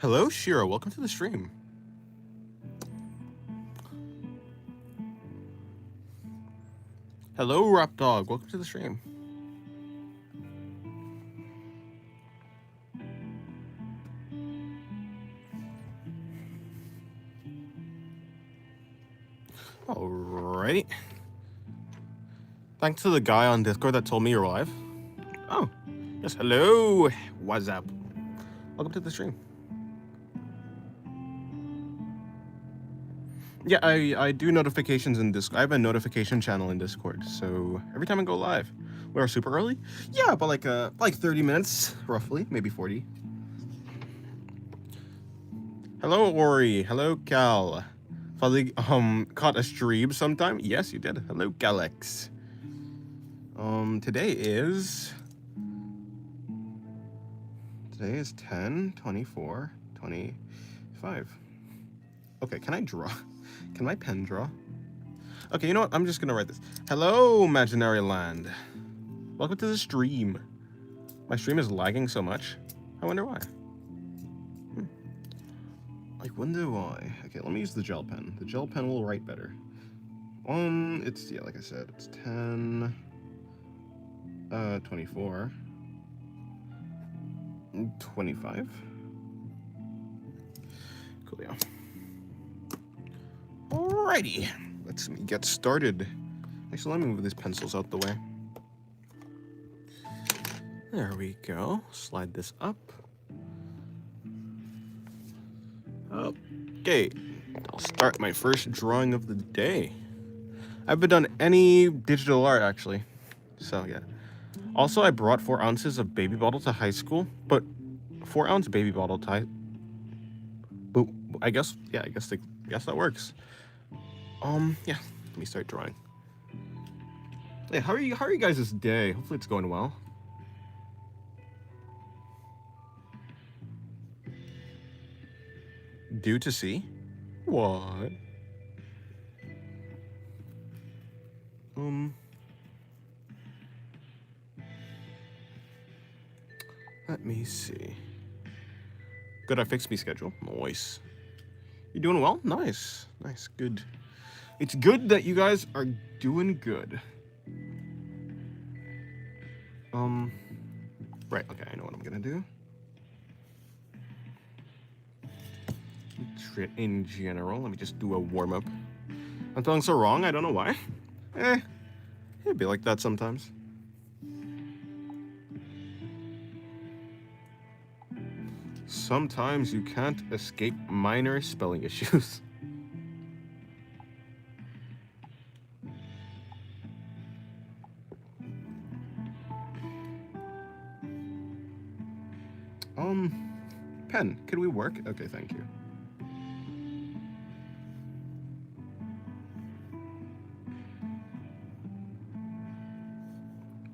Hello, Shiro. Welcome to the stream. Hello, Rap Dog. Welcome to the stream. Alrighty. Thanks to the guy on Discord that told me you're live. Oh, yes. Hello. What's up? Welcome to the stream. Yeah, I do notifications in Discord. I have a notification channel in Discord, so every time I go live, we're super early. Yeah, but like 30 minutes roughly, maybe 40. Hello, Ori. Hello, Cal. Finally, caught a stream sometime. Yes, you did. Hello, Galax. Today is 10/24/25. Okay, can I draw? Can my pen draw? Okay, you know what? I'm just gonna write this. Hello, imaginary land. Welcome to the stream. My stream is lagging so much. I wonder why. Like, wonder why. Okay, let me use the gel pen. The gel pen will write better. It's, yeah, like I said, it's 10/24/25. Cool, yeah. Alrighty, let's get started. Actually, let me move these pencils out the way. There we go. Slide this up. Okay, I'll start my first drawing of the day. I haven't done any digital art, actually. So, yeah. Also, I brought 4 ounces of baby bottle to high school, but 4-ounce baby bottle type. But I guess, yeah, I guess that works. Yeah, let me start drawing. Hey, how are you guys this day? Hopefully it's going well. Due to see? What? Let me see. Good, I fixed my schedule. Nice. You doing well? Nice. Nice, good. It's good that you guys are doing good. Right, okay, I know what I'm gonna do. In general, let me just do a warm-up. I'm feeling so wrong, I don't know why. It'd be like that sometimes. Sometimes you can't escape minor spelling issues. Pen, could we work? Okay, thank you.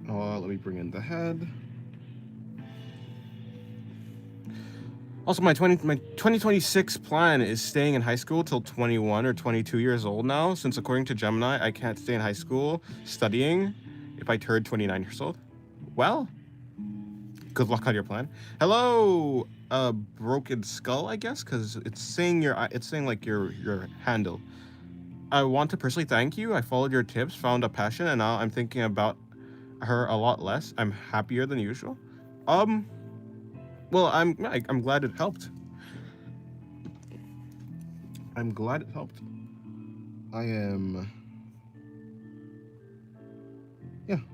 Let me bring in the head. Also, my 2026 plan is staying in high school till 21 or 22 years old now, since according to Gemini, I can't stay in high school studying if I turn 29 years old. Well, good luck on your plan. Hello, Broken Skull, I guess, because it's saying like your handle. I want to personally thank you. I followed your tips, found a passion, and now I'm thinking about her a lot less. I'm happier than usual. Well, I'm glad it helped. I'm glad it helped. I am... Yeah. I'm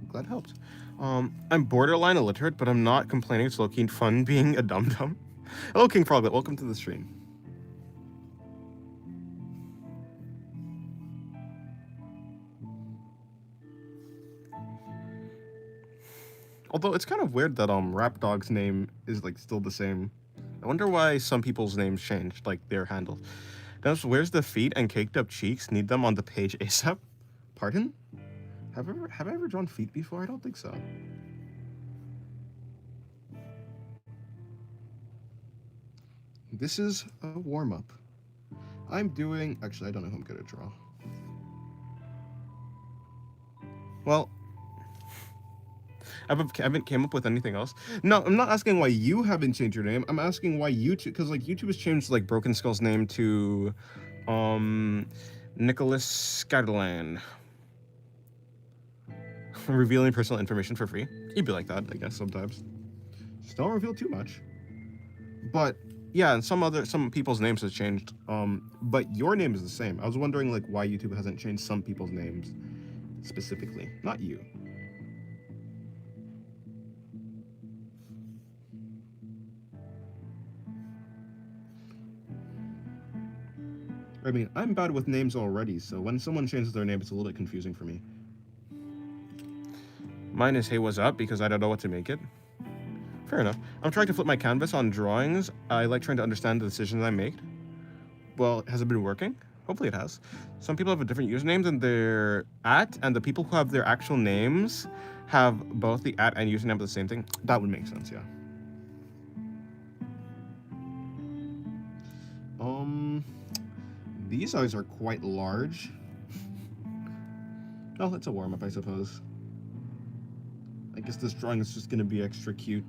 glad it helped. I'm borderline illiterate, but I'm not complaining. It's looking fun being a dum-dum. Hello, King Froglet. Welcome to the stream. Although it's kind of weird that Rap Dog's name is like still the same. I wonder why some people's names changed, like their handles. Dennis, where's the feet and caked up cheeks? Need them on the page ASAP. Pardon? Have I ever drawn feet before? I don't think so. This is a warm-up. I'm doing... Actually, I don't know who I'm gonna draw. Well, I haven't came up with anything else. No, I'm not asking why you haven't changed your name. I'm asking why YouTube, because like YouTube has changed like Broken Skull's name to, um, Nicholas Scatterland, revealing personal information for free. You'd be like that, I guess, sometimes. Just don't reveal too much. But yeah, and some people's names have changed. But your name is the same. I was wondering like why YouTube hasn't changed some people's names specifically, not you. I mean, I'm bad with names already, so when someone changes their name, it's a little bit confusing for me. Mine is Hey What's Up because I don't know what to make it. Fair enough. I'm trying to flip my canvas on drawings. I like trying to understand the decisions I make. Well, has it been working? Hopefully it has. Some people have a different username than their @ and the people who have their actual names have both the @ and username of the same thing. That would make sense, yeah. These eyes are quite large. Oh, it's a warm-up, I suppose. I guess this drawing is just gonna be extra cute.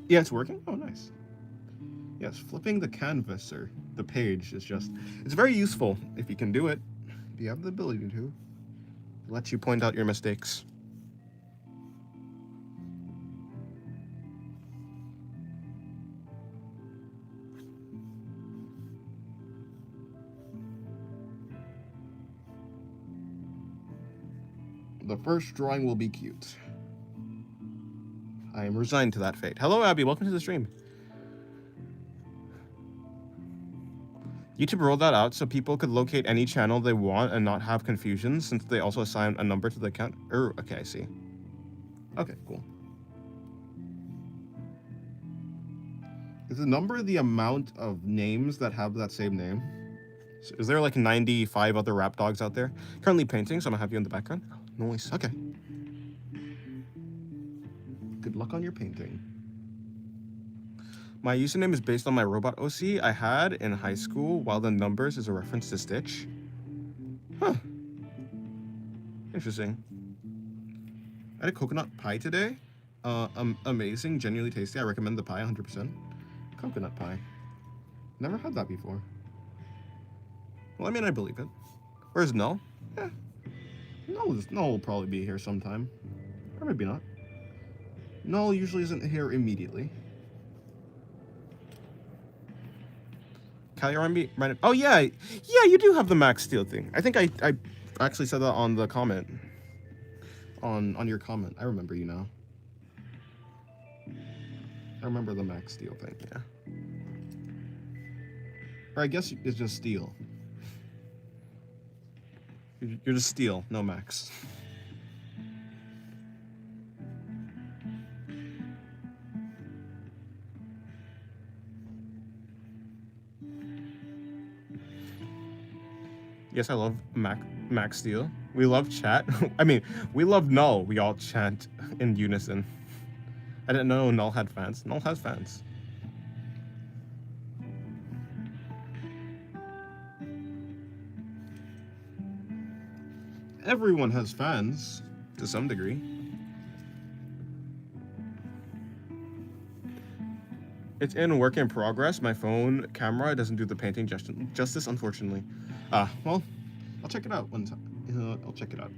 Yeah, it's working? Oh, nice. Yes, flipping the canvas or the page is just... It's very useful if you can do it. If you have the ability to. It lets you point out your mistakes. The first drawing will be cute. I am resigned to that fate. Hello, Abby. Welcome to the stream. YouTube rolled that out so people could locate any channel they want and not have confusion, since they also assign a number to the account. Okay, I see. Okay, cool. Is the number the amount of names that have that same name? So is there like 95 other rap dogs out there? Currently painting, so I'm gonna have you in the background. Nice. Okay. Good luck on your painting. My username is based on my robot OC I had in high school, while the numbers is a reference to Stitch. Huh. Interesting. I had a coconut pie today. Amazing, genuinely tasty. I recommend the pie 100%. Coconut pie. Never had that before. Well, I mean, I believe it. Where's Null? Eh. Null will probably be here sometime. Or maybe not. Null usually isn't here immediately. Callie oh yeah, you do have the Max Steel thing. I think I actually said that on the comment. On your comment. I remember you now. I remember the Max Steel thing, yeah. Or I guess it's just Steel. You're just Steel, no Max. Yes, I love Max Steel. We love chat. I mean, we love Null. We all chant in unison. I didn't know Null had fans. Null has fans. Everyone has fans, to some degree. It's in work in progress. My phone camera doesn't do the painting justice, unfortunately. Well, I'll check it out one time. I'll check it out.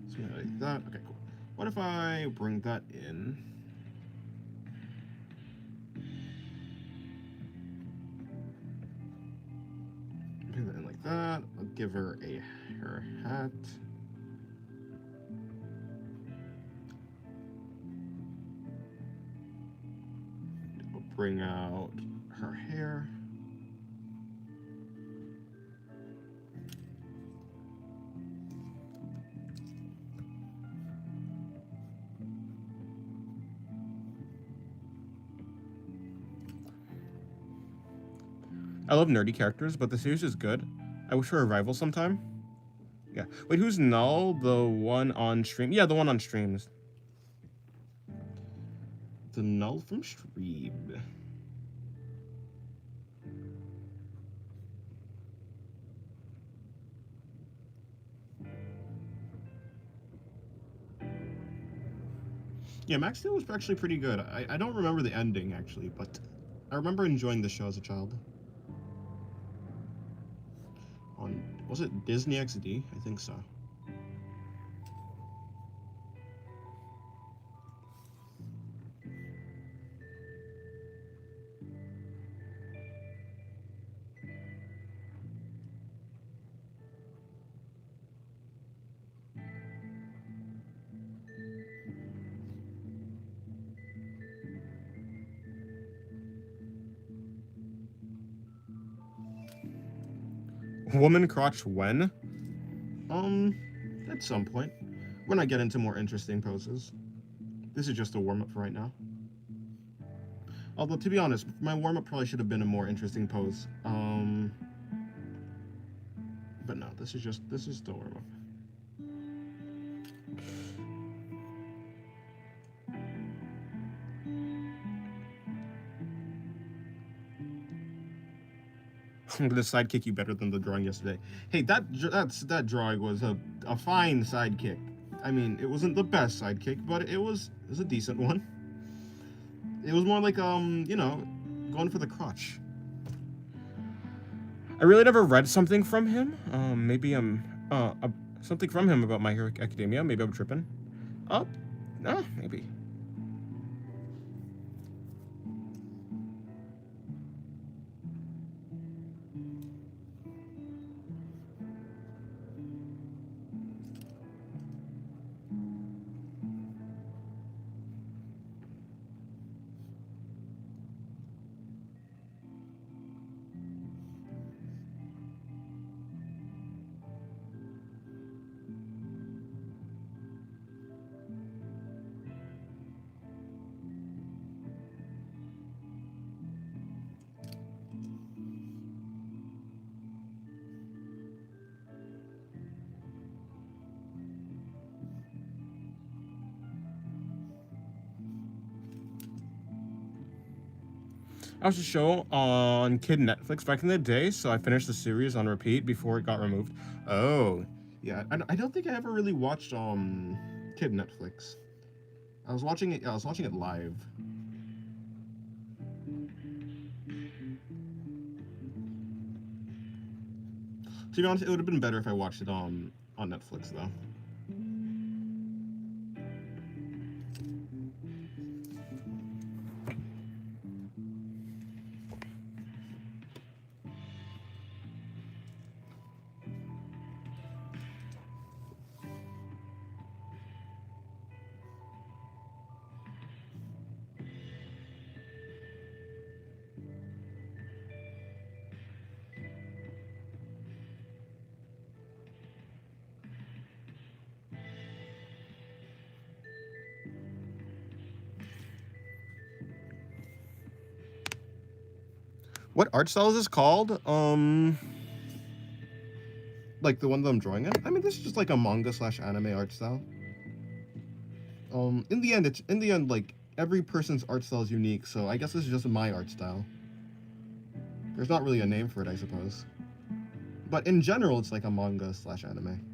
Something like that. Okay, cool. What if I bring that in? Bring that in like that. I'll give her her hat. I'll bring out her hair. I love nerdy characters, but the series is good. I wish for a rival sometime. Yeah. Wait, who's Null? The one on stream? Yeah, the one on streams. The Null from stream. Yeah, Max Steel was actually pretty good. I don't remember the ending, actually, but I remember enjoying the show as a child. On, was it Disney XD? I think so. Woman crotch when? At some point. When I get into more interesting poses. This is just a warm-up for right now. Although, to be honest, my warm-up probably should have been a more interesting pose. But no, this is the warm-up. I'm gonna sidekick you better than the drawing yesterday. Hey, that drawing was a fine sidekick. I mean, it wasn't the best sidekick, but it was a decent one. It was more like you know, going for the crotch. I really never read something from him. Maybe something from him about My Hero Academia. Maybe I'm tripping. Oh, no, maybe. I watched a show on Kid Netflix back in the day, so I finished the series on repeat before it got removed. Oh, yeah. I don't think I ever really watched Kid Netflix. I was watching it live. To be honest, it would have been better if I watched it on Netflix though. What art style is this called? Like the one that I'm drawing in? I mean, this is just like a manga / anime art style. In the end, like every person's art style is unique, so I guess this is just my art style. There's not really a name for it, I suppose. But in general, it's like a manga / anime.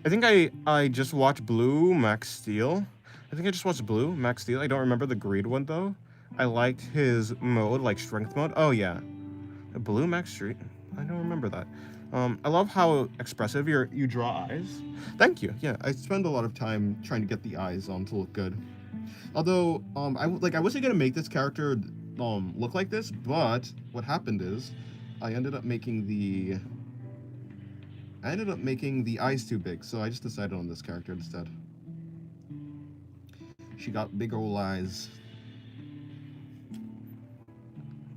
I think I just watched Blue Max Steel. I think I just watched Blue Max Steel. I don't remember the Greed one though. I liked his mode, like strength mode. Oh yeah, Blue Max Street. I don't remember that. I love how expressive you draw eyes. Thank you. Yeah, I spend a lot of time trying to get the eyes to look good. Although I wasn't gonna make this character look like this, but what happened is I ended up making the eyes too big, so I just decided on this character instead. She got big ol' eyes.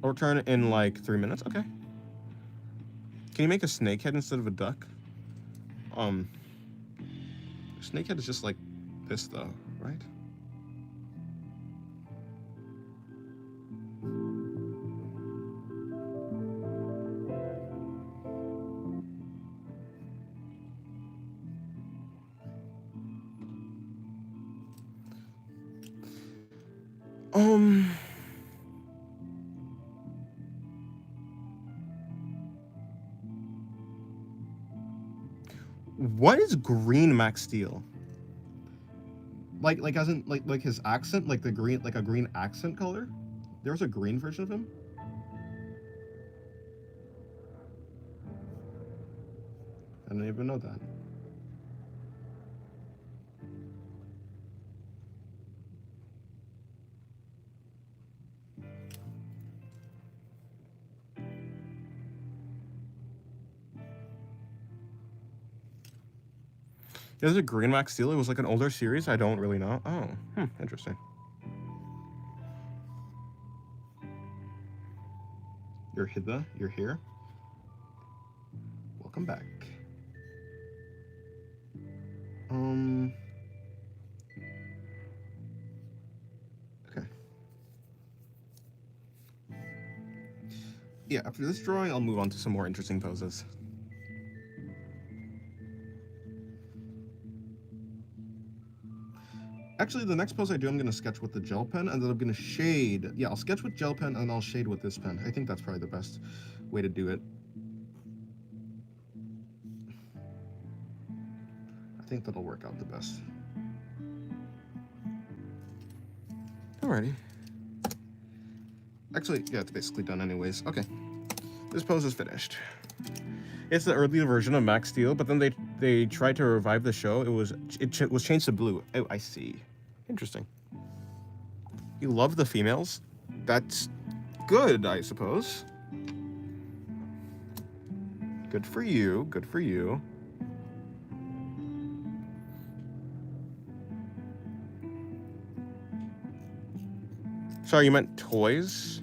I'll return in like 3 minutes. Okay. Can you make a snake head instead of a duck? Snake head is just like this though, right? Um, what is green Max Steel? Like as in like his accent, like the green, like a green accent color. There was a green version of him. I didn't even know that. There's a green Max Steel. It was like an older series. I don't really know. Oh, interesting. You're Hida. You're here. Welcome back. Okay. Yeah, after this drawing, I'll move on to some more interesting poses. Actually, the next pose I do, I'm going to sketch with the gel pen, and then I'm going to shade. Yeah, I'll sketch with gel pen, and I'll shade with this pen. I think that's probably the best way to do it. I think that'll work out the best. Alrighty. Actually, yeah, it's basically done anyways. Okay. This pose is finished. It's the early version of Max Steel, but then they tried to revive the show. It was changed to blue. Oh, I see. Interesting. You love the females? That's good, I suppose. Good for you. Good for you. Sorry, you meant toys?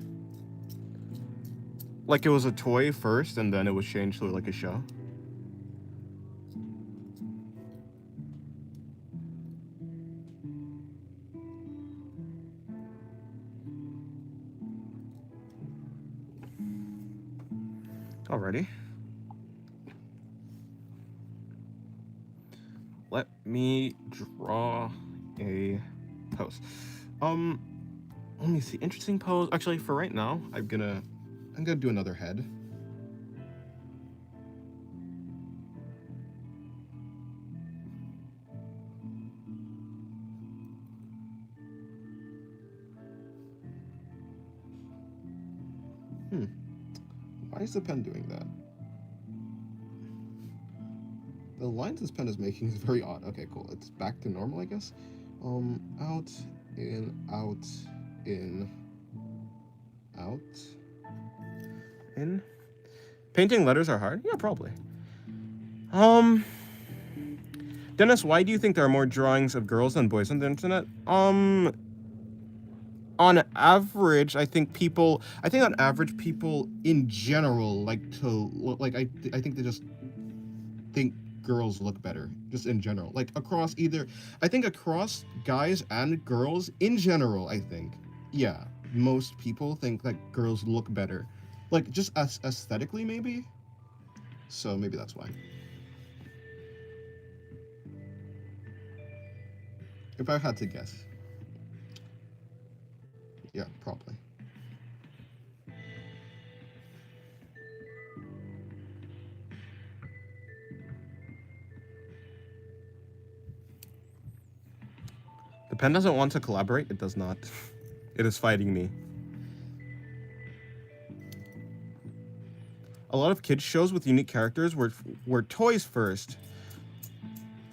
Like it was a toy first, and then it was changed to like a show? Alrighty. Let me draw a pose. Let me see. Interesting pose. Actually, for right now, I'm gonna do another head. Why is the pen doing that? The lines this pen is making is very odd. Okay, cool. It's back to normal, I guess. Out, in, out, in, out, in. Painting letters are hard? Yeah, probably. Dennis, why do you think there are more drawings of girls than boys on the internet? On average, I think on average people in general like to look like, I think they just think girls look better, just in general. Like across across guys and girls in general, I think. Yeah, most people think that girls look better. Like just aesthetically maybe. So maybe that's why. If I had to guess. Yeah, probably. The pen doesn't want to collaborate. It does not. It is fighting me. A lot of kids shows with unique characters were toys first.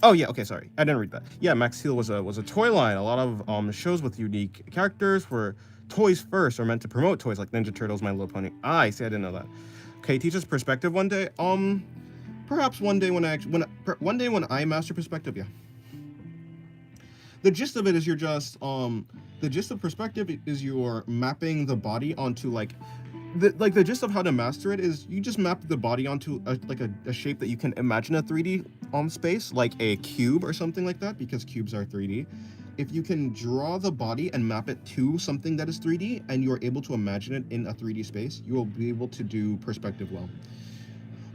Oh yeah, okay, sorry, I didn't read that. Yeah, Max Steel was a toy line. A lot of shows with unique characters were toys first, or meant to promote toys like Ninja Turtles, My Little Pony. I see, I didn't know that. Okay, teach us perspective one day. Perhaps one day when I master perspective, yeah. The gist of it is the gist of perspective is you're mapping the body onto the gist of how to master it is you just map the body onto a shape that you can imagine a 3D space, like a cube or something like that, because cubes are 3D. If you can draw the body and map it to something that is 3D and you're able to imagine it in a 3D space, you will be able to do perspective well.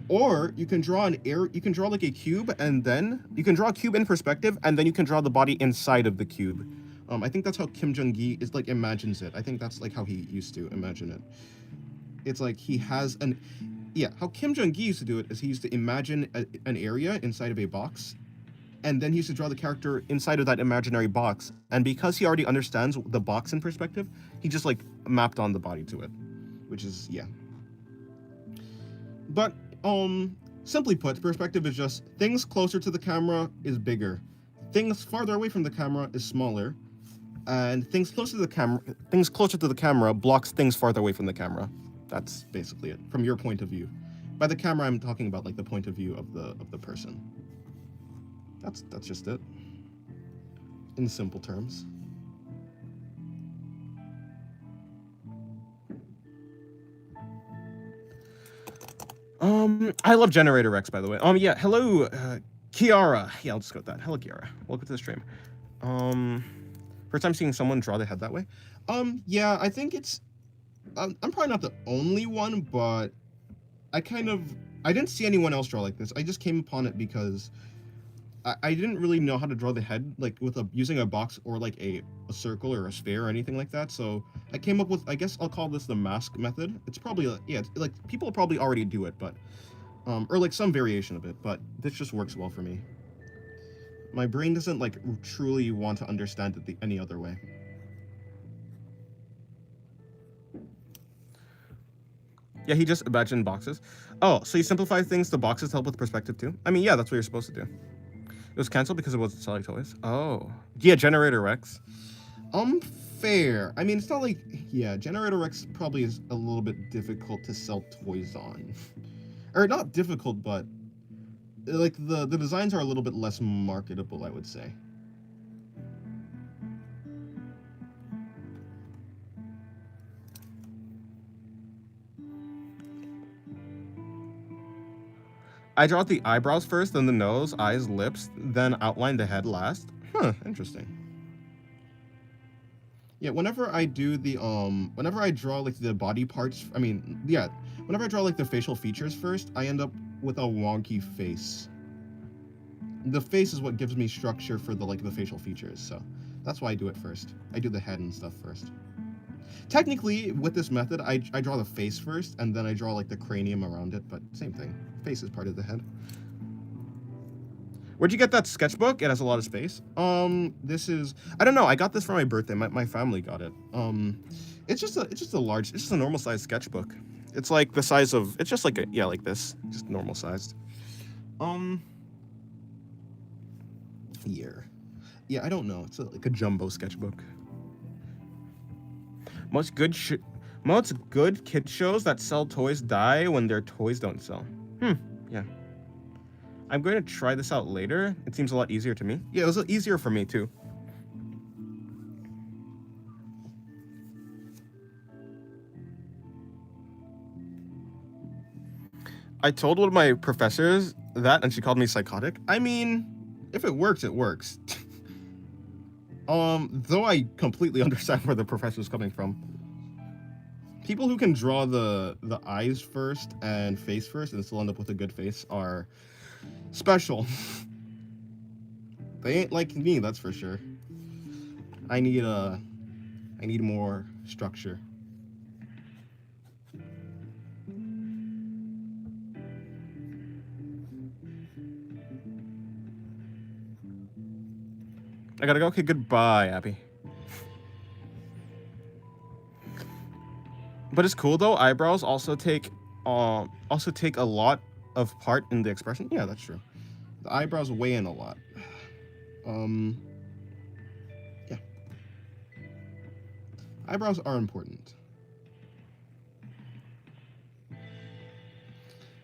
Or you can draw like a cube, and then you can draw a cube in perspective, and then you can draw the body inside of the cube. I think that's how Kim Jong-gi is like imagines it. I think that's like how he used to imagine it. It's like he has an yeah, how Kim Jong-gi used to do it is he used to imagine an area inside of a box, and then he used to draw the character inside of that imaginary box. And because he already understands the box in perspective, he just like mapped on the body to it, which is yeah. But simply put, perspective is just things closer to the camera is bigger, things farther away from the camera is smaller, and things closer to the camera blocks things farther away from the camera. That's basically it from your point of view. By the camera, I'm talking about like the point of view of the person. That's just it. In simple terms. I love Generator Rex, by the way. Yeah, hello, Kiara. Yeah, I'll just go with that. Hello, Kiara. Welcome to the stream. First time seeing someone draw the head that way. Yeah, I think it's. I'm probably not the only one, but I didn't see anyone else draw like this. I just came upon it because I didn't really know how to draw the head like with using a box or like a circle or a sphere or anything like that. So I came up with, I guess I'll call this the mask method. It's probably yeah, it's like people probably already do it, but or like some variation of it. But this just works well for me. My brain doesn't like truly want to understand it any other way. Yeah, he just imagined boxes. Oh, so you simplify things to boxes to help with perspective too? I mean, yeah, that's what you're supposed to do. It was canceled because it wasn't selling toys. Oh. Yeah, Generator Rex. Fair. I mean, it's not like... Yeah, Generator Rex probably is a little bit difficult to sell toys on. Or not difficult, but... Like, the designs are a little bit less marketable, I would say. I draw the eyebrows first, then the nose, eyes, lips, then outline the head last. Huh, interesting. Yeah, whenever I do the, whenever I draw, like, the body parts, I mean, yeah, whenever I draw, like, the facial features first, I end up with a wonky face. The face is what gives me structure for the, like, the facial features, so that's why I do it first. I do the head and stuff first. Technically, with this method, I draw the face first, and then I draw, like, the cranium around it, but same thing. Face is part of the head. Where'd you get that sketchbook? It has a lot of space. This is... I don't know, I got this for my birthday. My family got it. It's just a normal size sketchbook. It's like the size of... It's just like a... Yeah, like this. Just normal sized. Here. Yeah, I don't know. It's like a jumbo sketchbook. Most good kid shows that sell toys die when their toys don't sell. Yeah. I'm going to try this out later. It seems a lot easier to me. Yeah, it was easier for me too. I told one of my professors that, and she called me psychotic. I mean, if it works, it works. Though I completely understand where the professor's coming from. People who can draw the eyes first and face first and still end up with a good face are special. They ain't like me, that's for sure. I need more structure. I gotta go. Okay, goodbye, Abby. But it's cool though. Eyebrows also take a lot of part in the expression. Yeah, that's true. The eyebrows weigh in a lot. Yeah. Eyebrows are important.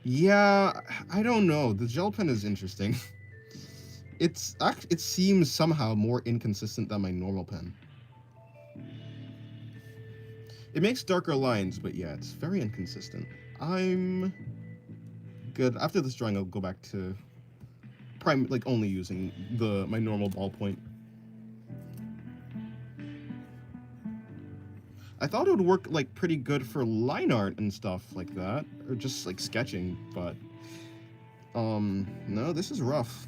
Yeah, I don't know. The gel pen is interesting. It seems somehow more inconsistent than my normal pen. It makes darker lines, but yeah, it's very inconsistent. I'm good. After this drawing, I'll go back to only using my normal ballpoint. I thought it would work like pretty good for line art and stuff like that, or just like sketching, but no, this is rough.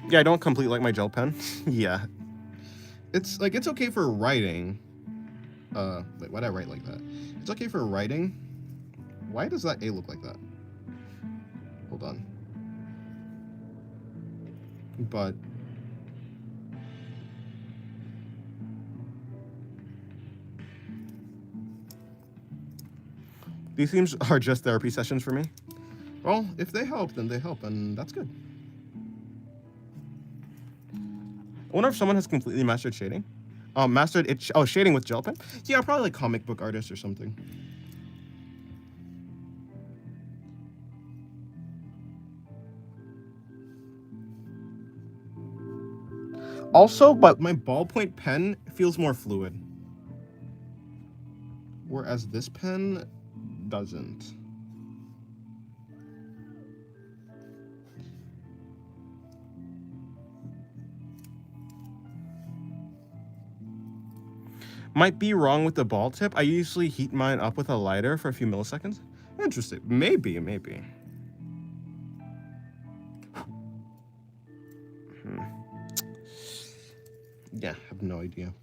Yeah, I don't completely like my gel pen. Yeah. It's like, it's okay for writing. Wait, why'd I write like that? It's okay for writing. Why does that A look like that? Hold on. But these themes are just therapy sessions for me. Well, if they help, then they help, and that's good. I wonder if someone has completely mastered shading. Mastered it. Oh, shading with gel pen. Yeah, probably like comic book artist or something. Also, but my ballpoint pen feels more fluid, whereas this pen doesn't. Might be wrong with the ball tip. I usually heat mine up with a lighter for a few milliseconds. Interesting. Maybe. Yeah, I have no idea.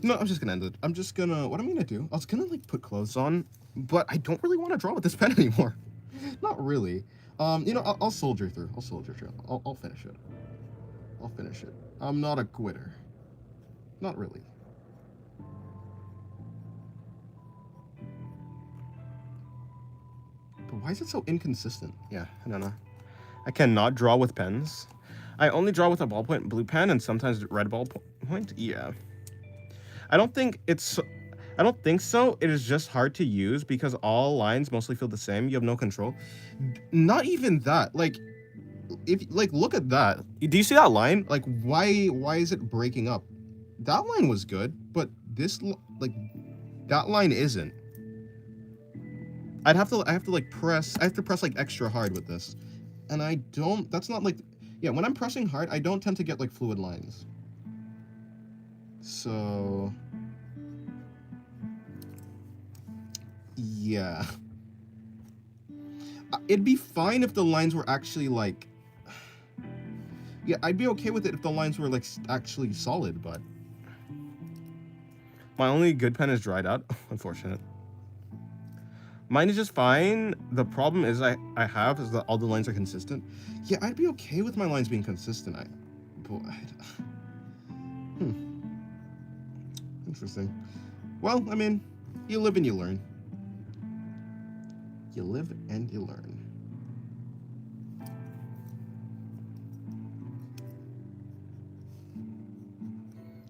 No, I'm just gonna end it. I'm just gonna, what I'm gonna do, I was gonna like put clothes on, but I don't really want to draw with this pen anymore. Not really. You know, I'll soldier through. I'll soldier through. I'll finish it. I'll finish it. I'm not a quitter. Not really. But why is it so inconsistent? Yeah, I don't know. I cannot draw with pens. I only draw with a ballpoint blue pen and sometimes red ballpoint. Yeah. I don't think so. It is just hard to use because all lines mostly feel the same. You have no control. Not even that. Like, if like, look at that. Do you see that line? Like, why is it breaking up? That line was good, but this like that line isn't. I have to like press. I have to press like extra hard with this, and I don't. That's not like. Yeah, when I'm pressing hard, I don't tend to get like fluid lines. So yeah, it'd be fine if the lines were actually like. Yeah, I'd be okay with it if the lines were like actually solid, but my only good pen is dried out. Unfortunate. Mine is just fine. The problem is I have is that all the lines are consistent. Yeah, I'd be okay with my lines being consistent. Interesting. Well, I mean, you live and you learn. You live and you learn.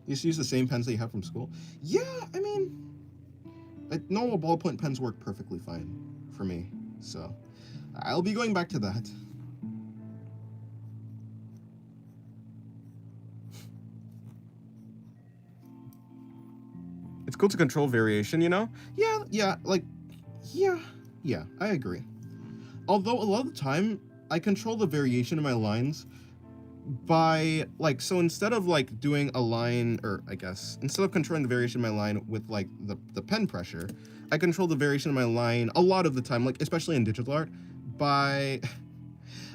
You just use the same pens that you have from school? Yeah, I mean, normal ballpoint pens work perfectly fine for me, so I'll be going back to that. It's cool to control variation, you know? Yeah, I agree. Although a lot of the time, I control the variation in my lines by, like, so instead of, like, doing a line, or I guess, instead of controlling the variation in my line with, like, the pen pressure, I control the variation in my line a lot of the time, like, especially in digital art, by...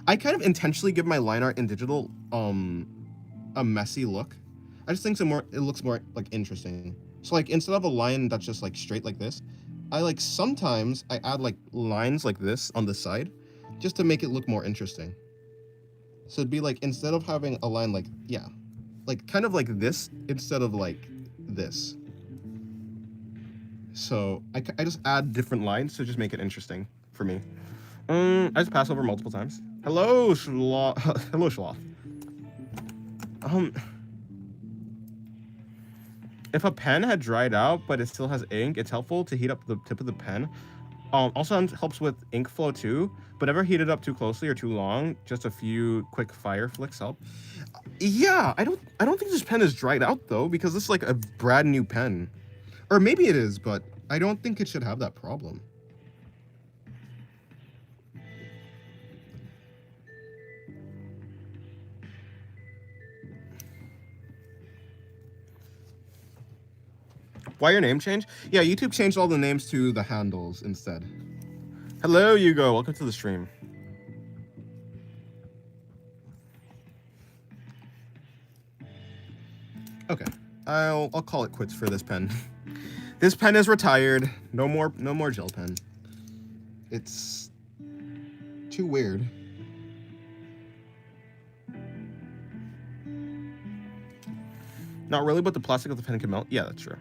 I kind of intentionally give my line art in digital, a messy look. I just think it looks more, like, interesting. So, like, instead of a line that's just, like, straight like this, sometimes I add, like, lines like this on the side, just to make it look more interesting. So it'd be like, instead of having a line like, yeah, like kind of like this, instead of like this. So I just add different lines to just make it interesting for me. I just pass over multiple times. Hello, Sloth. Hello, Sloth. If a pen had dried out, but it still has ink, it's helpful to heat up the tip of the pen. Also helps with ink flow too, but never heat it up too closely or too long. Just a few quick fire flicks help. Yeah, I don't think this pen is dried out though, because this is like a brand new pen. Or maybe it is, but I don't think it should have that problem. Why your name change? Yeah, YouTube changed all the names to the handles instead. Hello, Hugo. Welcome to the stream. Okay, I'll call it quits for this pen. This pen is retired. No more gel pen. It's too weird. Not really, but the plastic of the pen can melt. Yeah, that's true.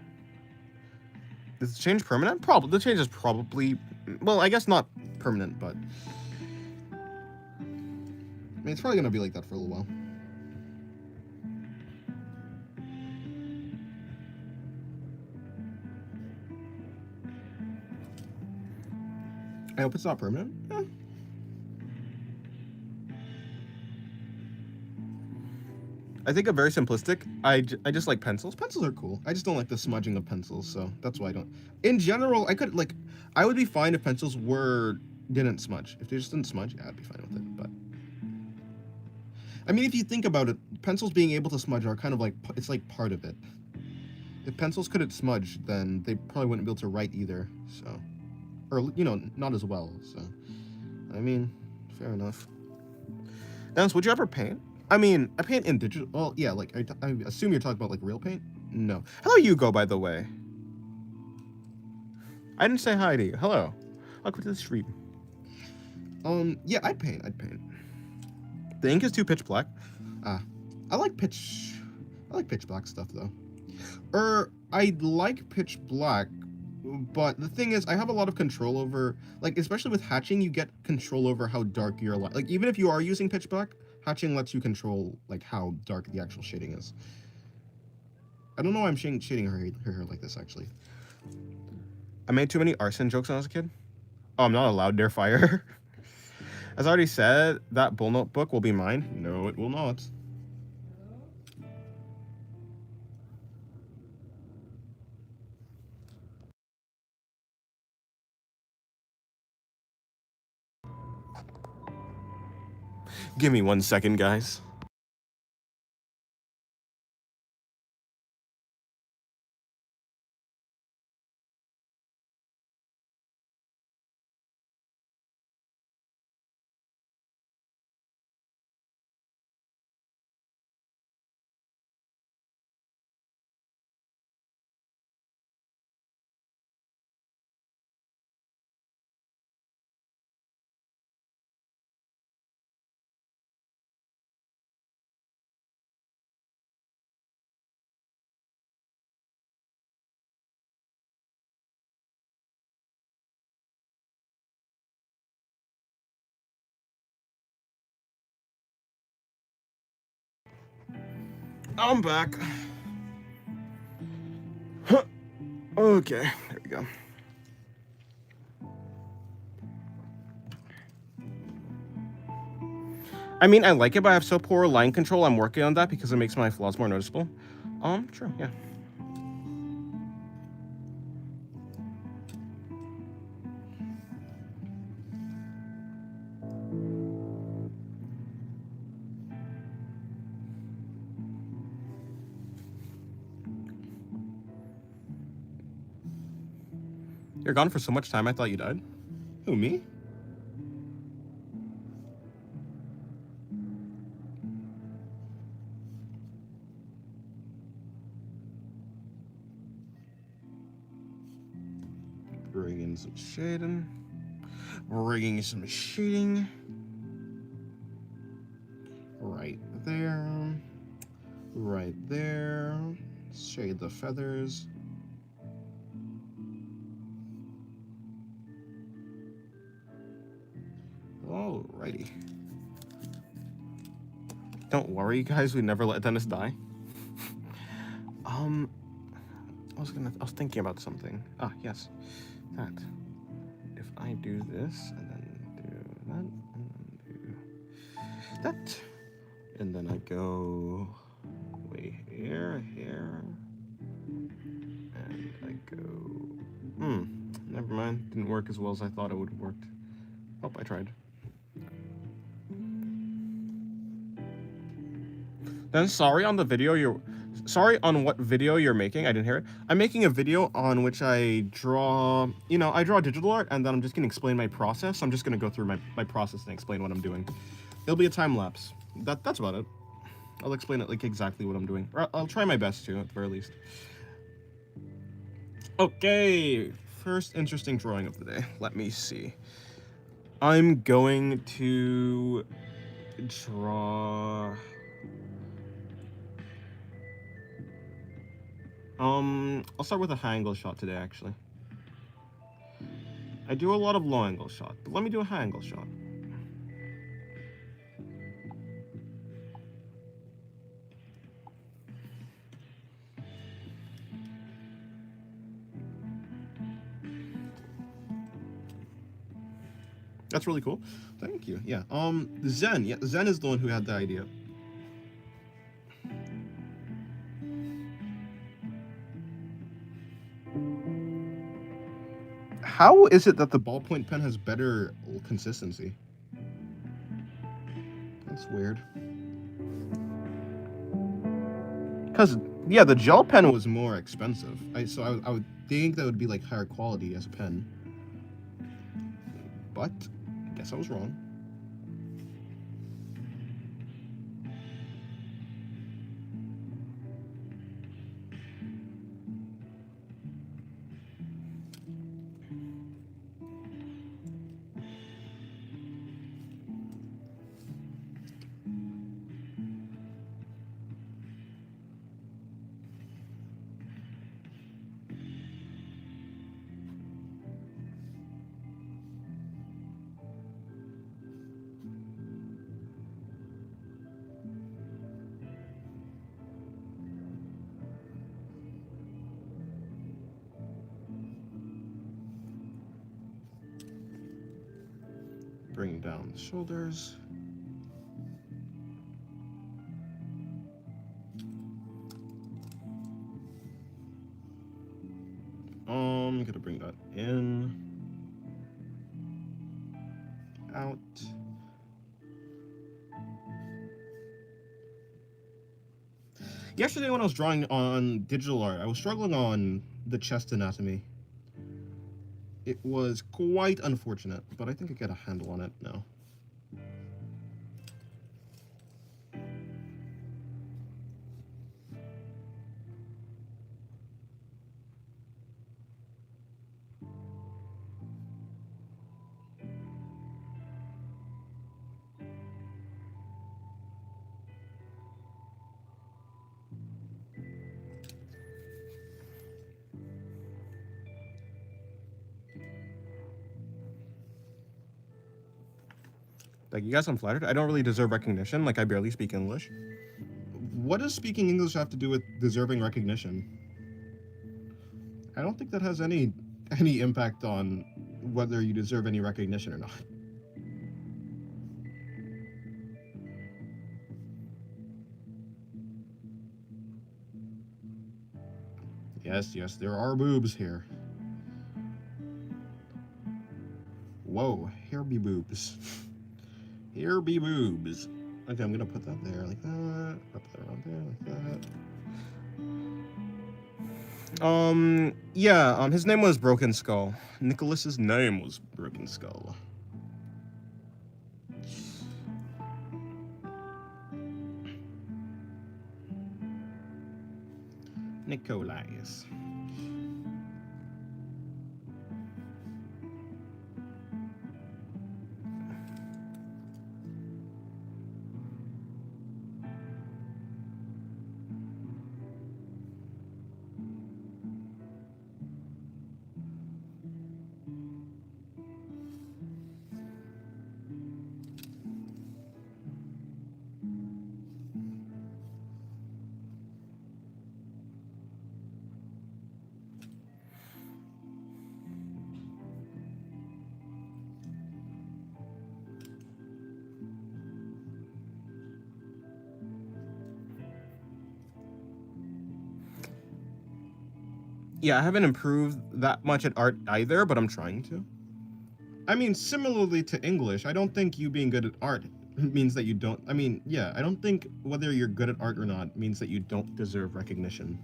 Is the change permanent? Probably. The change is probably, well, I guess not permanent, but I mean, it's probably gonna be like that for a little while. I hope it's not permanent. Eh. I think I'm very simplistic. I just like pencils. Pencils are cool. I just don't like the smudging of pencils, so that's why I don't. In general, I would be fine if pencils didn't smudge. If they just didn't smudge, yeah, I'd be fine with it. But I mean, if you think about it, pencils being able to smudge are kind of like, it's like part of it. If pencils couldn't smudge, then they probably wouldn't be able to write either. So, or you know, not as well. So, I mean, fair enough. Dennis, would you ever paint? I mean, I paint in digital. Well, yeah, like I assume you're talking about like real paint. No. Hello, Hugo. By the way, I didn't say hi to you. Hello. Welcome to the stream. Yeah, I'd paint. The ink is too pitch black. I like pitch black stuff though. I like pitch black, but the thing is, I have a lot of control over, like, especially with hatching, you get control over how dark your light. Like, even if you are using pitch black, hatching lets you control like how dark the actual shading is. I don't know why I'm shading her hair like this, actually. I made too many arson jokes when I was a kid. Oh, I'm not allowed near fire. As I already said, that bull notebook will be mine. No, it will not. Give me 1 second, guys. I'm back. Okay, there we go. I mean, I like it, but I have so poor line control. I'm working on that because it makes my flaws more noticeable. True, yeah. You're gone for so much time, I thought you died. Who, me? Bring in some shading. Bringing some shading. Right there. Right there. Shade the feathers. Alrighty. Don't worry, guys. We never let Dennis die. I was thinking about something. Ah, yes, that. If I do this and then do that and then do that, and then I go way here, and I go. Never mind. Didn't work as well as I thought it would have worked. Oh, I tried. Then sorry on the video sorry on what video you're making. I didn't hear it. I'm making a video on which I draw, I draw digital art, and then I'm just going to explain my process. I'm just going to go through my process and explain what I'm doing. It'll be a time lapse. That's about it. I'll explain it like exactly what I'm doing. Or I'll try my best to, at the very least. Okay, first interesting drawing of the day. Let me see. I'm going to draw... I'll start with a high angle shot today, actually. I do a lot of low angle shot, but let me do a high angle shot. That's really cool. Thank you. Yeah. Zen. Yeah, Zen is the one who had the idea. How is it that the ballpoint pen has better consistency? That's weird. Because, yeah, the gel pen was more expensive. So I would think that would be like higher quality as a pen. But I guess I was wrong. Bring down the shoulders. I'm gonna bring that in, out. Yesterday when I was drawing on digital art, I was struggling on the chest anatomy. It was quite unfortunate, but I think I get a handle on it now. Like, you guys, I'm flattered. I don't really deserve recognition. Like, I barely speak English. What does speaking English have to do with deserving recognition? I don't think that has any impact on whether you deserve any recognition or not. Yes, there are boobs here. Whoa, here be boobs. Here be boobs. Okay, I'm gonna put that there like that. Put that around there like that. Yeah, his name was Broken Skull. Nicholas's name was Broken Skull. Nikolai's. Yeah, I haven't improved that much at art either, but I'm trying to. I mean, similarly to English, I don't think you being good at art means that you don't, I mean, yeah, I don't think whether you're good at art or not means that you don't deserve recognition.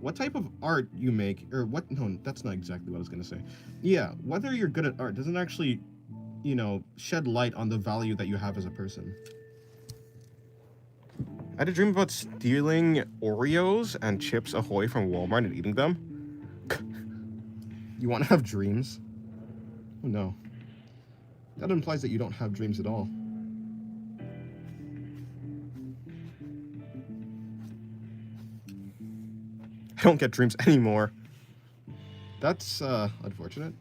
What type of art you make, or what, no, that's not exactly what I was gonna say. Yeah, whether you're good at art doesn't actually, you know, shed light on the value that you have as a person. I had a dream about stealing Oreos and Chips Ahoy from Walmart and eating them. You want to have dreams? Oh no. That implies that you don't have dreams at all. I don't get dreams anymore. That's unfortunate.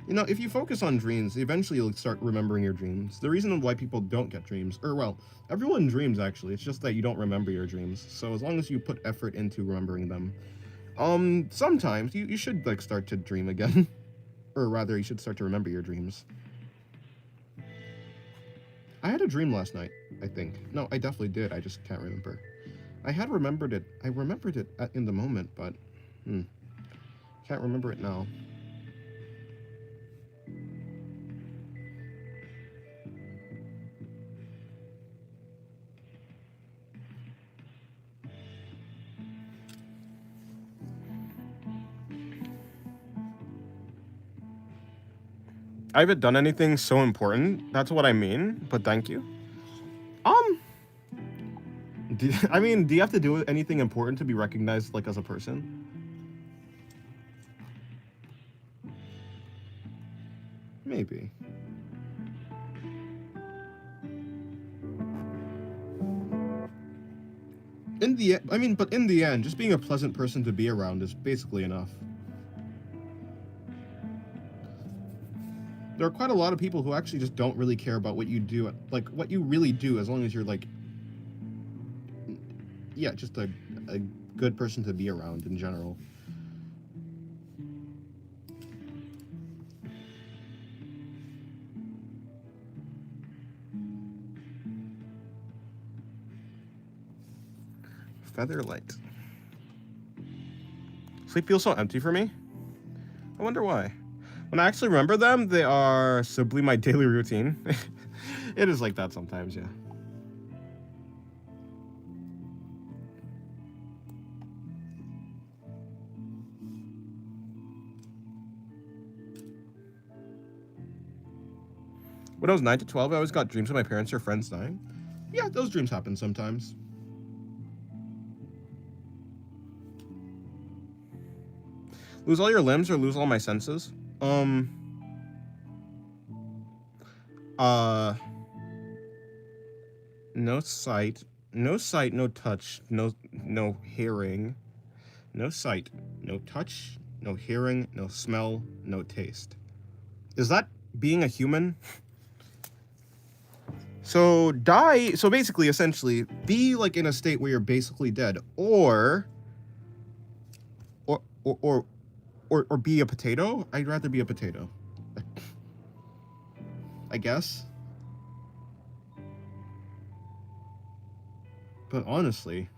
You know, if you focus on dreams, eventually you'll start remembering your dreams. The reason why people don't get dreams, or well, everyone dreams actually, it's just that you don't remember your dreams. So as long as you put effort into remembering them, sometimes you should like start to dream again. Or rather, you should start to remember your dreams. I had a dream last night, I think. No, I definitely did, I just can't remember. I remembered it in the moment, but can't remember it now. I haven't done anything so important. That's what I mean, but thank you. Do you have to do anything important to be recognized, like, as a person? Maybe. In the end, just being a pleasant person to be around is basically enough. There are quite a lot of people who actually just don't really care about what you do, like, what you really do, as long as you're, like, yeah, just a good person to be around in general. Featherlight. Sleep feels so empty for me. I wonder why. When I actually remember them, they are simply my daily routine. It is like that sometimes, yeah. When I was 9 to 12, I always got dreams of my parents or friends dying. Yeah, those dreams happen sometimes. Lose all your limbs or lose all my senses? No sight, no touch, no hearing. No sight, no touch, no hearing, no smell, no taste. Is that being a human? So basically, essentially, be like in a state where you're basically dead, or be a potato. I'd rather be a potato. I guess. But honestly,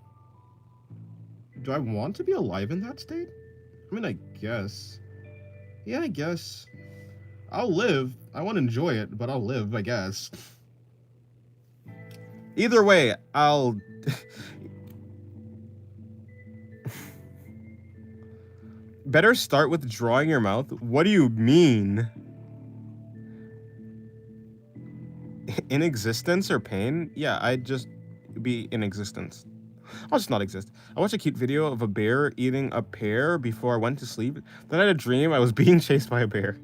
do I want to be alive in that state? I mean, I guess. Yeah, I guess. I'll live. I want to enjoy it, but I'll live, I guess. Either way, I'll... Better start with drawing your mouth? What do you mean? In existence or pain? Yeah, I'd just be in existence. I'll just not exist. I watched a cute video of a bear eating a pear before I went to sleep. Then I had a dream I was being chased by a bear.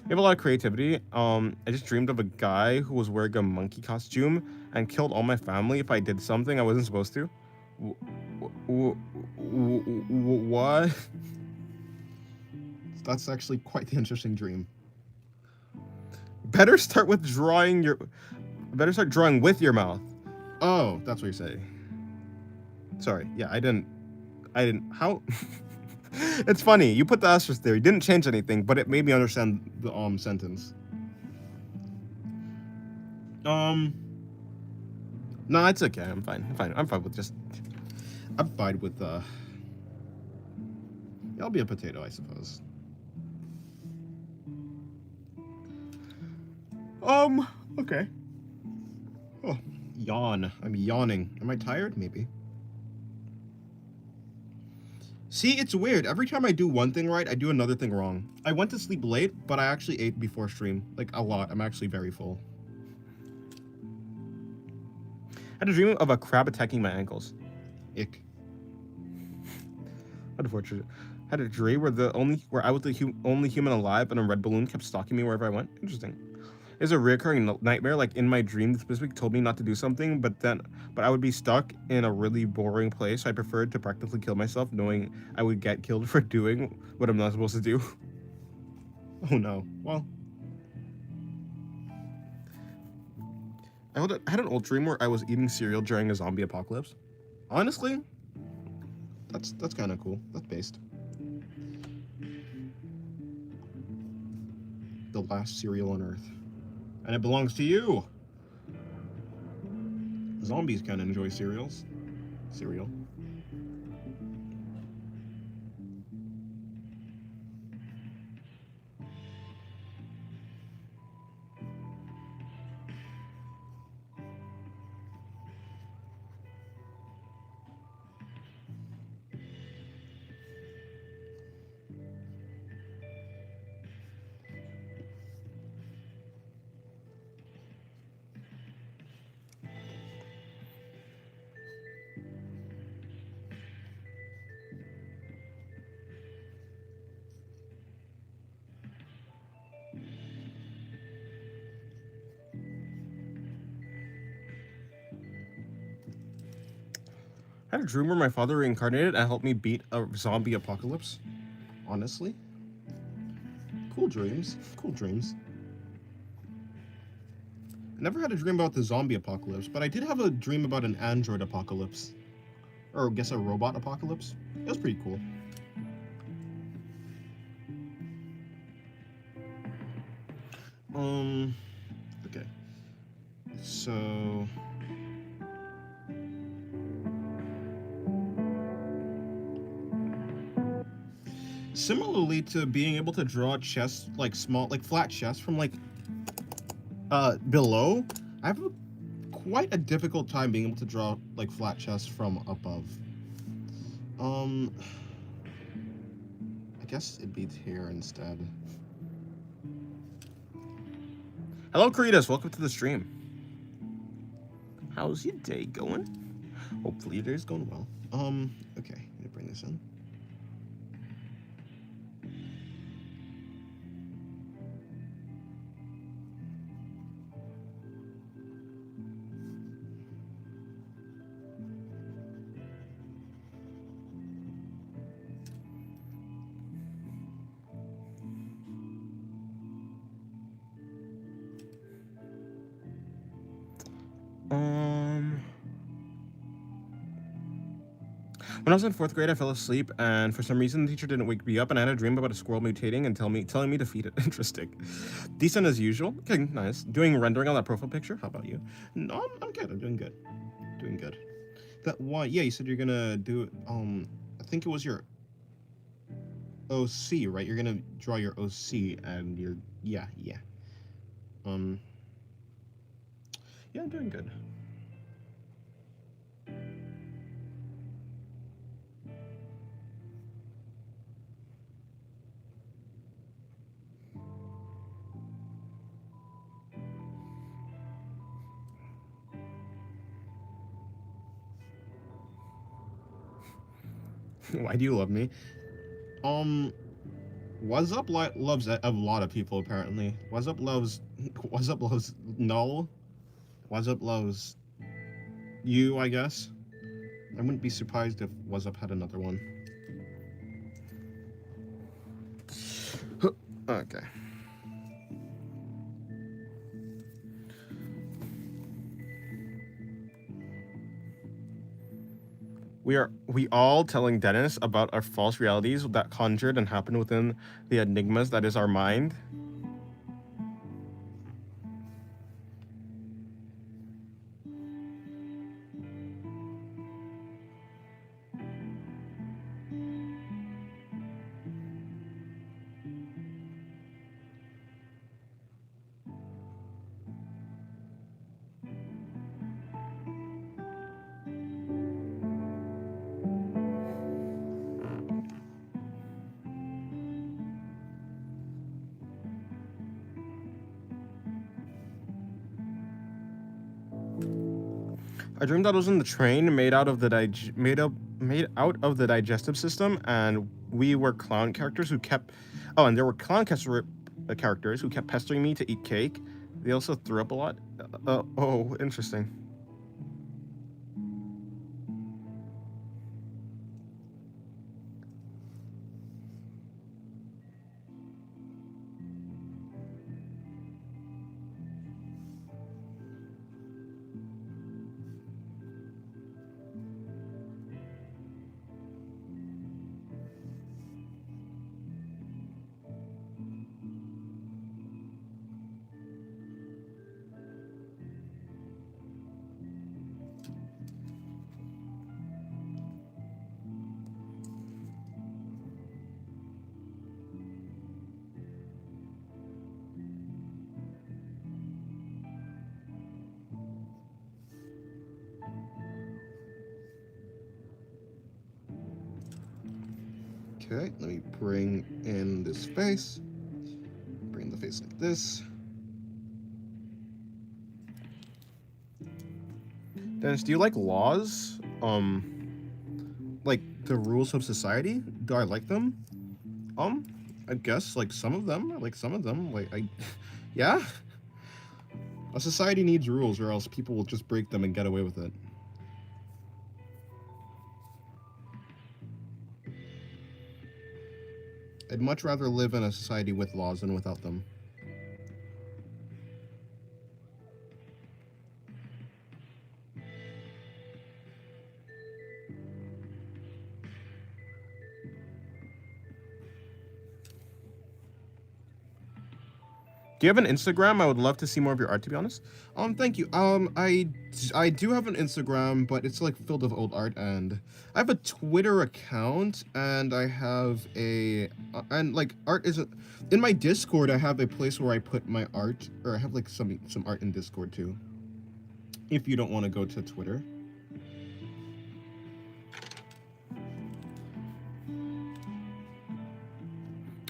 You have a lot of creativity. I just dreamed of a guy who was wearing a monkey costume and killed all my family if I did something I wasn't supposed to. What? That's actually quite the interesting dream. Better start drawing with your mouth. Oh, that's what you're saying. Sorry. Yeah, I didn't. How? It's funny. You put the asterisk there. You didn't change anything, but it made me understand the sentence. No, it's okay. I'm fine. I'm fine with I'll be a potato, I suppose. Okay. Oh, yawn. I'm yawning. Am I tired? Maybe. See, it's weird. Every time I do one thing right, I do another thing wrong. I went to sleep late, but I actually ate before stream. Like, a lot. I'm actually very full. I had a dream of a crab attacking my ankles. Ick. Unfortunate. I had a dream where I was the only human alive, and a red balloon kept stalking me wherever I went. Interesting. It's a recurring nightmare. Like in my dream, this week told me not to do something, but I would be stuck in a really boring place. I preferred to practically kill myself, knowing I would get killed for doing what I'm not supposed to do. Oh no. Well, I had an old dream where I was eating cereal during a zombie apocalypse. Honestly, that's kind of cool. That's based. The last cereal on Earth, and it belongs to you. Zombies kind of enjoy cereal. I had a dream where my father reincarnated and helped me beat a zombie apocalypse. Honestly, cool dreams. Cool dreams. I never had a dream about the zombie apocalypse, but I did have a dream about an android apocalypse. Or I guess a robot apocalypse. It was pretty cool. Okay. So... Similarly to being able to draw chests, like flat chests from below, I have quite a difficult time being able to draw like flat chests from above. I guess it'd be here instead. Hello, Karitas. Welcome to the stream. How's your day going? Hopefully your day's going well. Okay, let me bring this in. When I was in 4th grade, I fell asleep, and for some reason, the teacher didn't wake me up, and I had a dream about a squirrel mutating and telling me to feed it. Interesting. Decent as usual. Okay, nice. Doing rendering on that profile picture. How about you? No, I'm good. I'm doing good. Doing good. That why? Yeah, you said you're gonna do it. I think it was your OC, right? You're gonna draw your OC, and your yeah. Yeah, I'm doing good. Why do you love me? What's up loves a lot of people apparently. What's up loves Null. What's up loves you, I guess. I wouldn't be surprised if What's Up had another one. Okay. We all telling Dennis about our false realities that conjured and happened within the enigmas that is our mind. I dreamed I was in the train made out of the digestive system, and we were clown characters who kept. Oh, and there were characters who kept pestering me to eat cake. They also threw up a lot. Oh, interesting. Okay, let me bring in this face. Bring the face like this. Dennis, do you like laws? Like the rules of society? Do I like them? I guess like some of them. I like some of them. Yeah. A society needs rules, or else people will just break them and get away with it. I'd much rather live in a society with laws than without them. Do you have an Instagram? I would love to see more of your art, to be honest. Thank you. I do have an Instagram, but it's like filled with old art, and I have a Twitter account, and I have and like art isn't in my Discord. I have a place where I put my art, or I have like some art in Discord too. If you don't want to go to Twitter.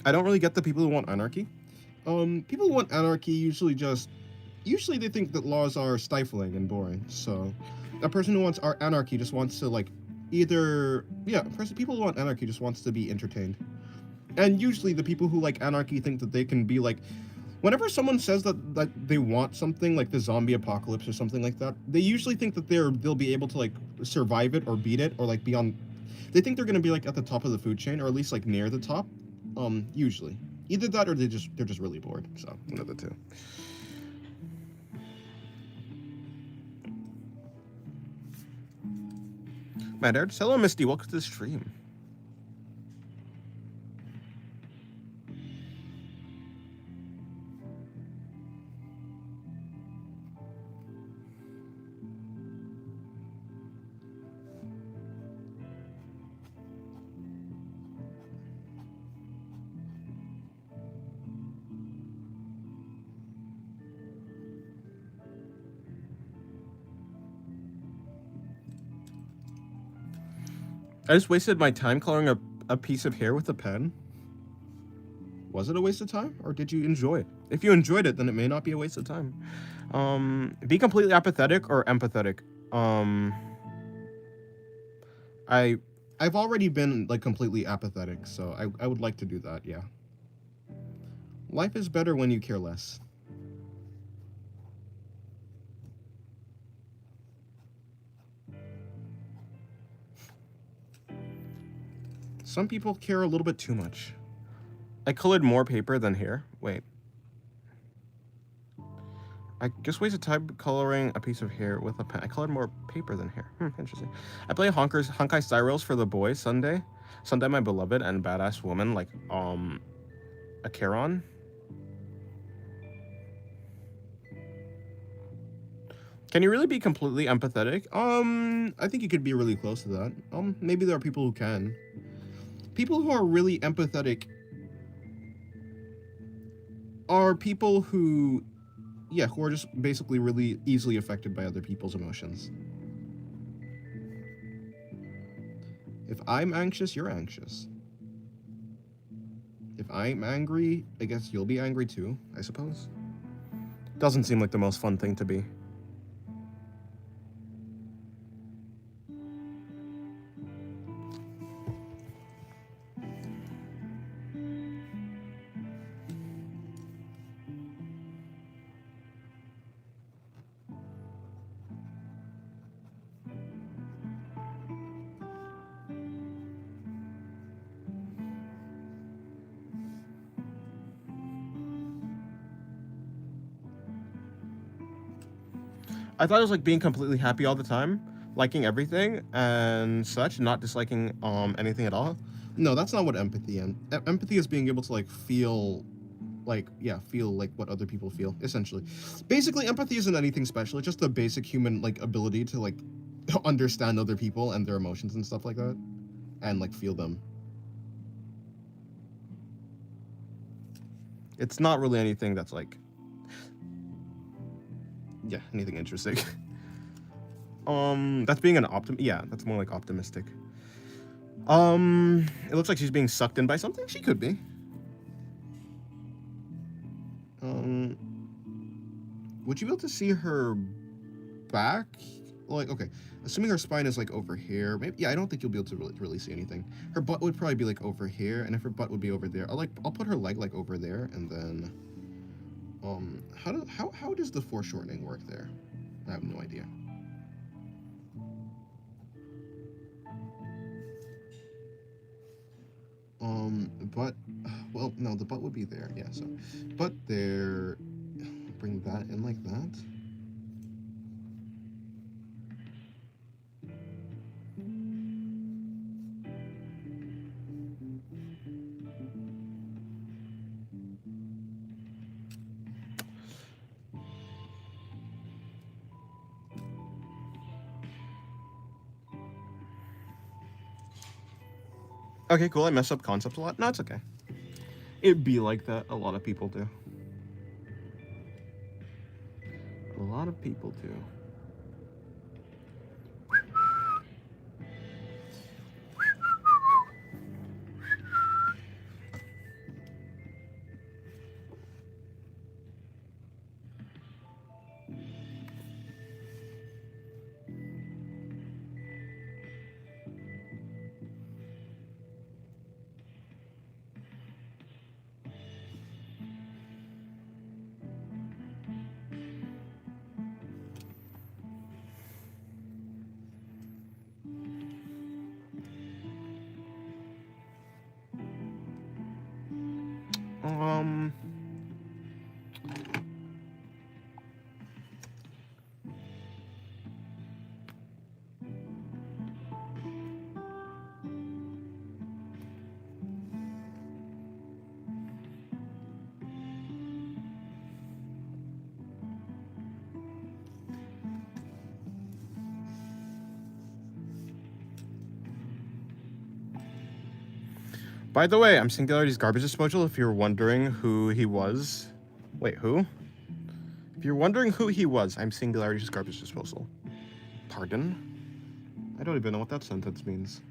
I don't really get the people who want anarchy. People who want anarchy usually they think that laws are stifling and boring. So, a person who wants anarchy just wants to like people who want anarchy just wants to be entertained. And usually the people who like anarchy think that they can be like, whenever someone says that they want something like the zombie apocalypse or something like that, they usually think that they'll be able to like survive it or beat it or like be on. They think they're gonna be like at the top of the food chain or at least like near the top. Usually. Either that or they're just really bored. So one of the two. My dad, hello Misty, welcome to the stream. I just wasted my time coloring a piece of hair with a pen. Was it a waste of time, or did you enjoy it? If you enjoyed it, then it may not be a waste of time. Be completely apathetic or empathetic. I've already been like completely apathetic, so I would like to do that. Yeah. Life is better when you care less. Some people care a little bit too much. I colored more paper than hair. Wait. I just wasted time coloring a piece of hair with a pen. I colored more paper than hair. Interesting. I play Honkai Star Rails for the boys Sunday. Sunday, my beloved and badass woman like a Charon. Can you really be completely empathetic? I think you could be really close to that. Maybe there are people who can. People who are really empathetic are people who are just basically really easily affected by other people's emotions. If I'm anxious, you're anxious. If I'm angry, I guess you'll be angry too, I suppose. Doesn't seem like the most fun thing to be. I thought it was like being completely happy all the time, liking everything and such, not disliking anything at all. No, that's not what empathy is. Empathy is being able to like feel feel like what other people feel, essentially. Basically, empathy isn't anything special. It's just a basic human like ability to like understand other people and their emotions and stuff like that, and like feel them. It's not really anything that's like, yeah, anything interesting. That's being an yeah, that's more like optimistic. It looks like she's being sucked in by something. She could be. Would you be able to see her back? Like, okay, assuming her spine is like over here, maybe. Yeah, I don't think you'll be able to really see anything. Her butt would probably be like over here, and if her butt would be over there, I'll put her leg like over there, and then how does the foreshortening work there? I have no idea. But well, no, the butt would be there. Yeah, so butt there. Bring that in like that. Okay, cool. I mess up concepts a lot. No, it's okay. It'd be like that. A lot of people do. A lot of people do. Um. By the way, I'm Singularity's garbage disposal. If you're wondering who he was, wait, who? If you're wondering who he was, I'm Singularity's garbage disposal. Pardon? I don't even know what that sentence means.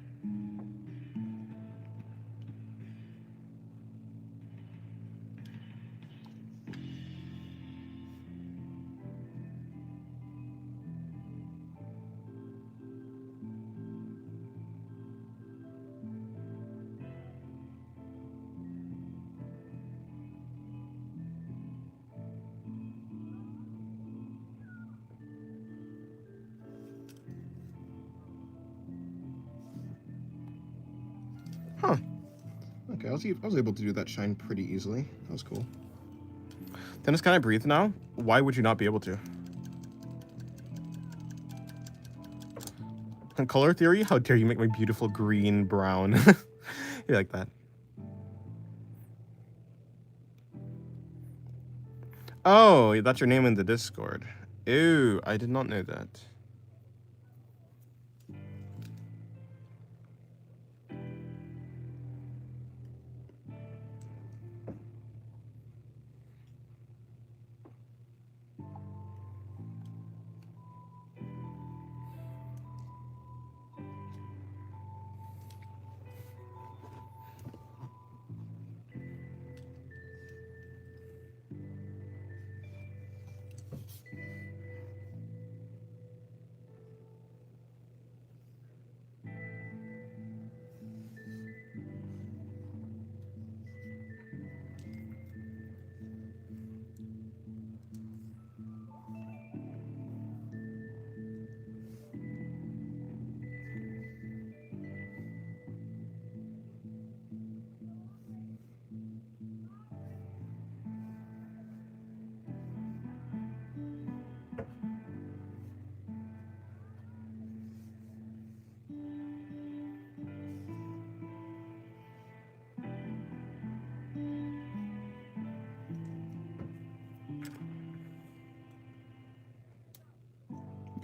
Huh. Okay, I was able to do that shine pretty easily. That was cool. Dennis, can I breathe now? Why would you not be able to? And color theory? How dare you make my beautiful green brown? You like that? Oh, that's your name in the Discord. Ew, I did not know that.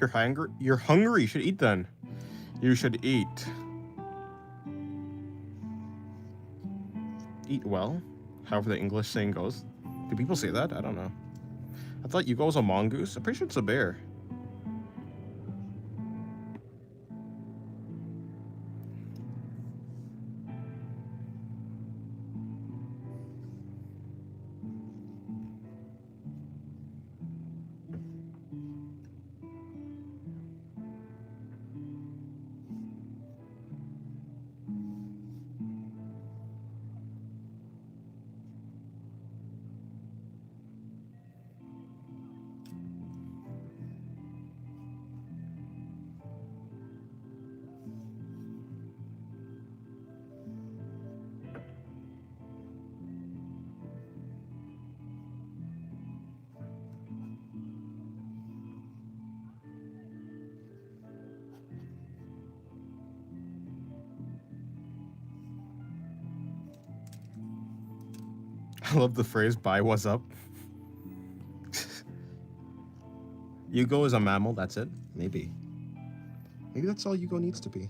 You're hungry? You're hungry. You should eat then. You should eat. Eat well. However the English saying goes. Do people say that? I don't know. I thought Yugo was a mongoose. I'm pretty sure it's a bear. I love the phrase, "Bye, what's up?" Yugo is a mammal, that's it? Maybe. Maybe that's all Yugo needs to be.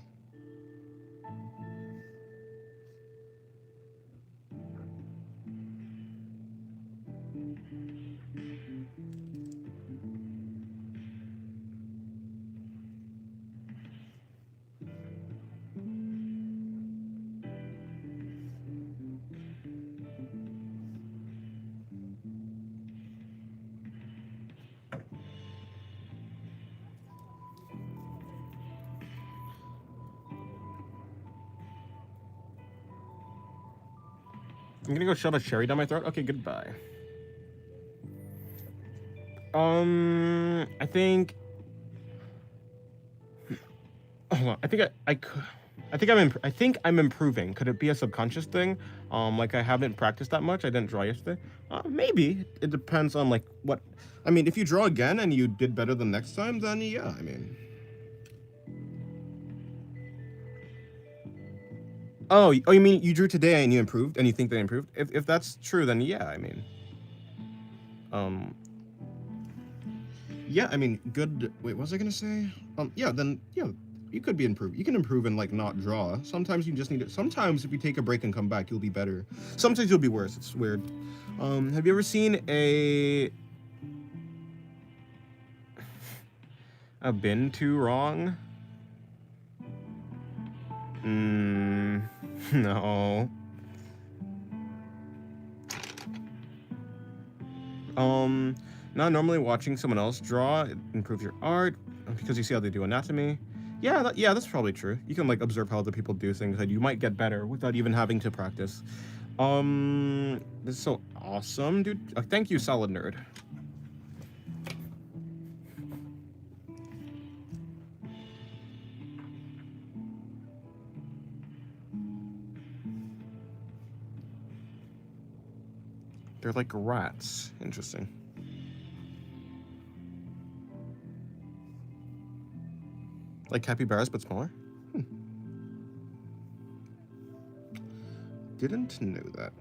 I'm gonna go shove a cherry down my throat. Okay, goodbye. I think. Hold on. I think I'm improving. Could it be a subconscious thing? Like I haven't practiced that much. I didn't draw yesterday. Maybe it depends on like what. I mean, if you draw again and you did better the next time, then yeah. I mean. Oh, you mean you drew today and you improved, and you think they improved? If that's true, then yeah. I mean. Yeah. I mean, good. Wait, what was I gonna say? Yeah. Then yeah. You could be improved. You can improve and like not draw. Sometimes you just need it. Sometimes if you take a break and come back, you'll be better. Sometimes you'll be worse. It's weird. Have you ever seen a been too wrong? No. Not normally watching someone else draw, it improves your art because you see how they do anatomy. Yeah, that's probably true. You can like observe how other people do things, and you might get better without even having to practice. This is so awesome, dude. Thank you, Solid Nerd. They're like rats. Interesting. Like capybaras, but smaller? Didn't know that.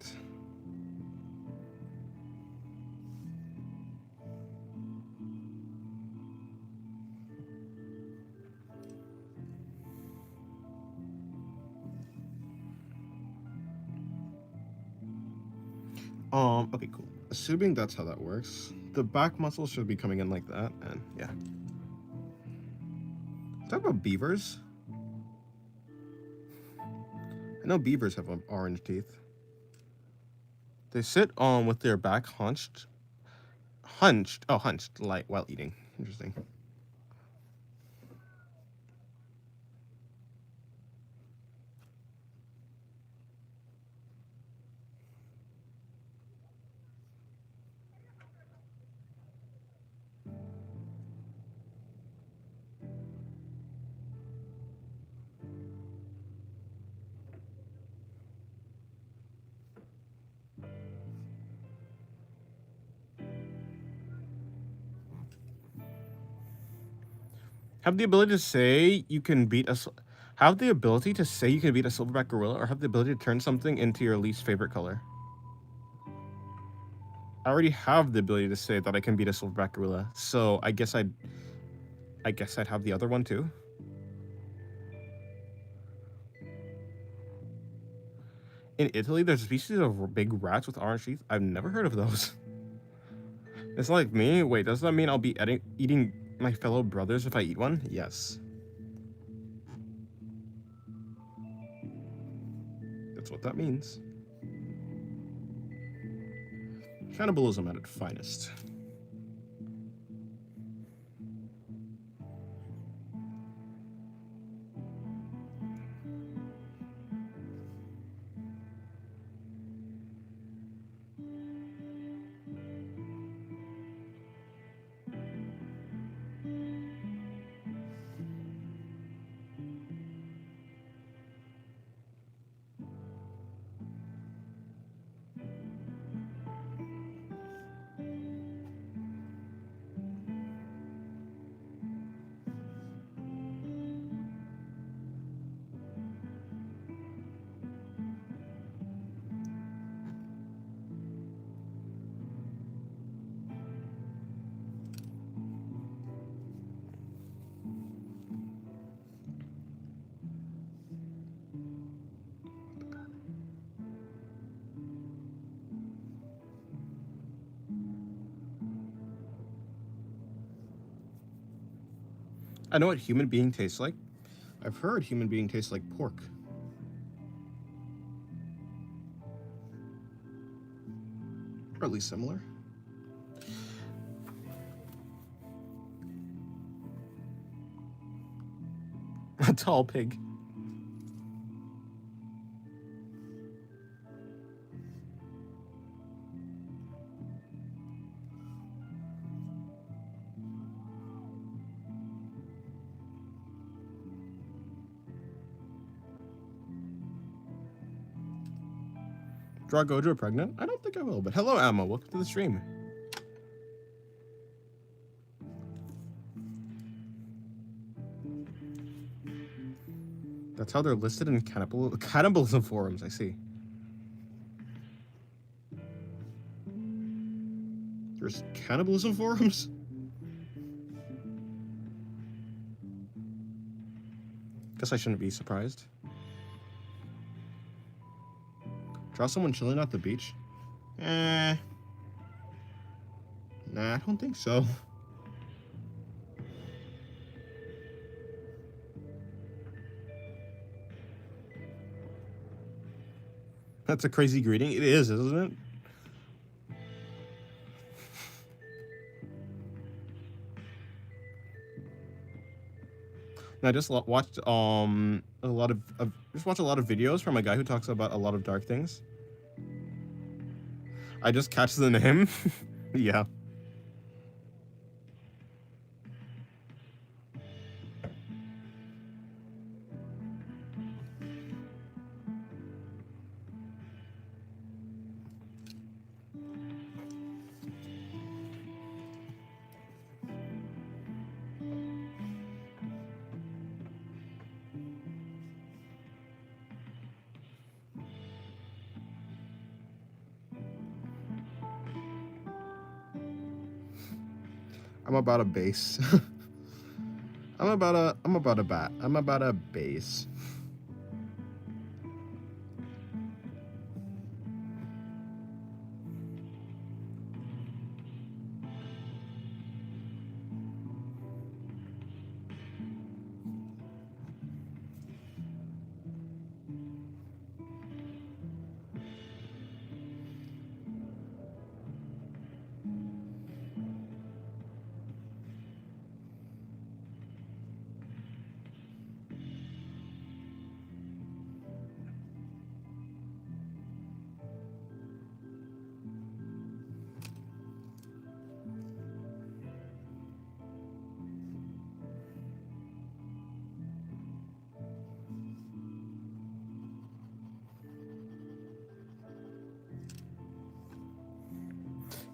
Okay, cool. Assuming that's how that works, the back muscles should be coming in like that, and yeah. Talk about beavers. I know beavers have orange teeth. They sit on with their back hunched, like while eating. Interesting. Have the ability to say you can beat a silverback gorilla, or have the ability to turn something into your least favorite color. I already have the ability to say that I can beat a silverback gorilla, so I guess I'd I guess I'd have the other one too. In Italy, there's species of big rats with orange teeth. I've never heard of those. It's like me. Wait, does that mean I'll be eating my fellow brothers if I eat one? Yes. That's what that means. Cannibalism at its finest. I know what human being tastes like. I've heard human being tastes like pork. Or at least similar. A tall pig. Draw Gojo pregnant? I don't think I will, but hello, Emma. Welcome to the stream. That's how they're listed in cannibalism forums, I see. There's cannibalism forums? Guess I shouldn't be surprised. Draw someone chilling at the beach? Nah, I don't think so. That's a crazy greeting. It is, isn't it? I just watched a lot of videos from a guy who talks about a lot of dark things. I just catch the name. Yeah. I'm about a base. I'm about a base.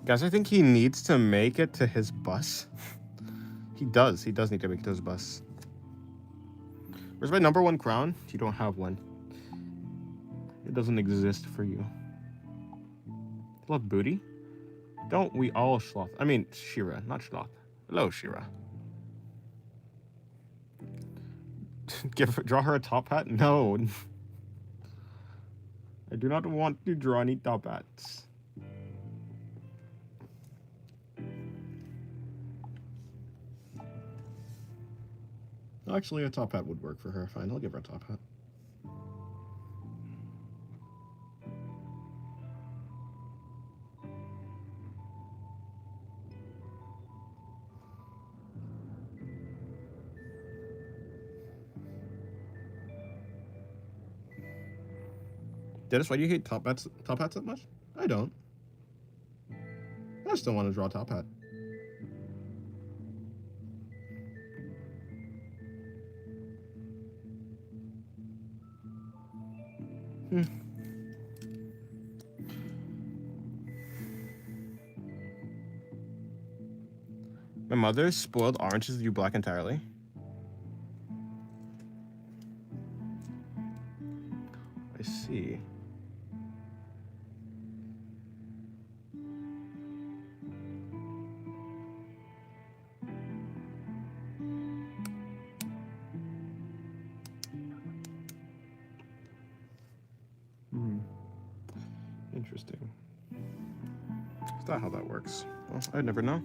Guys, I think he needs to make it to his bus. He does need to make it to his bus. Where's my #1 crown? You don't have one. It doesn't exist for you. Love booty? Don't we all sloth? I mean, Shira, not sloth. Hello, Shira. Draw her a top hat? No. I do not want to draw any top hats. Actually, a top hat would work for her. Fine, I'll give her a top hat. Dennis, why do you hate top hats that much? I don't. I just don't want to draw a top hat. My mother spoiled oranges you black entirely. I see. Interesting. Is that how that works? Well, I'd never know.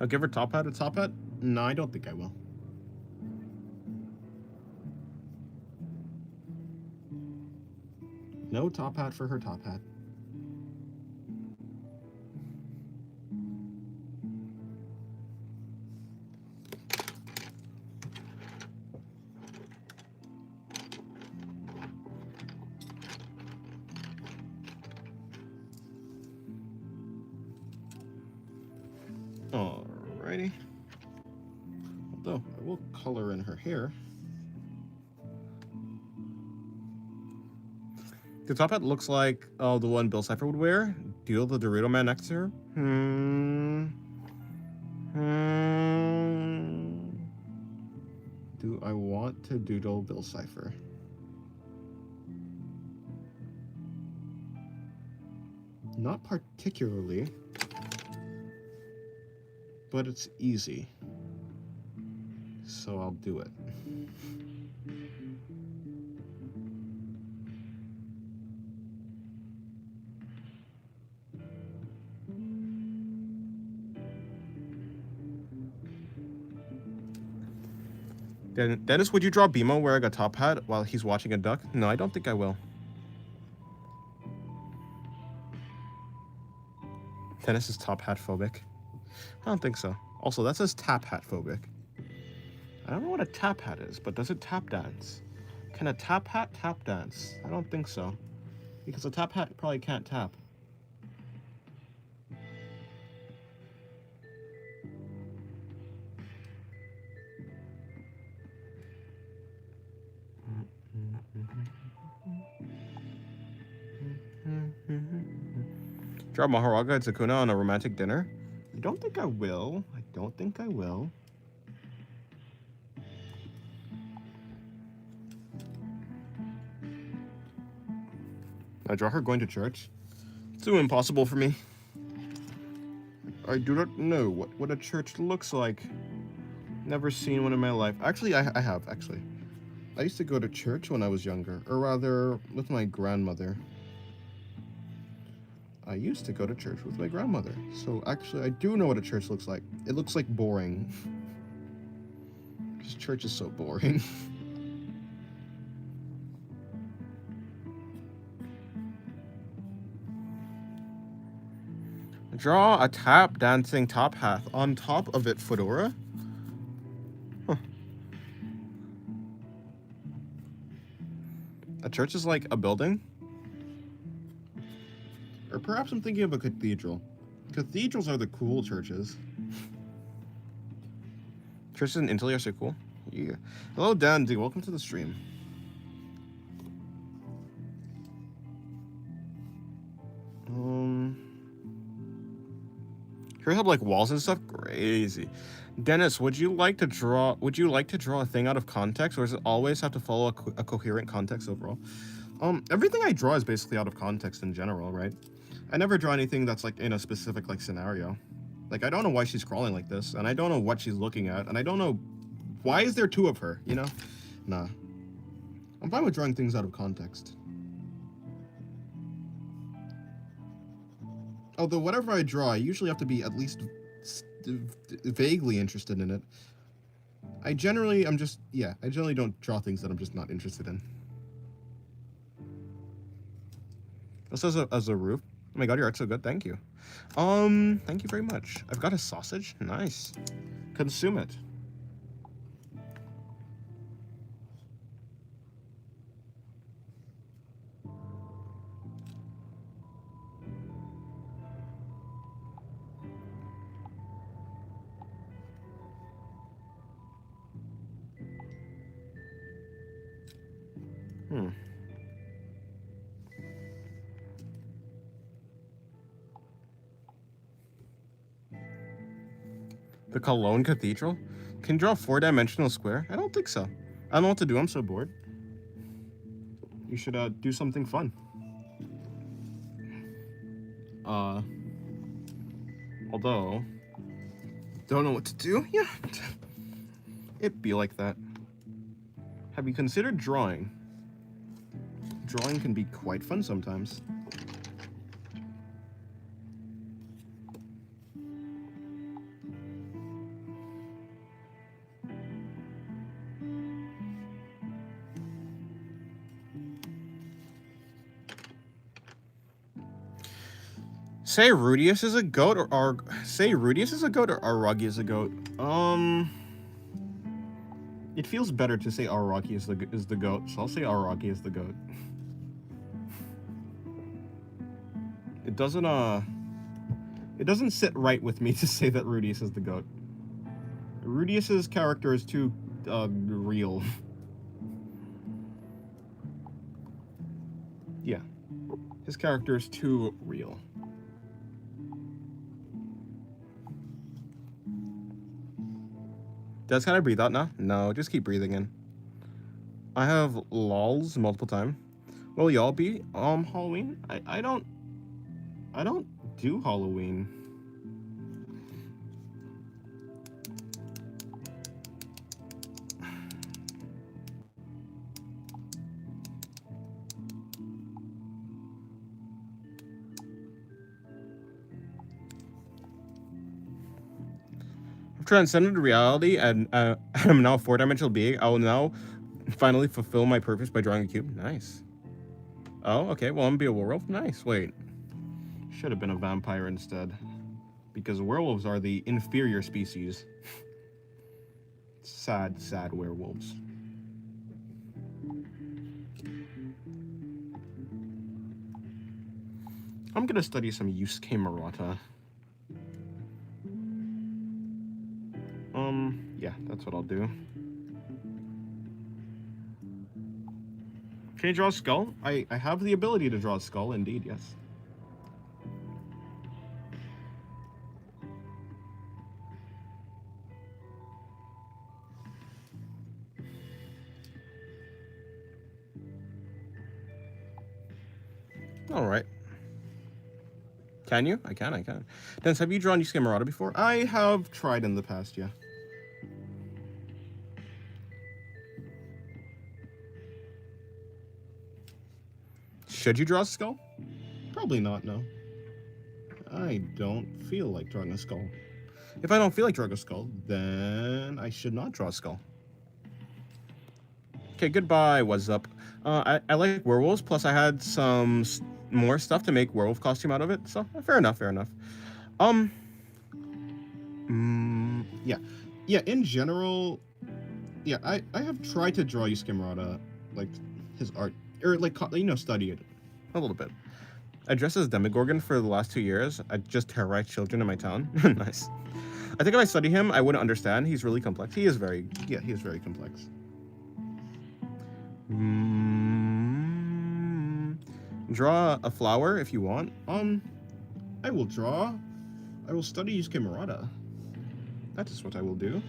I'll give her top hat a top hat? No, I don't think I will. No top hat for her top hat. Alrighty. Although, I will color in her hair. The top hat looks like the one Bill Cipher would wear. Deal the Dorito Man next to her. Do I want to doodle Bill Cipher? Not particularly, but it's easy, so I'll do it. Dennis, would you draw Bimo wearing a top hat while he's watching a duck? No, I don't think I will. Dennis is top hat phobic. I don't think so. Also, that says tap hat phobic. I don't know what a tap hat is, but does it tap dance? Can a tap hat tap dance? I don't think so. Because a tap hat probably can't tap. Draw Maharaga and Sakuna on a romantic dinner? I don't think I will. I don't think I will. I draw her going to church? It's too impossible for me. I do not know what a church looks like. Never seen one in my life. Actually, I have, actually. I used to go to church when I was younger, or rather, with my grandmother. I used to go to church with my grandmother. So actually, I do know what a church looks like. It looks like boring. Because church is so boring. Draw a tap dancing top hat. On top of it, fedora? Huh. A church is like a building? Or perhaps I'm thinking of a cathedral. Cathedrals are the cool churches. Churches in Italy are so cool. Yeah. Hello, Dandy. Welcome to the stream. Here we have like walls and stuff. Great. crazy. Dennis, would you like to draw a thing out of context, or does it always have to follow a coherent context overall? Everything I draw is basically out of context in general, right? I never draw anything that's like in a specific like scenario. Like, I don't know why she's crawling like this, and I don't know what she's looking at, and I don't know why is there two of her, you know? Nah. I'm fine with drawing things out of context. Although whatever I draw, I usually have to be at least vaguely interested in it. I generally don't draw things that I'm just not interested in. This is as a roof. Oh my god, your art's so good. Thank you. Thank you very much. I've got a sausage. Nice. Consume it. The Cologne Cathedral? Can you draw a 4-dimensional square? I don't think so. I don't know what to do. I'm so bored. You should do something fun. Although, don't know what to do. Yeah, it'd be like that. Have you considered drawing? Drawing can be quite fun sometimes. Say Rudius is a goat, or say Rudius is a goat, or Aragi is a goat. It feels better to say Araki is the goat, so I'll say Araki is the goat. It doesn't sit right with me to say that Rudius is the goat. Rudius's character is too real. Yeah, his character is too real. Does kind of breathe out now? No, just keep breathing in. I have lols multiple times. Will y'all be Halloween? I don't do Halloween. I've transcended reality and I'm now a 4-dimensional being. I will now finally fulfill my purpose by drawing a cube. Nice. Oh, okay. Well, I'm gonna be a werewolf. Nice. Wait. Should have been a vampire instead. Because werewolves are the inferior species. Sad, sad werewolves. I'm gonna study some Yusuke Murata. Yeah, that's what I'll do. Can you draw a skull? I have the ability to draw a skull, indeed, yes. Alright. Can you? I can. Dennis, have you drawn Yusuke Murata before? I have tried in the past, yeah. Should you draw a skull? Probably not, no. I don't feel like drawing a skull. If I don't feel like drawing a skull, then I should not draw a skull. Okay, goodbye, what's up? I like werewolves, plus I had some more stuff to make werewolf costume out of it, so fair enough. Yeah, in general, yeah, I have tried to draw Yusuke Murata, like, his art, or, like, study it a little bit. I dressed as Demogorgon for the last 2 years. I just terrorize children in my town. Nice. I think if I study him, I wouldn't understand. He's really complex. He is very complex. Draw a flower if you want. I will study Yusuke Murata. That is what I will do.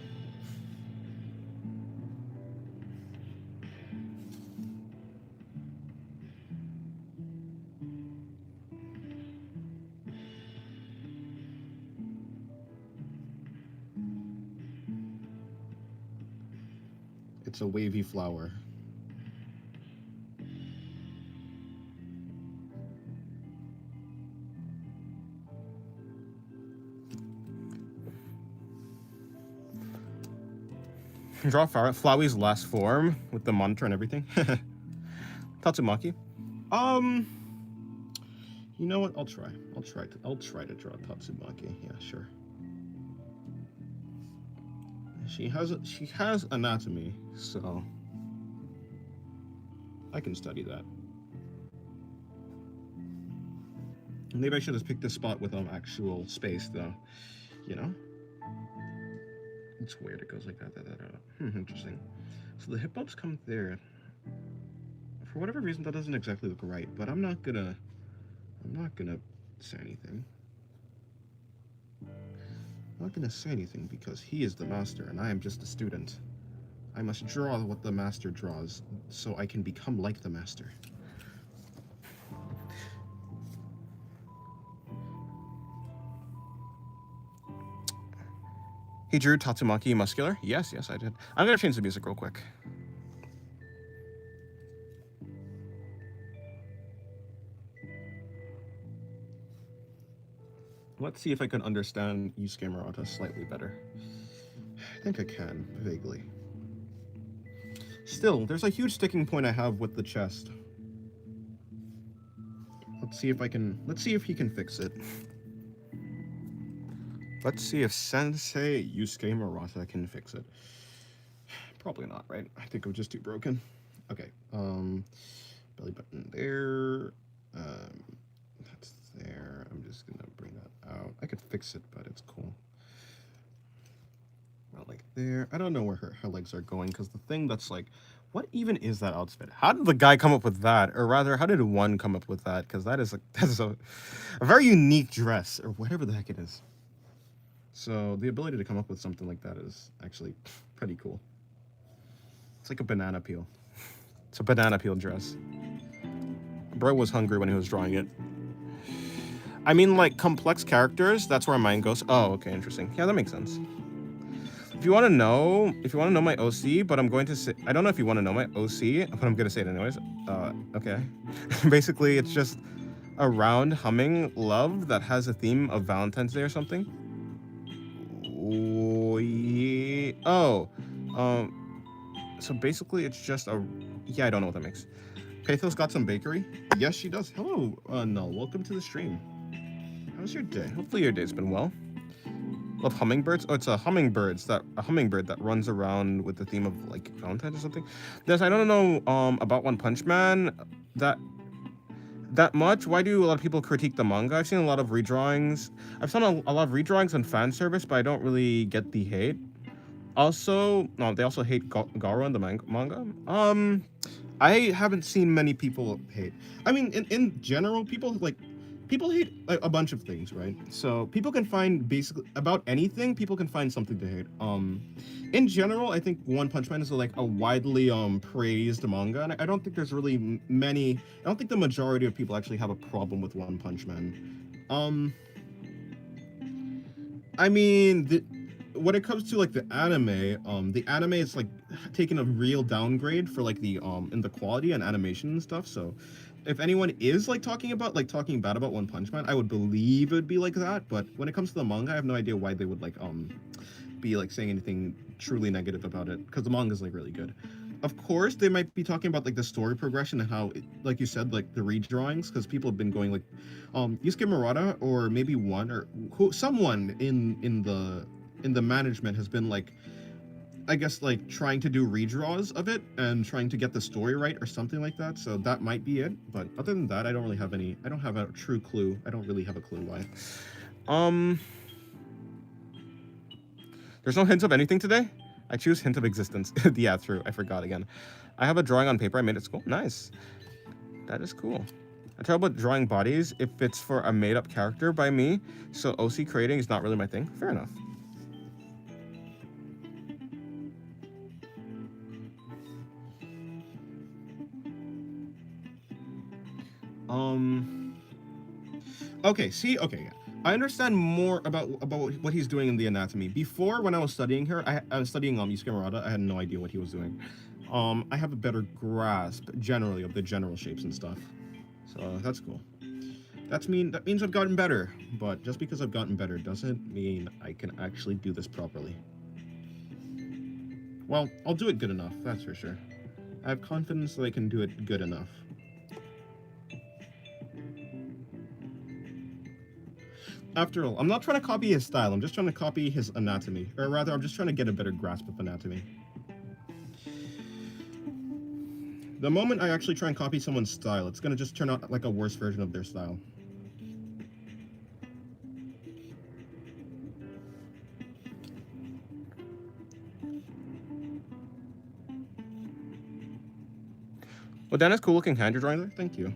It's a wavy flower. Draw Flowey's last form with the monitor and everything. Tatsumaki. You know what? I'll try to draw Tatsumaki. Yeah, sure. She has anatomy, so I can study that. Maybe I should have picked a spot with actual space, though. You know. It's weird. It goes like that. Interesting. So the hip bumps come there. For whatever reason, that doesn't exactly look right. But I'm not gonna say anything. I'm not gonna say anything because he is the master and I am just a student. I must draw what the master draws so I can become like the master. He drew Tatsumaki muscular? Yes, I did. I'm gonna change the music real quick. Let's see if I can understand Yusuke Murata slightly better. I think I can, vaguely. Still, there's a huge sticking point I have with the chest. Let's see if he can fix it. Let's see if Sensei Yusuke Murata can fix it. Probably not, right? I think I'm just too broken. Okay, belly button there. That's there. I'm just gonna bring that out. I could fix it, but it's cool. Well, like there. I don't know where her legs are going, because the thing that's like, what even is that outfit? How did the guy come up with that? Or rather, how did one come up with that? Because that is a very unique dress, or whatever the heck it is. So the ability to come up with something like that is actually pretty cool. It's like a banana peel. It's a banana peel dress. Bro was hungry when he was drawing it. I mean, like, complex characters, that's where my mind goes. Oh, okay, interesting. Yeah, that makes sense. If you want to know my OC, but I'm going to say, I don't know if you want to know my OC, but I'm going to say it anyways. Okay. Basically, it's just a round humming love that has a theme of Valentine's Day or something. Oh, yeah. Oh, so basically it's just yeah, I don't know what that makes. Pathos got some bakery? Yes, she does. Hello, Null. Welcome to the stream. How's your day? Hopefully your day's been well. Love hummingbirds? Oh, it's a hummingbird that runs around with the theme of, like, Valentine's or something. Yes, I don't know, about One Punch Man that much. Why do a lot of people critique the manga? I've seen a lot of redrawings. I've seen a lot of redrawings and fan service, but I don't really get the hate. Also, no, they also hate Garo in the manga. I haven't seen many people hate. I mean, in general, people hate a bunch of things, right? So people can find basically about anything. People can find something to hate. In general, I think One Punch Man is like a widely praised manga, and I don't think there's really many. I don't think the majority of people actually have a problem with One Punch Man. I mean, when it comes to like the anime is like taking a real downgrade for like the in the quality and animation and stuff. So if anyone is like talking bad about One Punch Man, I would believe it would be like that. But when it comes to the manga, I have no idea why they would like be like saying anything truly negative about it, because the manga is like really good. Of course, they might be talking about like the story progression and how, like you said, like the redrawings, because people have been going like, Yusuke Murata or maybe someone in the management has been like, I guess like trying to do redraws of it and trying to get the story right or something like that. So that might be it. But other than that, I don't have a true clue. I don't really have a clue why. There's no hints of anything today? I choose hint of existence. Yeah, true. I forgot again. I have a drawing on paper I made at school. Nice. That is cool. I tell about drawing bodies if it's for a made-up character by me, so OC creating is not really my thing. Fair enough. Okay, see, okay, yeah. I understand more about what he's doing in the anatomy. Before, when I was studying her, I was studying Yusuke Murata. I had no idea what he was doing. I have a better grasp generally of the general shapes and stuff. So that's cool. That means I've gotten better. But just because I've gotten better doesn't mean I can actually do this properly. Well, I'll do it good enough, that's for sure. I have confidence that I can do it good enough. After all, I'm not trying to copy his style, I'm just trying to copy his anatomy. Or rather, I'm just trying to get a better grasp of anatomy. The moment I actually try and copy someone's style, it's gonna just turn out like a worse version of their style. Well, that is cool looking hand you're drawing there. Thank you.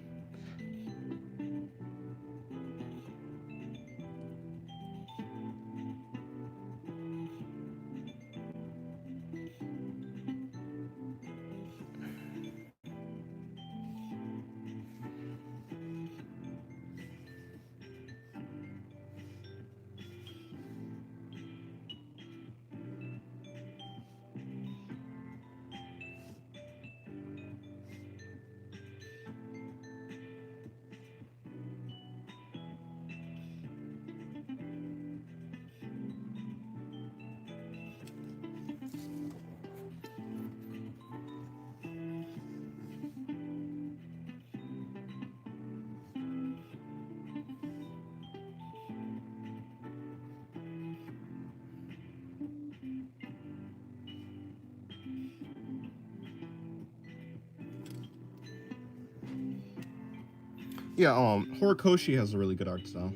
Yeah, Horikoshi has a really good art style.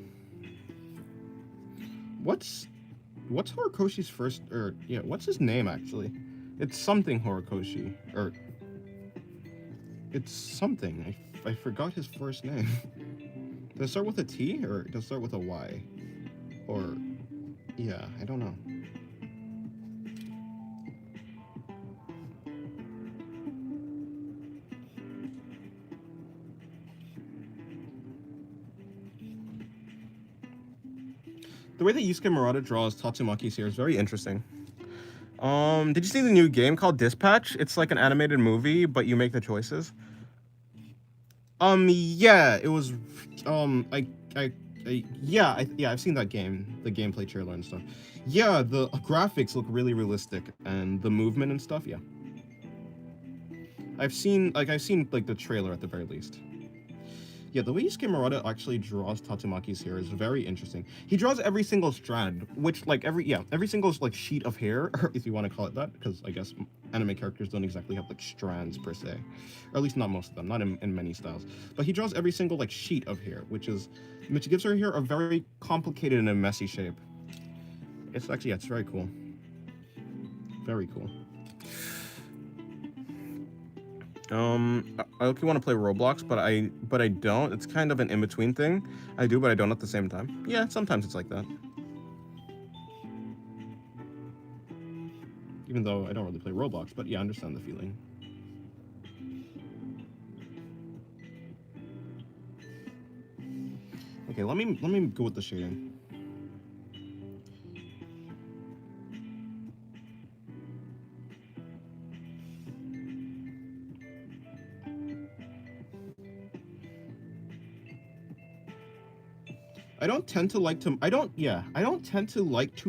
What's Horikoshi's first, or yeah, what's his name actually? It's something Horikoshi, or it's something. I forgot his first name. Does it start with a T or does it start with a Y? Or yeah, I don't know. The way that Yusuke Murata draws Tatsumaki's here is very interesting. Did you see the new game called Dispatch? It's like an animated movie, but you make the choices. Yeah, it was, yeah, I've seen that game, the gameplay trailer and stuff. Yeah, the graphics look really realistic, and the movement and stuff, yeah. I've seen like the trailer at the very least. Yeah, the way Yusuke Murata actually draws Tatsumaki's hair is very interesting. He draws every single strand, which like every single like sheet of hair, or if you want to call it that, because I guess anime characters don't exactly have like strands per se, or at least not most of them, not in many styles. But he draws every single like sheet of hair, which gives her hair a very complicated and a messy shape. It's actually, yeah, it's very cool. Very cool. I want to play Roblox, but I don't. It's kind of an in-between thing. I do, but I don't at the same time. Yeah, sometimes it's like that. Even though I don't really play Roblox, but yeah, I understand the feeling. Okay, let me go with the shading. I don't tend to like to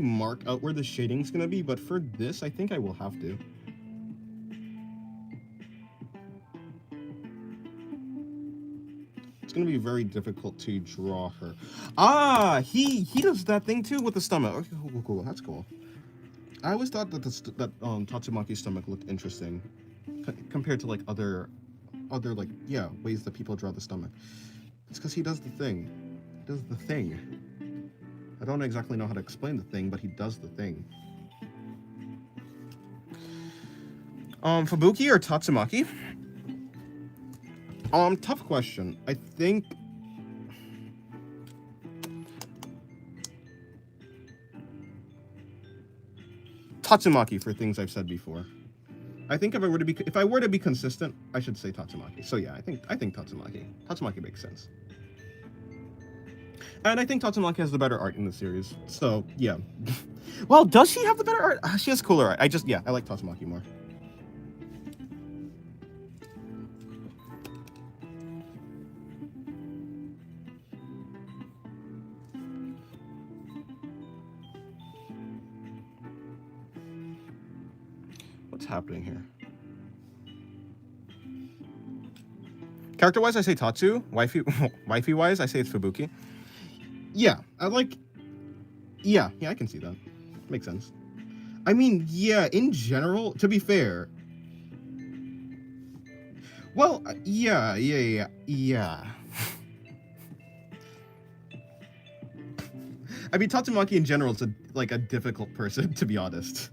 mark out where the shading's gonna be, but for this, I think I will have to. It's gonna be very difficult to draw her. Ah, he does that thing too with the stomach. Okay, cool. That's cool. I always thought that Tatsumaki's stomach looked interesting compared to like other like ways that people draw the stomach. It's because he does the thing. He does the thing. I don't exactly know how to explain the thing, but he does the thing. Fubuki or Tatsumaki? Tough question. I think Tatsumaki for things I've said before. I think if I were to be consistent, I should say Tatsumaki. So yeah, I think Tatsumaki. Tatsumaki makes sense. And I think Tatsumaki has the better art in the series. So yeah. Well, does she have the better art? She has cooler art. I like Tatsumaki more. What's happening here? Character-wise, I say Tatsu. Wifey-wise, I say it's Fubuki. Yeah, Yeah, I can see that. Makes sense. I mean, yeah, in general, to be fair. Well, yeah. I mean, Tatsumaki in general is a difficult person, to be honest.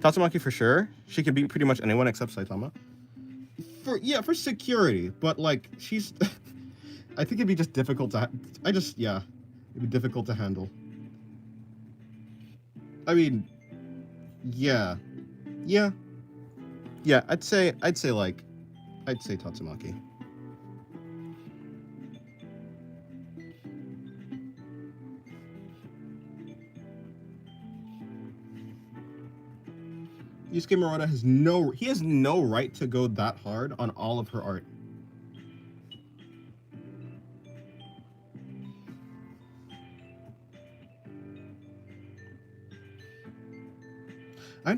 Tatsumaki for sure. She can beat pretty much anyone except Saitama. For security, but like she's, I think it'd be just difficult to. It'd be difficult to handle. I mean, yeah. I'd say Tatsumaki. Yusuke Murata has no right to go that hard on all of her art. I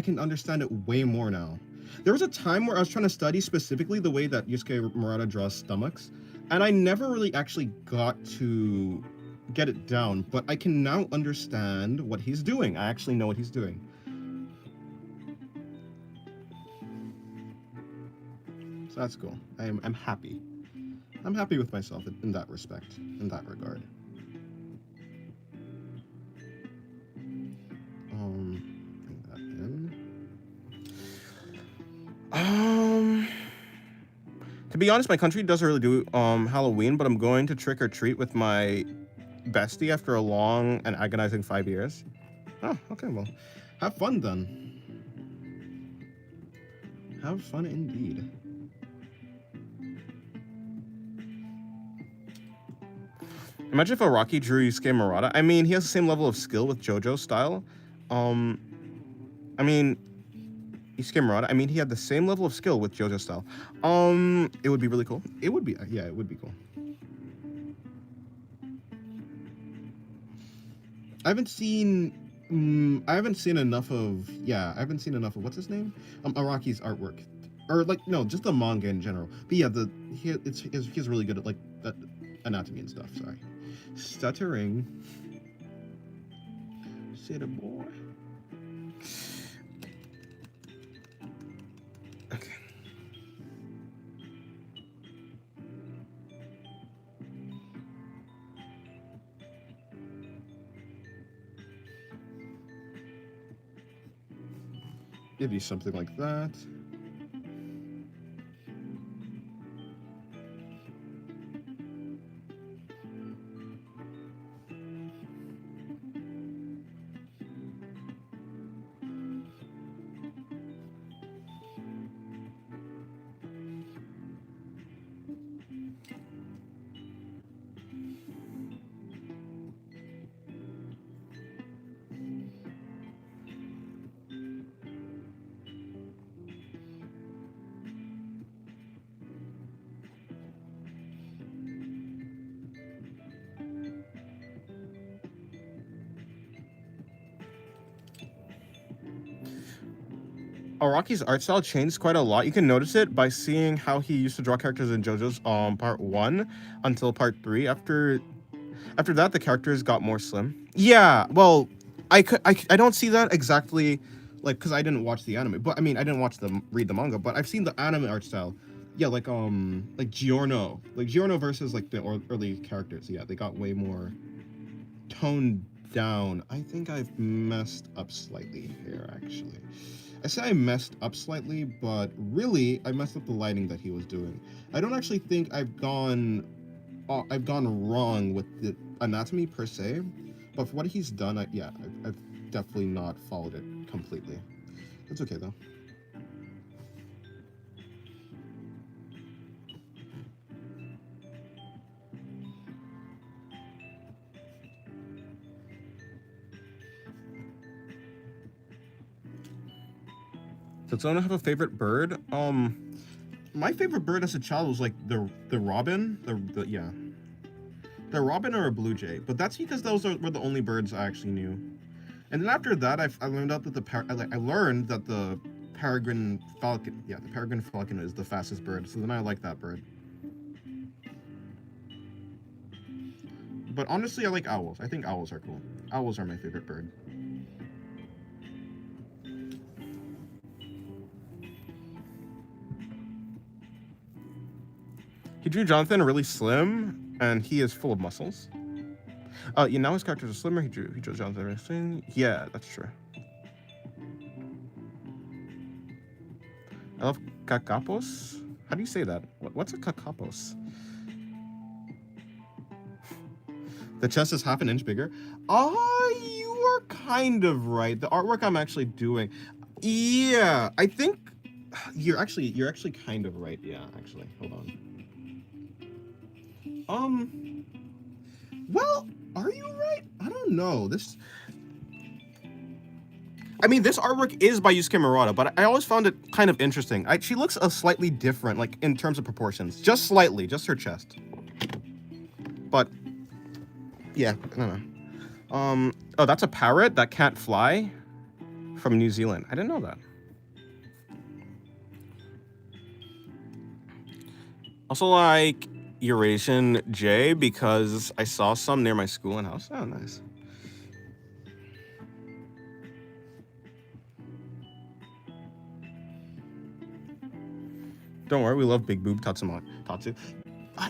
can understand it way more now. There was a time where I was trying to study specifically the way that Yusuke Murata draws stomachs, and I never really actually got to get it down, but I can now understand what he's doing. I actually know what he's doing. So that's cool. I'm happy. I'm happy with myself in that respect, in that regard. Bring that in. To be honest, my country doesn't really do Halloween, but I'm going to trick or treat with my bestie after a long and agonizing 5 years. Oh, okay, well, have fun then. Have fun indeed. Imagine if Araki drew Yusuke Murata. I mean, he has the same level of skill with JoJo's style. I mean, Yusuke Murata, I mean, he had the same level of skill with JoJo's style. It would be really cool. It would be cool. I haven't seen enough of what's his name? Araki's artwork. Or like no, just the manga in general. But yeah, he's really good at like that anatomy and stuff, sorry. Stuttering. Say the boy. Okay. Maybe something like that. Araki's art style changed quite a lot. You can notice it by seeing how he used to draw characters in JoJo's part 1 until part 3. After that, the characters got more slim. Yeah, well, I don't see that exactly, like, because I didn't watch the anime. But I mean, I didn't read the manga, but I've seen the anime art style. Yeah, like Giorno versus like the early characters. Yeah, they got way more toned down. I think I've messed up slightly here, actually. I say I messed up slightly, but really, I messed up the lighting that he was doing. I don't actually think I've gone wrong with the anatomy per se, but for what he's done, I've definitely not followed it completely. It's okay though. Does someone have a favorite bird? My favorite bird as a child was like the robin, the robin or a blue jay. But that's because were the only birds I actually knew. And then after that, I learned out that I learned that the peregrine falcon, the peregrine falcon is the fastest bird. So then I like that bird. But honestly, I like owls. I think owls are cool. Owls are my favorite bird. He drew Jonathan really slim, and he is full of muscles. Now his characters are slimmer. He drew Jonathan everything. Yeah, that's true. I love cacapos. How do you say that? What's a cacapos? The chest is half an inch bigger. You are kind of right. The artwork I'm actually doing. Yeah, I think you're actually kind of right. Yeah, actually. Hold on. Well, are you right? I don't know. This artwork is by Yusuke Murata, but I always found it kind of interesting. She looks a slightly different, like, in terms of proportions. Just slightly, just her chest. But, yeah, I don't know. Oh, that's a parrot that can't fly from New Zealand. I didn't know that. Also, like, Eurasian Jay, because I saw some near my school and house. Oh, nice. Don't worry, we love big boob Tatsu.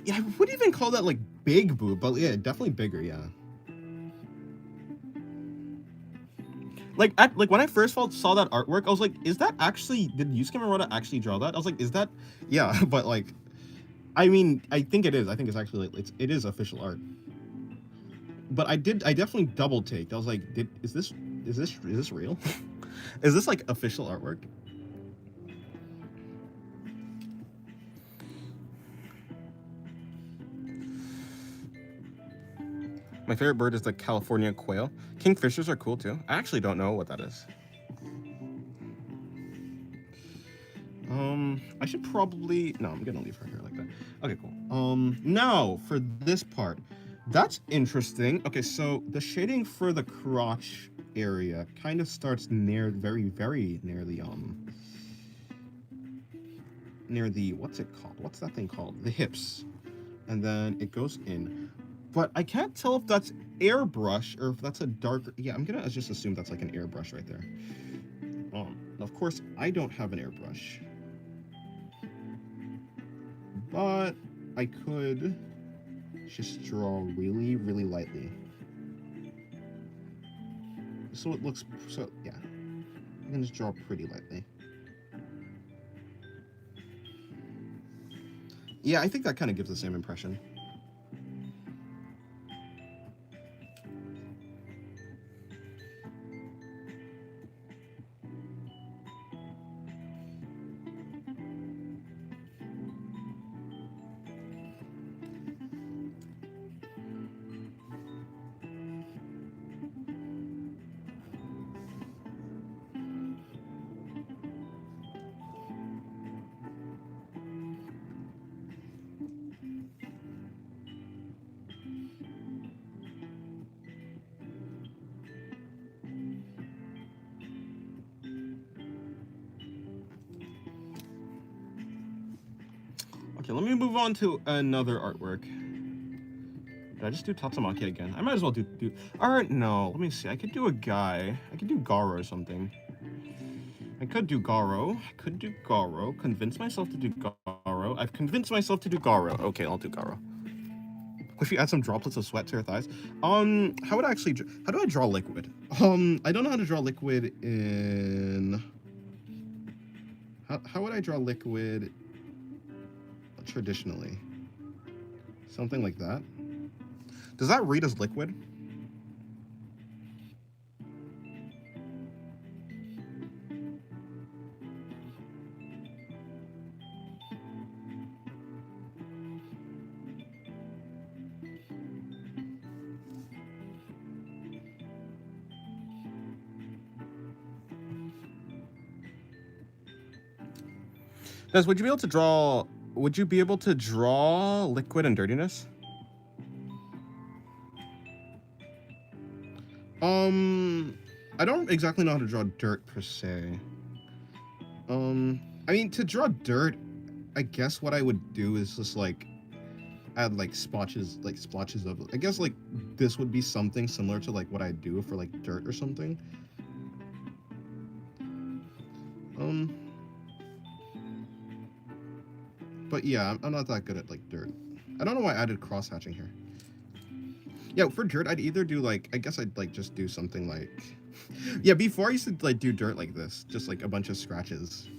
Yeah, I wouldn't even call that like big boob, but yeah, definitely bigger, yeah. Like when I first saw that artwork, I was like, is that actually, did Yusuke Murata actually draw that? I was like, is that, yeah, but like, I mean, I think it is. I think it's actually like, it is official art. But I definitely double take. I was like, is this real? Is this like official artwork? My favorite bird is the California quail. Kingfishers are cool too. I actually don't know what that is. I should probably, no, I'm gonna leave her here like that. Okay, cool. Now for this part, that's interesting. Okay, so the shading for the crotch area kind of starts very near the what's it called? What's that thing called? The hips, and then it goes in. But I can't tell if that's airbrush or if that's a darker. Yeah, I'm gonna just assume that's like an airbrush right there. Of course, I don't have an airbrush, but I could just draw really, really lightly. So it looks, so yeah, I can just draw pretty lightly. Yeah, I think that kind of gives the same impression. Okay, let me move on to another artwork. Did I just do Tatsumaki again? I might as well do... Alright, no, let me see. I could do a guy. I could do Garo or something. I could do Garo. Convince myself to do Garo. I've convinced myself to do Garo. Okay, I'll do Garo. If you add some droplets of sweat to your thighs. How would I actually... How do I draw liquid? I don't know how to draw liquid in... How would I draw liquid traditionally? Something like that. Does that read as liquid? Des, would you be able to draw... Would you be able to draw liquid and dirtiness? I don't exactly know how to draw dirt per se. I mean, to draw dirt, I guess what I would do is just like add like splotches of. I guess like this would be something similar to like what I do for like dirt or something. But yeah, I'm not that good at like dirt. I don't know why I added cross hatching here. Yeah, for dirt, I'd either do like, I guess I'd like just do something like, yeah, before I used to like do dirt like this, just like a bunch of scratches.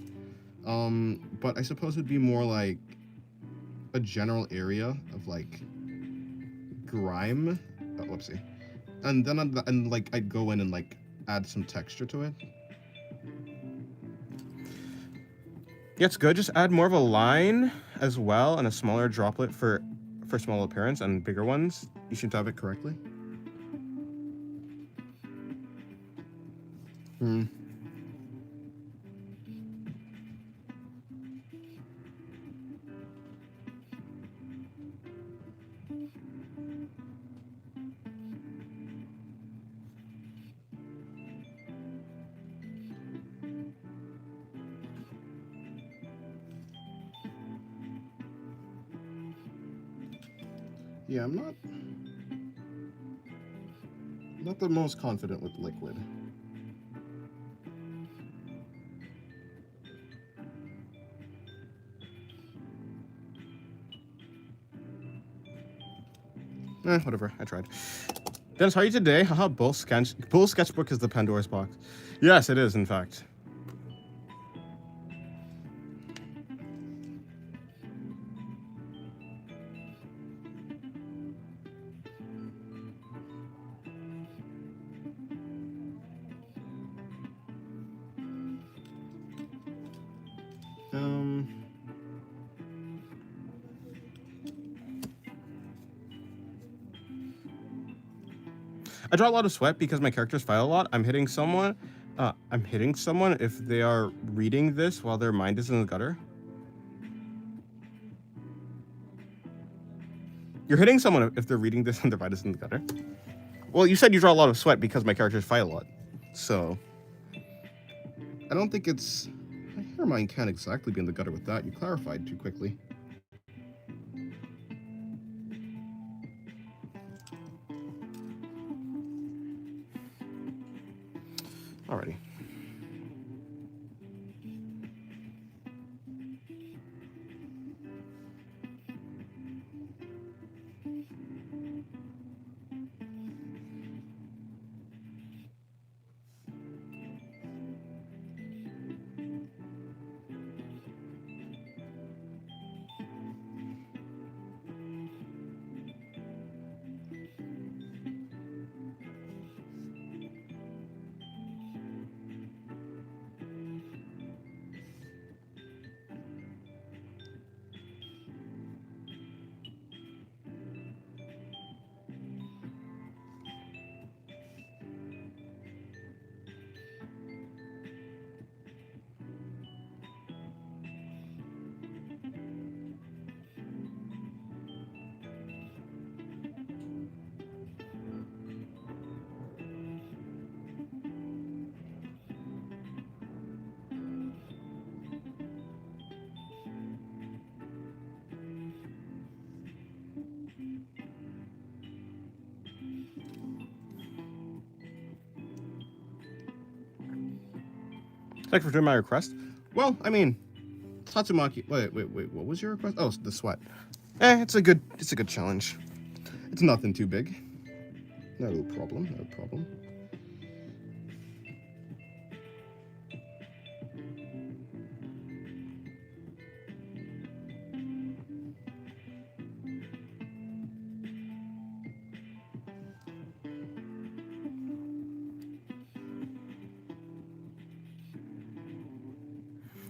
But I suppose it'd be more like a general area of like grime. Oh, whoopsie. And then like I'd go in and like add some texture to it. Yeah, it's good. Just add more of a line as well and a smaller droplet for small appearance, and bigger ones you should have it correctly. Yeah, I'm not the most confident with liquid. Whatever, I tried. Dennis, how are you today? Haha, Bull Sketchbook is the Pandora's box. Yes, it is, in fact. I draw a lot of sweat because my characters fight a lot. I'm hitting someone if they are reading this while their mind is in the gutter. You're hitting someone if they're reading this and their mind is in the gutter. Well, you said you draw a lot of sweat because my characters fight a lot. So I don't think it's... Your mind can't exactly be in the gutter with that. You clarified too quickly. Alrighty. Thank you for doing my request. Well, I mean, Tatsumaki. Wait. What was your request? Oh, the sweat. It's a good challenge. It's nothing too big. No problem, no problem.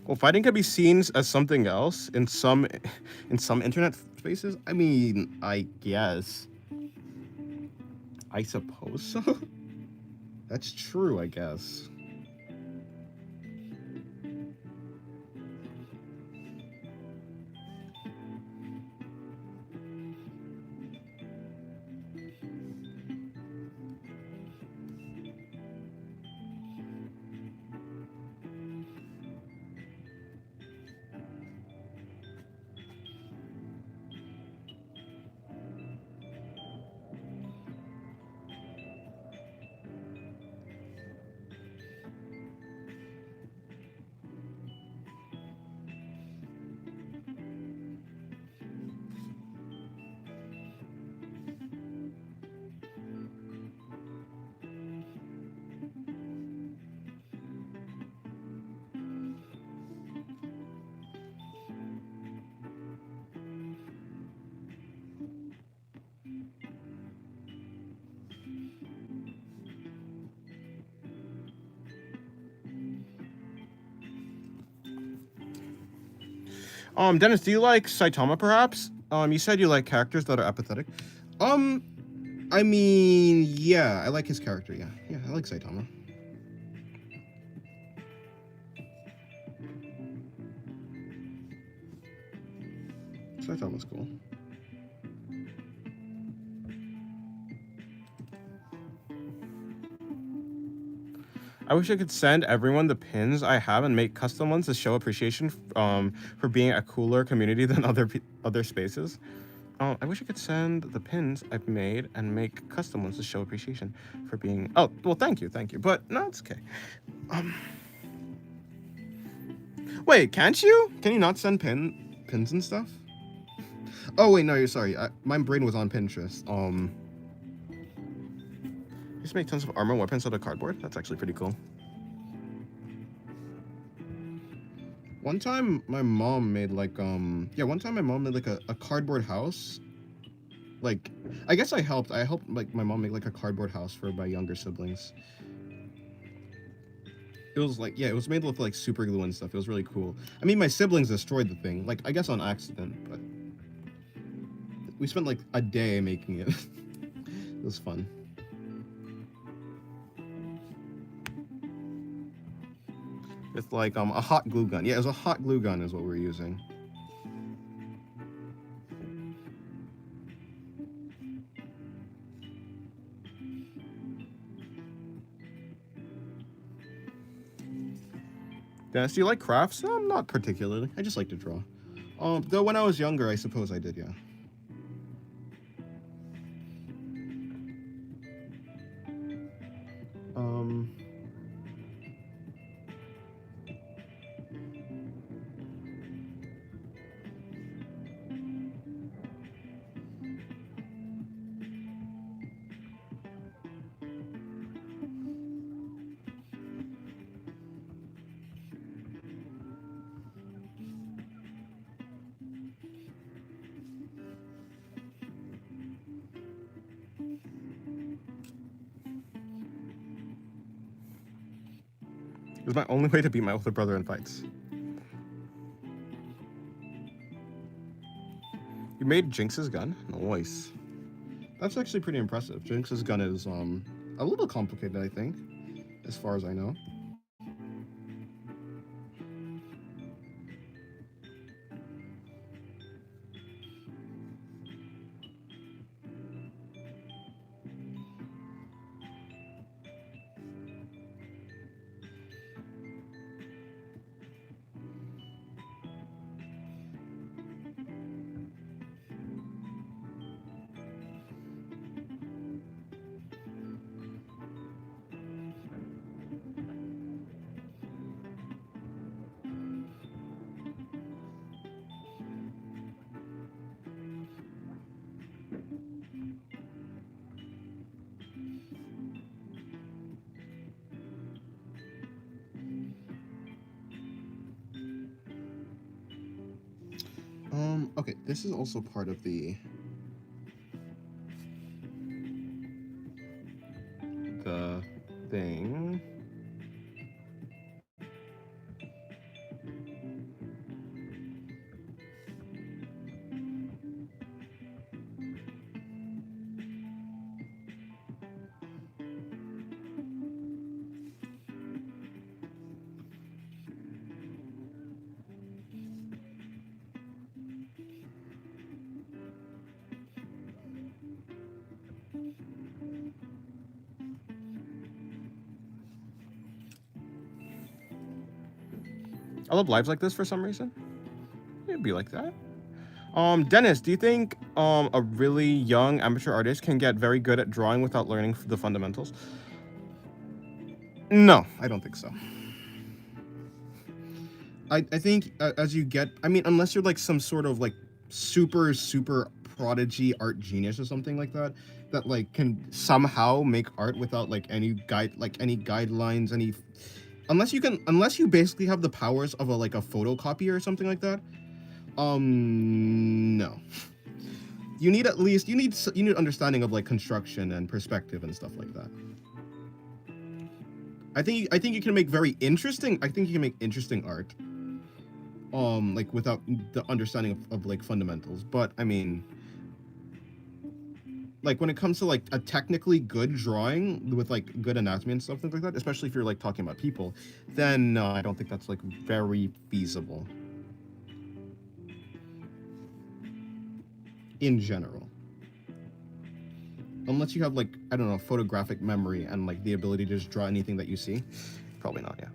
Well, fighting can be seen as something else in some internet spaces. I mean, I guess. I suppose so. That's true, I guess. Dennis, do you like Saitama perhaps? You said you like characters that are apathetic. I mean, yeah, I like his character, yeah. Yeah, I like Saitama. Saitama's cool. I wish I could send everyone the pins I have and make custom ones to show appreciation for being a cooler community than other spaces. I wish I could send the pins I've made and make custom ones to show appreciation for being. Oh, well, thank you. But no, it's okay. Wait, can't you? Can you not send pins and stuff? Oh wait, no, you're sorry. My brain was on Pinterest. Just make tons of armor weapons out of cardboard. That's actually pretty cool. One time my mom made like a cardboard house. Like, I guess I helped like my mom make like a cardboard house for my younger siblings. It was like, yeah, it was made with like super glue and stuff. It was really cool. I mean, my siblings destroyed the thing, like I guess on accident, but we spent like a day making it. It was fun. With like a hot glue gun. Yeah, it was a hot glue gun is what we were using. Dennis, do you like crafts? Not particularly. I just like to draw. Though when I was younger, I suppose I did, yeah. It was my only way to beat my older brother in fights. You made Jinx's gun? Nice. That's actually pretty impressive. Jinx's gun is a little complicated, I think, as far as I know. Okay, this is also part of the thing. I love lives like this for some reason. It'd be like that. Dennis, do you think a really young amateur artist can get very good at drawing without learning the fundamentals? No, I don't think so. I think as you get, I mean, unless you're like some sort of like super prodigy art genius or something like that, that like can somehow make art without like any guidelines, unless you basically have the powers of a photocopier or something like that. No. You need understanding of like construction and perspective and stuff like that. I think you can make very interesting. I think you can make interesting art. Like without the understanding of like fundamentals. But I mean, like when it comes to like a technically good drawing with like good anatomy and stuff like that, especially if you're like talking about people, then no, I don't think that's like very feasible. In general. Unless you have like, I don't know, photographic memory and like the ability to just draw anything that you see. Probably not, yeah.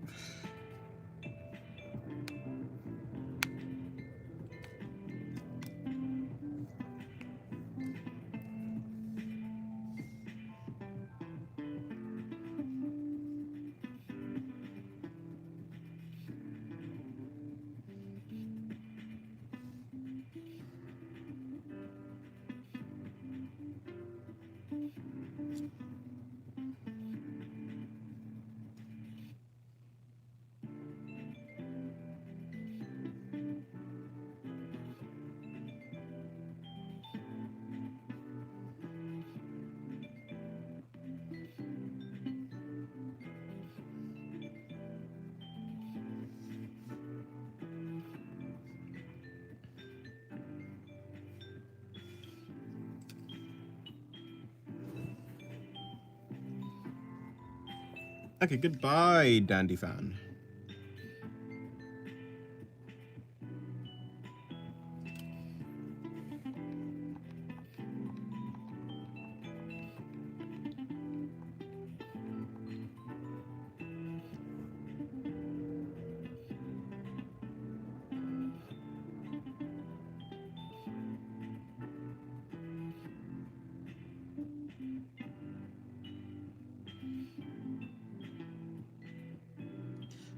Okay, goodbye, Dandy Fan.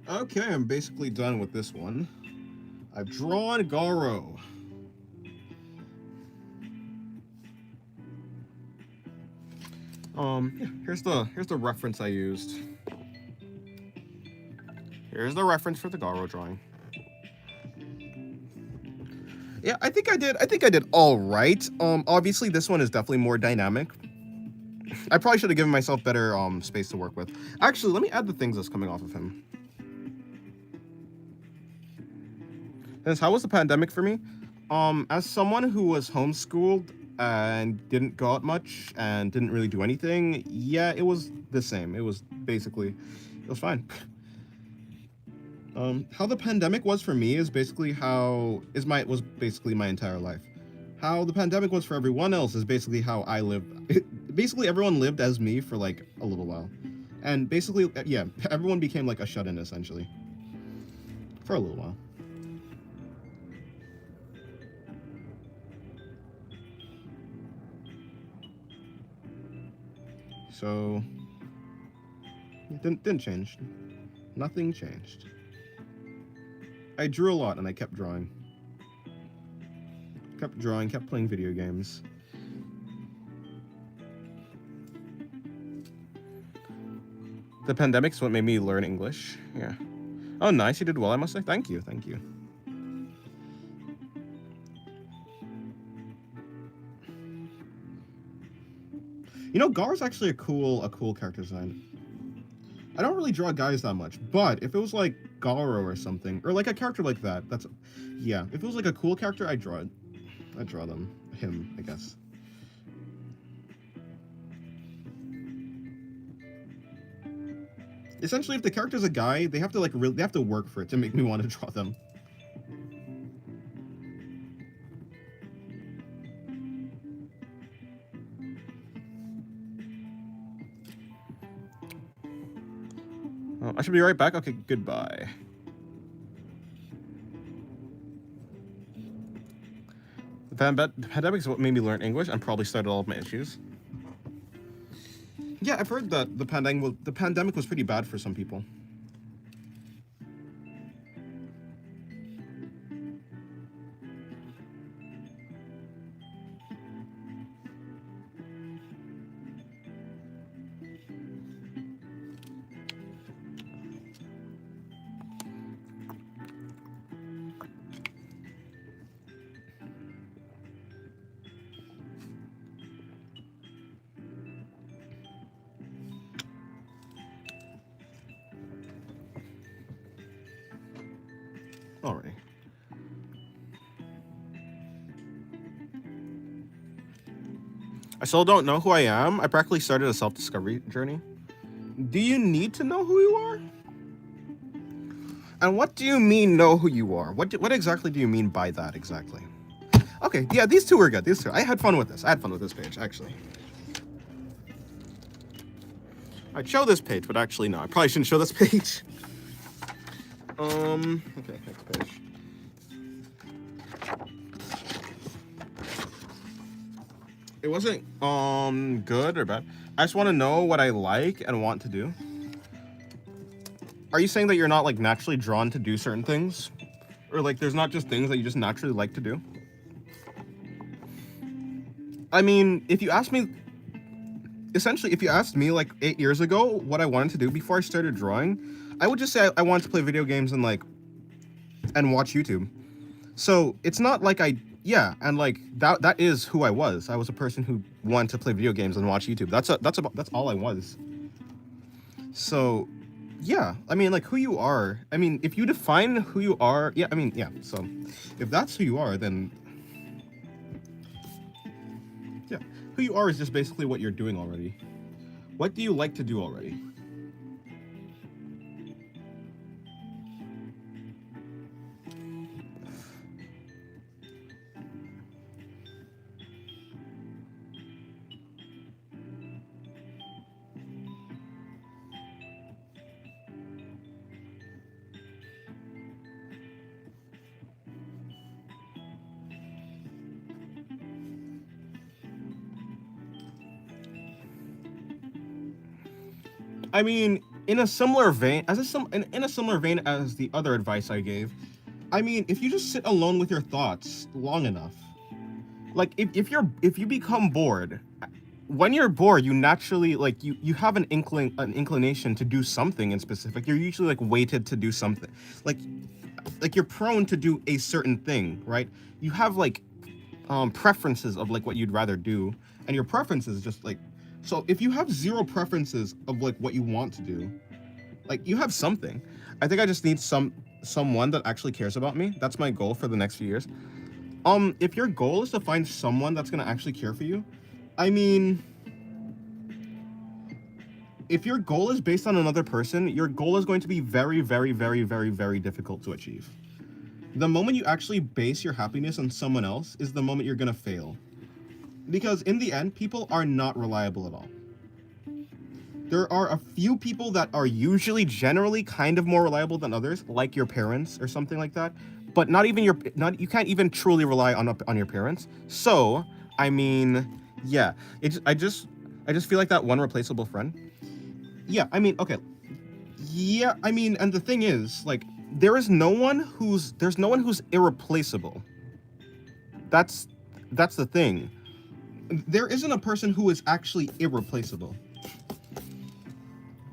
Okay, I'm basically done with this one. I've drawn Garo. Yeah, here's the reference I used. Here's the reference for the Garo drawing. Yeah, I think I did all right. Obviously this one is definitely more dynamic. I probably should have given myself better space to work with. Actually, let me add the things that's coming off of him. Dennis, how was the pandemic for me? As someone who was homeschooled and didn't go out much and didn't really do anything, yeah, it was the same. It was fine. How the pandemic was for me is basically was basically my entire life. How the pandemic was for everyone else is basically how I lived. Basically, everyone lived as me for like a little while, and basically, yeah, everyone became like a shut-in essentially for a little while. So it didn't change. Nothing changed. I drew a lot and I kept drawing. Kept playing video games. The pandemic's what made me learn English. Yeah. Oh, nice. You did well, I must say. Thank you. You know, Gar's actually a cool character design. I don't really draw guys that much, but if it was like Garo or something, or like a character like that, yeah. If it was like a cool character, I'd draw it. I'd draw him, I guess. Essentially, if the character's a guy, they have to like they have to work for it to make me want to draw them. Oh, I should be right back. Okay, goodbye. The pandemic is what made me learn English and probably started all of my issues. Yeah, I've heard that the pandemic was pretty bad for some people. Alrighty. I still don't know who I am. I practically started a self-discovery journey. Do you need to know who you are? And what do you mean know who you are? What exactly do you mean by that exactly? Okay, yeah, these two were good. These two. I had fun with this. I had fun with this page, actually. I'd show this page, but actually no. I probably shouldn't show this page. Okay, next page. It wasn't good or bad. I just want to know what I like and want to do. Are you saying that you're not like naturally drawn to do certain things? Or like there's not just things that you just naturally like to do? I mean, if you asked me, essentially, if you asked me like 8 years ago what I wanted to do before I started drawing, I would just say I wanted to play video games and watch YouTube. So it's not like yeah, and like that is who I was. I was a person who wanted to play video games and watch YouTube. That's all I was. So yeah, I mean, like, who you are, I mean, if you define who you are, yeah, I mean, yeah, so if that's who you are, then yeah, who you are is just basically what you're doing already. What do you like to do already? I mean, in a similar vein as in a similar vein as the other advice I gave, I mean, if you just sit alone with your thoughts long enough, like if you become bored, when you're bored, you naturally like you have an inclination to do something in specific. You're usually like weighted to do something, like you're prone to do a certain thing, right? You have like preferences of like what you'd rather do, and your preferences just like, so if you have zero preferences of like what you want to do, like you have something. I think I just need someone that actually cares about me. That's my goal for the next few years. If your goal is to find someone that's gonna actually care for you, I mean, if your goal is based on another person, your goal is going to be very, very, very, very, very difficult to achieve. The moment you actually base your happiness on someone else is the moment you're gonna fail. Because in the end, people are not reliable at all. There are a few people that are usually generally kind of more reliable than others, like your parents or something like that. But you can't even truly rely on your parents. So, I mean, yeah, I just feel like that one replaceable friend. Yeah, I mean, okay. Yeah, I mean, and the thing is, like, there's no one who's irreplaceable. That's the thing. There isn't a person who is actually irreplaceable.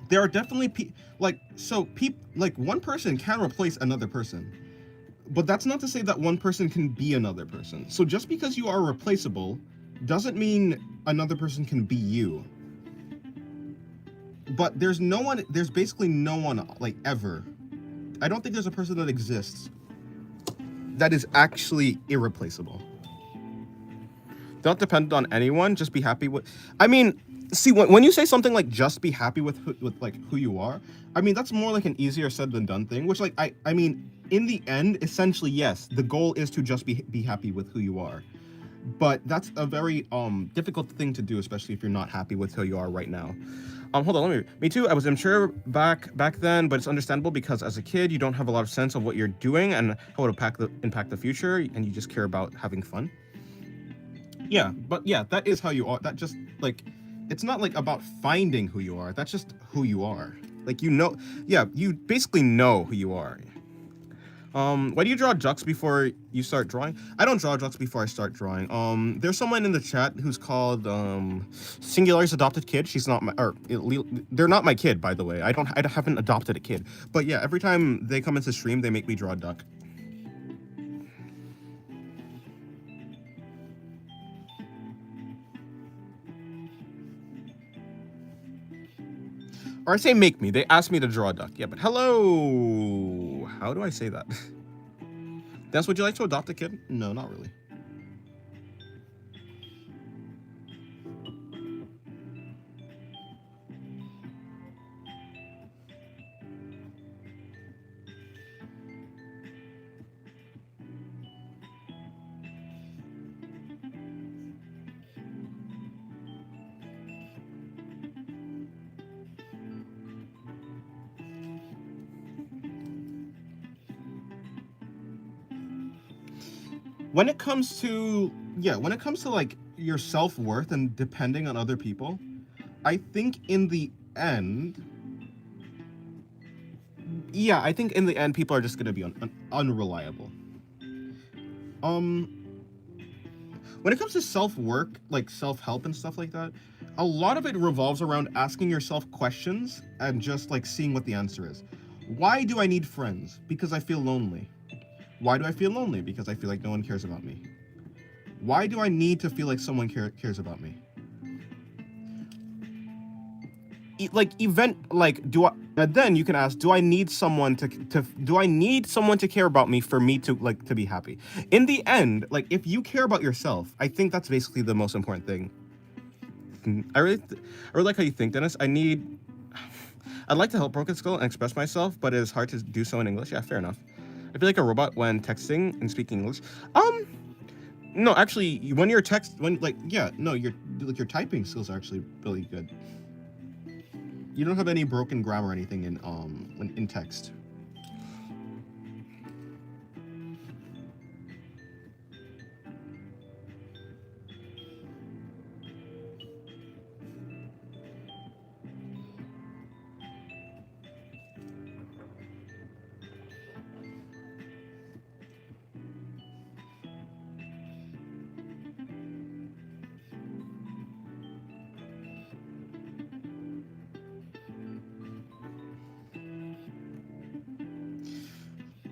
There are definitely like one person can replace another person, but that's not to say that one person can be another person. So just because you are replaceable doesn't mean another person can be you. But there's basically no one, like, ever. I don't think there's a person that exists that is actually irreplaceable. Don't depend on anyone. Just be happy with. I mean, see, when you say something like "just be happy with like who you are," I mean that's more like an easier said than done thing. Which, like, I mean, in the end, essentially, yes, the goal is to just be happy with who you are. But that's a very difficult thing to do, especially if you're not happy with who you are right now. Hold on, me too. I was immature back then, but it's understandable because as a kid, you don't have a lot of sense of what you're doing and how it will impact the future, and you just care about having fun. Yeah, but yeah, that is how you are. That just, like, it's not like about finding who you are. That's just who you are. Like, yeah, you basically know who you are. Why do you draw ducks before you start drawing? I don't draw ducks before I start drawing. There's someone in the chat who's called Singularity's adopted kid. She's not my, or they're not my kid, by the way. I haven't adopted a kid. But yeah, every time they come into stream, they make me draw a duck. Or I say make me. They asked me to draw a duck. Yeah, but hello. How do I say that? Dennis, would you like to adopt a kid? No, not really. When it comes to like your self-worth and depending on other people, I think in the end, people are just gonna be unreliable. When it comes to self-work, like self-help and stuff like that, a lot of it revolves around asking yourself questions and just like seeing what the answer is. Why do I need friends? Because I feel lonely. Why do I feel lonely? Because I feel like no one cares about me. Why do I need to feel like someone cares about me? And then you can ask, do I need someone to care about me for me to be happy? In the end, like, if you care about yourself, I think that's basically the most important thing. I really like how you think, Dennis. I'd like to help Broken Skull and express myself, but it is hard to do so in English. Yeah, fair enough. I feel like a robot when texting and speaking English. No, actually, when your typing skills are actually really good. You don't have any broken grammar or anything in text.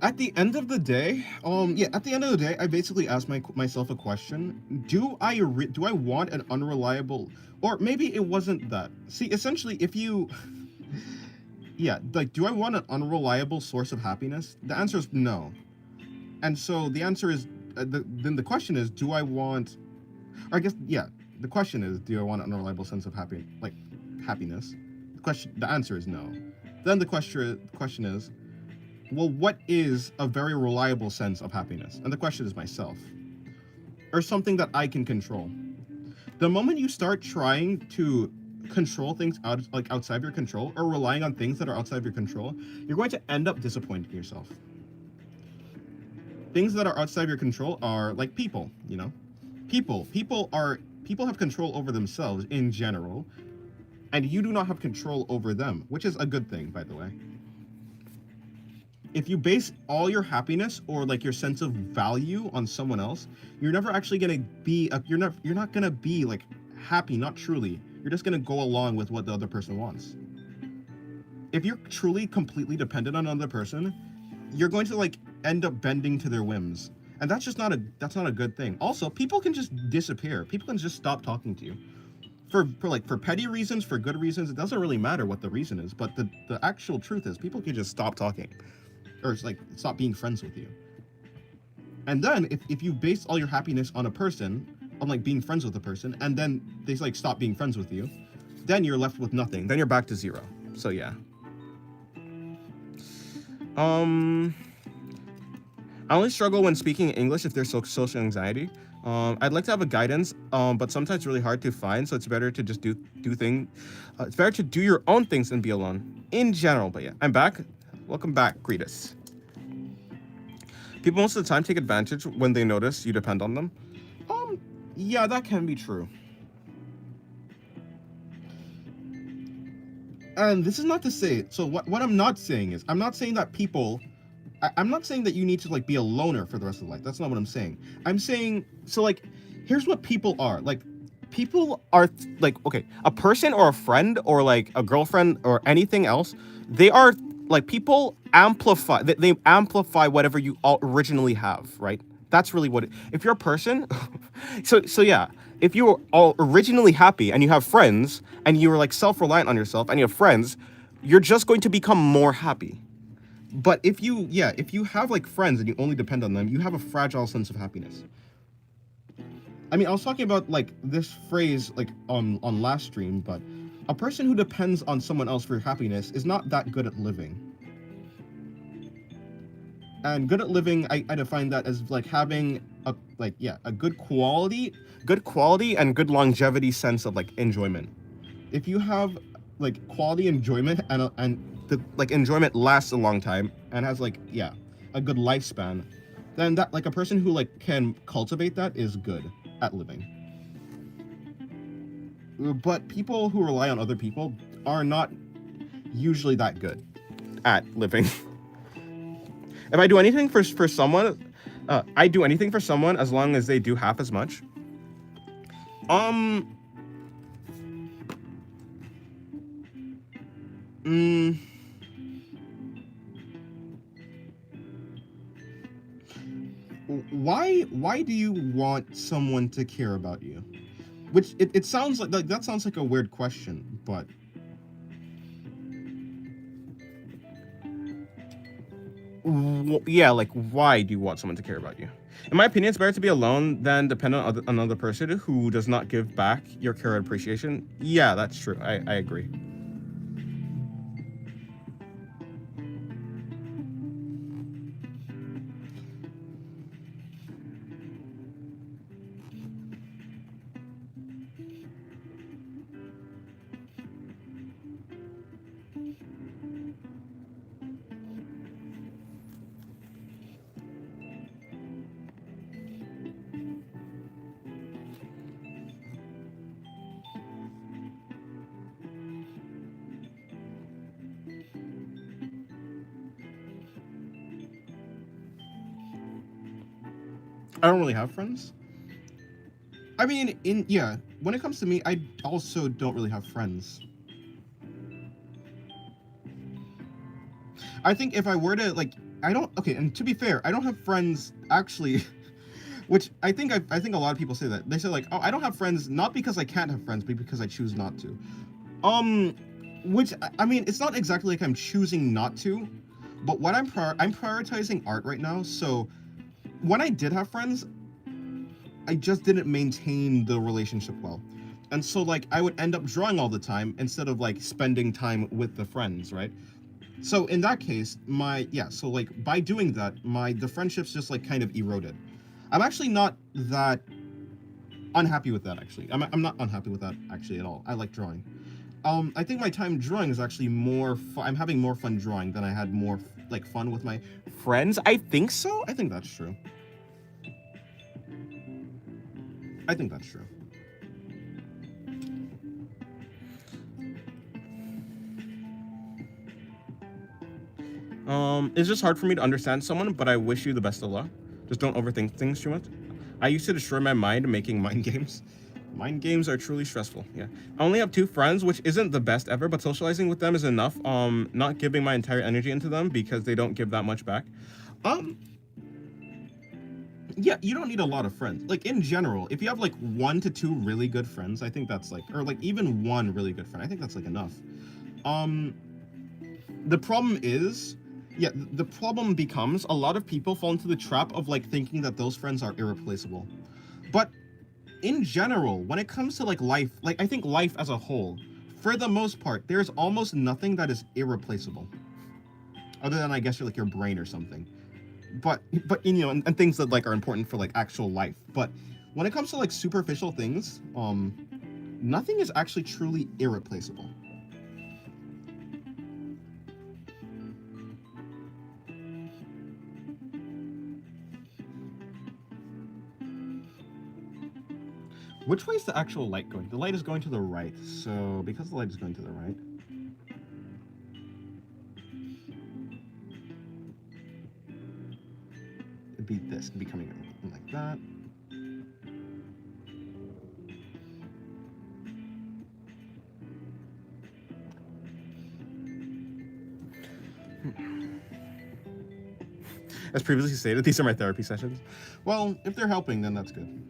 At the end of the day, I basically asked myself a question: Do I want an unreliable, or maybe it wasn't that. See, essentially, if you, yeah, like, do I want an unreliable source of happiness? The answer is no. And so the answer is, then the question is, do I want, or I guess, yeah, the question is, do I want an unreliable sense of happiness? The answer is no. Then the question is, well, what is a very reliable sense of happiness? And the question is myself, or something that I can control. The moment you start trying to control things outside your control, or relying on things that are outside of your control, you're going to end up disappointing yourself. Things that are outside of your control are like people, you know? People have control over themselves in general, and you do not have control over them, which is a good thing, by the way. If you base all your happiness or like your sense of value on someone else, you're never actually gonna be you're not gonna be like happy, not truly. You're just gonna go along with what the other person wants. If you're truly completely dependent on another person, you're going to like end up bending to their whims. And that's not a good thing. Also, people can just disappear. People can just stop talking to you. for petty reasons, for good reasons, it doesn't really matter what the reason is. But the actual truth is, people can just stop talking, or like stop being friends with you. And then if you base all your happiness on a person, on like being friends with a person, and then they like stop being friends with you, then you're left with nothing. Then you're back to zero. So yeah. I only struggle when speaking English if there's social anxiety. I'd like to have a guidance, but sometimes it's really hard to find. So it's better to just do things. It's better to do your own things than be alone in general. But yeah, I'm back. Welcome back, Greetus. People most of the time take advantage when they notice you depend on them. Yeah, that can be true. And this is not to say, so what I'm not saying is, I'm not saying that people, I'm not saying that you need to like be a loner for the rest of life. That's not what I'm saying. I'm saying, so like, here's what people are. Like, people are like, okay, a person or a friend or like a girlfriend or anything else, they are like, people amplify, they amplify whatever you originally have, right? That's really what if you're a person, so yeah, if you were all originally happy and you have friends and you're like self-reliant on yourself and you have friends, you're just going to become more happy. But if you have like friends and you only depend on them, you have a fragile sense of happiness. I mean, I was talking about like this phrase like on last stream, but a person who depends on someone else for happiness is not that good at living. And good at living, I define that as like having a good quality and good longevity sense of like enjoyment. If you have like quality enjoyment and the like enjoyment lasts a long time and has like a good lifespan, then that like a person who like can cultivate that is good at living. But people who rely on other people are not usually that good at living. If I do anything for someone, I do anything for someone as long as they do half as much. Why do you want someone to care about you? Which it sounds like that sounds like a weird question, but yeah, like why do you want someone to care about you? In my opinion, it's better to be alone than depend on another person who does not give back your care and appreciation. Yeah, that's true. I agree. I don't really have friends. I mean, when it comes to me, I also don't really have friends. I think if I were to like, and to be fair, I don't have friends actually, which I think a lot of people say that. They say like, oh, I don't have friends not because I can't have friends, but because I choose not to. Which I mean, it's not exactly like I'm choosing not to, but what I'm prioritizing art right now, so when I did have friends, I just didn't maintain the relationship well. And so like I would end up drawing all the time instead of like spending time with the friends, right? So in that case, so like by doing that, the friendships just like kind of eroded. I'm actually not that unhappy with that actually. I'm not unhappy with that actually at all. I like drawing. I think my time drawing is actually more fun. I'm having more fun drawing than I had more like fun with my friends. I think so. I think that's true. I think that's true. It's just hard for me to understand someone, but I wish you the best of luck. Just don't overthink things too much. I used to destroy my mind making mind games. Mind games are truly stressful. Yeah. I only have 2 friends, which isn't the best ever, but socializing with them is enough. Not giving my entire energy into them because they don't give that much back. Yeah, you don't need a lot of friends. Like, in general, if you have like 1 to 2 really good friends, I think that's like, or like even one really good friend, I think that's like enough. Um, the problem is, yeah, the problem becomes a lot of people fall into the trap of like thinking that those friends are irreplaceable. But in general, when it comes to like life, like I think life as a whole, for the most part, there's almost nothing that is irreplaceable, other than I guess like your brain or something. But you know, and things that like are important for like actual life. But when it comes to like superficial things, nothing is actually truly irreplaceable. Which way is the actual light going? The light is going to the right. So because the light is going to the right, it'd be this. It'd be coming in like that. As previously stated, these are my therapy sessions. Well, if they're helping, then that's good.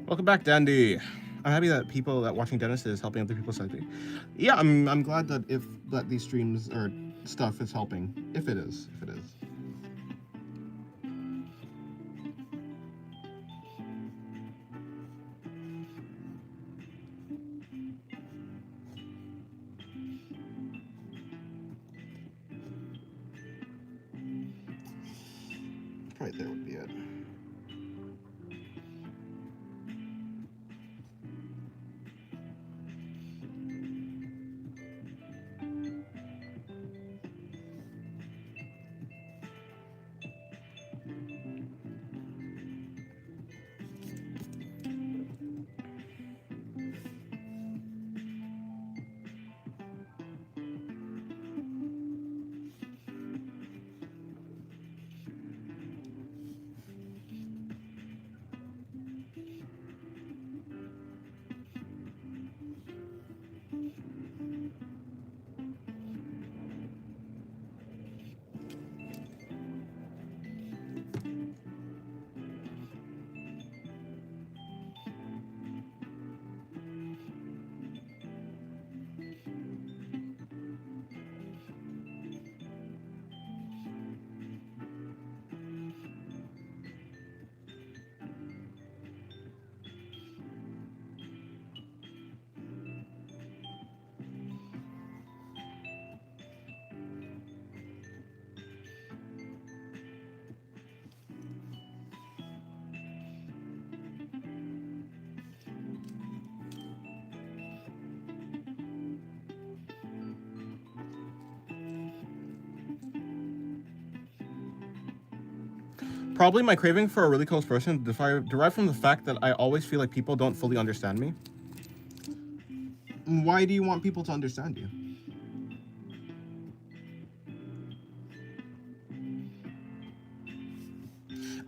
Welcome back, Dandy. I'm happy that people that watching Dennis is helping other people psyche. Yeah, I'm glad that if that these streams or stuff is helping. If it is. Right there would be it. Probably my craving for a really close person derived from the fact that I always feel like people don't fully understand me. Why do you want people to understand you?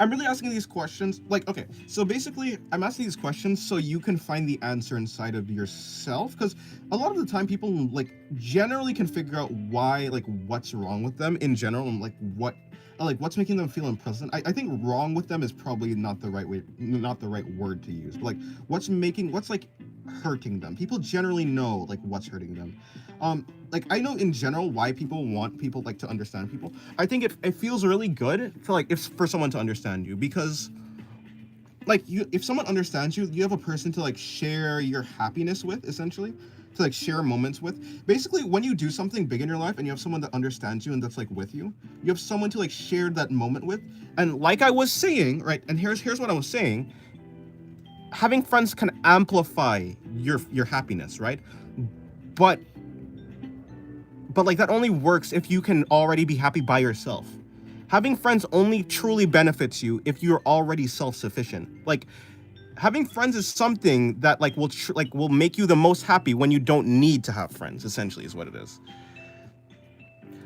I'm really asking these questions. Like, okay, so basically, I'm asking these questions so you can find the answer inside of yourself. Because a lot of the time, people like generally can figure out why, like, what's wrong with them in general, and like what's making them feel imprisoned. I think wrong with them is probably not the right way, not the right word to use. But like, what's like hurting them? People generally know like what's hurting them. like I know in general why people want people like to understand people. I think it feels really good for like if for someone to understand you, because like you if someone understands you, you have a person to like share your happiness with, essentially, to like share moments with. Basically, when you do something big in your life and you have someone that understands you and that's like with you have someone to like share that moment with. And like I was saying, right, and here's what I was saying, having friends can amplify your happiness, right? But like that only works if you can already be happy by yourself. Having friends only truly benefits you if you're already self-sufficient. Like having friends is something that like will make you the most happy when you don't need to have friends, essentially is what it is.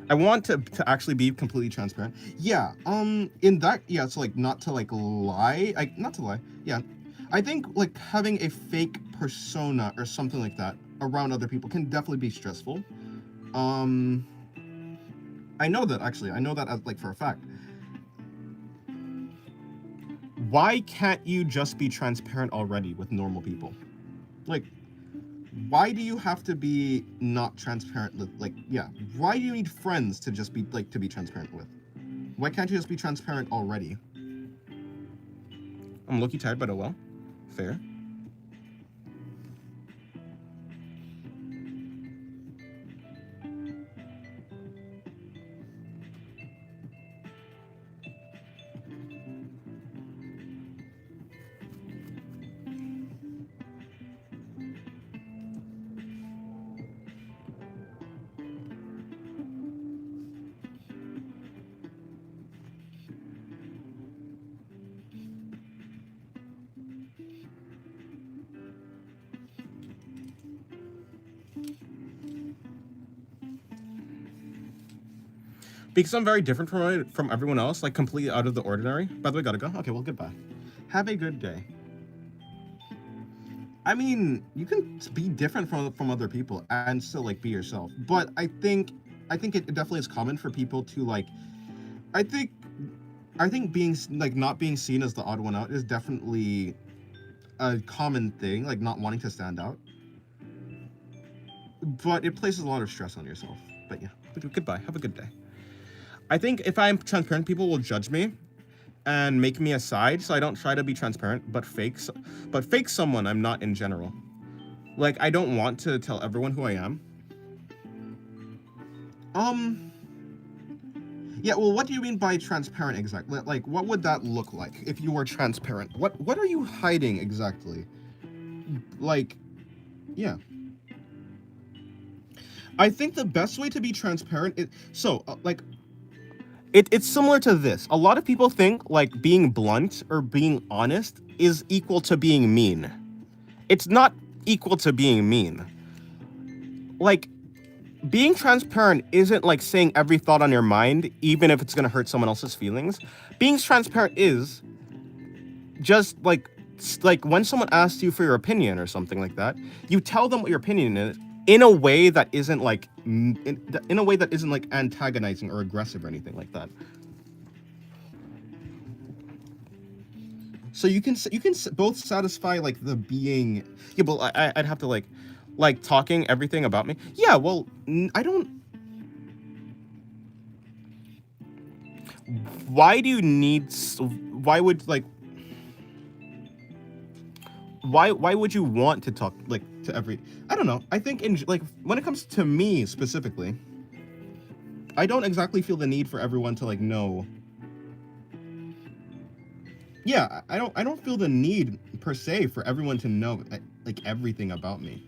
I want to actually be completely transparent. Yeah, in that, yeah, so like not to like lie, not to lie. Yeah. I think like having a fake persona or something like that around other people can definitely be stressful. Um I know that actually. I know that as like for a fact. Why can't you just be transparent already with normal people? Like, why do you have to be not transparent? Like, yeah, why do you need friends to just be like to be transparent with? Why can't you just be transparent already? I'm low-key tired, but oh well. Fair. Because I'm very different from everyone else, like completely out of the ordinary. By the way, gotta go. Okay, well, goodbye. Have a good day. I mean, you can be different from other people and still like be yourself. But I think it definitely is common for people to like. I think I think being like not being seen as the odd one out is definitely a common thing, like not wanting to stand out. But it places a lot of stress on yourself. But yeah, goodbye. Have a good day. I think if I'm transparent, people will judge me and make me aside, so I don't try to be transparent, but fake someone I'm not in general. Like I don't want to tell everyone who I am. Um, yeah, well, what do you mean by transparent exactly? Like, what would that look like if you were transparent? What are you hiding exactly? Like, yeah. I think the best way to be transparent is like it's similar to this. A lot of people think like being blunt or being honest is equal to being mean. It's not equal to being mean. Like being transparent isn't like saying every thought on your mind, even if it's gonna hurt someone else's feelings. Being transparent is just like when someone asks you for your opinion or something like that, you tell them what your opinion is in a way that isn't like in a way that isn't like antagonizing or aggressive or anything like that. So you can both satisfy like the being. Yeah, but I'd have to like talking everything about me. Yeah, well, I don't. Why do you need? Why would like? Why would you want to talk like to every? I don't know. I think in like when it comes to me specifically, I don't exactly feel the need for everyone to like know. Yeah, I don't feel the need per se for everyone to know like everything about me.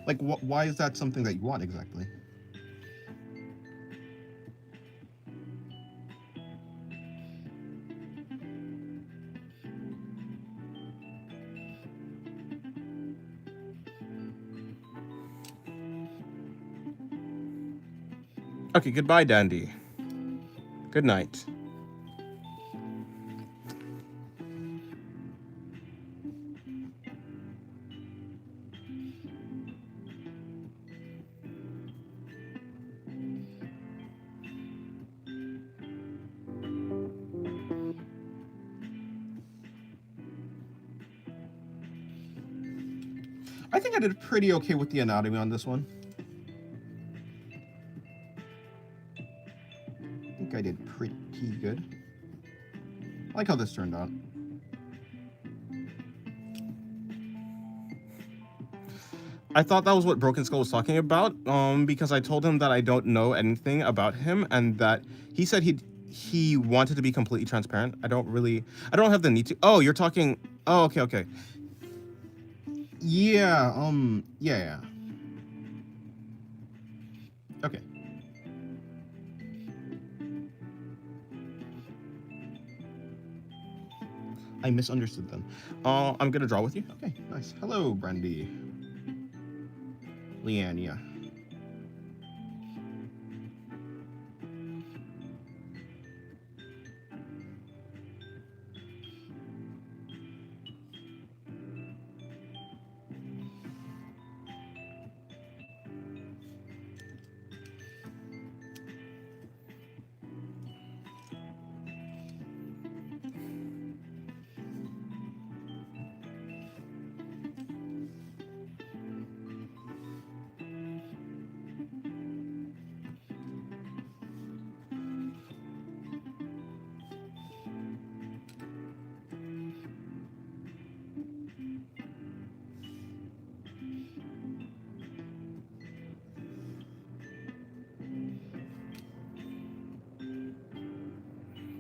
Like why is that something that you want exactly? Okay, goodbye, Dandy. Good night. I think I did pretty okay with the anatomy on this one. I think I did pretty good. I like how this turned out. I thought that was what Broken Skull was talking about, because I told him that I don't know anything about him, and that he said he wanted to be completely transparent. I don't have the need to. Oh, you're talking. Oh, okay. Yeah. Yeah. Okay. I misunderstood then. I'm gonna draw with you. Okay, nice. Hello, Brandy. Leanne, yeah.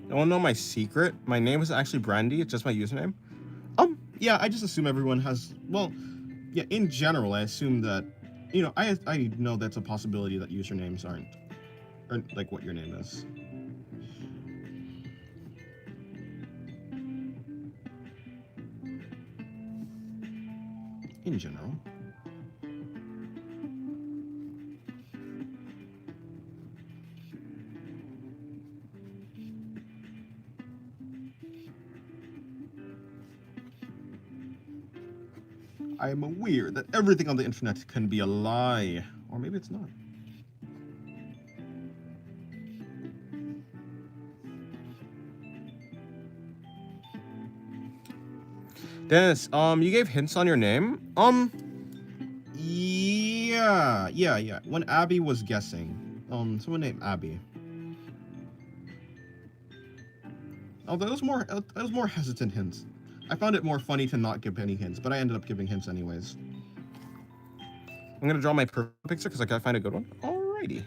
I want to know my secret. My name is actually Brandy. It's just my username. Yeah, I just assume everyone has. Well, yeah. In general, I assume that, I know that's a possibility that usernames aren't like what your name is. In general. I am aware that everything on the internet can be a lie. Or maybe it's not. Dennis, you gave hints on your name? Yeah. When Abby was guessing. Someone named Abby. Oh, those more hesitant hints. I found it more funny to not give any hints, but I ended up giving hints anyways. I'm gonna draw my picture because I gotta find a good one. Alrighty.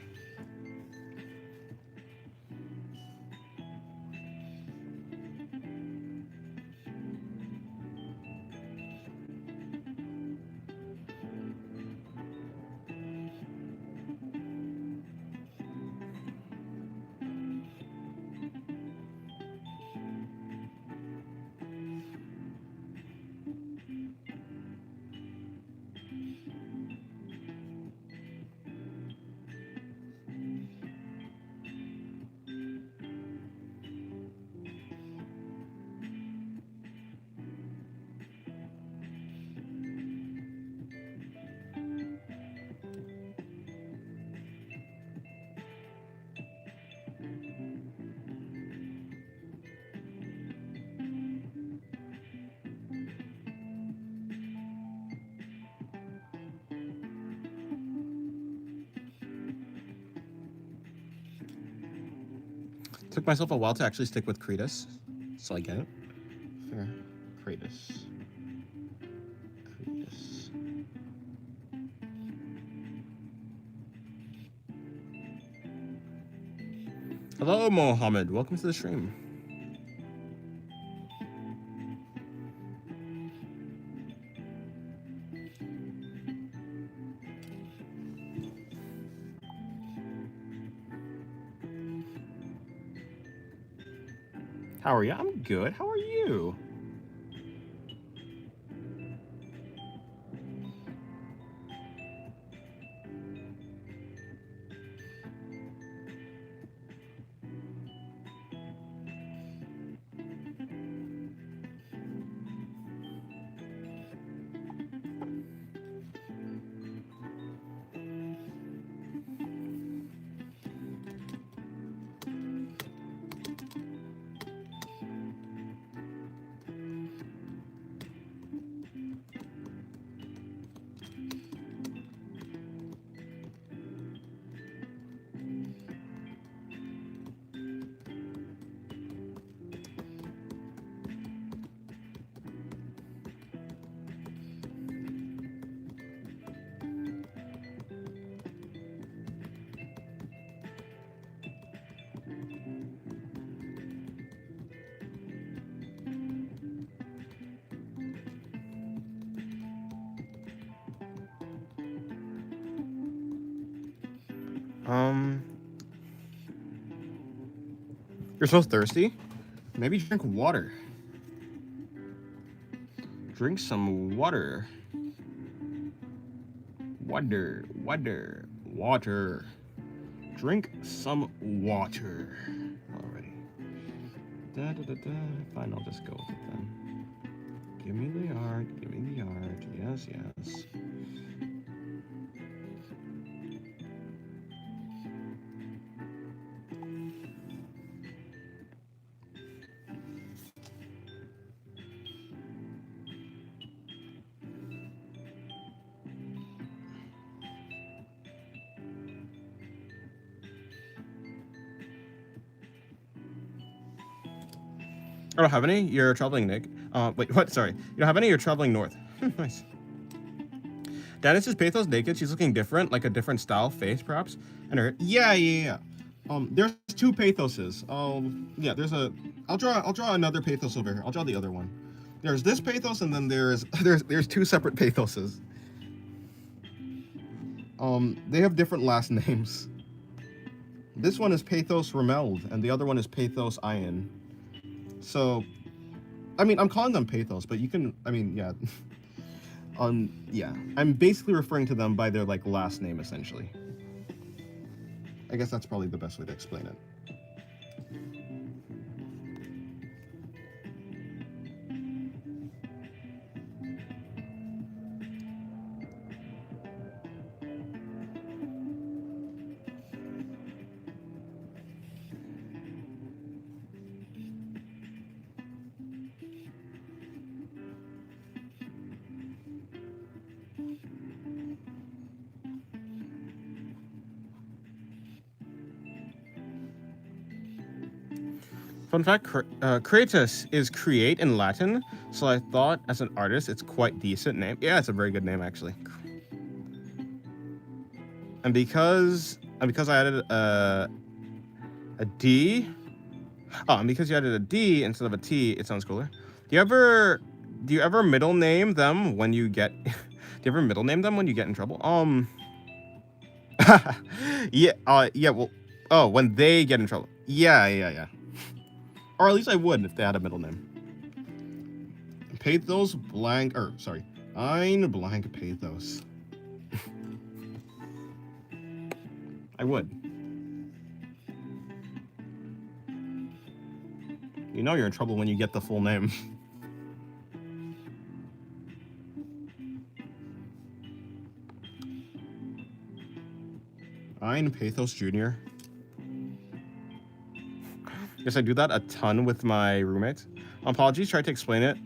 Took myself a while to actually stick with Cretus, so I get it. Fair. Cretus. Hello, Mohammed. Welcome to the stream. How are you? I'm good. How are you? Um, you're so thirsty? Maybe drink water. Drink some water. Water. Drink some water. Alrighty. Fine, I'll just go with it then. Give me the art. Yes. I don't have any. You're traveling, Nick. Wait, what? Sorry. You don't have any. You're traveling north. Nice. Dennis is Pathos naked. She's looking different, like a different style, face perhaps. And her, yeah. There's two Pathoses. Yeah. I'll draw another Pathos over here. I'll draw the other one. There's this Pathos, and then there's two separate Pathoses. They have different last names. This one is Pathos Rameld, and the other one is Pathos Ian. So, I mean, I'm calling them Pathos, but you can, I mean, yeah. Yeah. I'm basically referring to them by their, like, last name, essentially. I guess that's probably the best way to explain it. Fun fact, Kratos is create in Latin, so I thought as an artist it's quite decent name. Yeah, it's a very good name actually. And because I added a D, and because you added a D instead of a T, it sounds cooler. Do you ever middle name them when you get do you ever middle name them when you get in trouble? Yeah, well, when they get in trouble. Yeah. Or at least I would if they had a middle name. Pathos blank, Ein blank Pathos. I would. You know you're in trouble when you get the full name. Ein Pathos Jr. Yes, I do that a ton with my roommates. Apologies, tried to explain it.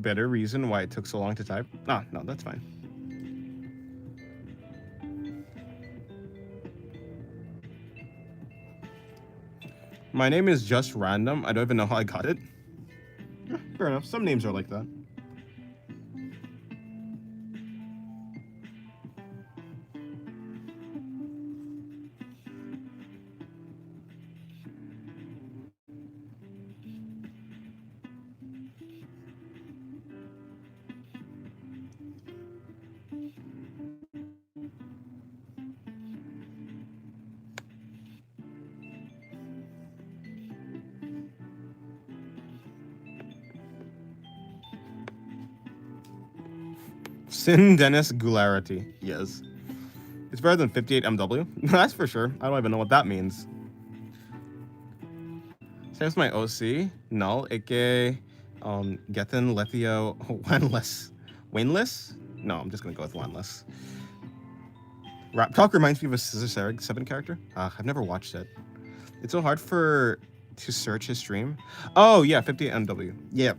Better reason why it took so long to type. No, that's fine. My name is just random. I don't even know how I got it. Yeah, fair enough. Some names are like that. Singularity. Yes. It's better than 58 MW. That's for sure. I don't even know what that means. Same as my OC. Null. Ike. Gethin. Lethio. Wanless. Waneless? No, I'm just gonna go with Wanless. Rap Talk reminds me of a Scissor Sarg 7 character. I've never watched it. It's so hard to search his stream. Oh yeah, 58 MW. Yep.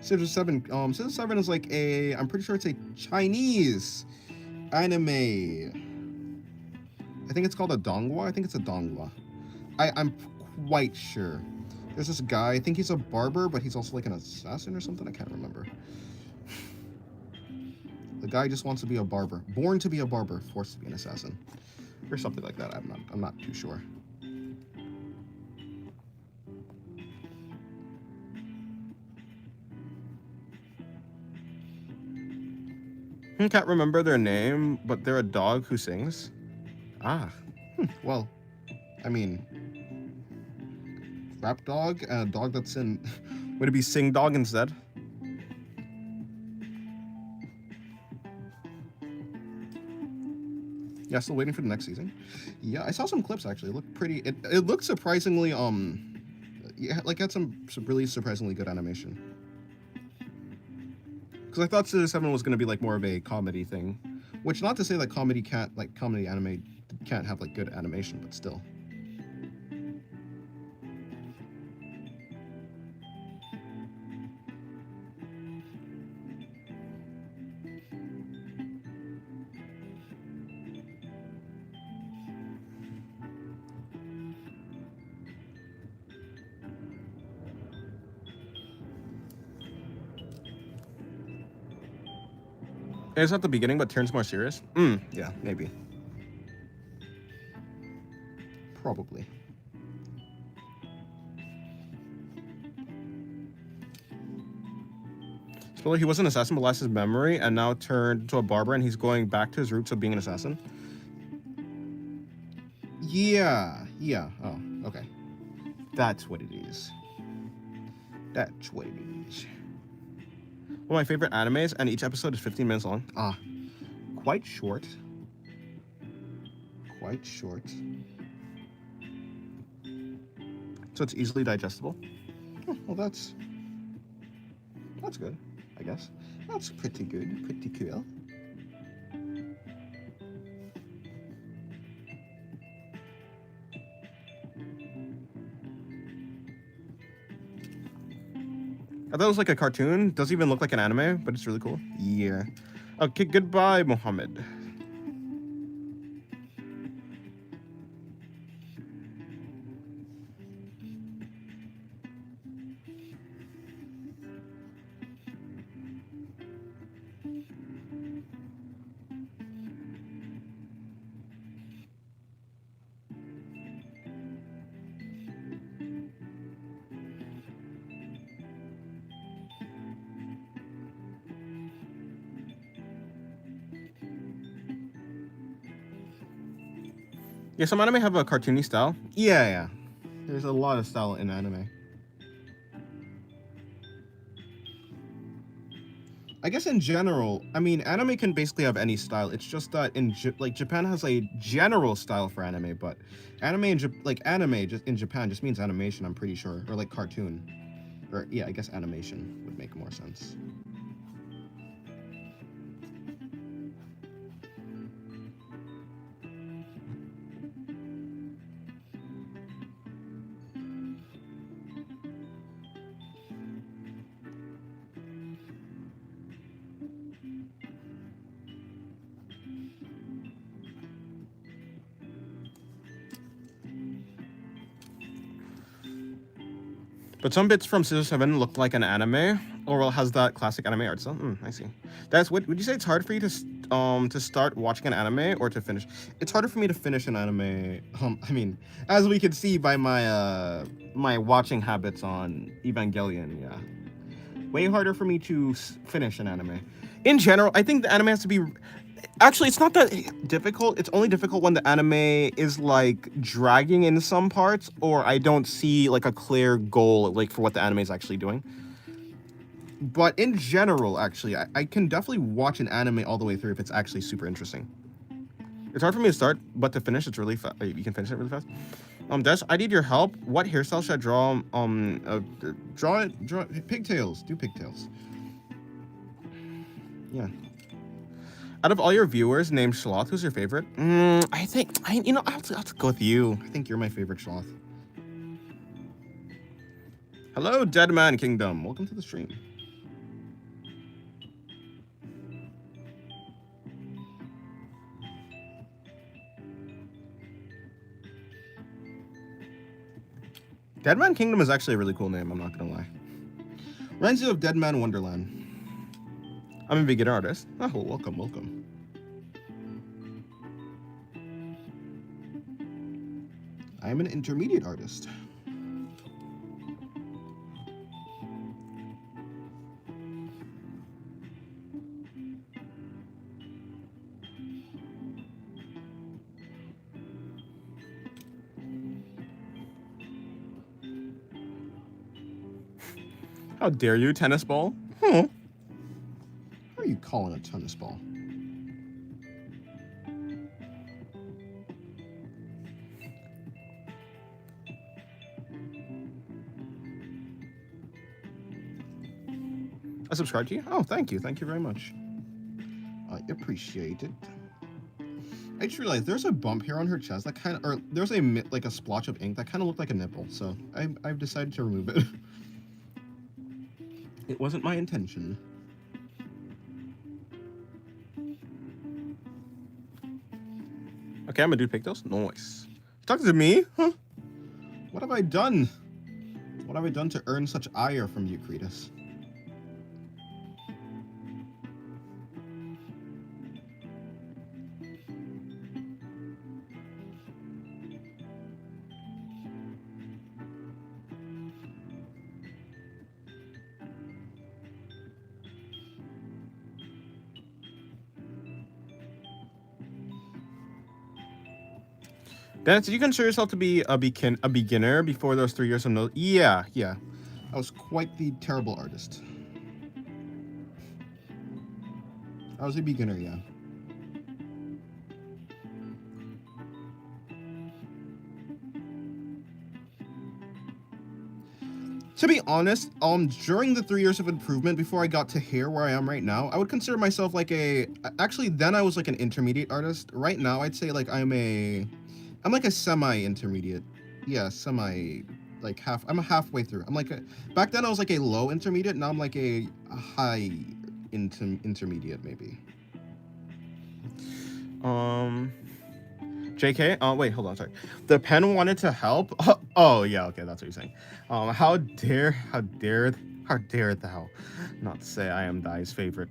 Scissor 7. Scissor 7 is like I'm pretty sure it's a Chinese anime. I think it's called a donghua. I think it's a donghua. I'm quite sure. There's this guy. I think he's a barber, but he's also like an assassin or something. I can't remember. The guy just wants to be a barber. Born to be a barber, forced to be an assassin, or something like that. I'm not too sure. I can't remember their name, but they're a dog who sings. Ah, well, I mean, rap dog and a dog that's in. Would it be sing dog instead? Yeah, still waiting for the next season. Yeah, I saw some clips actually. It looked pretty. It looked surprisingly yeah, like had some really surprisingly good animation. Because I thought Season 7 was gonna be like more of a comedy thing, which not to say that comedy anime can't have like good animation, but still. It's at the beginning, but turns more serious. Yeah, maybe. Probably. Spoiler, he was an assassin but lost his memory and now turned into a barber, and he's going back to his roots of being an assassin. Yeah. Oh, okay. That's what it is. That's what it is. One of my favorite animes, and each episode is 15 minutes long. Ah, quite short. Quite short. So it's easily digestible. Oh, well, that's good, I guess. That's pretty good, pretty cool. I thought it was like a cartoon. Doesn't even look like an anime, but it's really cool. Yeah. Okay, goodbye, Mohammed. Yeah, some anime have a cartoony style. Yeah. There's a lot of style in anime. I guess in general, I mean, anime can basically have any style. It's just that Japan has a general style for anime, but anime just in Japan just means animation, I'm pretty sure, or like cartoon, or yeah, I guess animation would make more sense. But some bits from Scissor 7 look like an anime, or has that classic anime art style. I see. That's what would you say? It's hard for you to start watching an anime or to finish. It's harder for me to finish an anime. I mean, as we can see by my my watching habits on Evangelion, yeah, way harder for me to finish an anime. In general, I think the anime has to be. Actually, it's not that difficult. It's only difficult when the anime is like dragging in some parts, or I don't see like a clear goal like for what the anime is actually doing. But in general, actually, I can definitely watch an anime all the way through if it's actually super interesting. It's hard for me to start, but to finish, it's really fast. You can finish it really fast. Des, I need your help. What hairstyle should I draw? Draw pigtails. Do pigtails. Yeah. Out of all your viewers named Sloth, who's your favorite? I think I'll have to go with you. I think you're my favorite Sloth. Hello, Dead Man Kingdom. Welcome to the stream. Dead Man Kingdom is actually a really cool name, I'm not gonna lie. Reminds you of Dead Man Wonderland. I'm a beginner artist. Oh, welcome. I'm an intermediate artist. How dare you, tennis ball? Huh. What are you calling a tennis ball? I subscribe to you? Oh, thank you. Thank you very much. I appreciate it. I just realized there's a bump here on her chest that kind of, or there's like a splotch of ink that kind of looked like a nipple, so I've decided to remove it. It wasn't my intention. Okay, I'm gonna do pigtails. Nice. Talking to me? Huh? What have I done? What have I done to earn such ire from you, Cretus? Dennis, did you consider yourself to be a beginner before those 3 years of no? Yeah. I was quite the terrible artist. I was a beginner, yeah. To be honest, during the 3 years of improvement before I got to here where I am right now, I would consider myself like actually then I was like an intermediate artist. Right now I'd say like I'm like a semi-intermediate. Yeah, like I'm halfway through. Back then I was like a low intermediate, now I'm like a high intermediate maybe. JK? Oh, wait, hold on, sorry. The pen wanted to help? Oh, yeah, okay, that's what you're saying. How dare thou not say I am thy's favorite?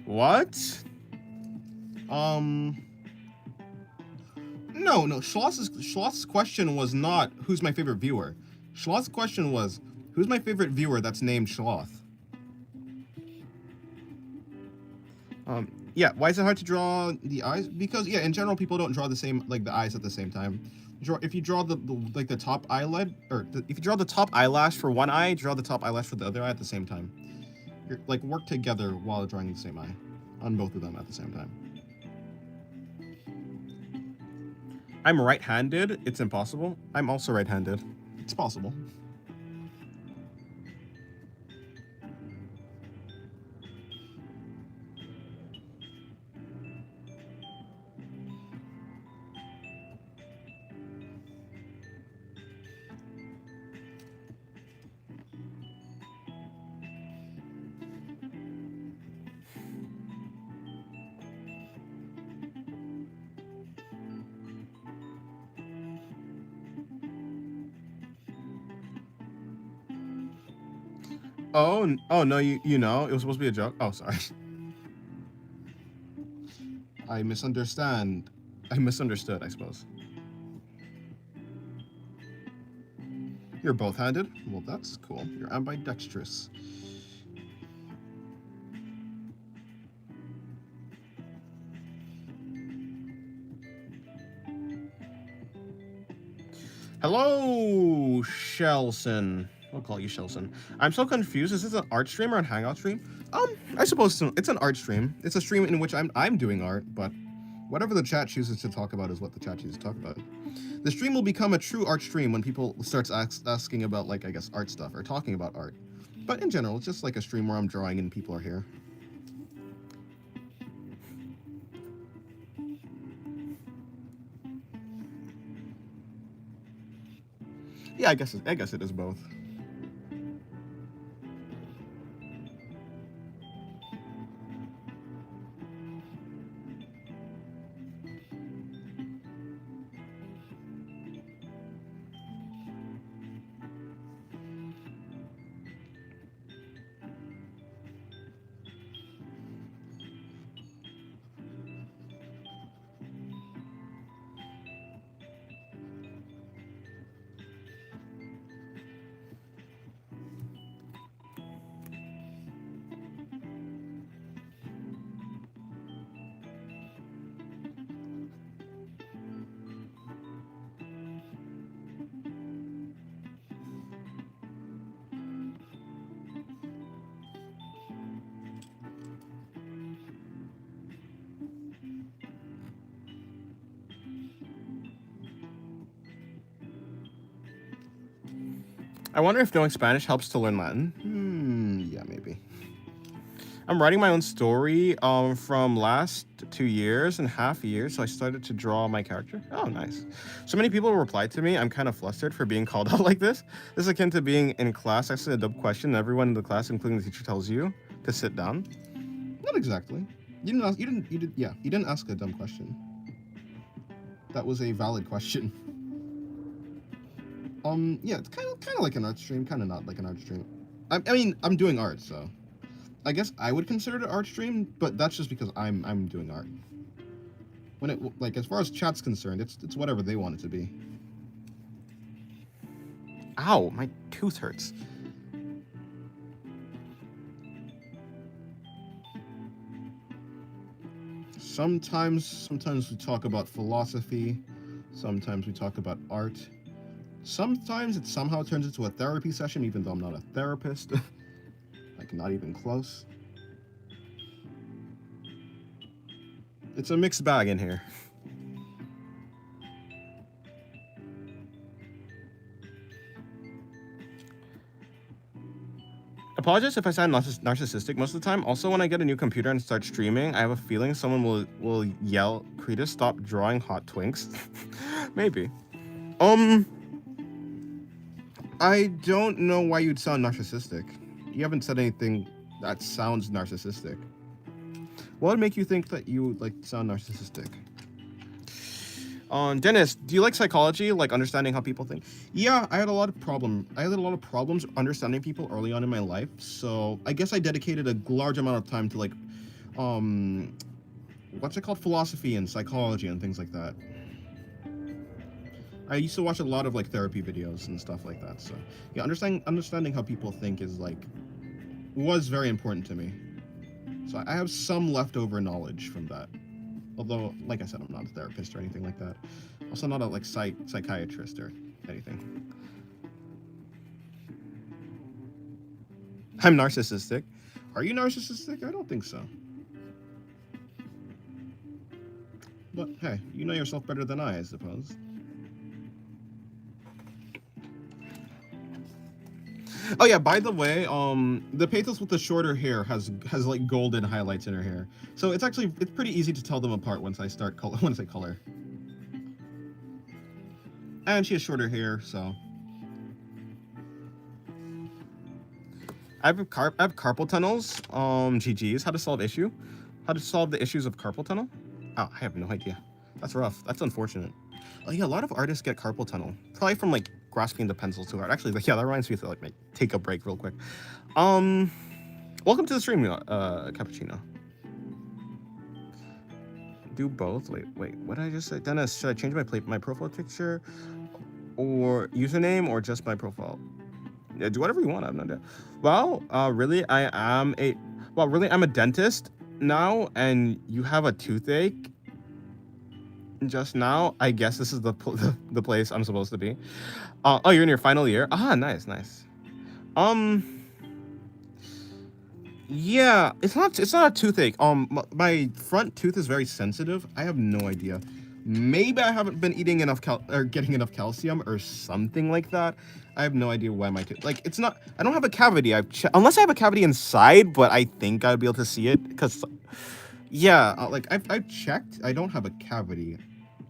What? No, Schloss's question was not who's my favorite viewer. Schloss's question was who's my favorite viewer that's named Schloss. Yeah, why is it hard to draw the eyes? Because yeah, in general people don't draw the same like the eyes at the same time. If you draw the top eyelid if you draw the top eyelash for one eye, draw the top eyelash for the other eye at the same time. You're like work together while drawing the same eye on both of them at the same time. I'm right-handed. It's impossible. I'm also right-handed. It's possible. Oh no, you know, it was supposed to be a joke. Oh, sorry. I misunderstood, I suppose. You're both-handed? Well, that's cool. You're ambidextrous. Hello, Shelson. I'll call you Shelson. I'm so confused. Is this an art stream or a hangout stream? I suppose it's an art stream. It's a stream in which I'm doing art, but whatever the chat chooses to talk about is what the chat chooses to talk about. The stream will become a true art stream when people starts asking about like I guess art stuff or talking about art. But in general, it's just like a stream where I'm drawing and people are here. Yeah, I guess it is both. I wonder if knowing Spanish helps to learn Latin. Yeah, maybe. I'm writing my own story from last 2 years and half a year, so I started to draw my character. Oh, nice. So many people replied to me. I'm kind of flustered for being called out like this. This is akin to being in class, asking a dumb question, and everyone in the class, including the teacher, tells you to sit down. Not exactly. You didn't ask a dumb question. That was a valid question. Yeah, it's kind of like an art stream, kind of not like an art stream. I mean, I'm doing art, so I guess I would consider it an art stream, but that's just because I'm doing art. When it, like, as far as chat's concerned, it's whatever they want it to be. Ow, my tooth hurts. Sometimes we talk about philosophy, sometimes we talk about art. Sometimes it somehow turns into a therapy session, even though I'm not a therapist. Like, not even close. It's a mixed bag in here. Apologize if I sound narcissistic most of the time. Also, when I get a new computer and start streaming, I have a feeling someone will yell, "Krita, stop drawing hot twinks." Maybe. I don't know why you'd sound narcissistic. You haven't said anything that sounds narcissistic. What would make you think that you would like sound narcissistic? Dennis, do you like psychology, like understanding how people think? Yeah, I had a lot of problems understanding people early on in my life. So I guess I dedicated a large amount of time to like, what's it called, philosophy and psychology and things like that. I used to watch a lot of like therapy videos and stuff like that. So yeah, understanding how people think was very important to me. So I have some leftover knowledge from that. Although, like I said, I'm not a therapist or anything like that. Also not a like psychiatrist or anything. I'm narcissistic. Are you narcissistic? I don't think so. But hey, you know yourself better than I suppose. Oh yeah, by the way, the Pathos with the shorter hair has like golden highlights in her hair, so it's pretty easy to tell them apart once I start color. And she has shorter hair, so. I have carpal tunnels. GG's. How to solve the issues of carpal tunnel? Oh, I have no idea. That's rough. That's unfortunate. Oh yeah, a lot of artists get carpal tunnel. Probably from like grasping the pencil too hard. Actually, yeah, that reminds me to like take a break real quick. Welcome to the stream, Cappuccino. Do both. Wait, what did I just say? Dennis, should I change my profile picture or username or just my profile? Yeah, do whatever you want. I have no idea. Well, really, I'm a dentist now, and you have a toothache just now. I guess this is the place I'm supposed to be. Oh, you're in your final year. Ah, nice. Yeah, it's not a toothache. My front tooth is very sensitive. I have no idea. Maybe I haven't been eating enough getting enough calcium or something like that. I have no idea why my tooth. Like, it's not. I don't have a cavity. Unless I have a cavity inside, but I think I'd be able to see it because, yeah, like I've checked. I don't have a cavity,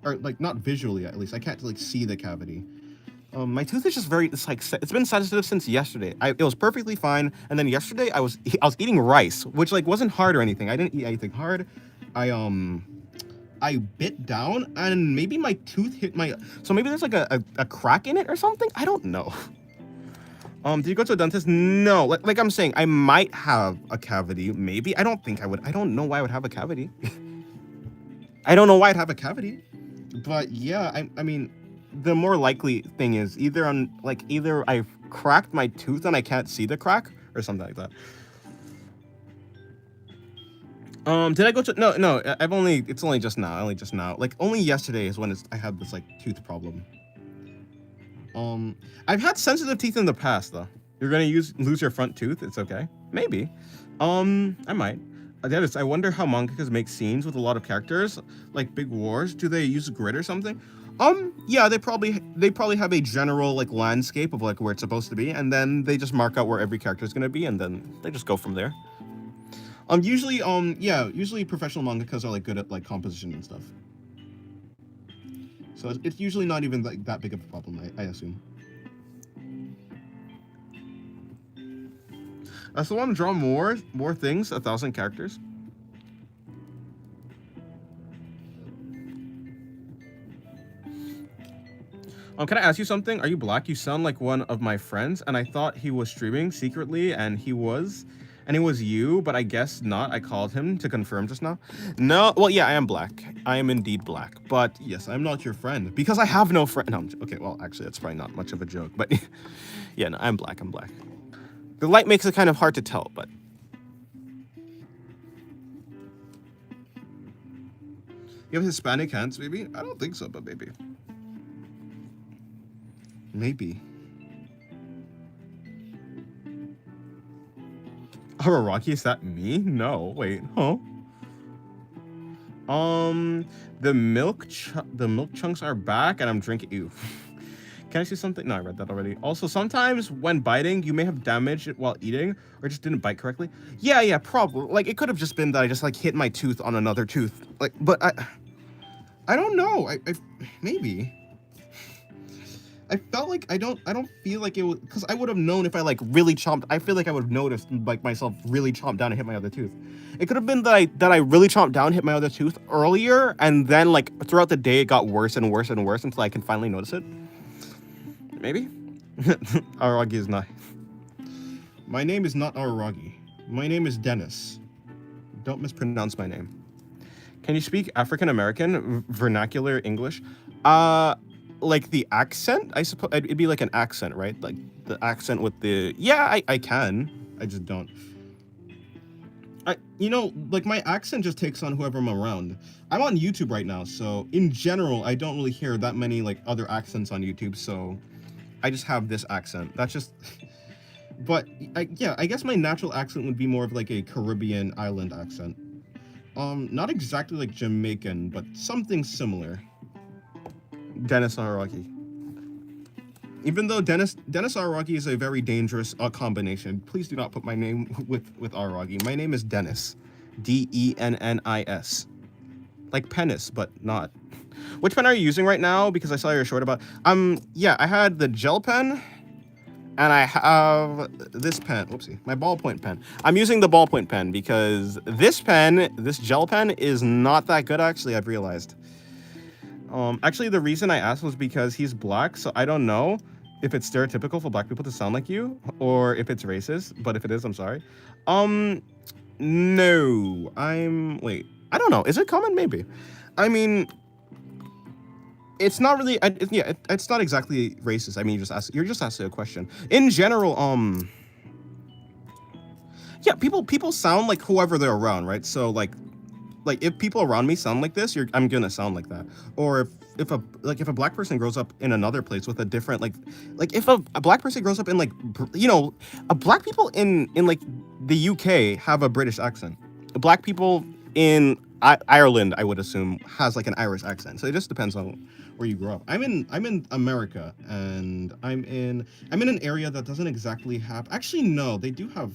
or like not visually at least. I can't like see the cavity. My tooth is just it's been sensitive since yesterday. It was perfectly fine, and then yesterday I was eating rice, which like wasn't hard or anything. I didn't eat anything hard. I bit down, and maybe my tooth hit so maybe there's like a crack in it or something. I don't know. Did you go to a dentist? No. Like I'm saying, I might have a cavity. Maybe. I don't think I would. I don't know why I would have a cavity. I don't know why I'd have a cavity. But yeah, I mean, the more likely thing is either I've cracked my tooth and I can't see the crack or something like that. Did I go to no, it's only just now. Like only yesterday is when I had this like tooth problem. I've had sensitive teeth in the past though. You're gonna lose your front tooth, it's okay. Maybe. I might. I wonder how mangakas make scenes with a lot of characters, like big wars. Do they use grid or something? Yeah, they probably have a general like landscape of like where it's supposed to be, and then they just mark out where every character is gonna be, and then they just go from there. Usually professional mangakas are like good at like composition and stuff. So it's usually not even like that big of a problem, I assume. I still want to draw more things, 1,000 characters. Can I ask you something? Are you black? You sound like one of my friends, and I thought he was streaming secretly, and he was you, but I guess not. I called him to confirm just now. No, well, yeah, I am black. I am indeed black, but yes, I'm not your friend because I have no friend. No, okay, well, actually, that's probably not much of a joke, but yeah, no, I'm black. I'm black. The light makes it kind of hard to tell, but. You have Hispanic hands, maybe? I don't think so, but maybe. Maybe. Araraki, is that me? No, wait, huh? The milk chunks are back, and I'm drinking. Ew. Can I see something? No, I read that already. Also, sometimes when biting, you may have damaged it while eating, or just didn't bite correctly. Yeah, probably. Like, it could have just been that I just like hit my tooth on another tooth. Like, but I don't know. I maybe. I felt like I don't feel like it would, because I would have known if I like really chomped. I feel like I would have noticed like myself really chomp down and hit my other tooth. It could have been that I really chomped down, hit my other tooth earlier, and then like throughout the day it got worse and worse and worse until I can finally notice it. Maybe. Araragi is not. My name is not Araragi. My name is Dennis. Don't mispronounce my name. Can you speak African American vernacular English? Like the accent, I suppose it'd be like an accent, right? Like the accent with the, yeah, I can. I just don't. Like my accent just takes on whoever I'm around. I'm on YouTube right now, so in general, I don't really hear that many like other accents on YouTube, so I just have this accent. That's just, but I guess my natural accent would be more of like a Caribbean island accent. Not exactly like Jamaican, but something similar. Dennis Araragi. Even though Dennis Araragi is a very dangerous combination, please do not put my name with Araragi. My name is Dennis. Dennis. Like penis, but not. Which pen are you using right now? Because I saw your short about. Yeah, I had the gel pen, and I have this pen. Whoopsie, my ballpoint pen. I'm using the ballpoint pen because this gel pen, is not that good. Actually, I've realized. Actually, the reason I asked was because he's black, so I don't know if it's stereotypical for black people to sound like you, or if it's racist, but if it is, I'm sorry. No, wait, I don't know. Is it common? Maybe. I mean, it's not really, it's not exactly racist. I mean, you're just asking a question. In general, yeah, people sound like whoever they're around, right? So, like if people around me sound like this, I'm gonna sound like that. Or if a black person grows up in another place with a different like if a black person grows up in like black people in like the UK have a British accent. Black people in Ireland, I would assume, has like an Irish accent. So it just depends on where you grow up. I'm in America, and I'm in an area that doesn't exactly have. Actually, no, they do have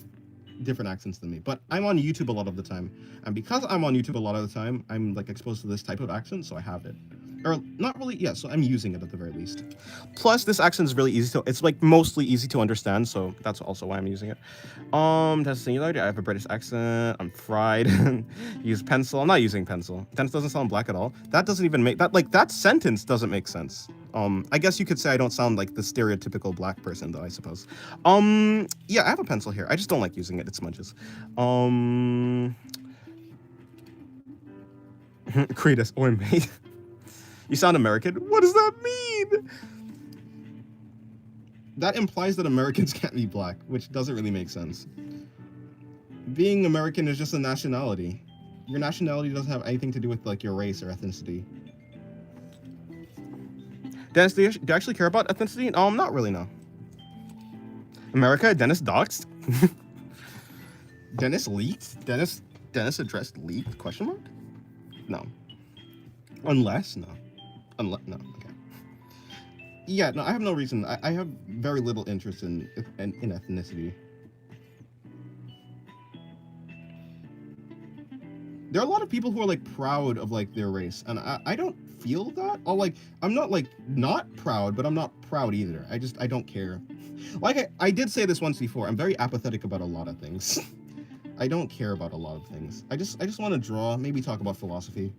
different accents than me, but I'm on YouTube a lot of the time, and because I'm on YouTube a lot of the time, I'm like exposed to this type of accent, so I have it, or not really, yeah, so I'm using it at the very least. Plus this accent is really easy to, it's like mostly easy to understand, so that's also why I'm using it. That's singularity. I have a British accent. I'm fried. Use pencil. I'm not using pencil. Pencil doesn't sound black at all. That doesn't even make that, like, that sentence doesn't make sense. I guess you could say I don't sound like the stereotypical black person, though, I suppose. Yeah, I have a pencil here. I just don't like using it. It smudges. Cretus, or mate. You sound American? What does that mean? That implies that Americans can't be black, which doesn't really make sense. Being American is just a nationality. Your nationality doesn't have anything to do with, like, your race or ethnicity. Dennis, do you actually care about ethnicity? Not really, no. America, Dennis doxed? Dennis leaked? Dennis addressed leaked? Question mark? No. Unless, no. No, okay. Yeah, no, I have no reason. I have very little interest in ethnicity. There are a lot of people who are like proud of like their race, and I don't feel that. Or like I'm not like not proud, but I'm not proud either. I don't care. Like I did say this once before. I'm very apathetic about a lot of things. I don't care about a lot of things. I just want to draw, maybe talk about philosophy.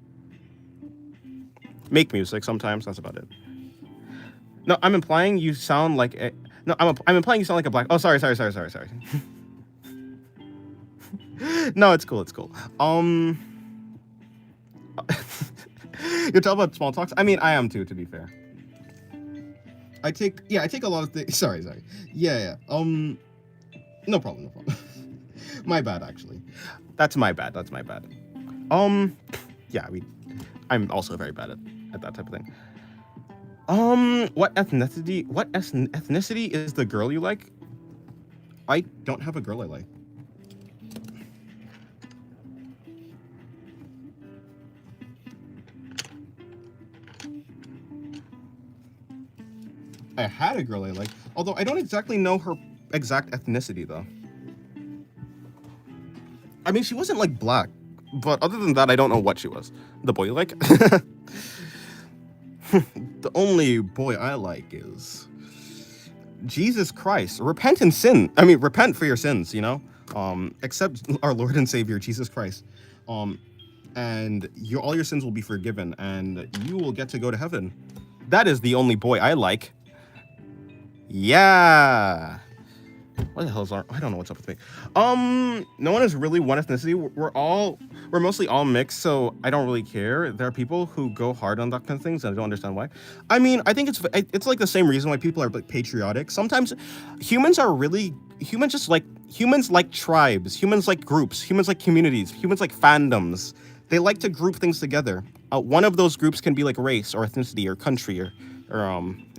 Make music sometimes. That's about it. No, I'm implying you sound like a. No, I'm implying you sound like a black. Oh, sorry. No, it's cool. It's cool. You're talking about small talks. I mean, I am too. To be fair. I take a lot of things. Sorry. Yeah. No problem. My bad, actually. That's my bad. Yeah. I'm also very bad at that type of thing. What ethnicity? Ethnicity is the girl you like? I don't have a girl I like. I had a girl I like, although I don't exactly know her exact ethnicity though. I mean, she wasn't like black, but other than that, I don't know what she was. The boy you like? The only boy I like is Jesus Christ. Repent and sin. I mean, repent for your sins, you know? Accept our Lord and Savior, Jesus Christ. And all your sins will be forgiven, and you will get to go to heaven. That is the only boy I like. Yeah. What the hell is I don't know what's up with me. No one is really one ethnicity. We're mostly all mixed, so I don't really care. There are people who go hard on that kind of things, and I don't understand why. I mean, I think it's like the same reason why people are like patriotic. Sometimes humans like tribes, humans like groups, humans like communities, humans like fandoms. They like to group things together. One of those groups can be like race or ethnicity or country or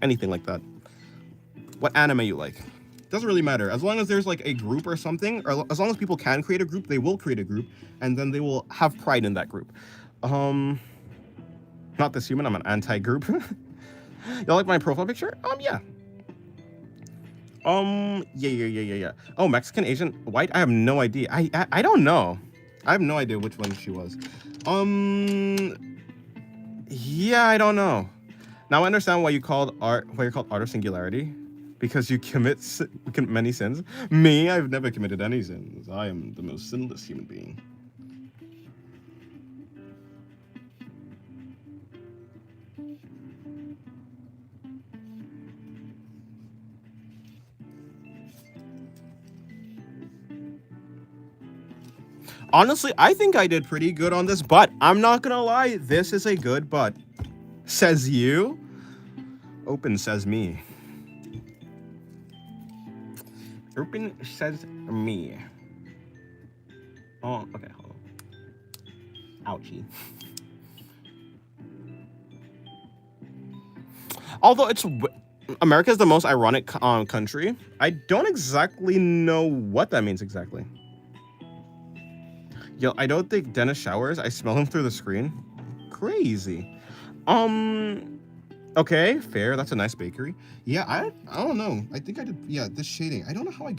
anything like that. What anime you like? doesn't really matter as long as there's like a group or something, or as long as people can create a group, they will create a group, and then they will have pride in that group. Not this human. I'm an anti-group. Y'all like my profile picture? Yeah. Yeah. Oh, Mexican, Asian, white? I have no idea. I don't know. I have no idea which one she was. Yeah, I don't know. Now I understand why you're called art of singularity. Because you commit many sins. Me, I've never committed any sins. I am the most sinless human being. Honestly, I think I did pretty good on this, but I'm not gonna lie, this is a good but. Says you. Open says me. Open says me. Oh, okay, hold on. Ouchie. Although America is the most ironic country, I don't exactly know what that means exactly. Yo, I don't think Dennis showers. I smell him through the screen. Crazy. Okay, fair. That's a nice bakery. Yeah, I don't know. I think I did. Yeah, this shading. I don't know how I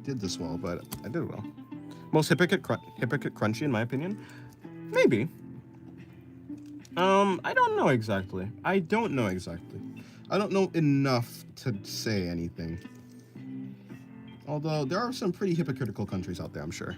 did this well, but I did well. Most hypocrite crunchy in my opinion. Maybe. I don't know exactly. I don't know enough to say anything. Although there are some pretty hypocritical countries out there, I'm sure.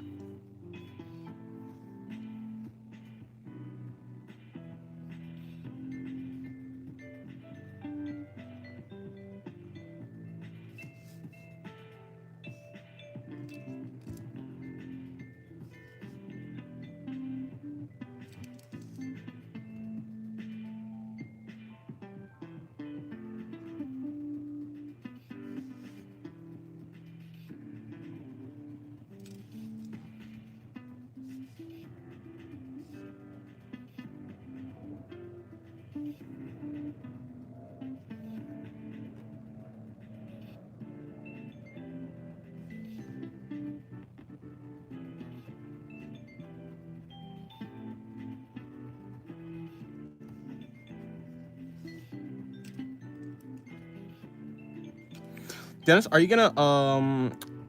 Dennis, are you gonna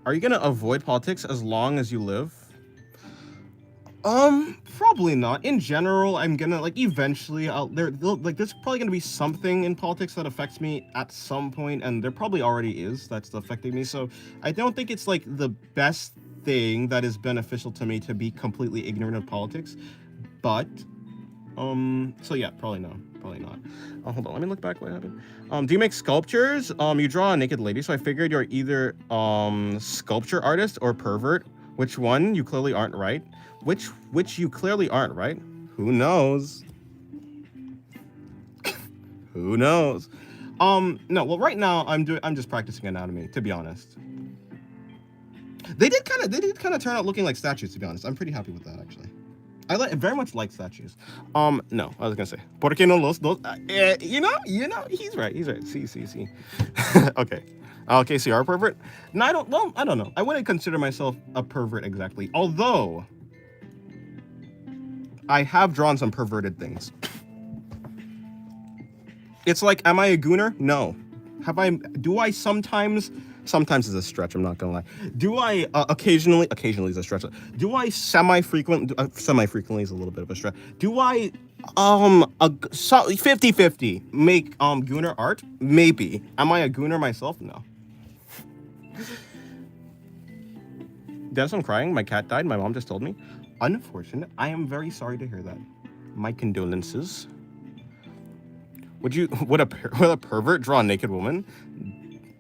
avoid politics as long as you live? Probably not. In general, I'm gonna like eventually. Like there's probably gonna be something in politics that affects me at some point, and there probably already is that's affecting me. So I don't think it's like the best thing that is beneficial to me to be completely ignorant of politics. But so yeah, probably no, probably not. Oh, hold on, let me look back what happened. Do you make sculptures? You draw a naked lady, so I figured you're either sculpture artist or pervert. Which one? You clearly aren't right. Which you clearly aren't right. Who knows? Who knows? No, well right now I'm just practicing anatomy, to be honest. They did kind of turn out looking like statues, to be honest. I'm pretty happy with that actually. Very much like statues. No, I was gonna say, ¿por qué no los dos? You know, he's right. See. Okay. Okay, so you're a pervert? No, I don't. Well, I don't know. I wouldn't consider myself a pervert exactly. Although, I have drawn some perverted things. It's like, am I a gooner? No. Do I sometimes is a stretch, I'm not gonna lie. Do I occasionally is a stretch. Do I semi-frequently is a little bit of a stretch. Do I 50-50 make gooner art? Maybe. Am I a gooner myself? No. Dennis, I'm crying. My cat died. My mom just told me. Unfortunate. I am very sorry to hear that. My condolences. Would a pervert draw a naked woman?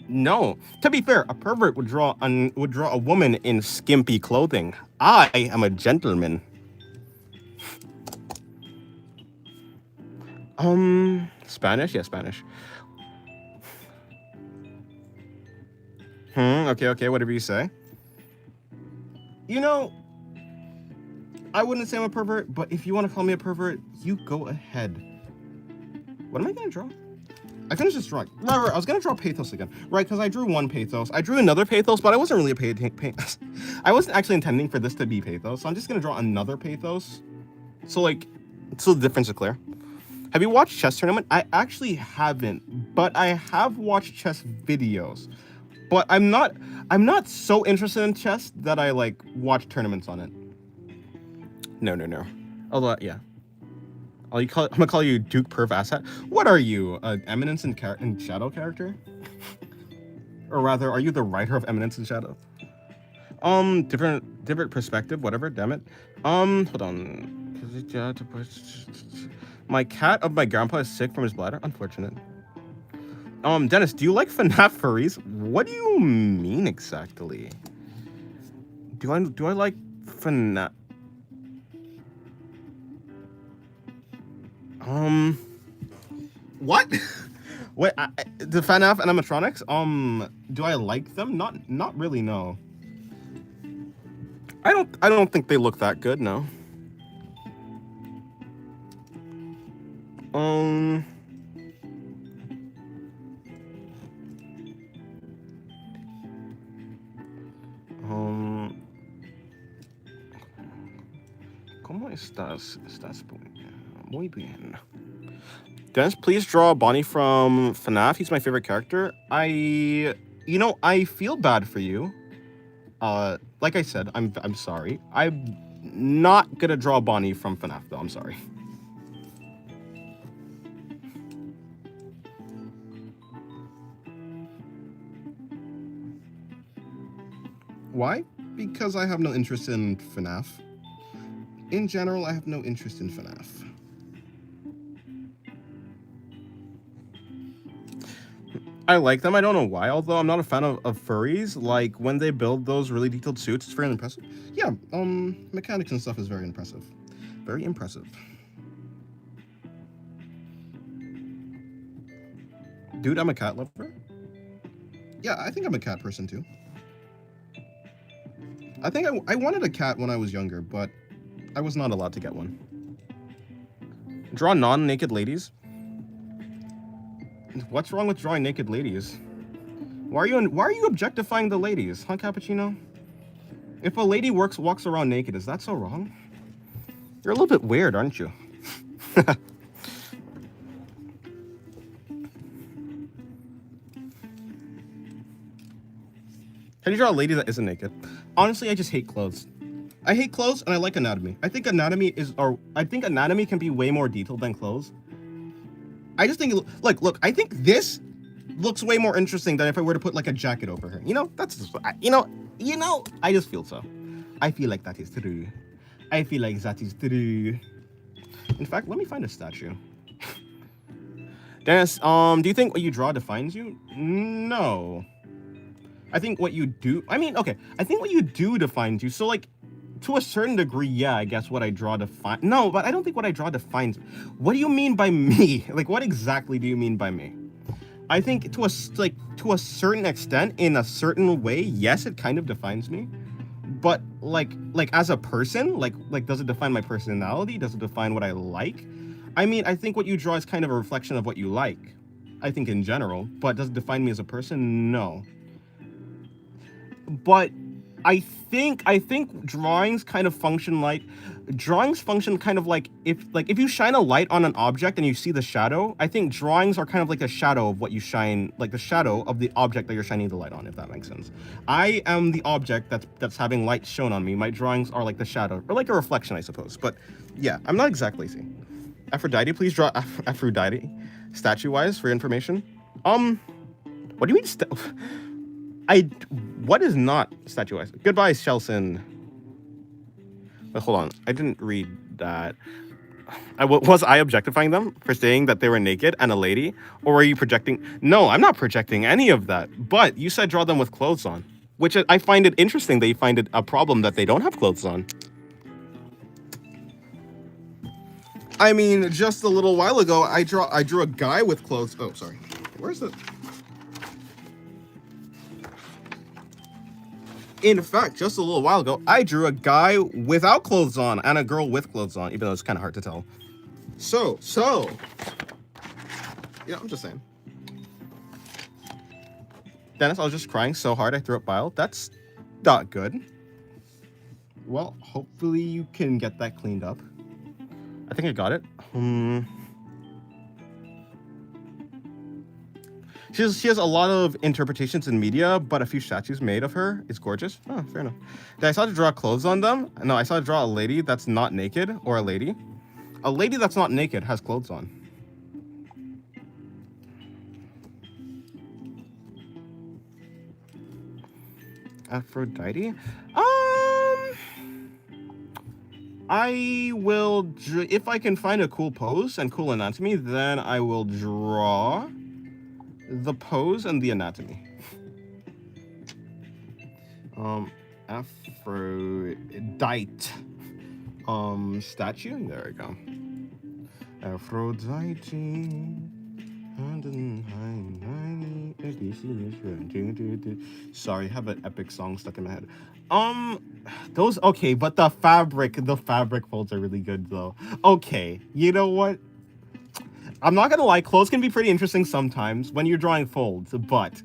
No. To be fair, a pervert would draw a woman in skimpy clothing. I am a gentleman. Spanish? Yeah, Spanish. Okay, whatever you say. You know, I wouldn't say I'm a pervert, but if you want to call me a pervert, you go ahead. What am I gonna draw? I finished this drawing. Right, I was gonna draw pathos again. Right, because I drew one pathos. I drew another pathos, but I wasn't really a pathos. I wasn't actually intending for this to be pathos, so I'm just gonna draw another pathos. So the difference is clear. Have you watched Chess Tournament? I actually haven't, but I have watched chess videos. But I'm not so interested in chess that I like watch tournaments on it. No. Although, yeah. I'm gonna call you Duke Perv Asshat. What are you, an Eminence in Shadow character? Or rather, are you the writer of Eminence in Shadow? Different perspective, whatever, damn it. Hold on. My cat of my grandpa is sick from his bladder. Unfortunate. Dennis, do you like FNAF furries? What do you mean exactly? Do I like FNAF? What? Wait, the FNAF animatronics? Do I like them? Not really, no. I don't think they look that good, no. ¿Cómo estás? Muy bien. Dennis, please draw Bonnie from FNAF. He's my favorite character. I feel bad for you. Like I said, I'm sorry. I'm not gonna draw Bonnie from FNAF though. I'm sorry. Why? Because I have no interest in FNAF. In general, I have no interest in FNAF. I like them. I don't know why, although I'm not a fan of furries. Like, when they build those really detailed suits, it's very impressive. Yeah, mechanics and stuff is very impressive. Very impressive. Dude, I'm a cat lover. Yeah, I think I'm a cat person too. I think I wanted a cat when I was younger, but I was not allowed to get one. Draw non-naked ladies? What's wrong with drawing naked ladies? Why are you objectifying the ladies, huh, Cappuccino? If a lady walks around naked, is that so wrong? You're a little bit weird, aren't you? Can you draw a lady that isn't naked? Honestly, I just hate clothes. I hate clothes and I like anatomy. I think anatomy can be way more detailed than clothes. I just think, look, I think this looks way more interesting than if I were to put like a jacket over her. You know, that's just, I just feel so. I feel like that is true. I feel like that is true. In fact, let me find a statue. Dennis, do you think what you draw defines you? No. I think what you do, I think what you do defines you. So like, to a certain degree, yeah, I guess what I draw defines. No, but I don't think what I draw defines. What do you mean by me? Like, what exactly do you mean by me? I think to a certain extent, in a certain way, yes, it kind of defines me. But like as a person, like does it define my personality? Does it define what I like? I mean, I think what you draw is kind of a reflection of what you like. I think in general, but does it define me as a person? No. But I think drawings function kind of like if you shine a light on an object and you see the shadow, I think drawings are kind of like a shadow of what you shine, like the shadow of the object that you're shining the light on, if that makes sense. I am the object that's having light shown on me. My drawings are like the shadow, or like a reflection, I suppose. But yeah, I'm not exactly see. Aphrodite, please draw Aphrodite statue-wise for information. What do you mean what is not statuized? Goodbye, Shelson. But hold on, I didn't read that. Was I objectifying them for saying that they were naked and a lady? Or were you projecting? No, I'm not projecting any of that. But you said draw them with clothes on, which I find it interesting that you find it a problem that they don't have clothes on. I mean, just a little while ago, I drew a guy with clothes. Oh, sorry. Where's the... In fact, just a little while ago, I drew a guy without clothes on and a girl with clothes on, even though it's kind of hard to tell. So, yeah, I'm just saying. Dennis, I was just crying so hard I threw up bile. That's not good. Well, hopefully you can get that cleaned up. I think I got it. She has a lot of interpretations in media, but a few statues made of her. It's gorgeous. Oh, fair enough. Did I saw to draw clothes on them? No, I saw to draw a lady that's not naked, or a lady. A lady that's not naked has clothes on. Aphrodite? I will, if I can find a cool pose and cool anatomy, then I will draw the pose and the anatomy. Aphrodite statue. There we go. Aphrodite. Sorry, I have an epic song stuck in my head. Those okay, but the fabric folds are really good though. Okay, you know what? I'm not gonna lie, clothes can be pretty interesting sometimes when you're drawing folds, but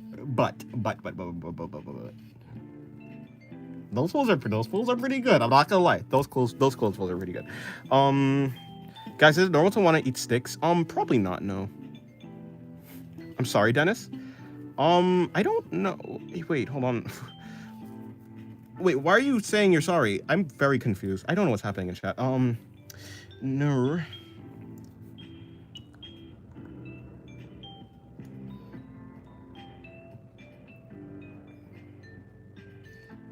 those folds are pretty good. I'm not gonna lie, those clothes folds are pretty good. Guys, is it normal to want to eat sticks? Probably not. No. I'm sorry, Dennis. I don't know. Wait, hold on. Wait, why are you saying you're sorry? I'm very confused. I don't know what's happening in chat. No.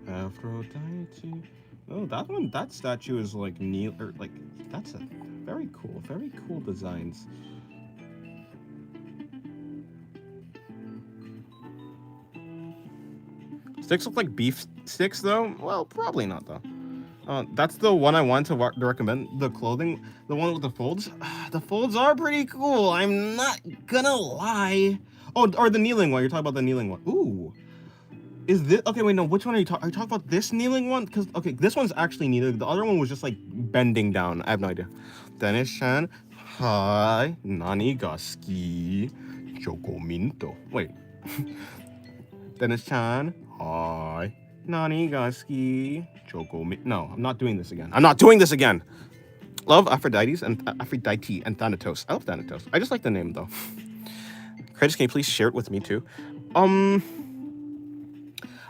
Aphrodite. Oh, that statue is like that's a very cool designs. Sticks look like beef sticks though? Well, probably not though. That's the one I wanted to recommend. The clothing, the one with the folds. The folds are pretty cool. I'm not gonna lie. Oh, or the kneeling one. You're talking about the kneeling one. Ooh. Is this okay? Wait, no. Which one are you talking? Are you talking about this kneeling one? Because okay, this one's actually kneeling. The other one was just like bending down. I have no idea. Dennis-chan, hi, nani ga suki? Chocominto. Wait. Dennis-chan, hi, nani ga suki? Chocominto. No, I'm not doing this again. I'm not doing this again. Love Aphrodite and Thanatos. I love Thanatos. I just like the name though. Credits, can you please share it with me too?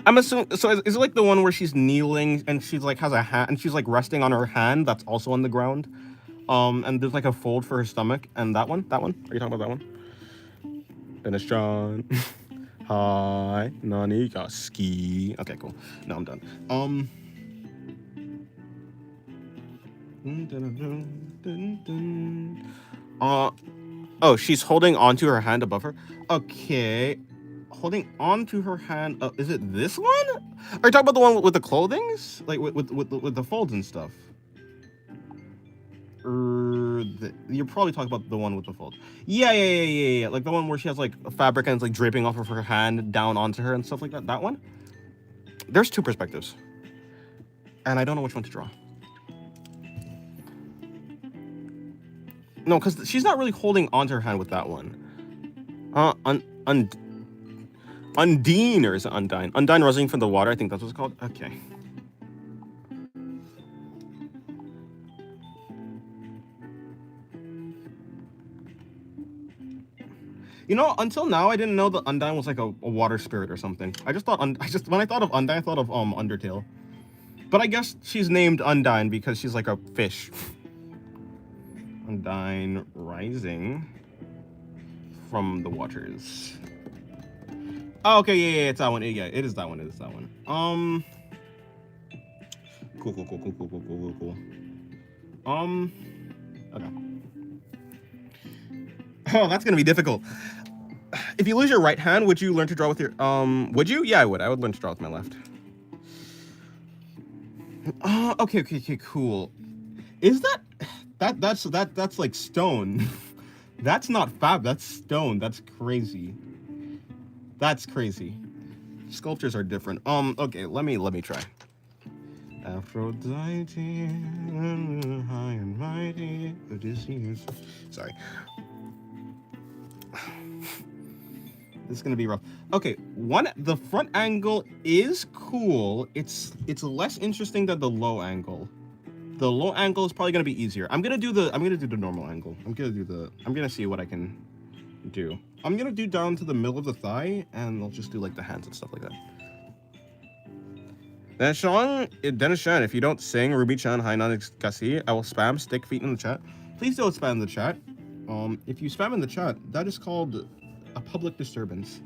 I'm assuming. So is it like the one where she's kneeling and she's like has a hand and she's like resting on her hand that's also on the ground? And there's like a fold for her stomach, and that one. That one. Are you talking about that one? Dennis John. Hi, Nani got ski. Okay, cool. No, I'm done. Oh, she's holding onto her hand above her. Okay, holding onto her hand. Is it this one? Are you talking about the one with the clothings, like with the folds and stuff? You're probably talking about the one with the folds. Yeah. Like the one where she has like a fabric and it's like draping off of her hand down onto her and stuff like that. That one. There's two perspectives, and I don't know which one to draw. No, because she's not really holding onto her hand with that one. Undine, or is it Undine? Undine rising from the water, I think that's what it's called. Okay. You know, until now, I didn't know that Undine was like a water spirit or something. I just thought, when I thought of Undine, I thought of Undertale. But I guess she's named Undine because she's like a fish. Undine rising from the waters. Oh, okay, yeah, it's that one. Yeah, it is that one. It is that one. Cool. Okay. Oh, that's gonna be difficult. If you lose your right hand, would you learn to draw with your would you? Yeah, I would. I would learn to draw with my left. Okay, cool. Is that's like stone? That's not fab. That's stone. That's crazy. That's crazy. Sculptures are different. Okay, let me try. Aphrodite, high and mighty, Odysseus. Sorry. This is gonna be rough. Okay, the front angle is cool. It's less interesting than the low angle. The low angle is probably gonna be easier. I'm gonna do the normal angle. I'm gonna see what I can do. I'm gonna do down to the middle of the thigh, and I'll just do like the hands and stuff like that. Dennis Chan, if you don't sing Ruby-chan Hainan Kasi, I will spam stick feet in the chat. Please don't spam in the chat. If you spam in the chat, that is called a public disturbance.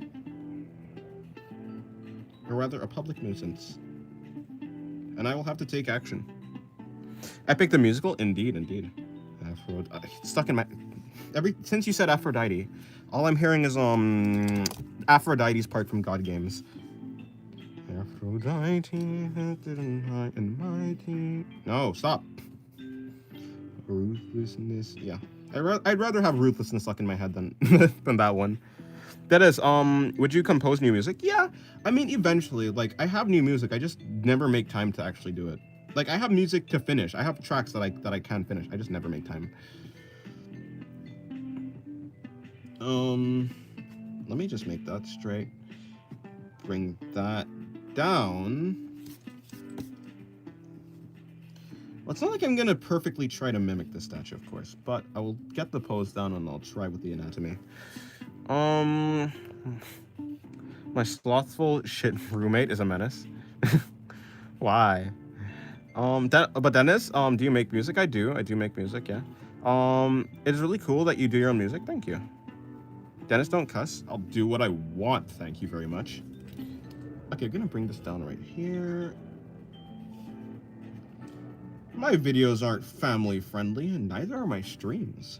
Or rather, a public nuisance. And I will have to take action. Epic the musical? Indeed. Stuck in my... Since you said Aphrodite, all I'm hearing is Aphrodite's part from God Games. Aphrodite, high and mighty. No, stop. Ruthlessness. Yeah, I'd rather have ruthlessness stuck in my head than than that one. That is, would you compose new music? Yeah, I mean, eventually. Like, I have new music. I just never make time to actually do it. Like, I have music to finish. I have tracks that I can finish. I just never make time. Let me just make that straight. Bring that down. Well, it's not like I'm gonna perfectly try to mimic this statue, of course, but I will get the pose down and I'll try with the anatomy. My slothful shit roommate is a menace. Why? But Dennis, do you make music? I do make music, yeah. It's really cool that you do your own music. Thank you. Dennis, don't cuss. I'll do what I want. Thank you very much. Okay, I'm gonna bring this down right here. My videos aren't family friendly, and neither are my streams.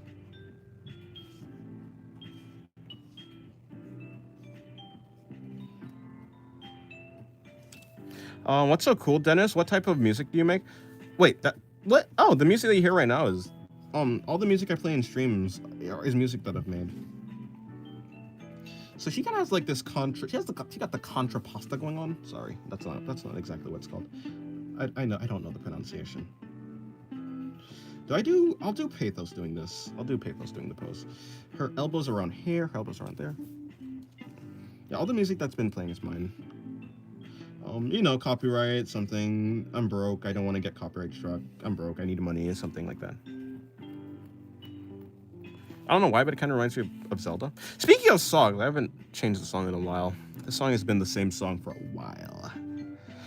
What's so cool, Dennis? What type of music do you make? Wait, what? Oh, the music that you hear right now is, all the music I play in streams is music that I've made. So she kind of has like this she got the contrapasta going on. Sorry, that's not exactly what it's called. I don't know the pronunciation. I'll do pathos doing this. I'll do pathos doing the pose. Her elbows around here, her elbows around there. Yeah, all the music that's been playing is mine. You know, copyright, something. I'm broke. I don't want to get copyright struck. I'm broke. I need money, something like that. I don't know why, but it kind of reminds me of Zelda. Speaking of songs, I haven't changed the song in a while. This song has been the same song for a while.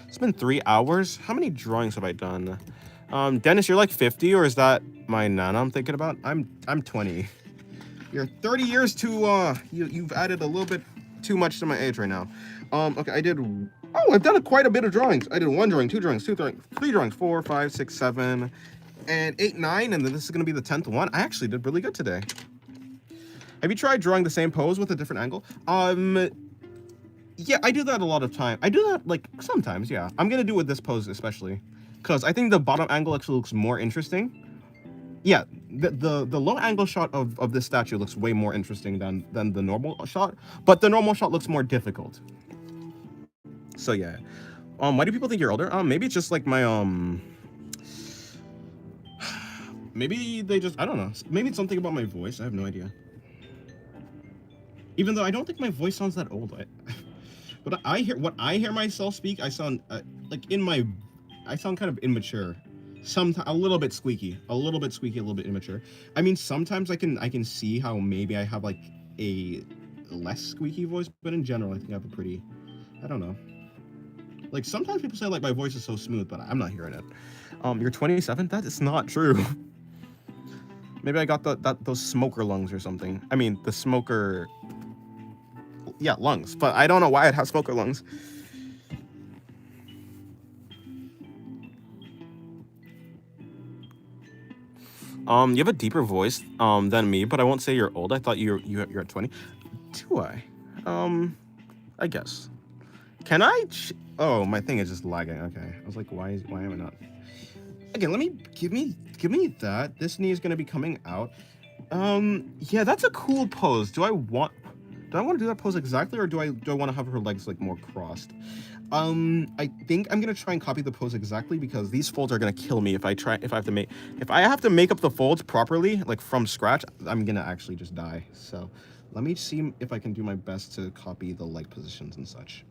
It's been 3 hours. How many drawings have I done? Dennis, you're like 50, or is that my nana I'm thinking about? I'm 20. You're 30 years too, you've added a little bit too much to my age right now. Okay, I've done quite a bit of drawings. I did 1 drawing, 2 drawings, 2 drawings, 3 drawings, 4, 5, 6, 7, and 8, 9, and then this is gonna be the 10th one. I actually did really good today. Have you tried drawing the same pose with a different angle? Yeah, I do that a lot of time. I do that, like, sometimes, yeah. I'm gonna do it with this pose especially, because I think the bottom angle actually looks more interesting. Yeah, the low angle shot of this statue looks way more interesting than the normal shot, but the normal shot looks more difficult. So yeah. Why do people think you're older? Maybe it's just like my maybe they just, I don't know. Maybe it's something about my voice. I have no idea. Even though I don't think my voice sounds that old. But what I hear myself speak, I sound I sound kind of immature. A little bit squeaky, a little bit immature. I mean, sometimes I can see how maybe I have like a less squeaky voice, but in general, I think I have a pretty, I don't know. Like sometimes people say like my voice is so smooth, but I'm not hearing it. You're 27? That is not true. Maybe I got those smoker lungs or something. I mean, the smoker, yeah, lungs. But I don't know why I'd have smoker lungs. You have a deeper voice than me, but I won't say you're old. I thought you're at 20. Do I? I guess. Can I? Oh, my thing is just lagging. Okay, I was like, why am I not? Okay, give me that. This knee is gonna be coming out. Yeah, that's a cool pose. Do I want to do that pose exactly, or do I want to have her legs like more crossed? I think I'm gonna try and copy the pose exactly, because these folds are gonna kill me if I have to make up the folds properly, like from scratch. I'm gonna actually just die. So let me see if I can do my best to copy the leg positions and such.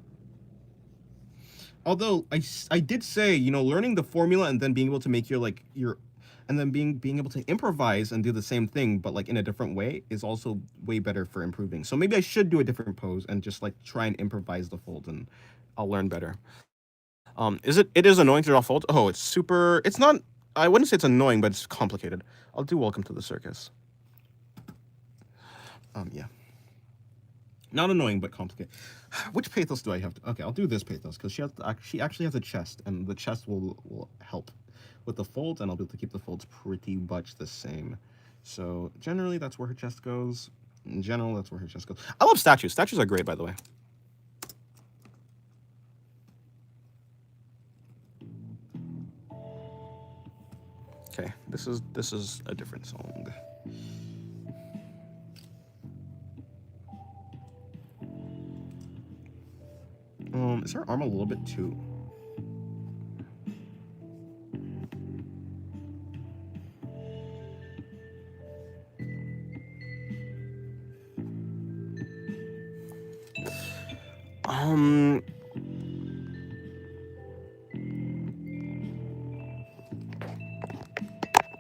Although I did say, you know, learning the formula and then being able to make and then being able to improvise and do the same thing but like in a different way is also way better for improving. So maybe I should do a different pose and just like try and improvise the folds, and I'll learn better. It is annoying to draw folds. Oh, it's not, I wouldn't say it's annoying, but it's complicated. I'll do Welcome to the Circus. Yeah. Not annoying, but complicated. Which pathos do I have to? Okay, I'll do this pathos, because she actually has a chest, and the chest will help with the folds, and I'll be able to keep the folds pretty much the same. So generally, that's where her chest goes. In general, that's where her chest goes. I love statues. Statues are great, by the way. Okay, this is a different song. Is her arm a little bit too?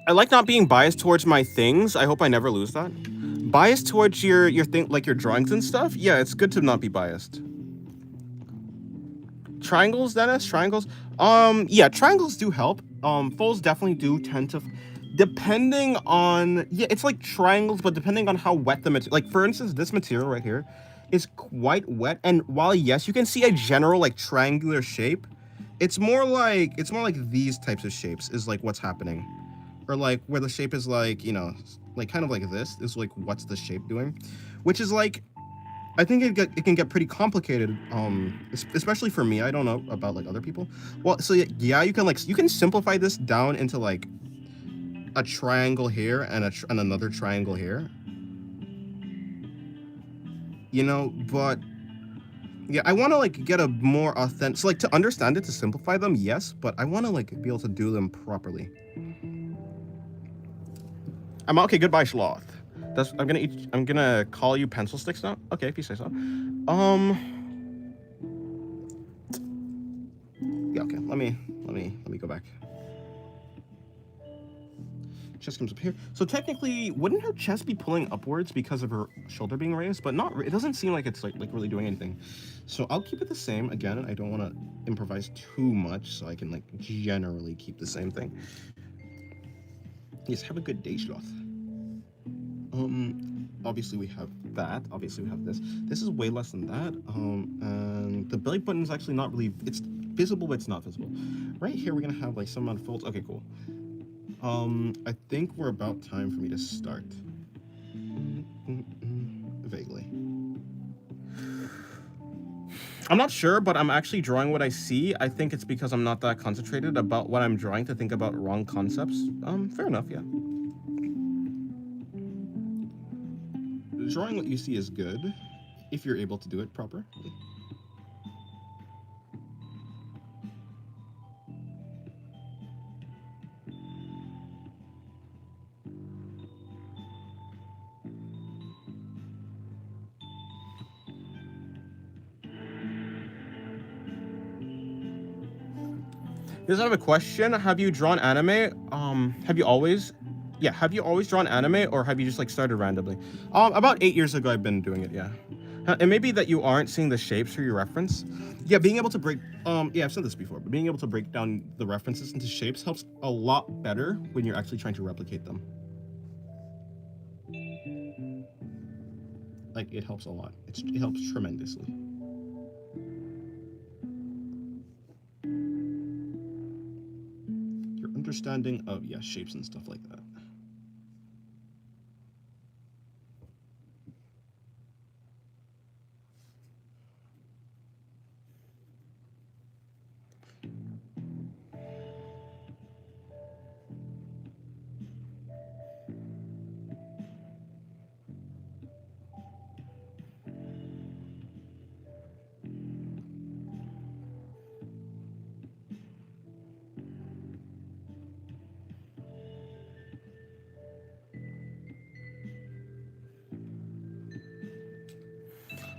I like not being biased towards my things. I hope I never lose that. Biased towards your thing, like your drawings and stuff. Yeah, it's good to not be biased. Triangles, Dennis? Triangles? Yeah, triangles do help. Folds definitely do tend to, depending on, yeah, it's like triangles, but depending on how wet the material, like for instance, this material right here is quite wet, and while yes, you can see a general like triangular shape, it's more like these types of shapes is like what's happening. Or like where the shape is like, you know, like kind of like this is like what's the shape doing, which is like, I think it can get pretty complicated, especially for me. I don't know about like other people. Well, so yeah, you can simplify this down into like a triangle here and another triangle here, you know, but yeah, I want to like get a more authentic, so like to understand it, to simplify them, yes, but I want to like be able to do them properly. I'm okay. Goodbye, sloth. I'm gonna call you pencil sticks now. Okay, if you say so. Yeah. Okay. Let me go back. chest comes up here. So technically, wouldn't her chest be pulling upwards because of her shoulder being raised? But not. It doesn't seem like it's like really doing anything. So I'll keep it the same. Again, I don't want to improvise too much, so I can like generally keep the same thing. Yes, have a good day, sloth. Obviously we have that. Obviously we have this. This is way less than that. And the belly button is actually not really. It's visible, but it's not visible. Right here, we're gonna have like some amount of folds. Okay, cool. I think we're about time for me to start. Vaguely. I'm not sure, but I'm actually drawing what I see. I think it's because I'm not that concentrated about what I'm drawing to think about wrong concepts. Fair enough, yeah. Drawing what you see is good, if you're able to do it properly. Here's another question. Have you drawn anime? Have you always drawn anime, or have you just like started randomly? About 8 years ago, I've been doing it, yeah. It may be that you aren't seeing the shapes for your reference. Yeah, being able to break, yeah, I've said this before, but being able to break down the references into shapes helps a lot better when you're actually trying to replicate them. Like, it helps a lot. It helps tremendously. Your understanding of, yeah, shapes and stuff like that.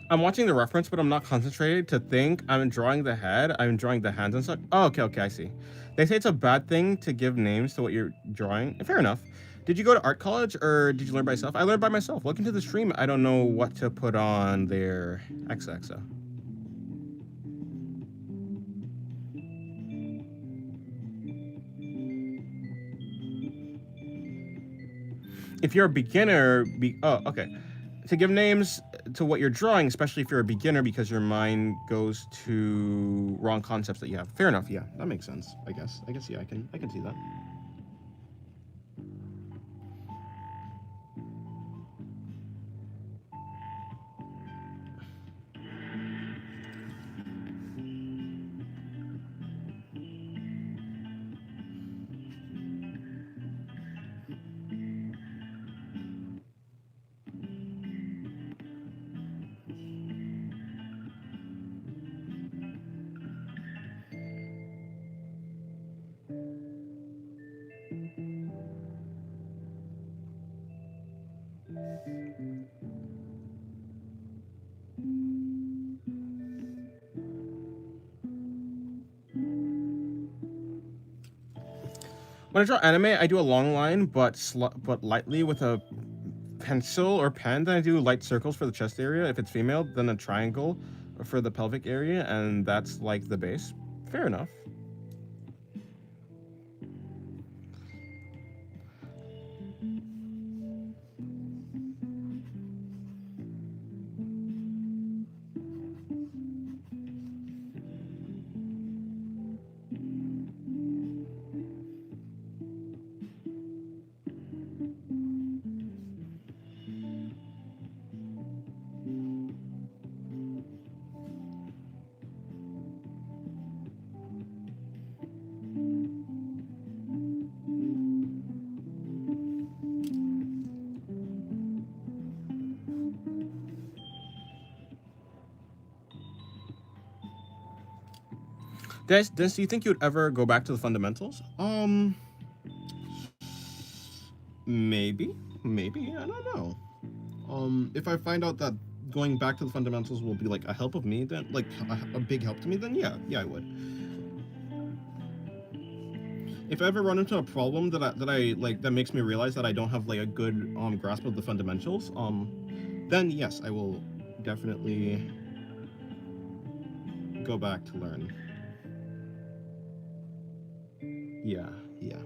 I'm watching the reference, but I'm not concentrated to think. I'm drawing the head, I'm drawing the hands and stuff. Oh, okay, I see. They say it's a bad thing to give names to what you're drawing. Fair enough. Did you go to art college, or did you learn by yourself? I learned by myself. Welcome to the stream. I don't know what to put on there. XXO. If you're a beginner, oh, okay. To give names to what you're drawing, especially if you're a beginner, because your mind goes to wrong concepts that you have. Fair enough, yeah. That makes sense, I guess. Yeah, I can see that. When I draw anime, I do a long line, but lightly with a pencil or pen. Then I do light circles for the chest area. If it's female, then a triangle for the pelvic area, and that's like the base. Fair enough. Des, do you think you'd ever go back to the fundamentals? Maybe. I don't know. If I find out that going back to the fundamentals will be like a help of me, then like a big help to me, then yeah, I would. if I ever run into a problem that I like that makes me realize that I don't have like a good grasp of the fundamentals, then yes, I will definitely go back to learn. Yeah, yeah,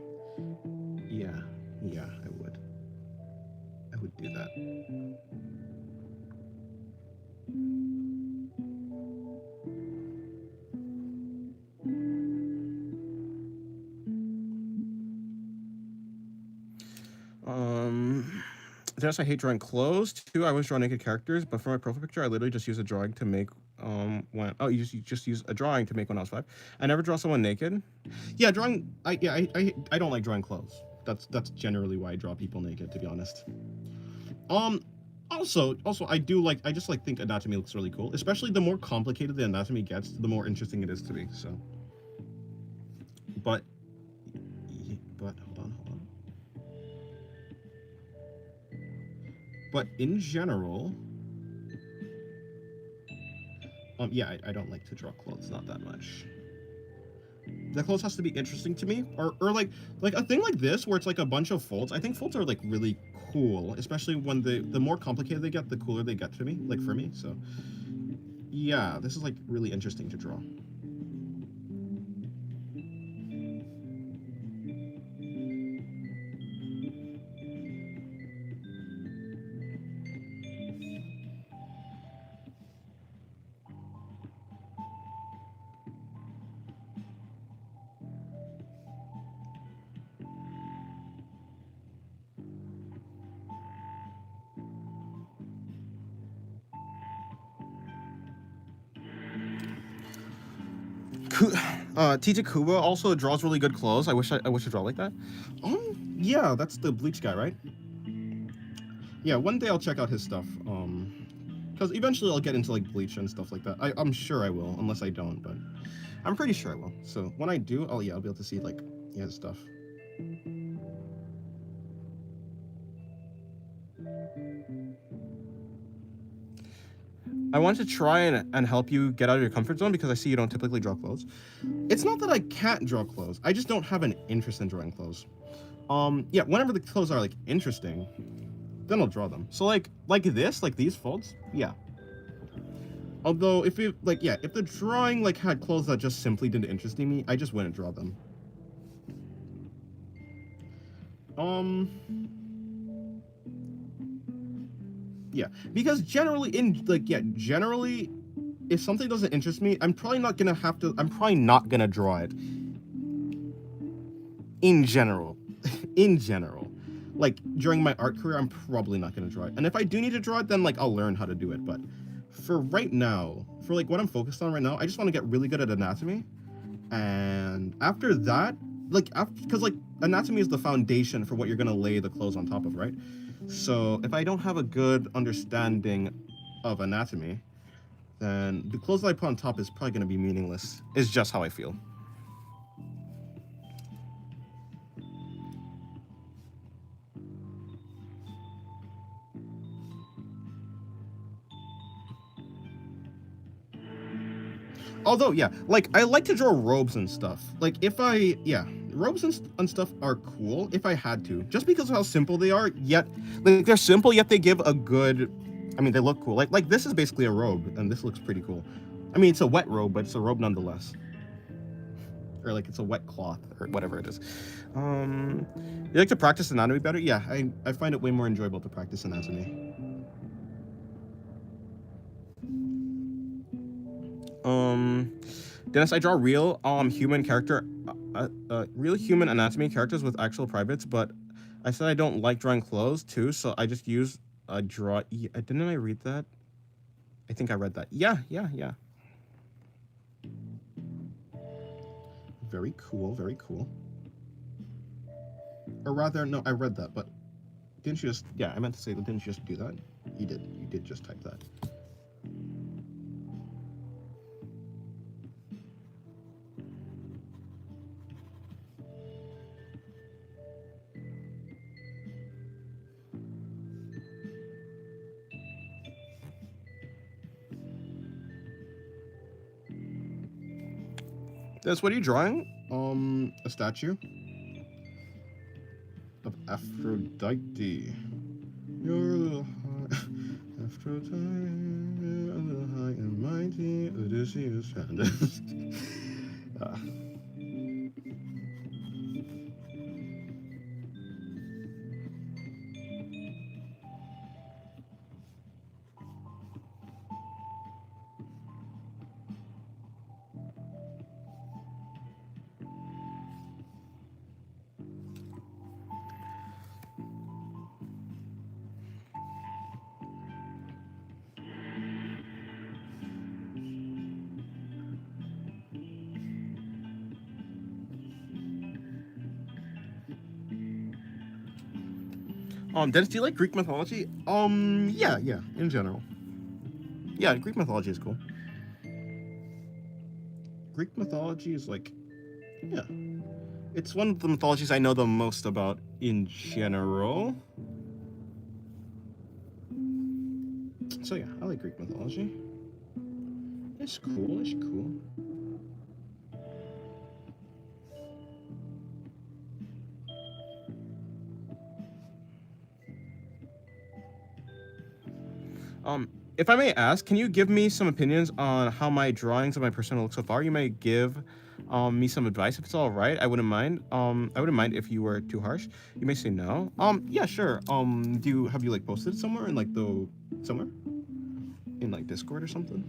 yeah, yeah. I would do that. Um, yes, I hate drawing clothes too. I always draw naked characters, but for my profile picture, I literally just use a drawing to make when you just use a drawing to make when I was 5. I never draw someone naked. Yeah, drawing. I don't like drawing clothes. That's generally why I draw people naked, to be honest. Um, also, I just like think anatomy looks really cool. Especially the more complicated the anatomy gets, the more interesting it is to me. So, but, but hold on. But in general, yeah, I don't like to draw clothes, not that much. The clothes has to be interesting to me, or like a thing like this where it's like a bunch of folds. I think folds are like really cool, especially when the more complicated they get, the cooler they get to me, like for me. So yeah, this is like really interesting to draw. TJ Kubo also draws really good clothes. I wish to draw like that. Yeah, that's the Bleach guy, right? Yeah, one day I'll check out his stuff. Because eventually I'll get into like Bleach and stuff like that. I'm sure I will, unless I don't, but I'm pretty sure I will. So when I do, I'll be able to see like his stuff. I want to try and help you get out of your comfort zone because I see you don't typically draw clothes. It's not that I can't draw clothes. I just don't have an interest in drawing clothes. Yeah, whenever the clothes are like interesting, then I'll draw them. So like this, like these folds, yeah. Although if it like yeah, if the drawing like had clothes that just simply didn't interest me, I just wouldn't draw them. Yeah, because generally generally if something doesn't interest me, I'm probably not gonna draw it. In general. In general. Like during my art career, I'm probably not gonna draw it. And if I do need to draw it, then like I'll learn how to do it. But for right now, for like what I'm focused on right now, I just want to get really good at anatomy. And after that, because like anatomy is the foundation for what you're gonna lay the clothes on top of, right? So if I don't have a good understanding of anatomy, then the clothes that I put on top is probably gonna be meaningless. Is just how I feel. Although, yeah, like I like to draw robes and stuff. Like robes and stuff are cool if I had to, just because of how simple they are. Yet, like they're simple, yet they give a good. I mean, they look cool. Like this is basically a robe, and this looks pretty cool. I mean, it's a wet robe, but it's a robe nonetheless. Or like it's a wet cloth or whatever it is. You like to practice anatomy better? Yeah, I find it way more enjoyable to practice anatomy. Dennis, I draw real human character, real human anatomy characters with actual privates, but I said I don't like drawing clothes too, so I just use a draw. Didn't I read that? I think I read that. Yeah. Very cool, very cool. Or rather, no, I read that, but didn't you just? Yeah, I meant to say that. Didn't you just do that? You did. You did just type that. Dennis, what are you drawing? A statue. Aphrodite. You're a little high. Aphrodite, a little high and mighty. Odysseus found us. uh, Dennis, do you like Greek mythology? Yeah, in general. Yeah, Greek mythology is cool. Greek mythology is like, yeah. It's one of the mythologies I know the most about in general. So yeah, I like Greek mythology. It's cool, it's cool. If I may ask, can you give me some opinions on how my drawings of my persona look so far? You may give me some advice if it's all right. I wouldn't mind. I wouldn't mind if you were too harsh. You may say no. Yeah, sure. Have you like posted it somewhere in like somewhere in like Discord or something?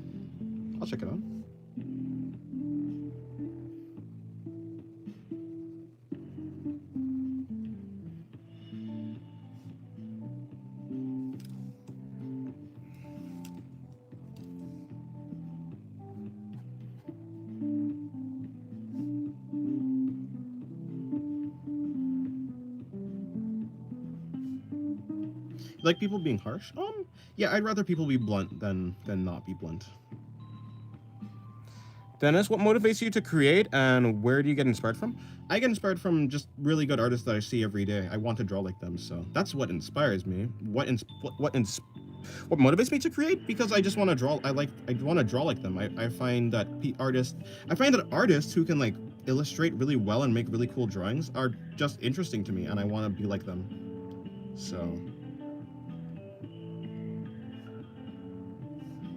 I'll check it out. Like people being harsh? Yeah, I'd rather people be blunt than not be blunt. Dennis, what motivates you to create, and where do you get inspired from? I get inspired from just really good artists that I see every day. I want to draw like them, so that's what inspires me. What motivates me to create? Because I just want to draw. I want to draw like them. I find that artists who can like illustrate really well and make really cool drawings are just interesting to me, and I want to be like them. So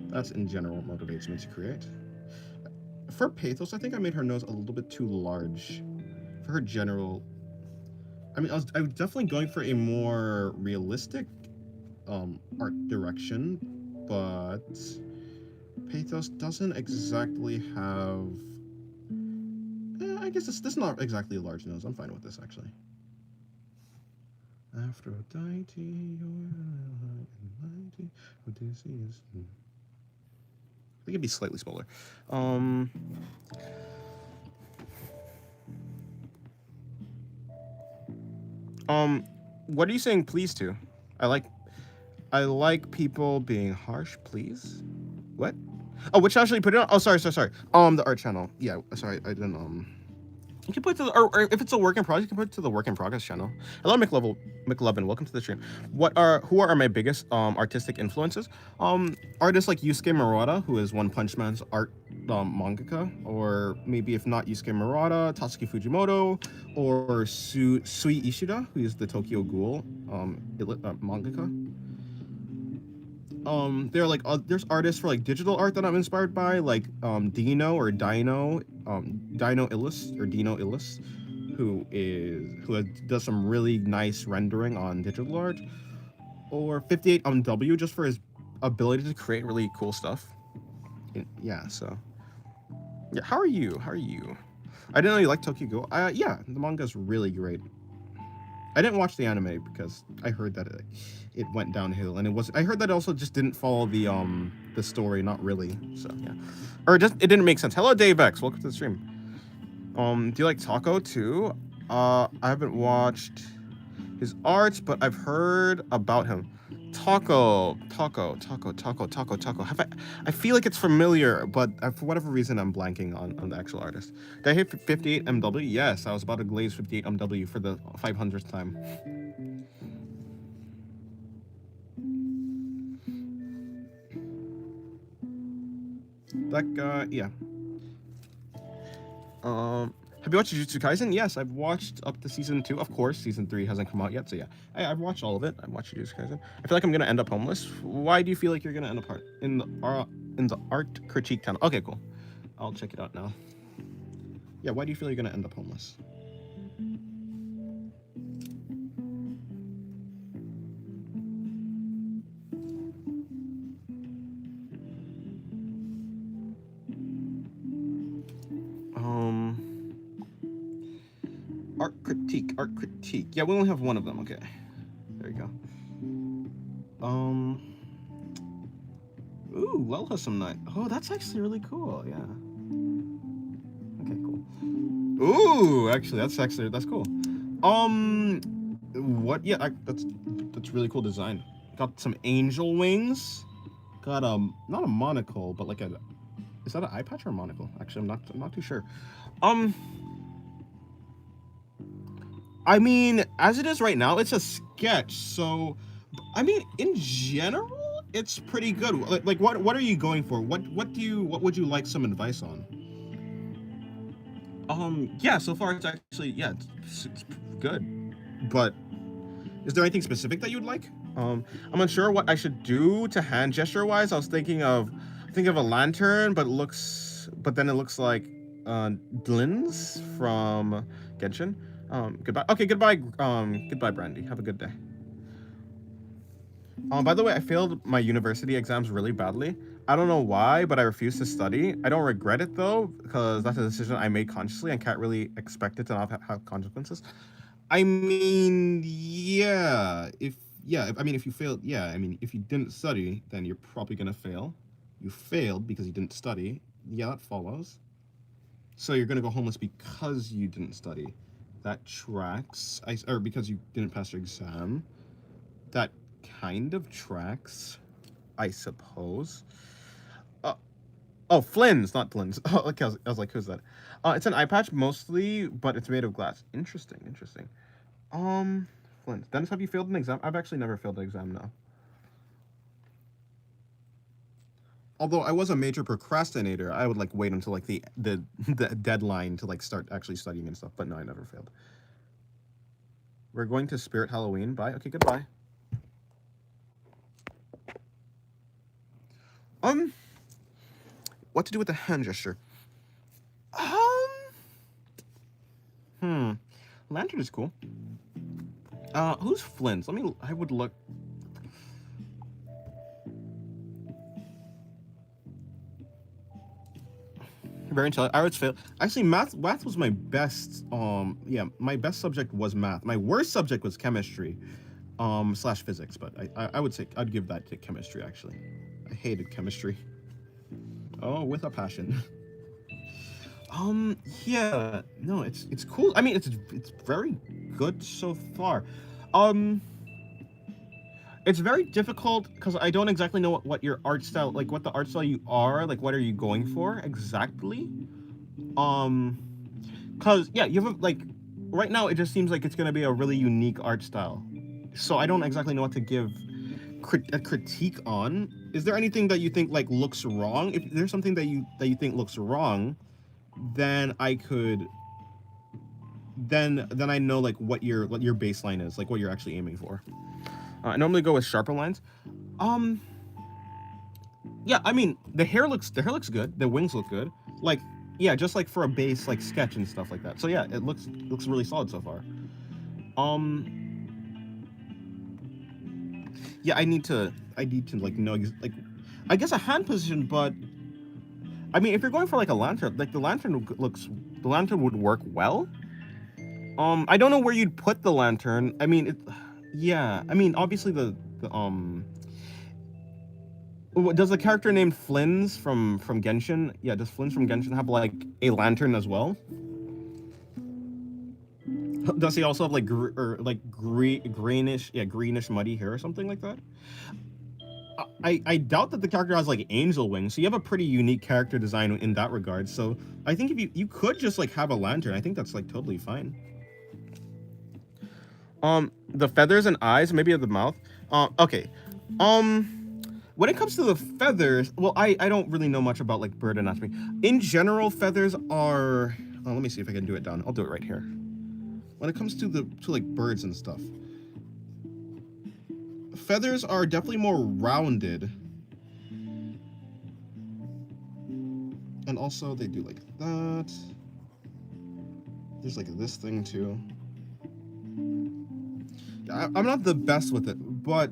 that's in general what motivates me to create. For Pathos, I think I made her nose a little bit too large. For her general, I mean, I was definitely going for a more realistic art direction, but Pathos doesn't exactly have. I guess this is not exactly a large nose. I'm fine with this actually. Aphrodite, you're mighty, Odysseus. I think it'd be slightly smaller. What are you saying please to? I like people being harsh, please. What? Oh, which actually put it on? Oh, sorry. The art channel. Yeah, sorry, I didn't. You can put it to or if it's a work in progress, you can put it to the work in progress channel. Hello, McLovin. Welcome to the stream. Who are my biggest artistic influences? Artists like Yusuke Murata, who is One Punch Man's art mangaka, or maybe if not Yusuke Murata, Tatsuki Fujimoto, or Sui Ishida, who is the Tokyo Ghoul mangaka. There are like there's artists for like digital art that I'm inspired by, like Dino Illis, who does some really nice rendering on digital art, or 58 just for his ability to create really cool stuff. Yeah, so yeah. How are you? I didn't know you like Tokyo Ghoul. Yeah, the manga's really great. I didn't watch the anime because I heard that it went downhill, and I heard that it also just didn't follow the story, not really. So yeah, or just it didn't make sense. Hello, Dave X. Welcome to the stream. Do you like Taco too? I haven't watched his art, but I've heard about him. Taco. I feel like it's familiar, but for whatever reason, I'm blanking on the actual artist. Did I hit 58 MW? Yes, I was about to glaze 58 MW for the 500th time. That guy, yeah. Have you watched Jujutsu Kaisen? Yes, I've watched up to season 2. Of course, season 3 hasn't come out yet, so yeah. I've watched all of it. I've watched Jujutsu Kaisen. I feel like I'm gonna end up homeless. Why do you feel like you're gonna end up in the art critique tunnel? Okay, cool. I'll check it out now. Yeah, why do you feel you're gonna end up homeless? Art critique, art critique. Yeah, we only have one of them. Okay, there you go. Ooh, Welhusum Night. Oh, that's actually really cool. Yeah. Okay, cool. Ooh, actually, that's cool. What? Yeah, that's really cool design. Got some angel wings. Got not a monocle, but like a. Is that an eye patch or a monocle? Actually, I'm not too sure. I mean, as it is right now, it's a sketch. So, I mean, in general, it's pretty good. Like what are you going for? What would you like some advice on? Yeah, so far it's actually it's good. But is there anything specific that you'd like? I'm unsure what I should do to hand gesture wise. I was thinking of a lantern, but then it looks like Dlins from Genshin. Goodbye. Okay, goodbye. Goodbye, Brandy. Have a good day. By the way, I failed my university exams really badly. I don't know why, but I refuse to study. I don't regret it though, because that's a decision I made consciously and can't really expect it to not have consequences. I mean, yeah. If you failed, yeah. I mean, if you didn't study, then you're probably gonna fail. You failed because you didn't study. Yeah, that follows. So you're gonna go homeless because you didn't study. That tracks. Or because you didn't pass your exam. That kind of tracks, I suppose. Oh, Flynn's, not Flynn's. Oh, okay, I was like, who's that? It's an eye patch mostly, but it's made of glass. Interesting. Flynn's. Dennis, have you failed an exam? I've actually never failed an exam now. Although I was a major procrastinator, I would like wait until like the deadline to like start actually studying and stuff. But no, I never failed. We're going to Spirit Halloween. Bye. Okay, goodbye. What to do with the hand gesture? Lantern is cool. Who's Flynn's? I would look. Very intelligent. I would fail. Actually, math was my best. My best subject was math. My worst subject was chemistry, / physics. But I would say I'd give that to chemistry. Actually, I hated chemistry. Oh, with a passion. Yeah. No, it's cool. I mean, it's very good so far. It's very difficult because I don't exactly know what your art style, like what the art style you are, like what are you going for exactly. Cause yeah, you have like right now it just seems like it's gonna be a really unique art style. So I don't exactly know what to give a critique on. Is there anything that you think like looks wrong? If there's something that you think looks wrong, then I could then I know like what your baseline is, like what you're actually aiming for. I normally go with sharper lines. Yeah, I mean the hair looks good. The wings look good. Like yeah, just like for a base like sketch and stuff like that. So yeah, it looks really solid so far. Yeah, I need to like know like I guess a hand position, but I mean if you're going for like a lantern, like the lantern would work well. I don't know where you'd put the lantern. I mean yeah, I mean obviously the does the character named Flynn's from Genshin? Yeah, does Flynn's from Genshin have like a lantern as well? Does he also have like greenish muddy hair or something like that? I doubt that the character has like angel wings, so you have a pretty unique character design in that regard. So I think if you could just like have a lantern, I think that's like totally fine. The feathers and eyes, maybe of the mouth. Okay. When it comes to the feathers, well, I don't really know much about like bird anatomy. In general, feathers are let me see if I can do it down. I'll do it right here. When it comes to like birds and stuff, feathers are definitely more rounded. And also they do like that. There's like this thing too. I'm not the best with it, but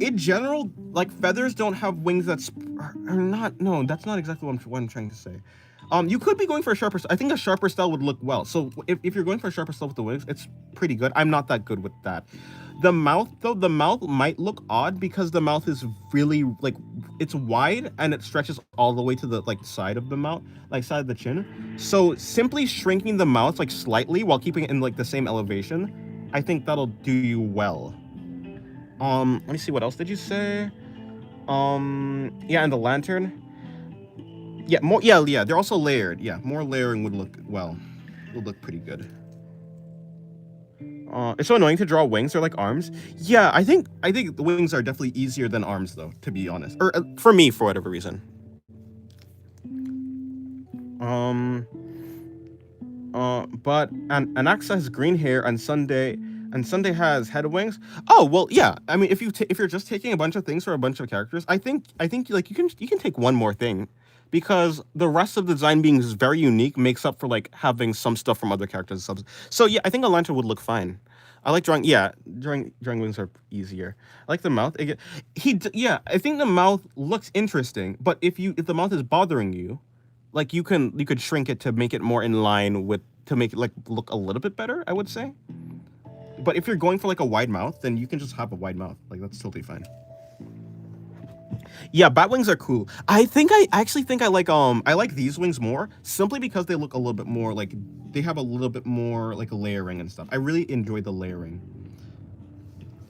in general, like feathers don't have wings that's are not. No, that's not exactly what I'm trying to say. You could be going for a sharper. I think a sharper style would look well. So if you're going for a sharper style with the wings, it's pretty good. I'm not that good with that. The mouth though, the mouth might look odd because the mouth is really like it's wide and it stretches all the way to the like side of the mouth, like side of the chin. So simply shrinking the mouth like slightly while keeping it in like the same elevation, I think that'll do you well. Let me see, what else did you say? Yeah, and the lantern. Yeah, more. Yeah. They're also layered. Yeah, more layering would look well. Would look pretty good. It's so annoying to draw wings or like arms. Yeah, I think the wings are definitely easier than arms, though. To be honest, or for me, for whatever reason. But and Axa has green hair, and Sunday has head wings. Oh well, yeah. I mean, if you're just taking a bunch of things for a bunch of characters, I think like you can take one more thing, because the rest of the design being very unique makes up for like having some stuff from other characters. So yeah, I think a lantern would look fine. I like drawing. Yeah, drawing wings are easier. I like the mouth. Yeah, I think the mouth looks interesting, but if the mouth is bothering you, like you could shrink it to make it more in line with, to make it like look a little bit better, I would say. But if you're going for like a wide mouth, then you can just have a wide mouth. Like that's totally fine. Yeah, bat wings are cool. I actually think I like these wings more, simply because they look a little bit more like, they have a little bit more like layering and stuff. I really enjoy the layering.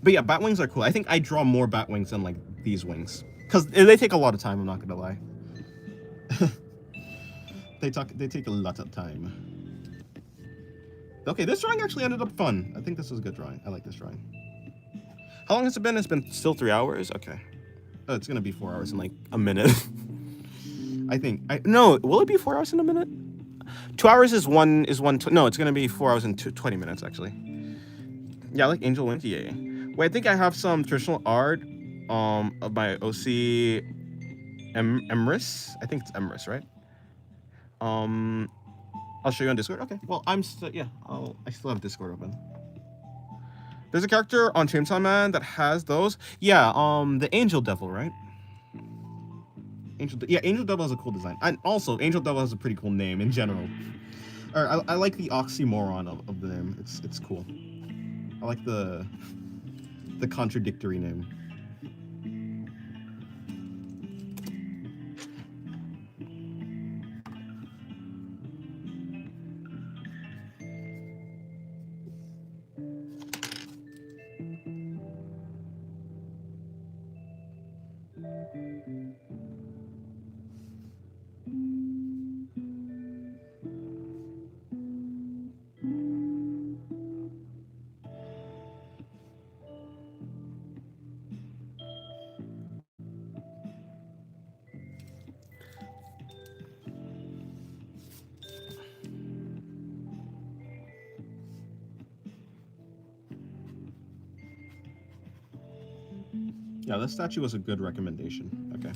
But yeah, bat wings are cool. I think I draw more bat wings than like these wings, because they take a lot of time, I'm not gonna lie. They take a lot of time. Okay, this drawing actually ended up fun. I think this is a good drawing. I like this drawing. How long has it been? It's been still 3 hours? Okay. Oh, it's gonna be 4 hours in like a minute. I think. No, will it be 4 hours in a minute? 2 hours is one. No, it's gonna be 4 hours and 20 minutes actually. Yeah, I like Angel Wings. Yeah. Wait, I think I have some traditional art of my OC Emrys. I think it's Emrys, right? I'll show you on Discord. Okay. Well, I still have Discord open. There's a character on Chainsaw Man that has those. Yeah, the Angel Devil, right? Angel Devil has a cool design. And also, Angel Devil has a pretty cool name in general. I like the oxymoron of the name. It's cool. I like the contradictory name. Yeah, this statue was a good recommendation. Okay.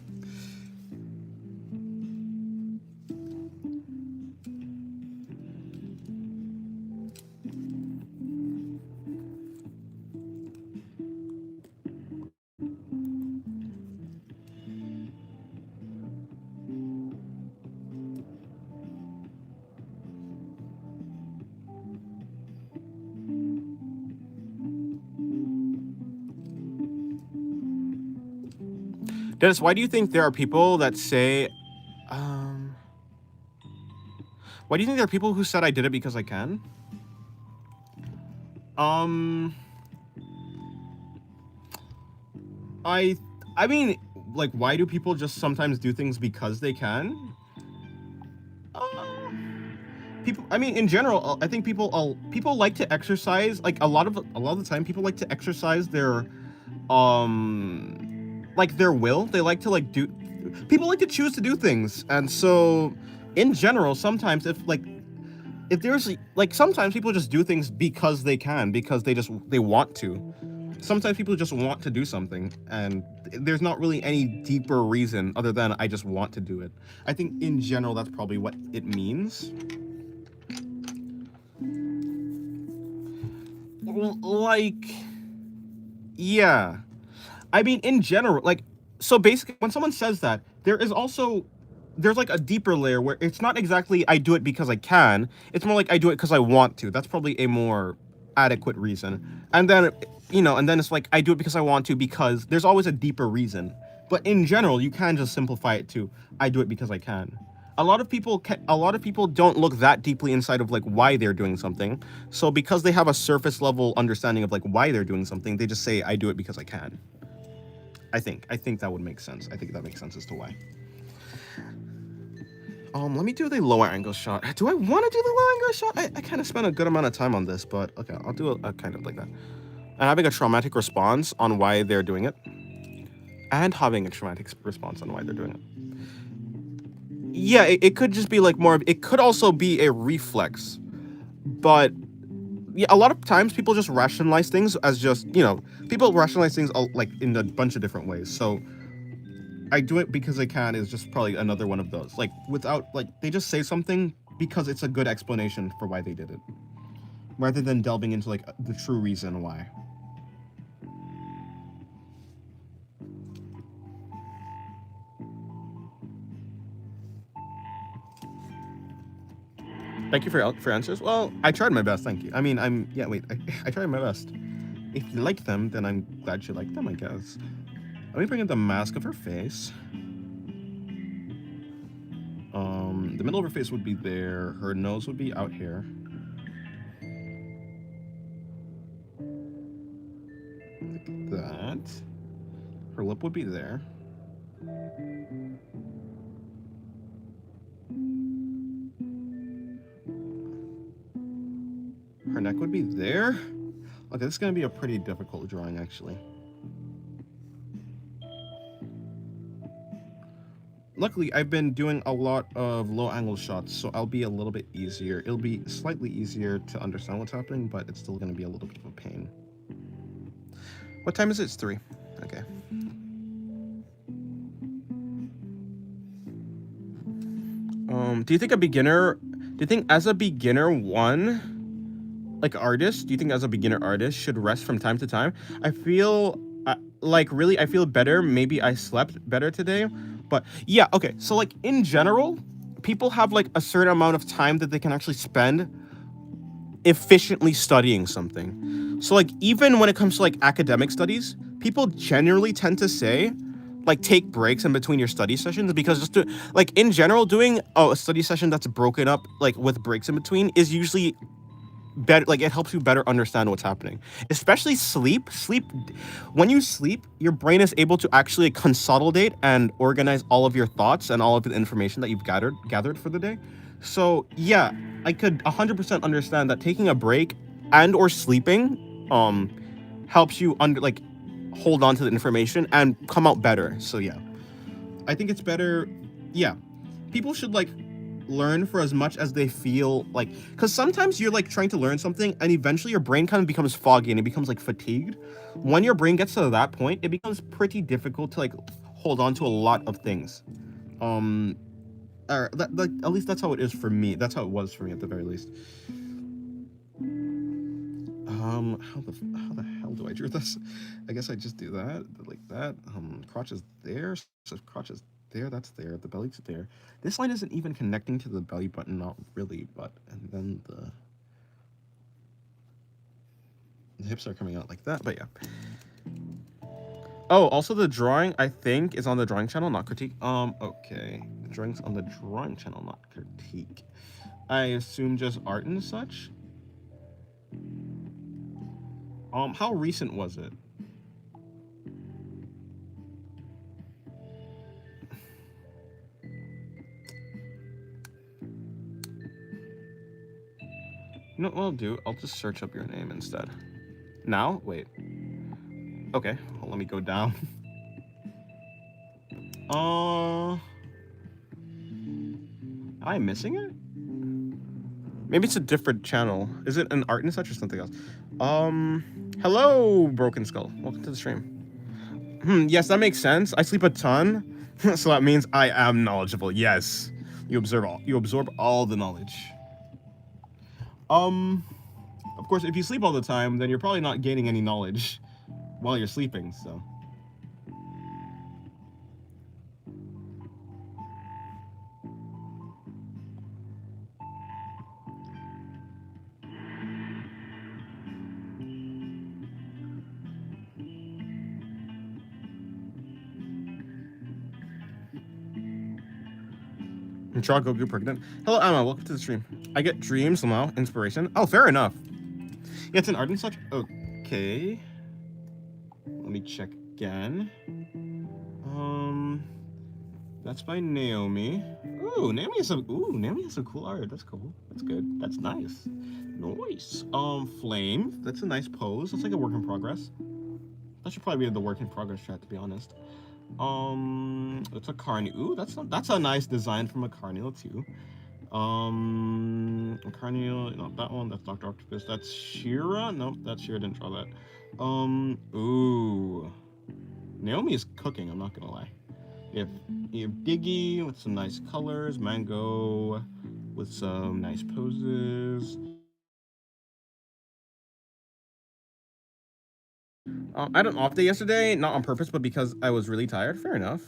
Dennis, why do you think there are people that say, why do you think there are people who said I did it because I can? I mean, like, why do people just sometimes do things because they can? I mean, in general, I think people like to exercise, like a lot of the time people like to exercise their like their will. They like to people like to choose to do things, and so in general, sometimes if there's like sometimes people just do things because they can, because they want to. Sometimes people just want to do something, and there's not really any deeper reason other than I just want to do it. I think in general that's probably what it means. Like, yeah. I mean, in general, like, so basically, when someone says that, there's like a deeper layer where it's not exactly I do it because I can. It's more like I do it because I want to. That's probably a more adequate reason. And then, and then it's like I do it because I want to, because there's always a deeper reason. But in general, you can just simplify it to I do it because I can. A lot of people don't look that deeply inside of like why they're doing something. So because they have a surface level understanding of like why they're doing something, they just say I do it because I can. I think that would make sense. I think that makes sense as to why. Let me do the lower angle shot. Do I want to do the lower angle shot? I kind of spent a good amount of time on this, but okay, I'll do a kind of like that. And having a traumatic response on why they're doing it. And having a traumatic response on why they're doing it. Yeah, it could just be like more of, it could also be a reflex. But yeah, a lot of times people just rationalize things as just, people rationalize things like in a bunch of different ways. So I do it because I can is just probably another one of those. Like without, like, they just say something because it's a good explanation for why they did it, rather than delving into like the true reason why. Thank you for answers. Well, I tried my best. Thank you. I mean, I tried my best. If you like them, then I'm glad you like them, I guess. Let me bring in the mask of her face. The middle of her face would be there. Her nose would be out here. Like that. Her lip would be there. Her neck would be there. Okay, this is gonna be a pretty difficult drawing, actually. Luckily, I've been doing a lot of low angle shots, so I'll be a little bit easier. It'll be slightly easier to understand what's happening, but it's still gonna be a little bit of a pain. What time is it? It's 3. Okay. Do you think as a beginner artist, do you think as a beginner artist should rest from time to time? I feel I feel better. Maybe I slept better today, but yeah, okay. So like in general, people have like a certain amount of time that they can actually spend efficiently studying something. So like even when it comes to like academic studies, people generally tend to say like take breaks in between your study sessions, because in general doing a study session that's broken up like with breaks in between is usually better. Like it helps you better understand what's happening, especially sleep. When you sleep, your brain is able to actually consolidate and organize all of your thoughts and all of the information that you've gathered for the day. So yeah, I could 100% understand that taking a break and or sleeping helps you hold on to the information and come out better. So yeah, I think it's better. Yeah, people should learn for as much as they feel like, because sometimes you're trying to learn something and eventually your brain kind of becomes foggy and it becomes fatigued. When your brain gets to that point, it becomes pretty difficult to hold on to a lot of things. Or at least that's how it is for me. That's how it was for me at the very least. How the hell do I draw this? I guess I just do that like that. Crotch is there. So crotch is there. That's there. The belly's there. This line isn't even connecting to the belly button, not really. But and then the hips are coming out like that. But yeah. Oh, also the drawing I think is on the drawing channel, not critique. Okay, the drawing's on the drawing channel, not critique. I assume just art and such. How recent was it? You know what I'll do? I'll just search up your name instead. Now? Wait. Okay, well, let me go down. Am I missing it? Maybe it's a different channel. Is it an art and such or something else? Hello, Broken Skull. Welcome to the stream. Yes, that makes sense. I sleep a ton, so that means I am knowledgeable. Yes, you absorb all the knowledge. Of course, if you sleep all the time, then you're probably not gaining any knowledge while you're sleeping. So. Draw Goku pregnant. Hello, Emma. Welcome to the stream. I get dreams somehow. Inspiration. Oh, fair enough. Yeah, it's an art and such. Okay. Let me check again. That's by Naomi. Naomi has some cool art. That's cool. That's good. That's nice. Nice. Flame. That's a nice pose. That's like a work in progress. That should probably be the work in progress chat, to be honest. It's a Carnio. Ooh, that's a nice design from a Carnio too. A Carnio, no, that one, that's Dr. Octopus. That's Shira? Nope, that's Shira, didn't draw that. Ooh. Naomi is cooking, I'm not gonna lie. You have Diggy with some nice colors, Mango with some nice poses. I had an off day yesterday, not on purpose, but because I was really tired. Fair enough.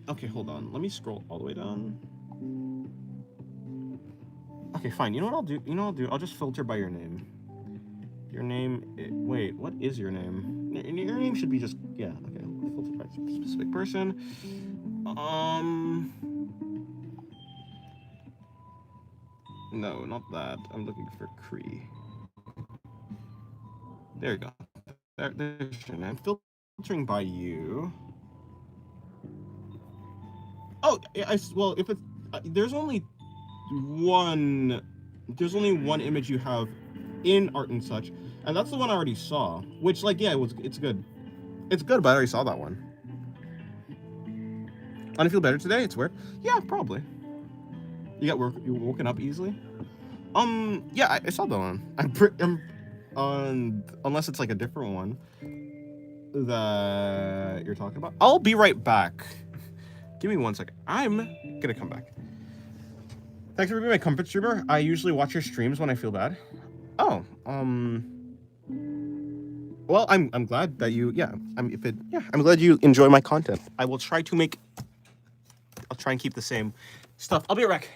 Okay, hold on. Let me scroll all the way down. Okay, fine. You know what I'll do? I'll just filter by your name. Your name. Wait, what is your name? Your name should be just. Yeah. Okay. Filter by a specific person. No, not that. I'm looking for Cree. There you go. There's your name. Filtering by you. Oh, well, if it's there's only one image you have in art and such, and that's the one I already saw. Which, like, yeah, it's good. It's good, but I already saw that one. I feel better today. It's weird. Yeah, probably. You woken up easily. Yeah, I saw that one. Unless it's like a different one that you're talking about. I'll be right back. Give me 1 second. I'm gonna come back. Thanks for being my comfort streamer. I usually watch your streams when I feel bad. Oh, well, I'm glad that you. Yeah, I'm glad you enjoy my content. I'll try and keep the same stuff. I'll be right back.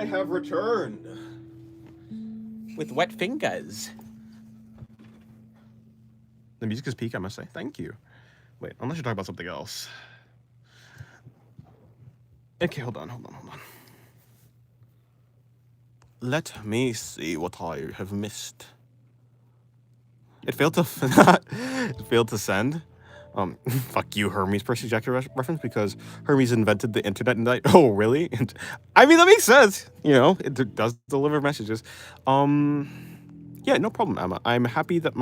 have returned. With wet fingers. The music is peak, I must say. Thank you. Wait, unless you're talking about something else. Okay, hold on. Let me see what I have missed. It failed to it failed to send. Fuck you, Hermes Percy Jackson reference, because Hermes invented the internet and oh really? And, I mean that makes sense. You know, it does deliver messages. Yeah, no problem, Emma. I'm happy that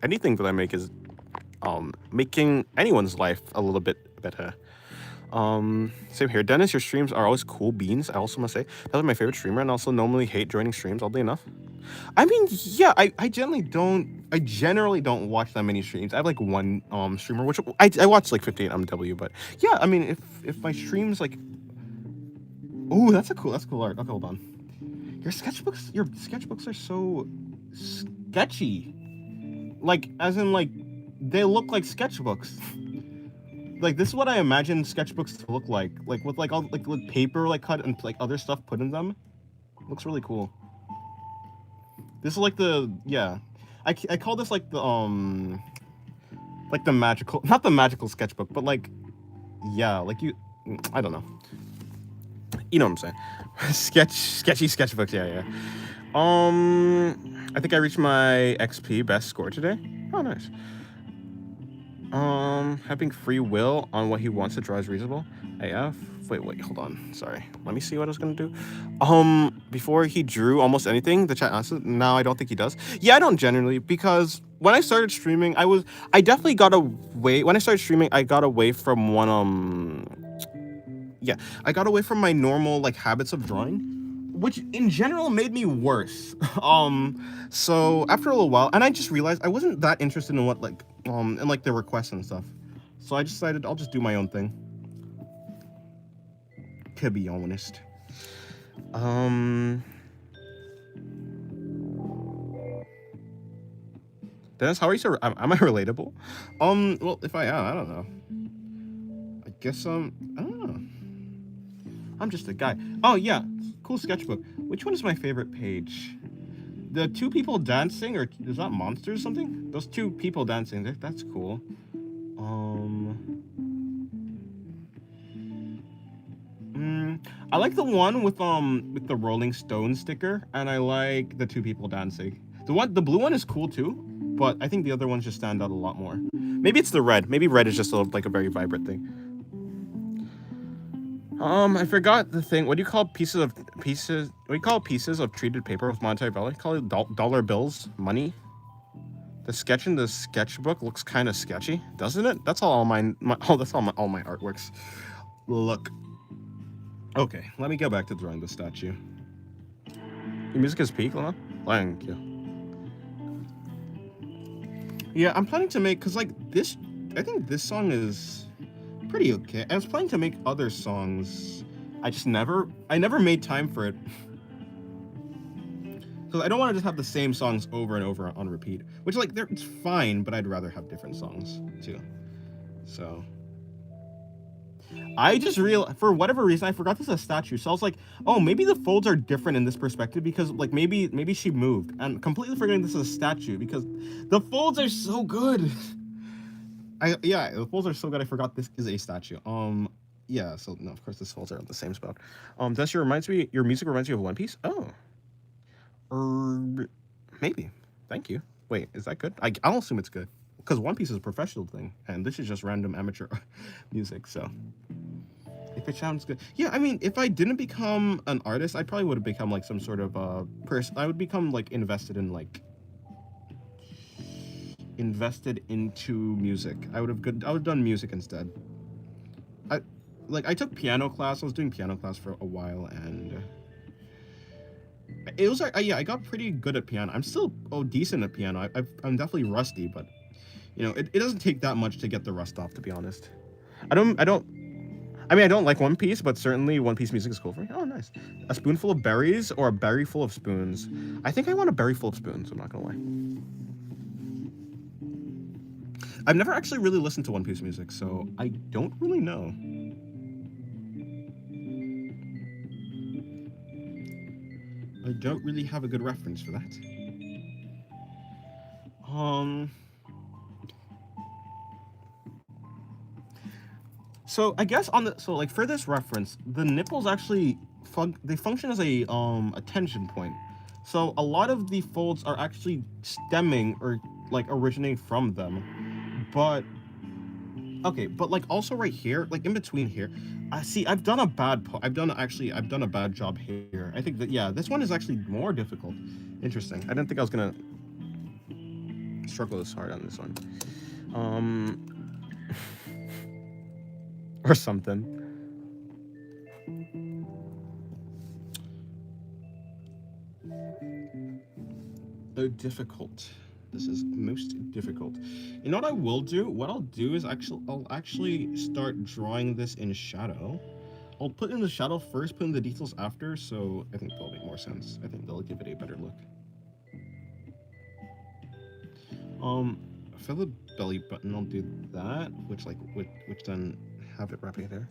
anything that I make is making anyone's life a little bit better. Same here. Dennis, your streams are always cool beans. I also must say that's my favorite streamer, and also normally hate joining streams. Oddly enough, I mean, yeah, I generally don't watch that many streams. I have like one streamer, which I watch like 58 MW. But yeah, I mean, if my streams like, oh, that's cool art. Okay, hold on. Your sketchbooks are so sketchy. Like, as in like, they look like sketchbooks. Like, this is what I imagine sketchbooks to look like with like all like with paper like cut and like other stuff put in them. Looks really cool. This is like I call this like the magical, not the magical sketchbook, but like, yeah, like I don't know. You know what I'm saying? Sketchy sketchbooks, yeah. I think I reached my XP best score today. Oh, nice. Having free will on what he wants to draw is reasonable. AF. Wait, hold on. Sorry. Let me see what I was gonna do. Before he drew almost anything, the chat answered. No, I don't think he does. Yeah, I don't generally, because when I started streaming, I definitely got away. When I started streaming, I got away from I got away from my normal like habits of drawing, which in general made me worse. So after a little while, and I just realized I wasn't that interested in what like in like the requests and stuff. So I decided I'll just do my own thing. To be honest. Dennis, how are you? Am I relatable? Well, if I am, I don't know. I guess I don't know. I'm just a guy. Oh yeah, cool sketchbook. Which one is my favorite page? The two people dancing, or is that monsters or something? Those two people dancing, that's cool. I like the one with the Rolling Stone sticker, and I like the two people dancing. The blue one is cool too, but I think the other ones just stand out a lot more. Maybe it's the red. Maybe red is just like a very vibrant thing. I forgot the thing. What do you call pieces of treated paper with monetary value? Call it dollar bills, money. The sketch in the sketchbook looks kind of sketchy, doesn't it? That's all that's all my artworks look. Okay, let me go back to drawing the statue. Your music is peak, Lana? Thank you. Yeah, I'm planning to make, cause like this, I think this song is pretty okay. I was planning to make other songs. I never made time for it. Because I don't want to just have the same songs over and over on repeat. Which, like, it's fine, but I'd rather have different songs, too. So. I just for whatever reason, I forgot this is a statue. So I was like, oh, maybe the folds are different in this perspective because, like, maybe she moved. And completely forgetting this is a statue because the folds are so good. The folds are so good, I forgot this is a statue. Yeah, so, no, of course, the folds are on the same spot. Your music reminds me of One Piece? Oh. Maybe. Thank you. Wait, is that good? I'll assume it's good. Because One Piece is a professional thing, and this is just random amateur music, so. If it sounds good. Yeah, I mean, if I didn't become an artist, I probably would have become, like, some sort of, person. I would become, like, invested into music. I would have done music instead. I took piano class. I was doing piano class for a while, and it was like, I got pretty good at piano. I'm still decent at piano. I'm definitely rusty, but you know, it doesn't take that much to get the rust off, to be honest. I don't like One Piece, but certainly One Piece music is cool for me. Oh, nice. A spoonful of berries or a berry full of spoons? I think I want a berry full of spoons, I'm not gonna lie. I've never actually really listened to One Piece music, so I don't really know. I don't really have a good reference for that. Um. So I guess like for this reference, the nipples actually they function as a tension point. So a lot of the folds are actually stemming or like originating from them. But okay, but like also right here, like in between here, I see I've done a I've done a bad job here. I think that yeah, this one is actually more difficult. Interesting. I didn't think I was gonna struggle this hard on this one. Or something. Oh, difficult. This is most difficult. You know what I will do? What I'll do is I'll actually start drawing this in shadow. I'll put in the shadow first, put in the details after, so I think that'll make more sense. I think they'll give it a better look. For the belly button, I'll do that, which then have it wrapping there.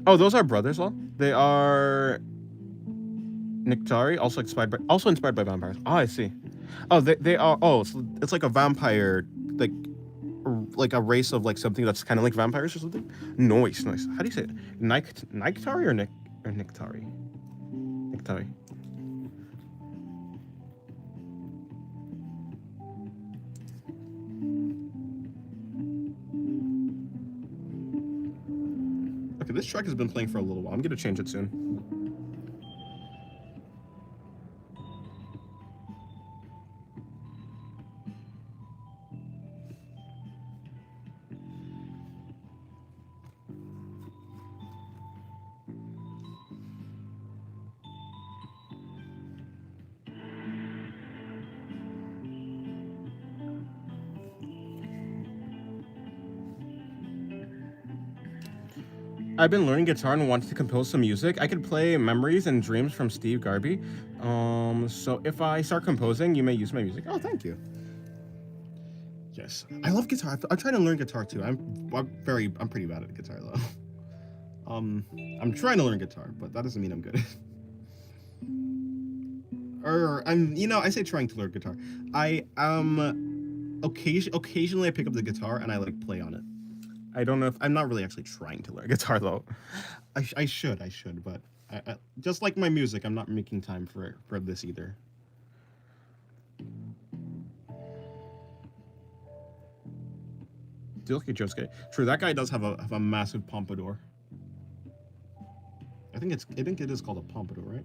Oh, those are brothers, well? They are Niktari, also inspired by vampires. Oh, I see. Oh, they are. Oh, it's like a vampire, like like a race of like something that's kind of like vampires or something. Nice, nice. How do you say it? Niktari or Niktari? Niktari. Okay, this track has been playing for a little while. I'm gonna change it soon. I've been learning guitar and wanted to compose some music. I could play Memories and Dreams from Steve Garvey. So if I start composing, you may use my music. Oh, thank you. Yes, I love guitar. I'm trying to learn guitar too. I'm pretty bad at guitar though. I'm trying to learn guitar, but that doesn't mean I'm good. Or I say trying to learn guitar. I occasionally I pick up the guitar and I like play on it. I don't know if I'm not really actually trying to learn guitar though. I should, but I just like my music, I'm not making time for this either. Do you look at Josuke? True, that guy does have a massive pompadour. I think it is called a pompadour, right?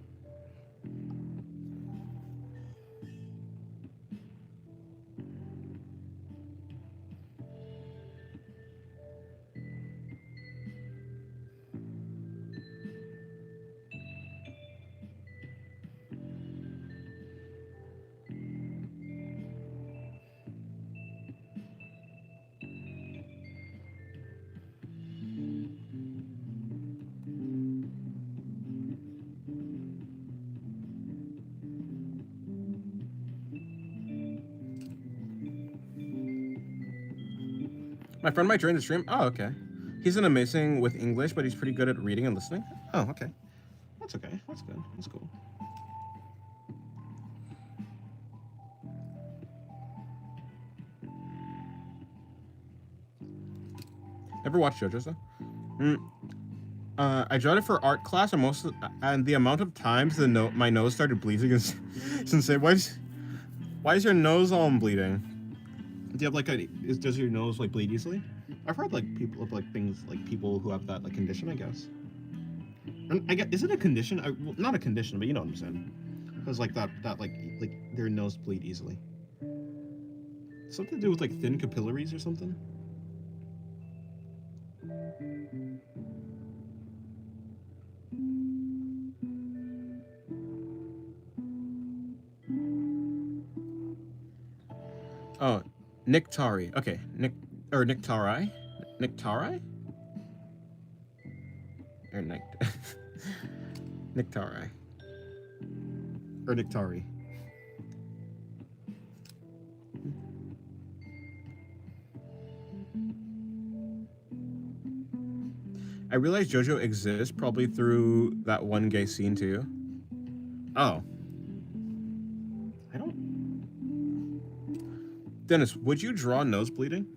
My friend might join the stream. Oh, okay. He's an amazing with English, but he's pretty good at reading and listening. Oh, okay. That's okay. That's good. That's cool. Ever watched JoJo's though? I tried it for art class, and the amount of times my nose started bleeding is insane. Why is your nose bleeding? Do you have like does your nose like bleed easily? I've heard like people of like things like people who have that like condition, I guess. And I guess is it a condition? Well, not a condition, but you know what I'm saying. Because like that like their nose bleed easily. Something to do with like thin capillaries or something. Oh, Niktari. Okay, Niktari, Niktari, or Niktari, or Niktari. I realized JoJo exists probably through that one gay scene too. Oh. I don't. Dennis, would you draw nose bleeding?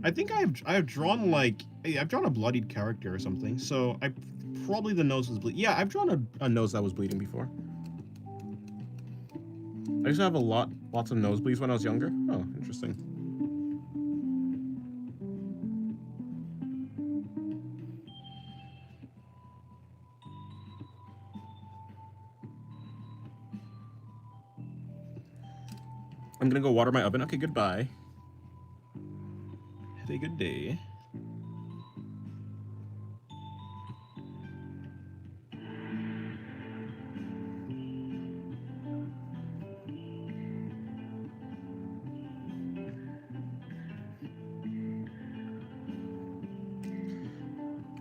I think I've drawn like I've drawn a bloodied character or something. So I probably the nose was bleeding. Yeah, I've drawn A nose that was bleeding before. I used to have lots of nosebleeds when I was younger. Oh, interesting. I'm gonna go water my oven. Okay, goodbye. Have a good day.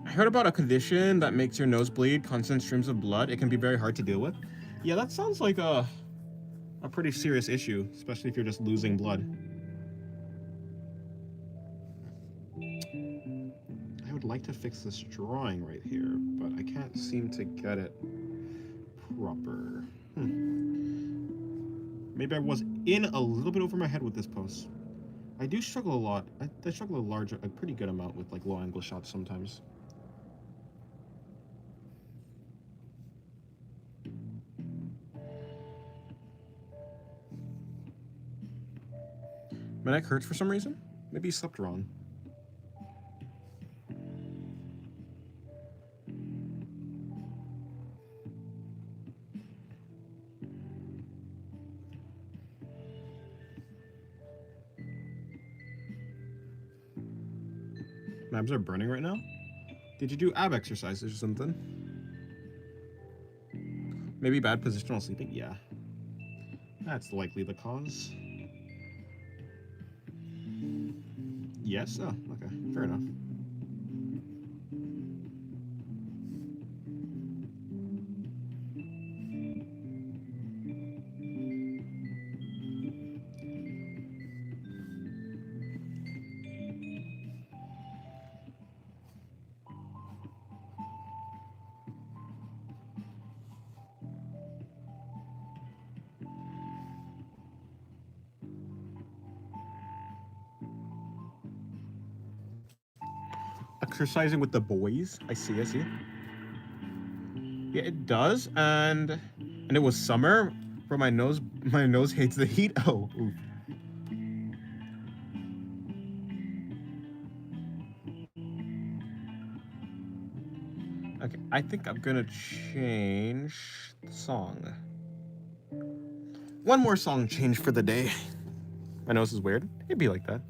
I heard about a condition that makes your nose bleed, constant streams of blood. It can be very hard to deal with. Yeah, that sounds like a pretty serious issue, especially if you're just losing blood. I would like to fix this drawing right here, but I can't seem to get it proper. Maybe I was in a little bit over my head with this pose. I do struggle a lot. I struggle a pretty good amount with like low angle shots sometimes. My neck hurts for some reason. Maybe you slept wrong. My abs are burning right now. Did you do ab exercises or something? Maybe bad positional sleeping? Yeah. That's likely the cause. Yes? Oh, okay. Fair enough. Exercising with the boys. I see. Yeah, it does, and it was summer, but my nose hates the heat. Oh, oof. Okay, I think I'm gonna change the song. One more song change for the day. My nose is weird. It'd be like that.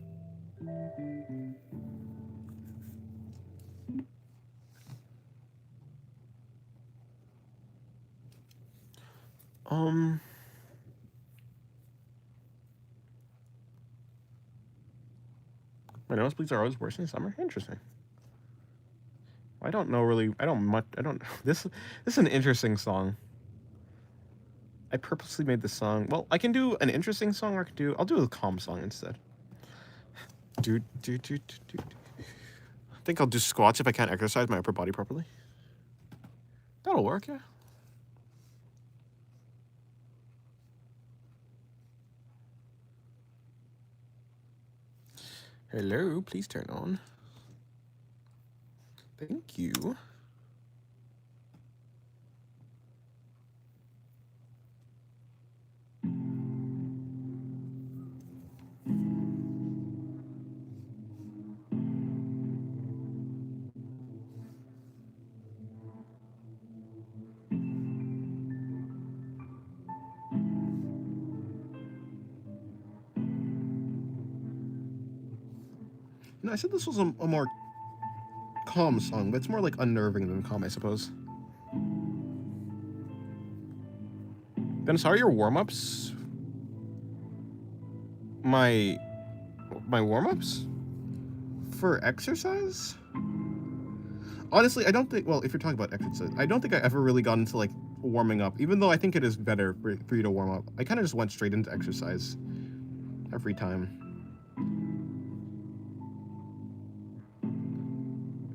My nosebleeds are always worse in summer. Interesting. I don't know really. I don't much. I don't. This is an interesting song. I purposely made this song. Well, I can do an interesting song, or I'll do a calm song instead. Do. I think I'll do squats if I can't exercise my upper body properly. That'll work, yeah. Hello, please turn on. Thank you. No, I said this was a more calm song, but it's more like unnerving than calm, I suppose. Dennis, how are your warm-ups? My warm-ups? For exercise? Honestly, I don't think, well, if you're talking about exercise, I don't think I ever really got into like warming up, even though I think it is better for you to warm up. I kind of just went straight into exercise every time.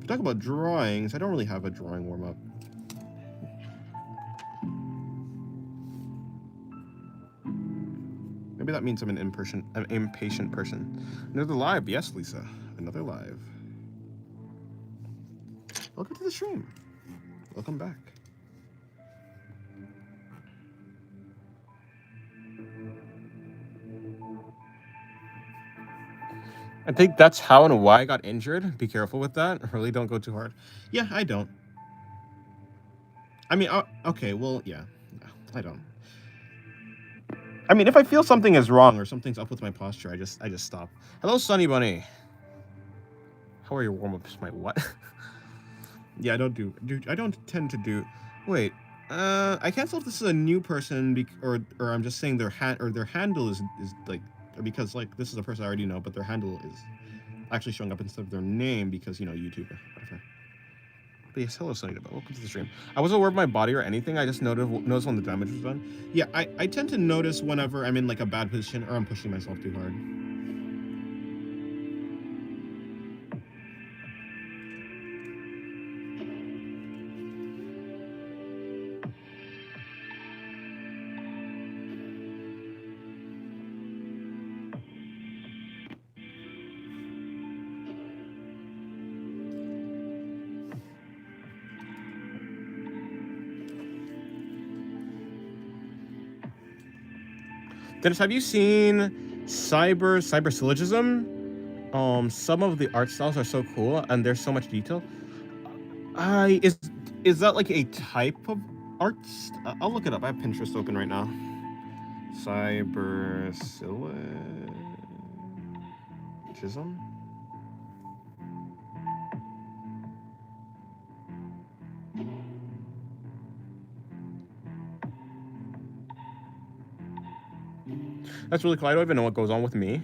Talk about drawings. I don't really have a drawing warm-up. Maybe that means I'm an impatient person. Another live. Yes, Lisa. Another live. Welcome to the stream. Welcome back. I think that's how and why I got injured. Be careful with that. Really don't go too hard. Yeah, I don't. I mean, okay, well, yeah. No, I don't. I mean, if I feel something is wrong or something's up with my posture, I just stop. Hello, Sunny Bunny. How are your warm-ups? My what? Yeah, I don't tend to do. Wait, I can't tell if this is a new person or I'm just saying their handle is like, or because like this is a person I already know, but their handle is actually showing up instead of their name because, you know, YouTube or whatever. But yes, hello, Sunny. Welcome to the stream. I wasn't aware of my body or anything. I just noticed when the damage was done. Yeah, I tend to notice whenever I'm in like a bad position or I'm pushing myself too hard. Dennis, have you seen cyber syllogism? Some of the art styles are so cool and there's so much detail. Is that like a type of art? I'll look it up. I have Pinterest open right now. Cyber syllogism. That's really cool. I don't even know what goes on with me.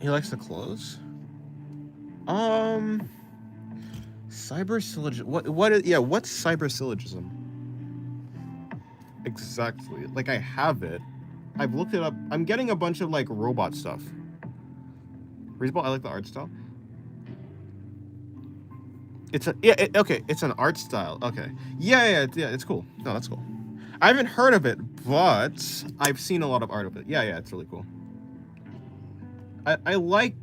He likes the clothes. Cyber syllogism. What's cyber syllogism? Exactly. Like I have it. I've looked it up. I'm getting a bunch of like robot stuff. Reasonable. I like the art style. It's an art style. Okay. Yeah, it's cool. No, that's cool. I haven't heard of it, but I've seen a lot of art of it. Yeah, it's really cool. I like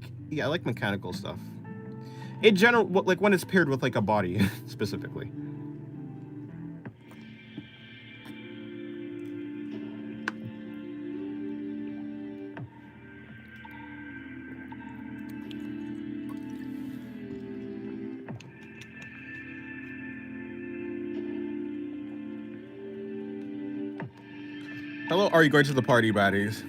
mechanical stuff. In general, like when it's paired with like a body specifically. Hello, are you going to the party, baddies?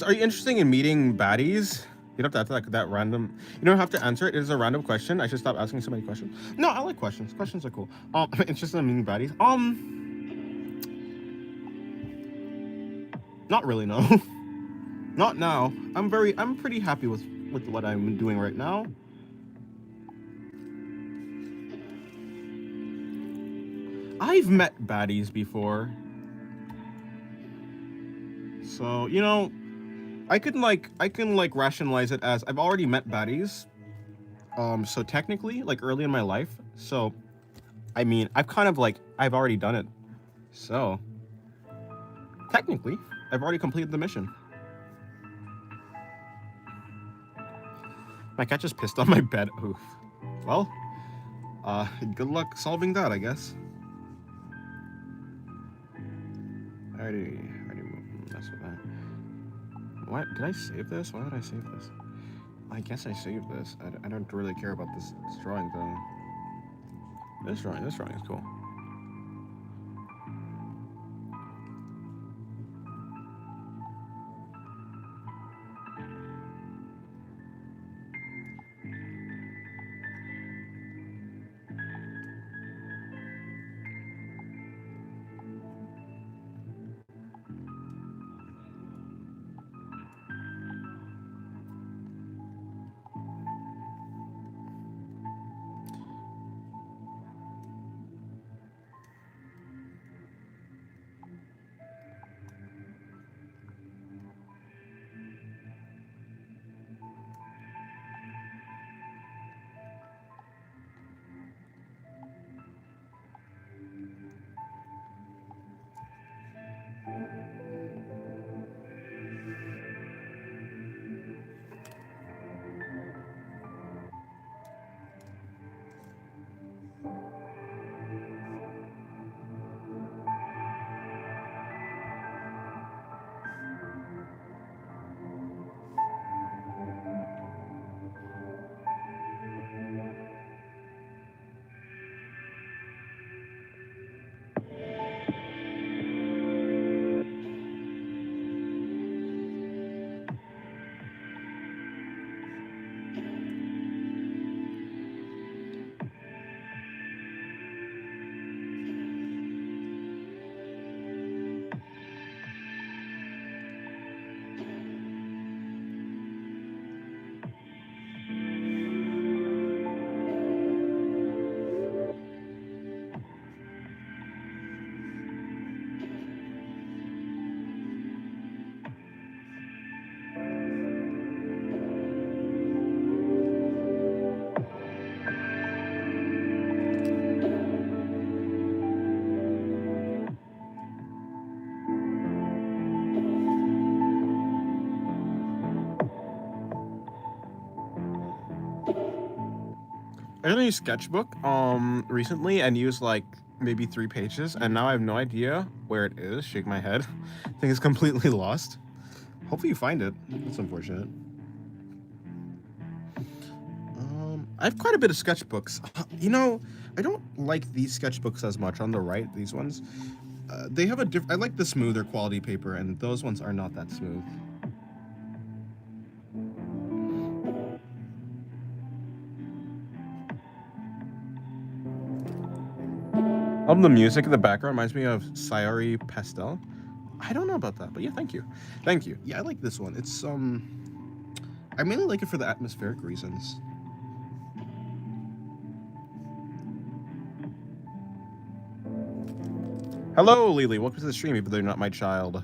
Are you interested in meeting baddies? You don't have to answer that random. You don't have to answer it. It is a random question. I should stop asking so many questions. No, I like questions. Questions are cool. I'm interested in meeting baddies. Not really. No. Not now. I'm pretty happy with what I'm doing right now. I've met baddies before. So, you know, I can rationalize it as I've already met baddies. So technically, like early in my life. So, I mean, I've already done it. So, technically, I've already completed the mission. My cat just pissed on my bed. Oof. Well, good luck solving that, I guess. I already mess with that. What? Did I save this? Why would I save this? I guess I saved this. I don't really care about this drawing though. This drawing is cool. I did a new sketchbook recently and used like maybe 3 pages, and now I have no idea where it is. Shake my head. I think it's completely lost. Hopefully you find it. That's unfortunate. I have quite a bit of sketchbooks. You know, I don't like these sketchbooks as much on the right. These ones, they have a I like the smoother quality paper, and those ones are not that smooth. The music in the background reminds me of Sayori Pastel. I don't know about that, but yeah, thank you. Thank you. Yeah, I like this one. It's I mainly like it for the atmospheric reasons. Hello, Lily. Welcome to the stream, even though you're not my child.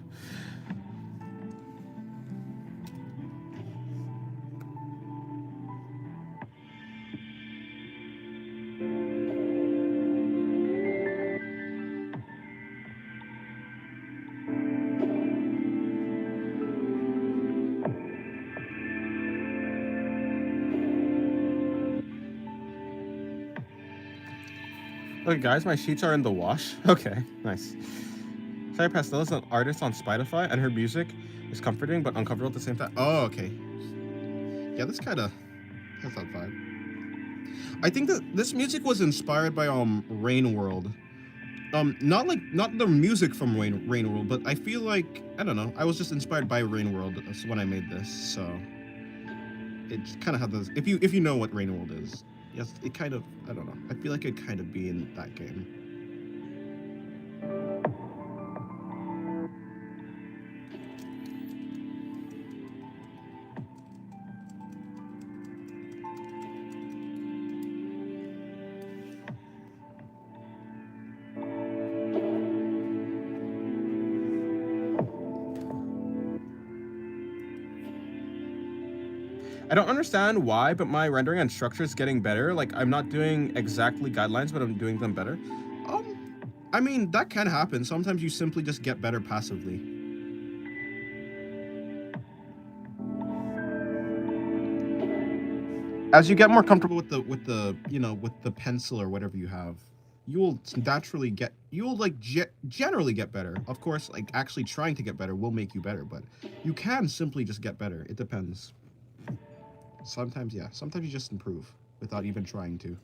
Okay, guys, my sheets are in the wash. Okay, nice. Sarah Pastel is an artist on Spotify, and her music is comforting but uncomfortable at the same time. Oh, okay. Yeah, this kind of has that vibe. I think that this music was inspired by Rain World. Not the music from Rain World, but I feel like I don't know. I was just inspired by Rain World when I made this, so it kind of had those. If you know what Rain World is, yes, it kind of I don't know. I feel like it'd kind of be in that game. I don't understand why, but my rendering and structure is getting better. Like, I'm not doing exactly guidelines, but I'm doing them better. I mean, that can happen. Sometimes you simply just get better passively. As you get more comfortable with the pencil or whatever you have, you'll naturally generally get better. Of course, like actually trying to get better will make you better, but you can simply just get better. It depends. Sometimes, yeah. Sometimes you just improve without even trying to.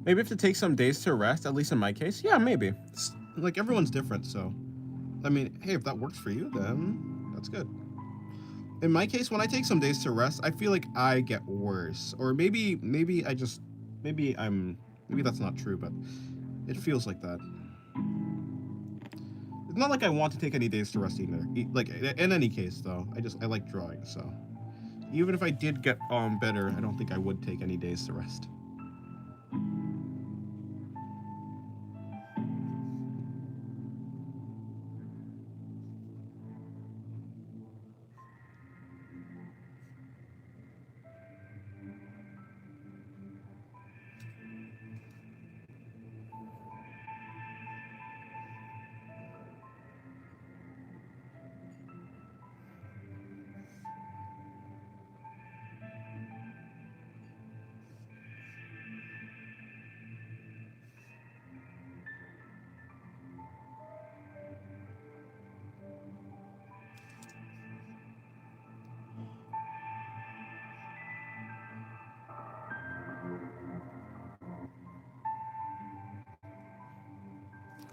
Maybe if to take some days to rest, at least in my case. Yeah, maybe. Like, everyone's different, so. I mean, hey, if that works for you, then that's good. In my case, when I take some days to rest, I feel like I get worse. Or maybe I just, maybe that's not true, but it feels like that. It's not like I want to take any days to rest either. Like, in any case, though, I like drawing, so. Even if I did get better, I don't think I would take any days to rest.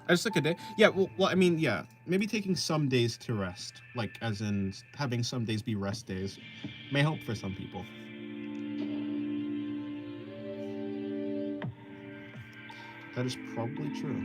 I just took a day. Yeah, well, I mean, yeah, maybe taking some days to rest, like as in having some days be rest days, may help for some people. That is probably true.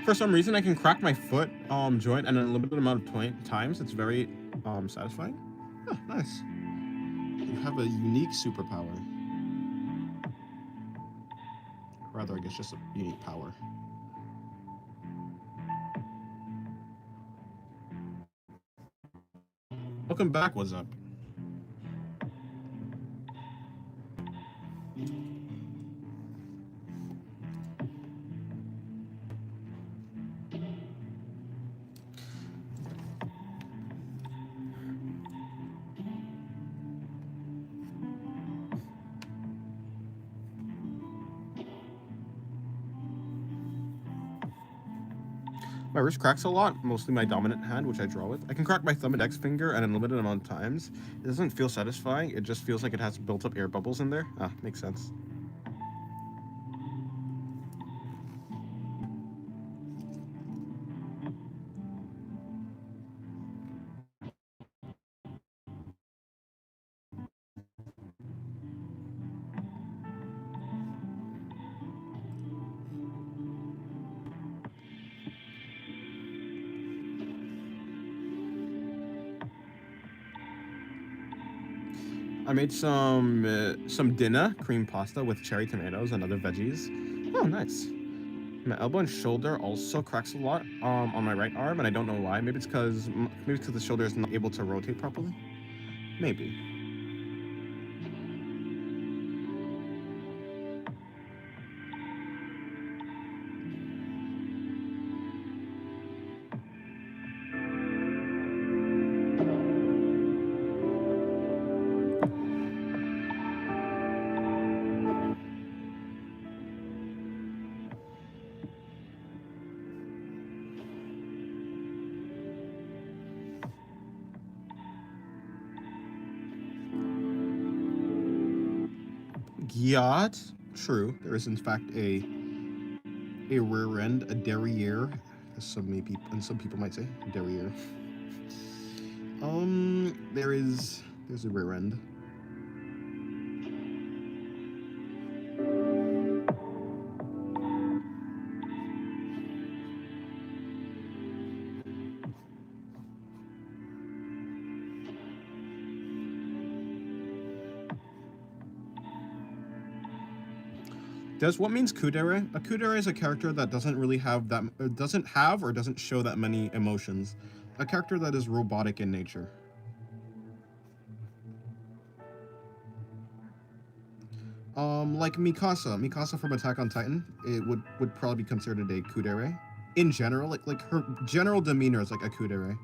For some reason, I can crack my foot joint in a limited amount of times. It's very satisfying. Oh, nice. You have a unique superpower. Rather, I guess just a unique power. Welcome back. What's up? My wrist cracks a lot, mostly my dominant hand, which I draw with. I can crack my thumb and index finger and in a limited amount of times. It doesn't feel satisfying, it just feels like it has built up air bubbles in there. Ah, makes sense. I made some dinner cream pasta with cherry tomatoes and other veggies. Oh, nice. My elbow and shoulder also cracks a lot on my right arm, and I don't know why. Maybe it's because the shoulder is not able to rotate properly. Maybe. yacht. True, there is in fact a rear end, a derriere, as some people might say, derriere. There's a rear end. What means kudere? A kudere is a character that doesn't really have that, doesn't have or doesn't show that many emotions. A character that is robotic in nature. Like Mikasa. Mikasa from Attack on Titan, it would probably be considered a kudere. In general, like her general demeanor is like a kudere.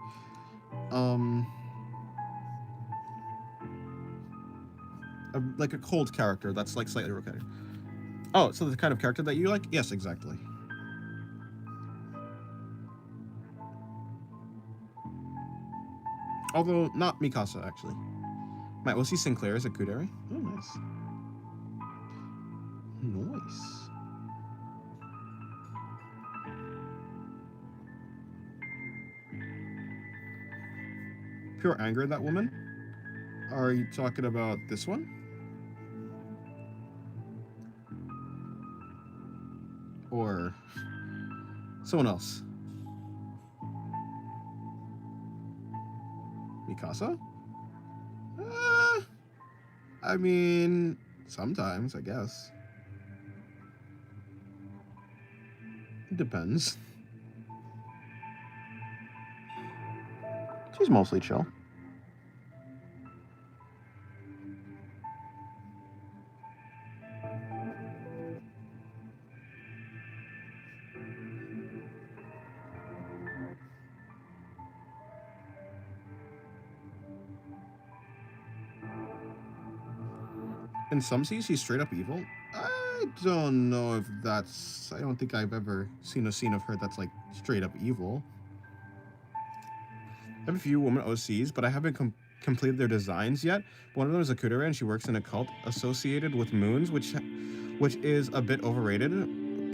Like a cold character that's like slightly robotic. Oh, so the kind of character that you like? Yes, exactly. Although not Mikasa actually. Might we'll see Sinclair as a kudere. Oh, nice. Nice. Pure anger at that woman? Are you talking about this one? Or someone else? Mikasa? I mean, sometimes, I guess. It depends. She's mostly chill. In some scenes, she's straight up evil. I don't know if that's... I don't think I've ever seen a scene of her that's, like, straight up evil. I have a few woman OCs, but I haven't completed their designs yet. One of them is a kudere, and she works in a cult associated with moons, which is a bit overrated.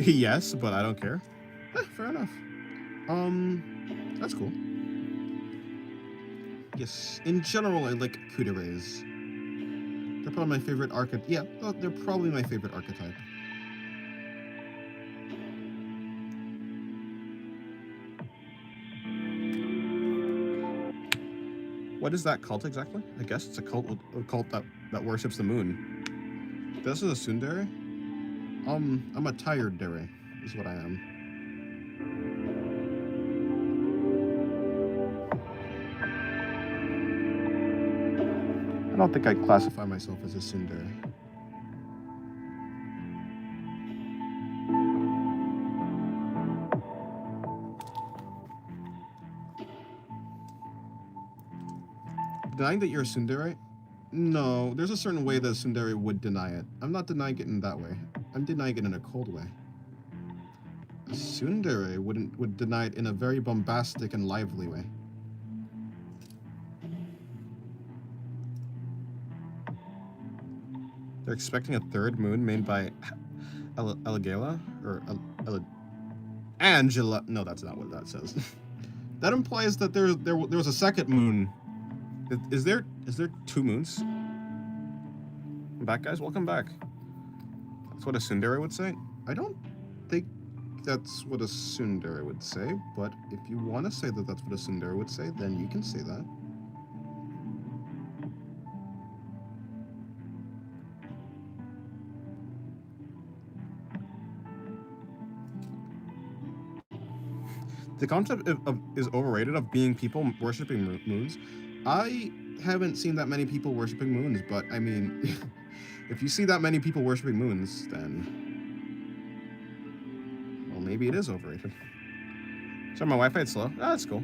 Yes, but I don't care. Fair enough. That's cool. Yes, in general, I like kuderes. They're probably my favorite archetype. Yeah, they're probably my favorite archetype. What is that cult exactly? I guess it's a cult that worships the moon. This is a tsundere? I'm a tired dere, is what I am. I don't think I'd classify myself as a tsundere. Denying that you're a tsundere? No, there's a certain way that a tsundere would deny it. I'm not denying it in that way. I'm denying it in a cold way. A tsundere would deny it in a very bombastic and lively way. They're expecting a third moon made by Eligela or Angela. No, that's not what that says. That implies that there was a second moon. Is there two moons? I'm back, guys. Welcome back. That's what a tsundere would say. I don't think that's what a tsundere would say, but if you want to say that that's what a tsundere would say, then you can say that. The concept is overrated of being people worshipping moons. I haven't seen that many people worshipping moons, but I mean, if you see that many people worshipping moons, then, well, maybe it is overrated. Sorry, my Wi-Fi is slow. Ah, that's cool.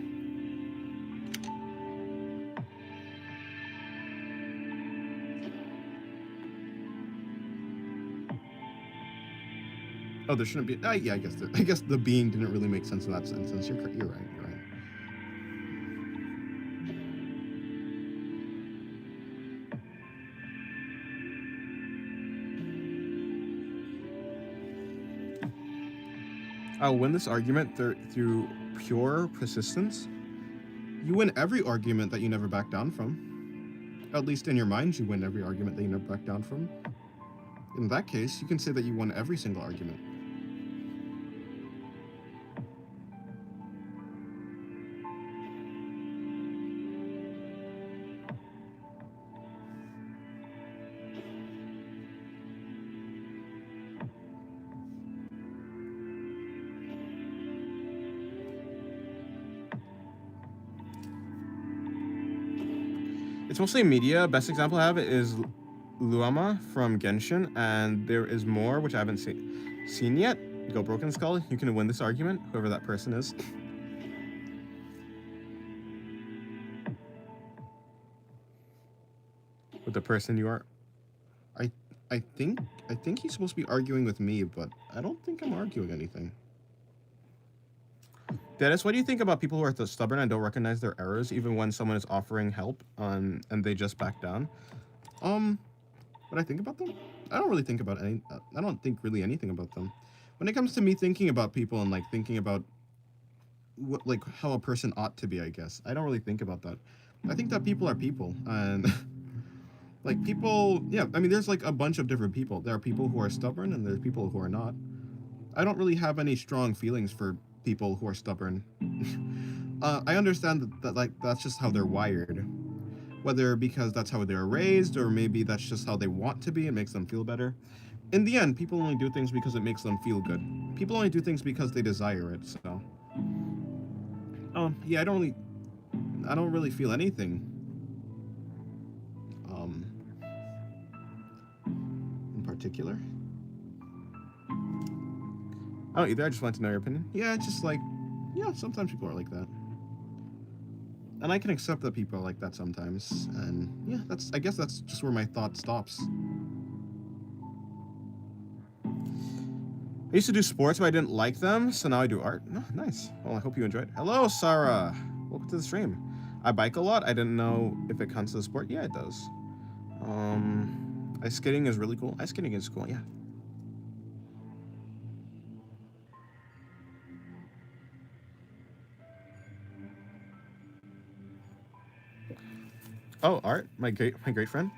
Oh, there shouldn't be. Yeah, I guess the being didn't really make sense in that sense. You're right. You're right. I'll win this argument through pure persistence. You win every argument that you never back down from. At least in your mind, you win every argument that you never back down from. In that case, you can say that you won every single argument. It's mostly media. Best example I have is Luama from Genshin, and there is more which I haven't seen yet. Go Broken Skull. You can win this argument, whoever that person is. With the person you are. I think he's supposed to be arguing with me, but I don't think I'm arguing anything. Dennis, what do you think about people who are stubborn and don't recognize their errors, even when someone is offering help, and they just back down? What I think about them? I don't really think about any. I don't think really anything about them. When it comes to me thinking about people and like thinking about what like how a person ought to be, I guess I don't really think about that. I think that people are people, and like people, yeah. I mean, there's like a bunch of different people. There are people who are stubborn, and there's people who are not. I don't really have any strong feelings for people who are stubborn. I understand that like that's just how they're wired, whether because that's how they're raised or maybe that's just how they want to be and makes them feel better. In the end, people only do things because it makes them feel good. People only do things because they desire it. So, yeah, I don't really feel anything. In particular. Oh, either. I just want to know your opinion. Yeah, it's just like, yeah, sometimes people are like that. And I can accept that people are like that sometimes. And yeah, I guess that's just where my thought stops. I used to do sports, but I didn't like them, so now I do art. Oh, nice. Well, I hope you enjoyed. Hello, Sarah. Welcome to the stream. I bike a lot. I didn't know if it counts as a sport. Yeah, it does. Ice skating is really cool. Ice skating is cool, yeah. Oh, art, my great friend.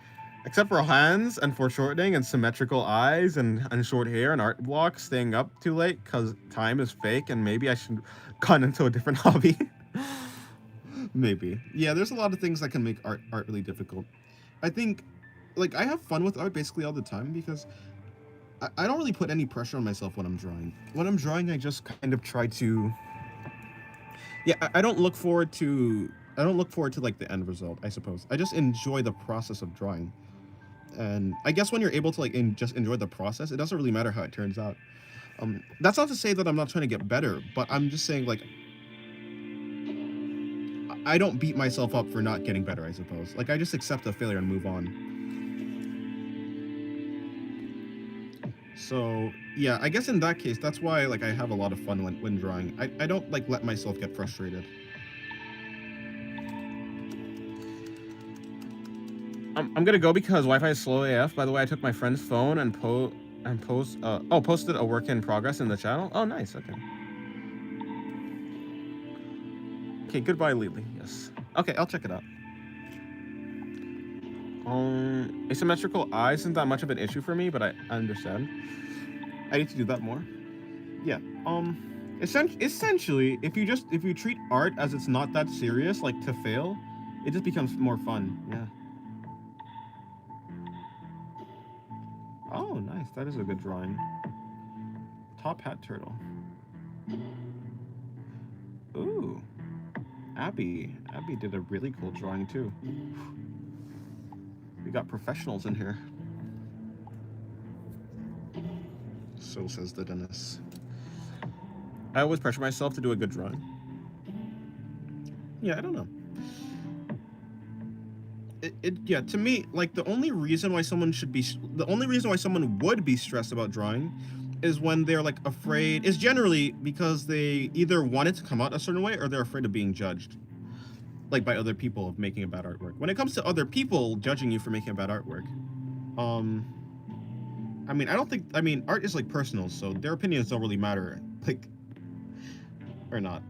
Except for hands and foreshortening and symmetrical eyes and short hair and art blocks, staying up too late because time is fake and maybe I should gone into a different hobby. Maybe. Yeah, there's a lot of things that can make art really difficult. I think, like, I have fun with art basically all the time because I don't really put any pressure on myself when I'm drawing. When I'm drawing, I just kind of try to... Yeah, I don't look forward to like the end result, I suppose. I just enjoy the process of drawing. And I guess when you're able to like just enjoy the process, it doesn't really matter how it turns out. That's not to say that I'm not trying to get better, but I'm just saying like I don't beat myself up for not getting better, I suppose. Like I just accept the failure and move on. So yeah, I guess in that case, that's why like I have a lot of fun when drawing. I don't like let myself get frustrated. I'm gonna go because Wi-Fi is slow AF. By the way, I took my friend's phone and posted a work in progress in the channel. Oh, nice. Okay. Okay. Goodbye, Lily. Yes. Okay, I'll check it out. Asymmetrical eyes isn't that much of an issue for me, but I understand. I need to do that more. Yeah. Essentially, if you treat art as it's not that serious, like to fail, it just becomes more fun. Yeah. Oh, nice. That is a good drawing. Top hat turtle. Ooh. Abby did a really cool drawing too. We got professionals in here. So says the Dennis. I always pressure myself to do a good drawing. Yeah, I don't know. Yeah, to me, like the only reason why someone would be stressed about drawing is when they're like afraid, is generally because they either want it to come out a certain way or they're afraid of being judged, like by other people of making a bad artwork. When it comes to other people judging you for making a bad artwork, I mean, art is like personal, so their opinions don't really matter. Like, or not.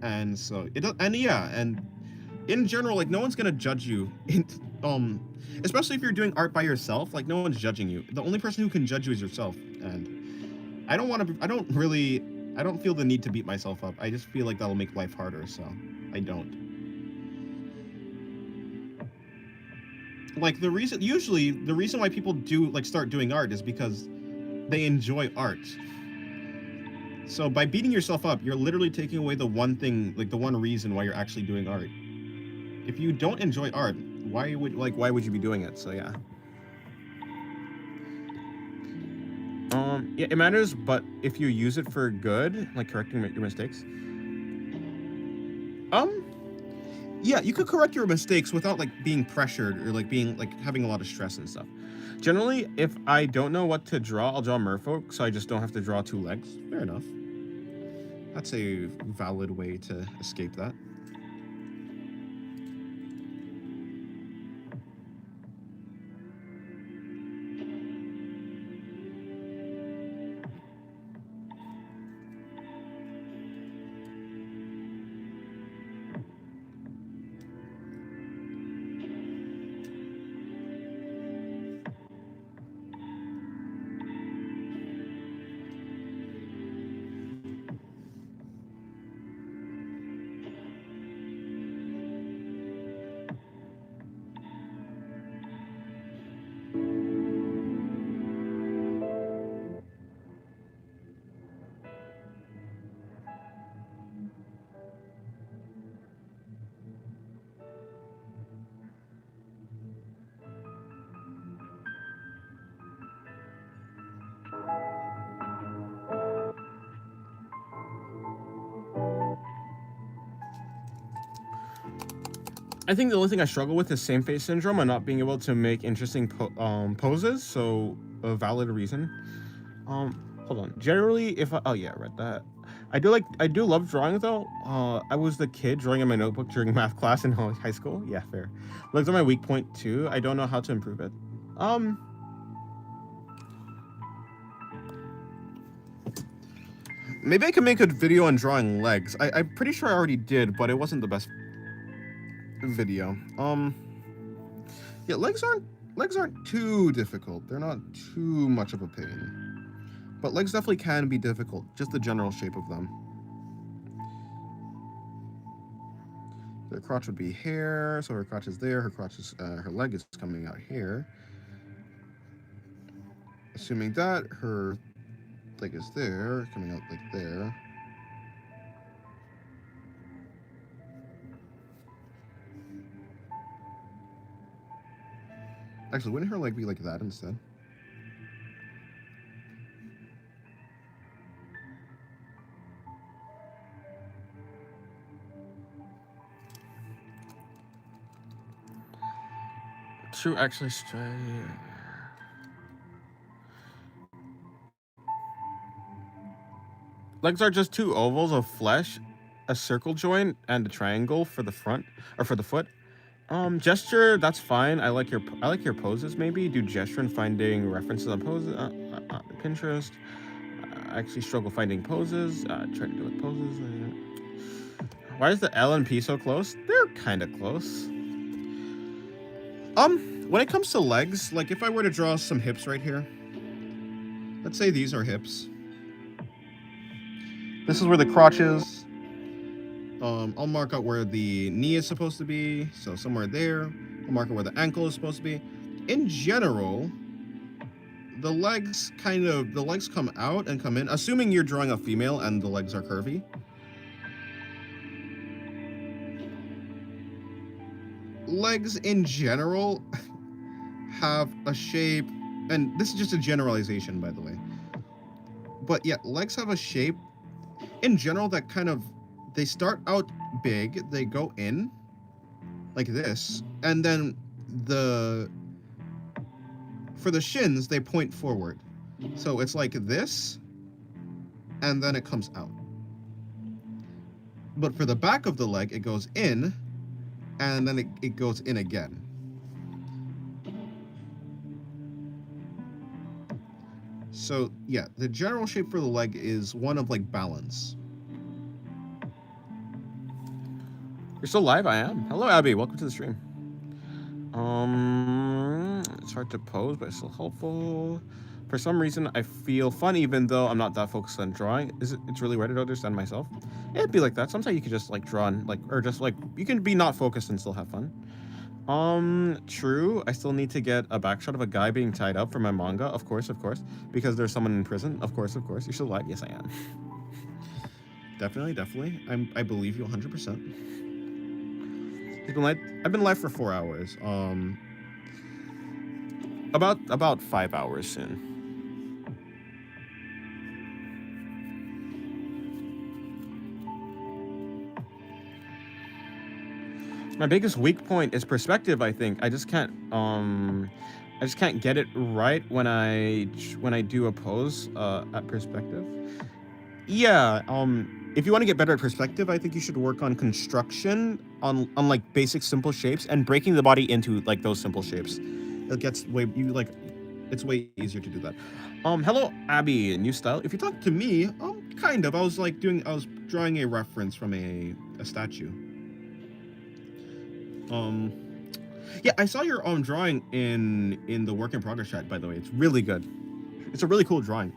And so it does, and yeah, and in general, like no one's gonna judge you. Especially if you're doing art by yourself, like no one's judging you. The only person who can judge you is yourself. And I don't want to. I don't feel the need to beat myself up. I just feel like that'll make life harder. So I don't. Like usually the reason why people do like start doing art is because they enjoy art. So by beating yourself up, you're literally taking away the one thing, like the one reason why you're actually doing art. If you don't enjoy art, why would you be doing it? So yeah. Yeah, it matters, but if you use it for good, like correcting your mistakes, yeah, you could correct your mistakes without like being pressured or like being like having a lot of stress and stuff. Generally, if I don't know what to draw, I'll draw merfolk, so I just don't have to draw 2 legs. Fair enough. That's a valid way to escape that. I think the only thing I struggle with is same face syndrome and not being able to make interesting poses. So a valid reason. Hold on. Generally, if I, oh yeah, I read that. I do love drawing though. I was the kid drawing in my notebook during math class in high school. Yeah, fair. Legs are my weak point too. I don't know how to improve it. Maybe I can make a video on drawing legs. I'm pretty sure I already did, but it wasn't the best video. Yeah, legs aren't too difficult. They're not too much of a pain. But legs definitely can be difficult, just the general shape of them. Their crotch would be here, so her crotch is there, her leg is coming out here. Assuming that her leg is there, coming out like there. Actually, wouldn't her leg be like that instead? True, actually, straight. Legs are just 2 ovals of flesh, a circle joint, and a triangle for the front or for the foot. Gesture, that's fine. I like your poses. Maybe do gesture and finding references on poses. Pinterest. I actually struggle finding poses. Try to do it poses. Why is the L and P so close? They're kind of close. When it comes to legs, like if I were to draw some hips right here, let's say these are hips. This is where the crotch is. I'll mark out where the knee is supposed to be, so somewhere there. I'll mark out where the ankle is supposed to be. In general, the legs come out and come in, assuming you're drawing a female and the legs are curvy. Legs in general have a shape, and this is just a generalization, by the way. But yeah, legs have a shape in general that kind of, they start out big, they go in like this, and then for the shins, they point forward. So it's like this, and then it comes out. But for the back of the leg, it goes in, and then it goes in again. So yeah, the general shape for the leg is one of like balance. You're still live? I am. Hello, Abby. Welcome to the stream. It's hard to pose, but it's still helpful. For some reason, I feel fun even though I'm not that focused on drawing. It's really weird to understand myself. It'd be like that. Sometimes you could just like draw and like, or just like, you can be not focused and still have fun. True. I still need to get a backshot of a guy being tied up for my manga. Of course. Because there's someone in prison. Of course. You're still live? Yes, I am. Definitely. I believe you 100%. I've been live for 4 hours. About 5 hours soon. My biggest weak point is perspective, I think. I just can't get it right when I do a pose at perspective. Yeah, if you want to get better at perspective, I think you should work on construction on like basic simple shapes and breaking the body into like those simple shapes. It's way easier to do that. Hello Abby, new style. If you talk to me, kind of. I was drawing a reference from a statue. Yeah, I saw your drawing in the work in progress chat, by the way. It's really good. It's a really cool drawing.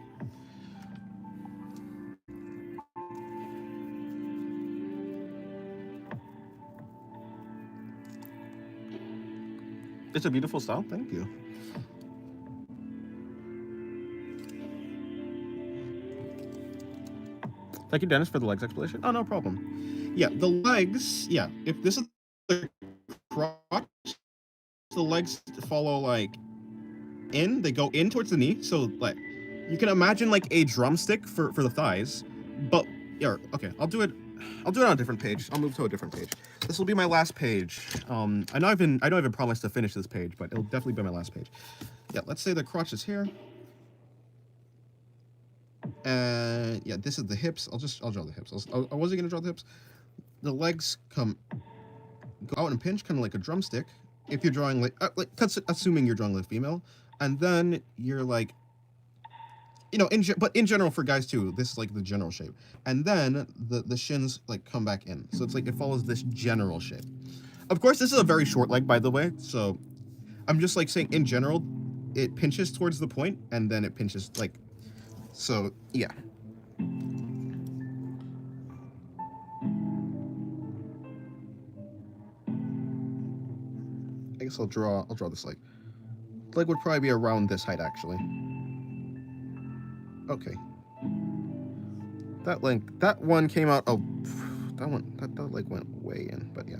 It's a beautiful style. Thank you. Thank you, Dennis, for the legs explanation. Oh, no problem. Yeah, the legs. Yeah, if this is the crotch, the legs follow like in. They go in towards the knee. So like, you can imagine like a drumstick for the thighs. But yeah, okay, I'll do it on a different page. I'll move to a different page. This will be my last page. I don't even promise to finish this page, but it'll definitely be my last page. Yeah, let's say the crotch is here. Yeah, this is the hips. I'll draw the hips. I wasn't gonna draw the hips. The legs go out and pinch, kind of like a drumstick. If you're drawing assuming you're drawing like female, and then you're like, you know, but in general for guys too, this is like the general shape, and then the shins like come back in, so it's like it follows this general shape. Of course, this is a very short leg, by the way, so I'm just like saying in general, it pinches towards the point, and then it pinches like, so yeah. I guess I'll draw this leg. The leg would probably be around this height actually. Okay. That one came out. Oh, that leg went way in, but yeah.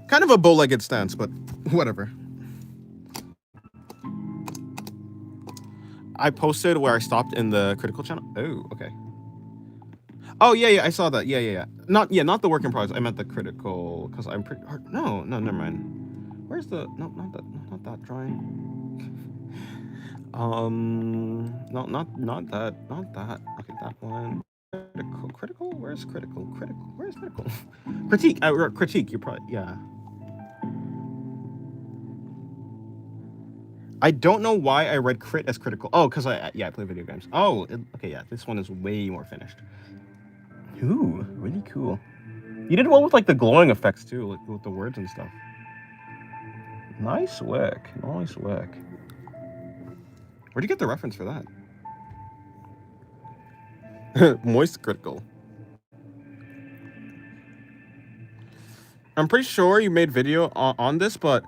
Kind of a bow-legged stance, but whatever. I posted where I stopped in the critical channel. Oh, okay. Oh yeah, I saw that. Yeah. Not the work in progress. I meant the critical, because I'm pretty hard. No, never mind. Where's the not that drawing. No, not that. Okay, that one. Critical. Where's critical? Where's critical? Critique. Critique. You're probably, yeah. I don't know why I read crit as critical. Oh, because I play video games. Oh, okay, yeah. This one is way more finished. Ooh, really cool. You did well with like the glowing effects too, like with the words and stuff. Nice work. Where'd you get the reference for that? Moist critical. I'm pretty sure you made video on this, but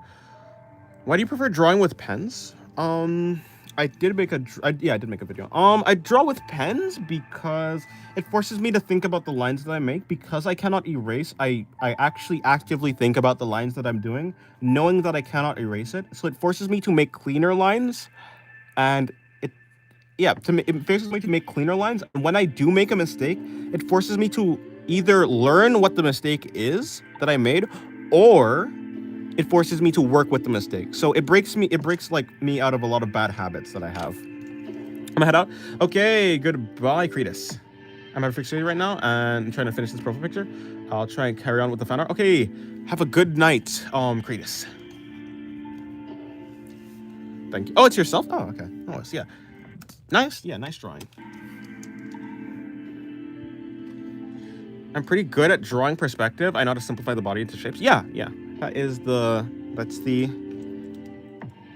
why do you prefer drawing with pens? I did make a video. I draw with pens because it forces me to think about the lines that I make. Because I cannot erase, I actually actively think about the lines that I'm doing, knowing that I cannot erase it. So it forces me to make cleaner lines, and it forces me to make cleaner lines. And when I do make a mistake, it forces me to either learn what the mistake is that I made, or it forces me to work with the mistake. So it breaks me out of a lot of bad habits that I have. I'm gonna head out. Okay, goodbye, Cretus. I'm at fixated right now and trying to finish this profile picture. I'll try and carry on with the fan art. Okay, have a good night, Cretus. Thank you. Oh, it's yourself? Oh, okay. Oh, yeah. Nice. Yeah, nice drawing. I'm pretty good at drawing perspective. I know how to simplify the body into shapes. Yeah, yeah.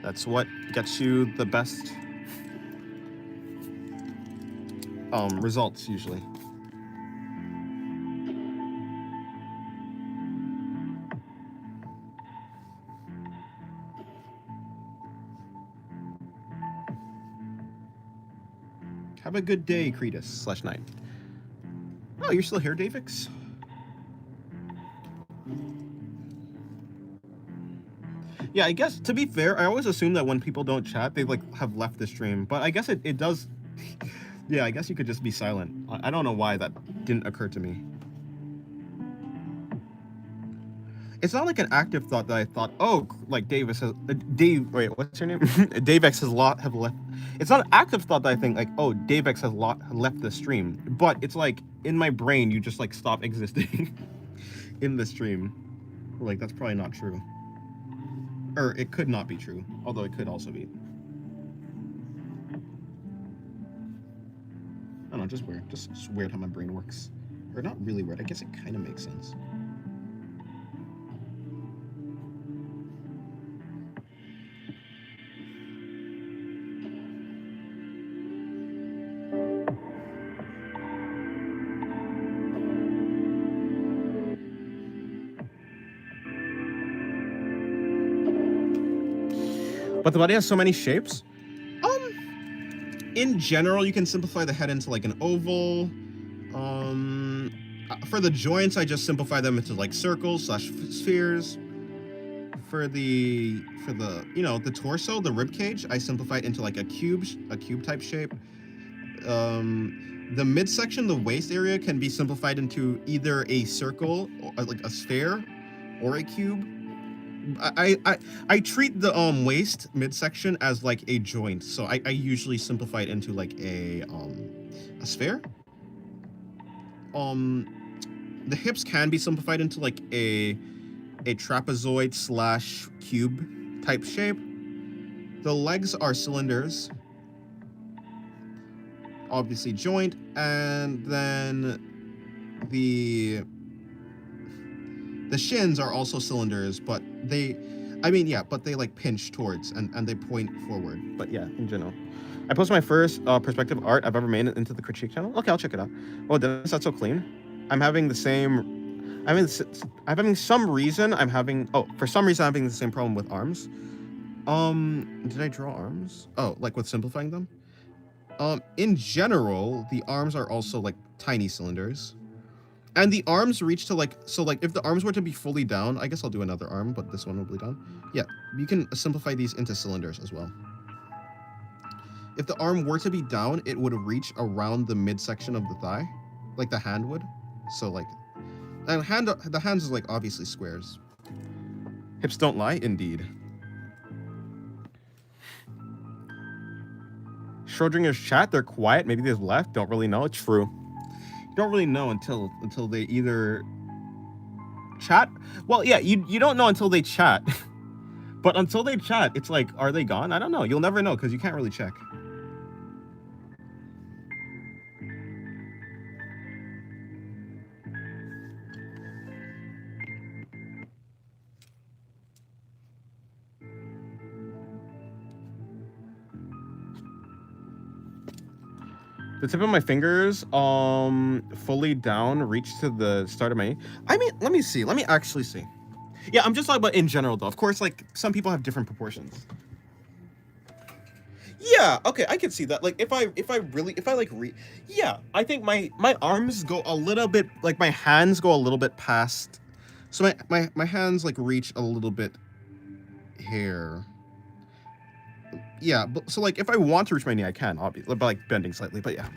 That's what gets you the best results usually. Have a good day, Cretus/Night. Oh, you're still here, Davix? Yeah, I guess to be fair, I always assume that when people don't chat, they like have left the stream. But I guess it does. Yeah, I guess you could just be silent. I don't know why that didn't occur to me. It's not like an active thought that I thought, oh, like Davis has Dave. Wait, what's your name? Davex has have left. It's not an active thought that I think like, oh, Davex has left the stream. But it's like in my brain, you just like stop existing in the stream. Like that's probably not true. Or it could not be true, although it could also be. I don't know, just weird. Just weird how my brain works. Or not really weird, I guess it kind of makes sense. But the body has so many shapes. In general, you can simplify the head into like an oval. For the joints, I just simplify them into like circles/spheres. For the the torso, the rib cage, I simplify it into like a cube type shape. The midsection, the waist area, can be simplified into either a circle, or like a sphere, or a cube. I treat the waist midsection as like a joint, so I usually simplify it into like a sphere. The hips can be simplified into like a trapezoid/cube type shape. The legs are cylinders, obviously joint, and then the shins are also cylinders, but they like pinch towards and they point forward. But yeah, in general. I posted my first perspective art I've ever made into the critique channel. Okay, I'll check it out. Oh, that's so clean. I'm having the same. For some reason I'm having the same problem with arms. Did I draw arms? Oh, like with simplifying them? In general, the arms are also like tiny cylinders. And the arms reach to like, so like if the arms were to be fully down, I guess I'll do another arm, but this one will be down. Yeah, you can simplify these into cylinders as well. If the arm were to be down, it would reach around the midsection of the thigh, like the hand would. So like, and the hands is like obviously squares. Hips don't lie, indeed. Schrodinger's chat, they're quiet. Maybe they've left. Don't really know. It's true. Don't really know until they either chat. Well, yeah, you don't know until they chat. But until they chat, it's like, are they gone? I don't know. You'll never know because you can't really check. The tip of my fingers, fully down, reach to the start of my. I mean, let me see. Let me actually see. Yeah, I'm just talking about in general, though. Of course, like some people have different proportions. Yeah, okay, I can see that. Like, yeah, I think my arms go a little bit, like my hands go a little bit past. So my hands like reach a little bit here. Yeah, but so like if I want to reach my knee, I can, obviously, by like bending slightly. But yeah,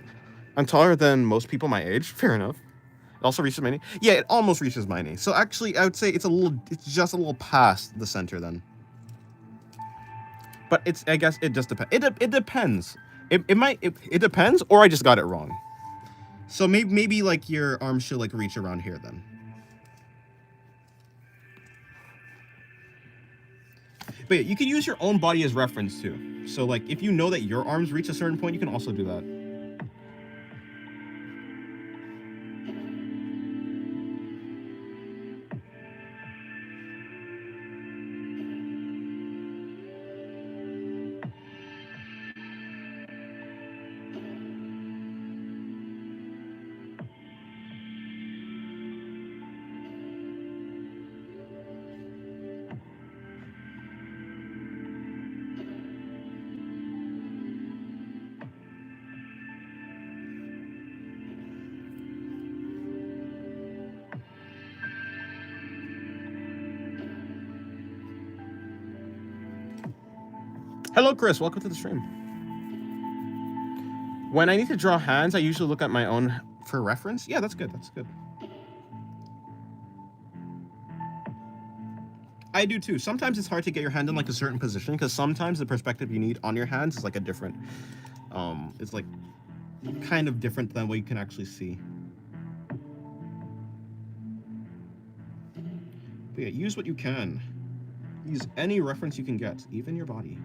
I'm taller than most people my age. Fair enough. It also reaches my knee. Yeah, it almost reaches my knee. So actually, I would say it's just a little past the center then. But I guess it just depends. It depends. It depends, or I just got it wrong. So maybe like your arms should like reach around here then. But yeah, you can use your own body as reference too. So like if you know that your arms reach a certain point, you can also do that. Hello, Chris. Welcome to the stream. When I need to draw hands, I usually look at my own for reference. Yeah, that's good. That's good. I do too. Sometimes it's hard to get your hand in like a certain position because sometimes the perspective you need on your hands is like a different, it's like kind of different than what you can actually see. But yeah, use what you can. Use any reference you can get, even your body.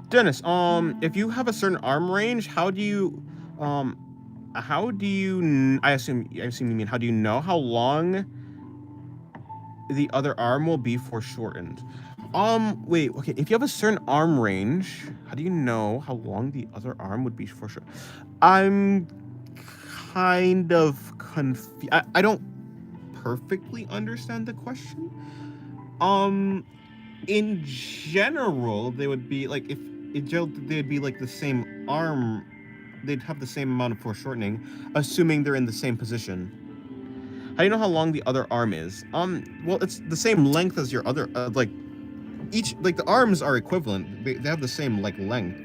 Dennis, if you have a certain arm range, how do you, I assume you mean, how do you know how long the other arm will be foreshortened? Wait, okay, if you have a certain arm range, how do you know how long the other arm would be foreshortened? I'm kind of confused. I don't perfectly understand the question. In general, they would be like, if in general they'd be like the same arm, they'd have the same amount of foreshortening, assuming they're in the same position. How do you know how long the other arm is? Well, it's the same length as your other, like each, like the arms are equivalent. They have the same like length.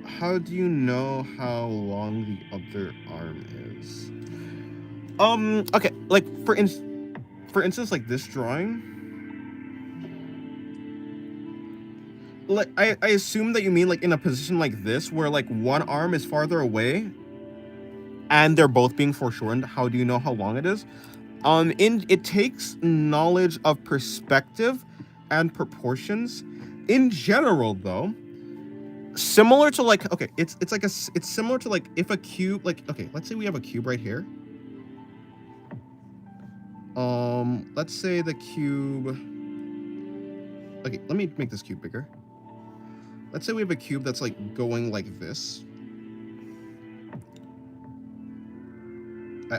How do you know how long the other arm is? Okay, like for instance, like this drawing. Like I assume that you mean like in a position like this where like one arm is farther away and they're both being foreshortened. How do you know how long it is? It takes knowledge of perspective and proportions. In general though, similar to like, okay, it's similar to like if a cube, like, okay, let's say we have a cube right here. Let's say the cube, okay, let me make this cube bigger. Let's say we have a cube that's like going like this.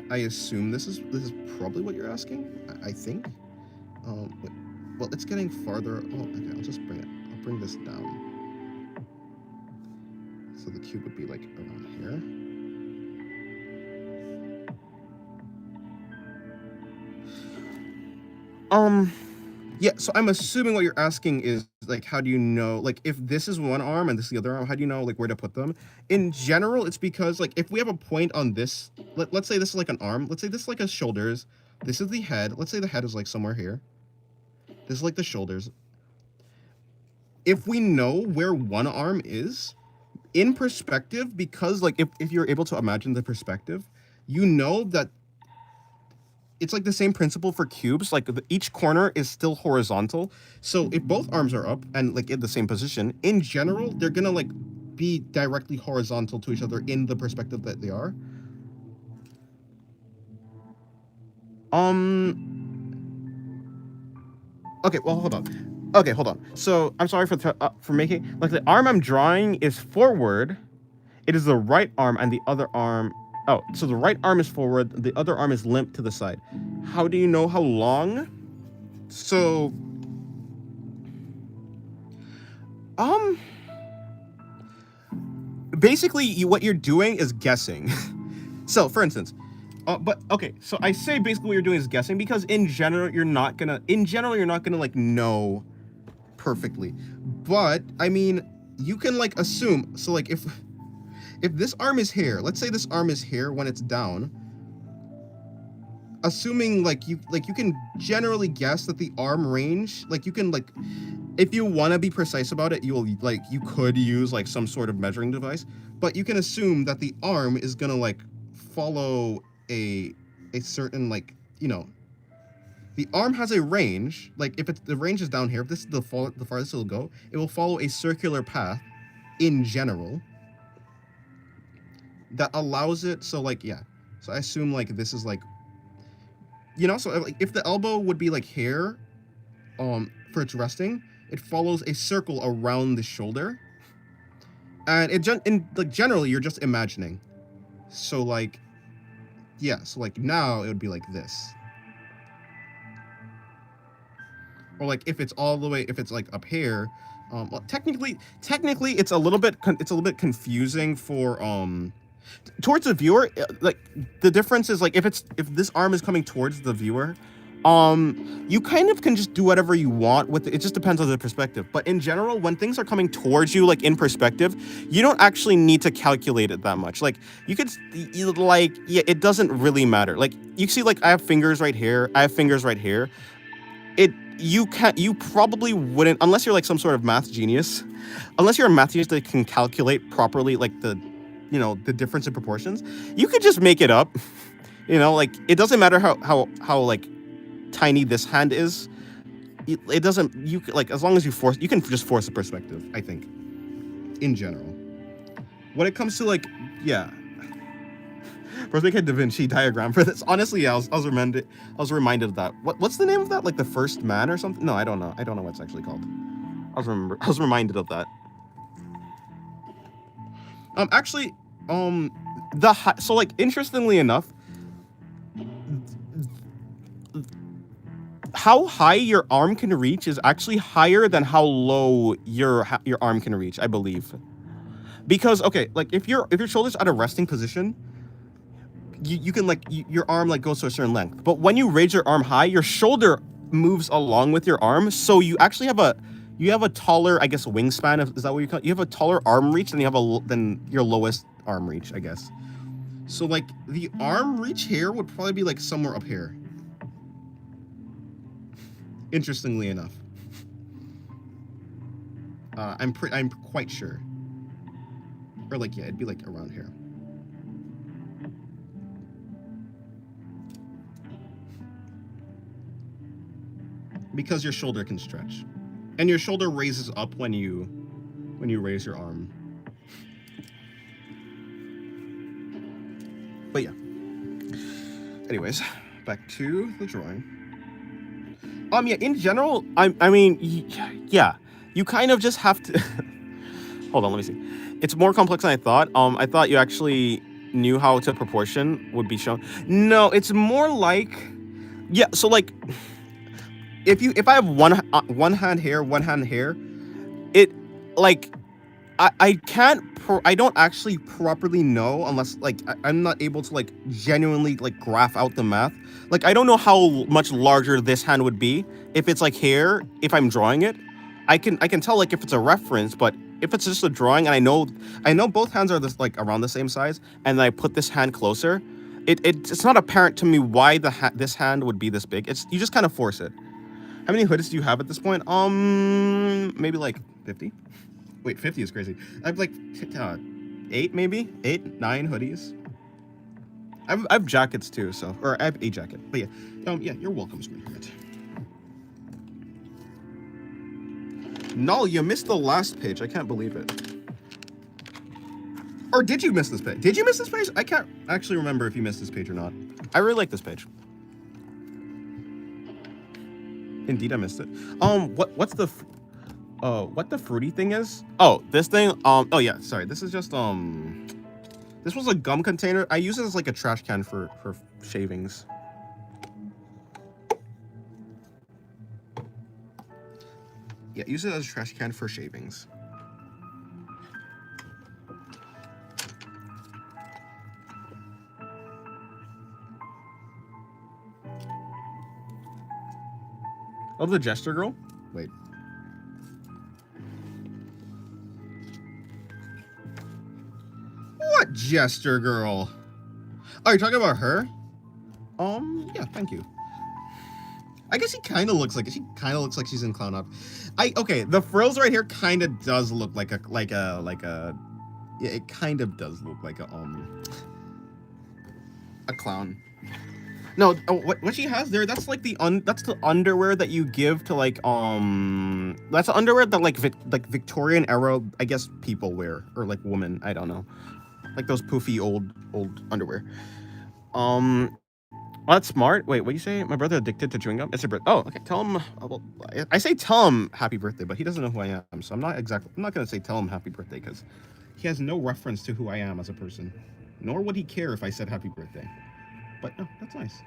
I assume this is probably what you're asking. I think. Well, it's getting farther. Oh, okay. I'll just bring it. I'll bring this down. So the cube would be like around here. Yeah, so I'm assuming what you're asking is like, how do you know, like, if this is one arm and this is the other arm, how do you know like where to put them? In general, it's because like if we have a point on this, let's say this is like an arm, let's say this is like a shoulders, this is the head, let's say the head is like somewhere here, this is like the shoulders. If we know where one arm is in perspective, because like if you're able to imagine the perspective, you know that it's like the same principle for cubes. Like each corner is still horizontal. So if both arms are up and like in the same position, in general, they're gonna like be directly horizontal to each other in the perspective that they are. Okay, well, hold on. Okay, hold on. So I'm sorry for making, like, the arm I'm drawing is forward. It is the right arm and the other arm. Oh, so the right arm is forward, the other arm is limp to the side. How do you know how long? So, basically, what you're doing is guessing. So, for instance, but okay, so I say basically what you're doing is guessing because in general, you're not gonna like know perfectly. But I mean, you can like assume. So like if this arm is here, let's say this arm is here when it's down, assuming like you can generally guess that the arm range, like you can like, if you want to be precise about it, you could use like some sort of measuring device, but you can assume that the arm is gonna like follow a certain, like, you know, the arm has a range. Like if the range is down here, if this is the farthest it'll go, it will follow a circular path in general that allows it. So like, yeah, so I assume like this is like, you know, so like if the elbow would be like here for its resting, it follows a circle around the shoulder, and like generally you're just imagining. So like, yeah, so like now it would be like this, or like if it's all the way, if it's like up here, Well, technically, it's a little bit confusing for towards the viewer. Like the difference is like if this arm is coming towards the viewer, you kind of can just do whatever you want with it. It just depends on the perspective. But in general, when things are coming towards you, like in perspective, you don't actually need to calculate it that much. Like you could yeah, it doesn't really matter. Like you see, like I have fingers right here, I have fingers right here. You probably wouldn't, unless you're like some sort of math genius, unless you're a math genius that can calculate properly like the difference in proportions. You could just make it up. Like it doesn't matter how like tiny this hand is. It doesn't, you like, as long as you can just force a perspective, I think, in general. When it comes to like, yeah, first make a Da Vinci diagram for this. Honestly, yeah, I was reminded of that. What's the name of that? Like the first man or something? No, I don't know what it's actually called. I was reminded of that. Actually, so like interestingly enough, how high your arm can reach is actually higher than how low your arm can reach, I believe. Because okay, like if your shoulder's at a resting position, you can like your arm like goes to a certain length. But when you raise your arm high, your shoulder moves along with your arm, so you actually have a taller, I guess, wingspan. Is that what you call it? You have a taller arm reach than your lowest arm reach, I guess. So like the arm reach here would probably be like somewhere up here. Interestingly enough, I'm quite sure. Or like, yeah, it'd be like around here. Because your shoulder can stretch, and your shoulder raises up when you raise your arm. But yeah. Anyways, back to the drawing. Yeah, in general, I mean, yeah, you kind of just have to. Hold on, let me see. It's more complex than I thought. I thought you actually knew how to proportion would be shown. No, it's more like, yeah. So like, if I have one hand here, one hand here, it like I don't actually properly know unless like I'm not able to like genuinely like graph out the math. Like I don't know how much larger this hand would be if it's like here. If I'm drawing it, I can tell like if it's a reference, but if it's just a drawing and I know both hands are this like around the same size, and I put this hand closer, it's not apparent to me why this hand would be this big. You just kind of force it. How many hoodies do you have at this point? Maybe like 50. Wait, 50 is crazy. I have like 8, maybe 8, 9 hoodies. I have jackets too, or I have a jacket. But yeah, yeah, you're welcome, Screen Hermit. Null, you missed the last page. I can't believe it. Or did you miss this page? Did you miss this page? I can't actually remember if you missed this page or not. I really like this page. Indeed, I missed it. What the fruity thing is? Oh, this thing. Oh yeah, sorry. This is just this was a gum container. I use it as like a trash can for shavings. Yeah, use it as a trash can for shavings. Oh, the Jester girl? Wait. What Jester girl? Oh, you're talking about her? Yeah, thank you. I guess she kind of looks like she's in clown up. Okay, the frills right here kind of does look like a yeah, it kind of does look like a clown. No, what she has there, that's like that's the underwear that you give to like that's the underwear that like Victorian era, I guess, people wear, or like women, I don't know, like those poofy old underwear. Oh, that's smart. Wait, what do you say? My brother addicted to chewing gum? It's a birthday. Oh, okay. Tell him. Well, I say tell him happy birthday, but he doesn't know who I am, so I'm not gonna say tell him happy birthday because he has no reference to who I am as a person, nor would he care if I said happy birthday. But no, that's nice.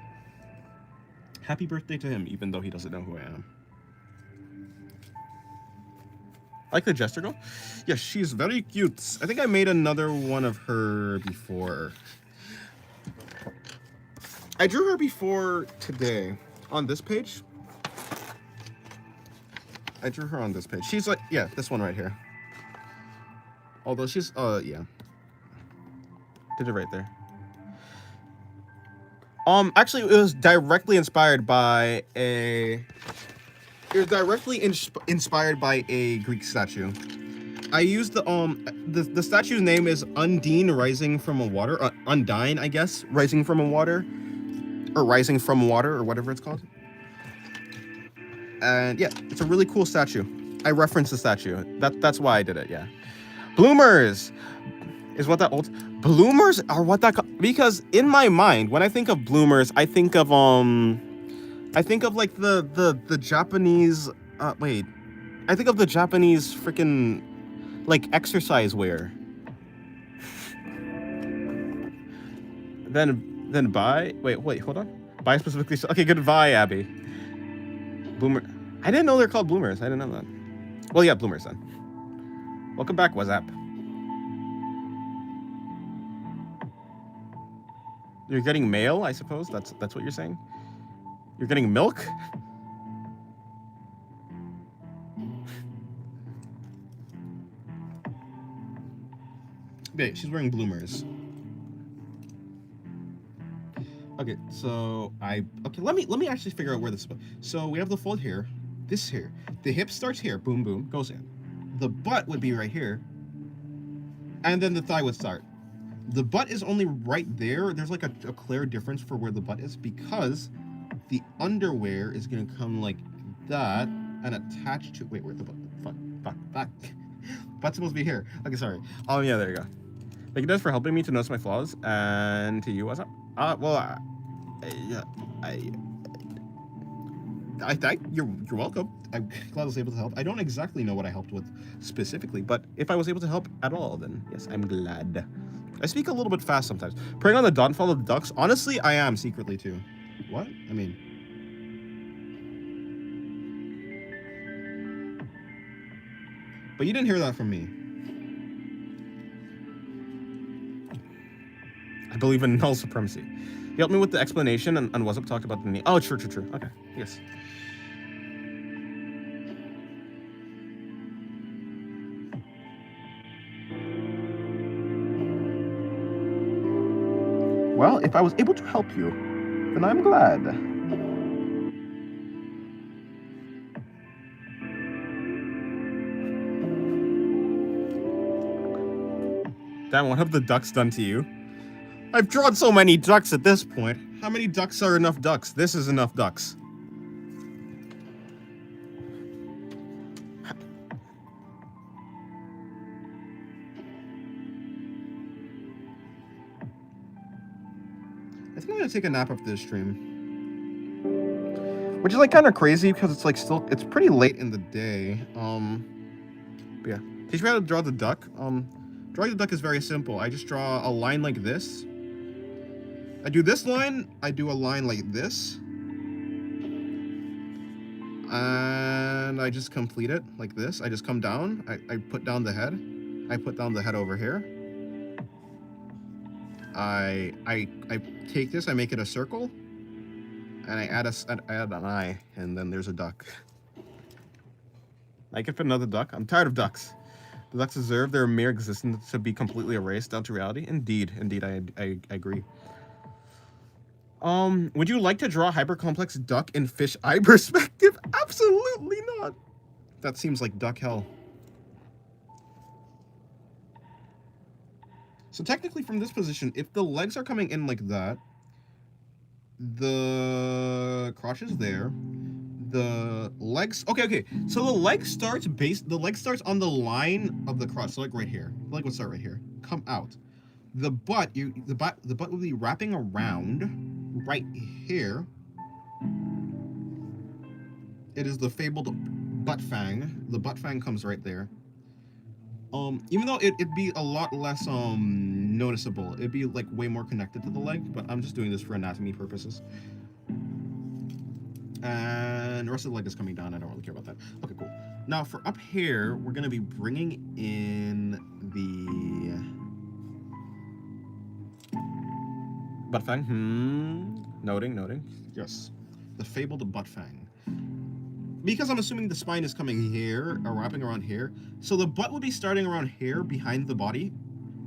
Happy birthday to him, even though he doesn't know who I am. I like the Jester girl. Yeah, she's very cute. I think I made another one of her before. I drew her before today on this page. I drew her on this page. She's like, yeah, this one right here. Although she's, yeah. Did it right there. Actually, it was directly inspired by a... It was directly inspired by a Greek statue. I used the statue's name is Undine Rising from a Water. Undine, I guess. Rising from a Water. Or Rising from Water, or whatever it's called. And yeah, it's a really cool statue. I referenced the statue. That's why I did it, yeah. Bloomers is what that old... Bloomers are what that... Because in my mind, when I think of bloomers, I think of like the Japanese... wait. I think of the Japanese freaking... like exercise wear. Then buy... Wait, hold on. Buy specifically... Okay, goodbye, Abby. Bloomer... I didn't know they're called bloomers. I didn't know that. Well, yeah, bloomers then. Welcome back, WhatsApp. You're getting mail, I suppose? That's what you're saying? You're getting milk? Okay, she's wearing bloomers. Okay, so let me actually figure out where this. So we have the fold here, this here. The hip starts here, boom boom, goes in. The butt would be right here, and then the thigh would start. The butt is only right there. There's like a clear difference for where the butt is because the underwear is gonna come like that and attach to. Wait, where's the butt? Fuck. Butt's supposed to be here. Okay, sorry. Oh yeah, there you go. Thank you guys for helping me to notice my flaws, and to you, what's up? I think you're welcome. I'm glad I was able to help. I don't exactly know what I helped with specifically, but if I was able to help at all, then yes, I'm glad. I speak a little bit fast sometimes. Praying on the downfall of the ducks. Honestly, I am secretly too. What? I mean... But you didn't hear that from me. I believe in null supremacy. He helped me with the explanation and was up talked about the knee. Oh, true. Okay, yes. Well, if I was able to help you, then I'm glad. Damn, what have the ducks done to you? I've drawn so many ducks at this point. How many ducks are enough ducks? This is enough ducks. I think I'm gonna take a nap after this stream. Which is like kind of crazy because it's like it's pretty late in the day. But yeah. Teach me how to draw the duck. Drawing the duck is very simple. I just draw a line like this. I do this line, I do a line like this. And I just complete it like this. I just come down, I put down the head. I put down the head over here. I take this, I make it a circle. And I add an eye, and then there's a duck. I could put another duck. I'm tired of ducks. The ducks deserve their mere existence to be completely erased down to reality. Indeed, I agree. Would you like to draw a hyper-complex duck in fish eye perspective? Absolutely not. That seems like duck hell. So technically from this position, if the legs are coming in like that, the crotch is there, the legs, okay. So the leg starts on the line of the crotch, so like right here. The leg would start right here. Come out. The butt will be wrapping around right here. It is the fabled butt fang. The butt fang comes right there. Even though it'd be a lot less noticeable, it'd be like way more connected to the leg, but I'm just doing this for anatomy purposes. And the rest of the leg is coming down. I don't really care about that. Okay, cool. Now for up here, we're gonna be bringing in the Butt fang. Noting. yes, the fabled butt fang. Because I'm assuming the spine is coming here or wrapping around here, so the butt would be starting around here behind the body.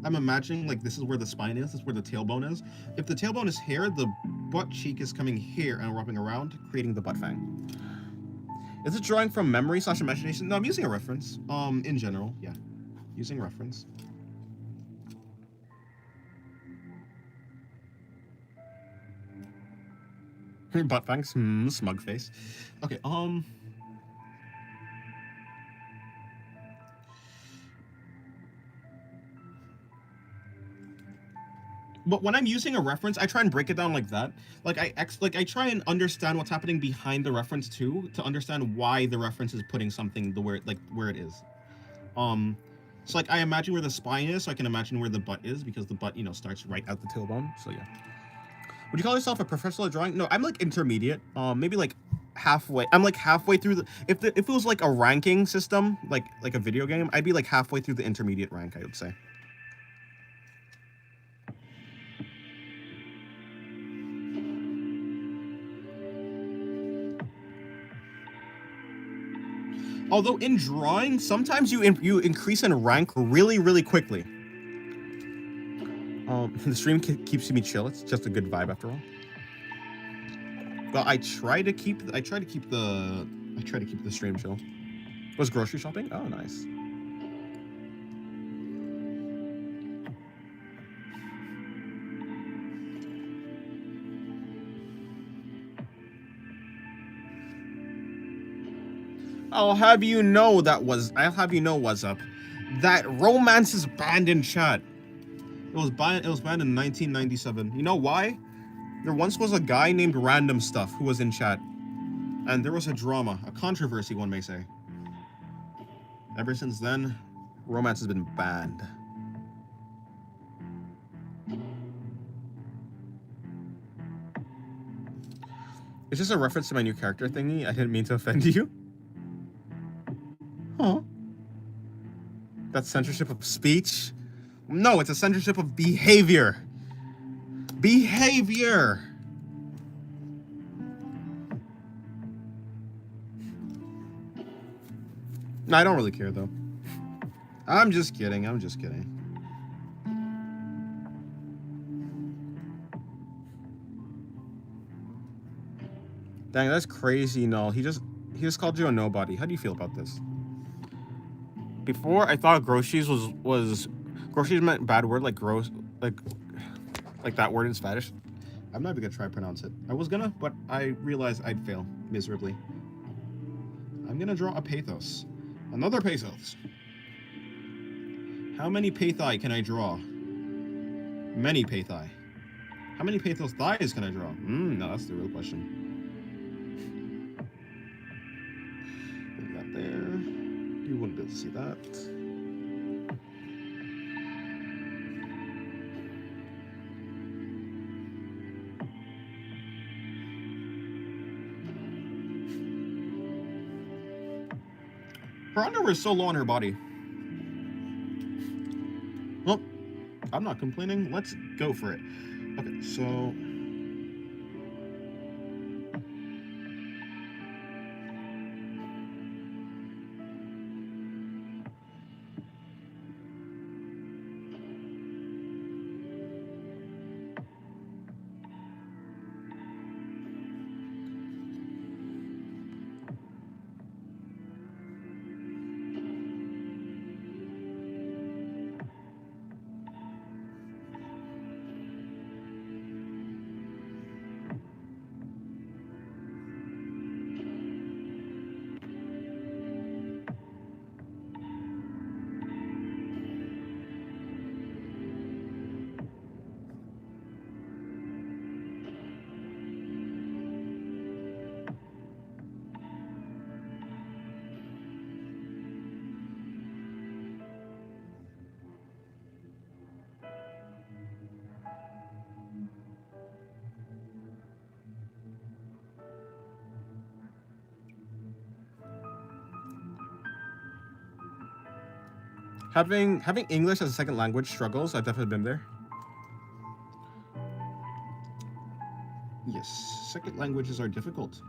I'm imagining like this is where the spine is, this is where the tailbone is. If the tailbone is here, the butt cheek is coming here and wrapping around, creating the butt fang. Is it drawing from memory / imagination? No, I'm using a reference. In general, yeah, using reference. Butt fangs, smug face. Okay, but when I'm using a reference, I try and break it down like that. Like I try and understand what's happening behind the reference too, to understand why the reference is putting something where it is. So like I imagine where the spine is, so I can imagine where the butt is, because the butt, starts right at the tailbone. So yeah. Would you call yourself a professional at drawing? No, I'm like intermediate. Maybe like halfway. I'm like halfway through the. If it was like a ranking system, like a video game, I'd be like halfway through the intermediate rank, I would say. Although in drawing, sometimes you increase in rank really, really quickly. The stream keeps me chill. It's just a good vibe after all. Well, I try to keep the stream chill. Was grocery shopping? Oh, nice. I'll have you know what's up. That romance is banned in chat. It was banned in 1997. You know why? There once was a guy named Random Stuff who was in chat. And there was a drama, a controversy, one may say. Ever since then, romance has been banned. It's just a reference to my new character thingy. I didn't mean to offend you. Huh? That's censorship of speech? No, it's a censorship of behavior. Behavior! No, I don't really care, though. I'm just kidding. Dang, that's crazy, Null. He just called you a nobody. How do you feel about this? Before, I thought groceries was groceries meant bad word, like gross, like that word in Spanish. I'm not even gonna try to pronounce it. I was gonna, but I realized I'd fail miserably. I'm gonna draw a pathos. Another pathos. How many pathi can I draw? Many pathi. How many pathos thighs can I draw? No, that's the real question. Put that there. You wouldn't be able to see that. Her underwear is so low on her body. Well, I'm not complaining. Let's go for it. Okay, so... Having English as a second language struggles. I've definitely been there. Yes, second languages are difficult.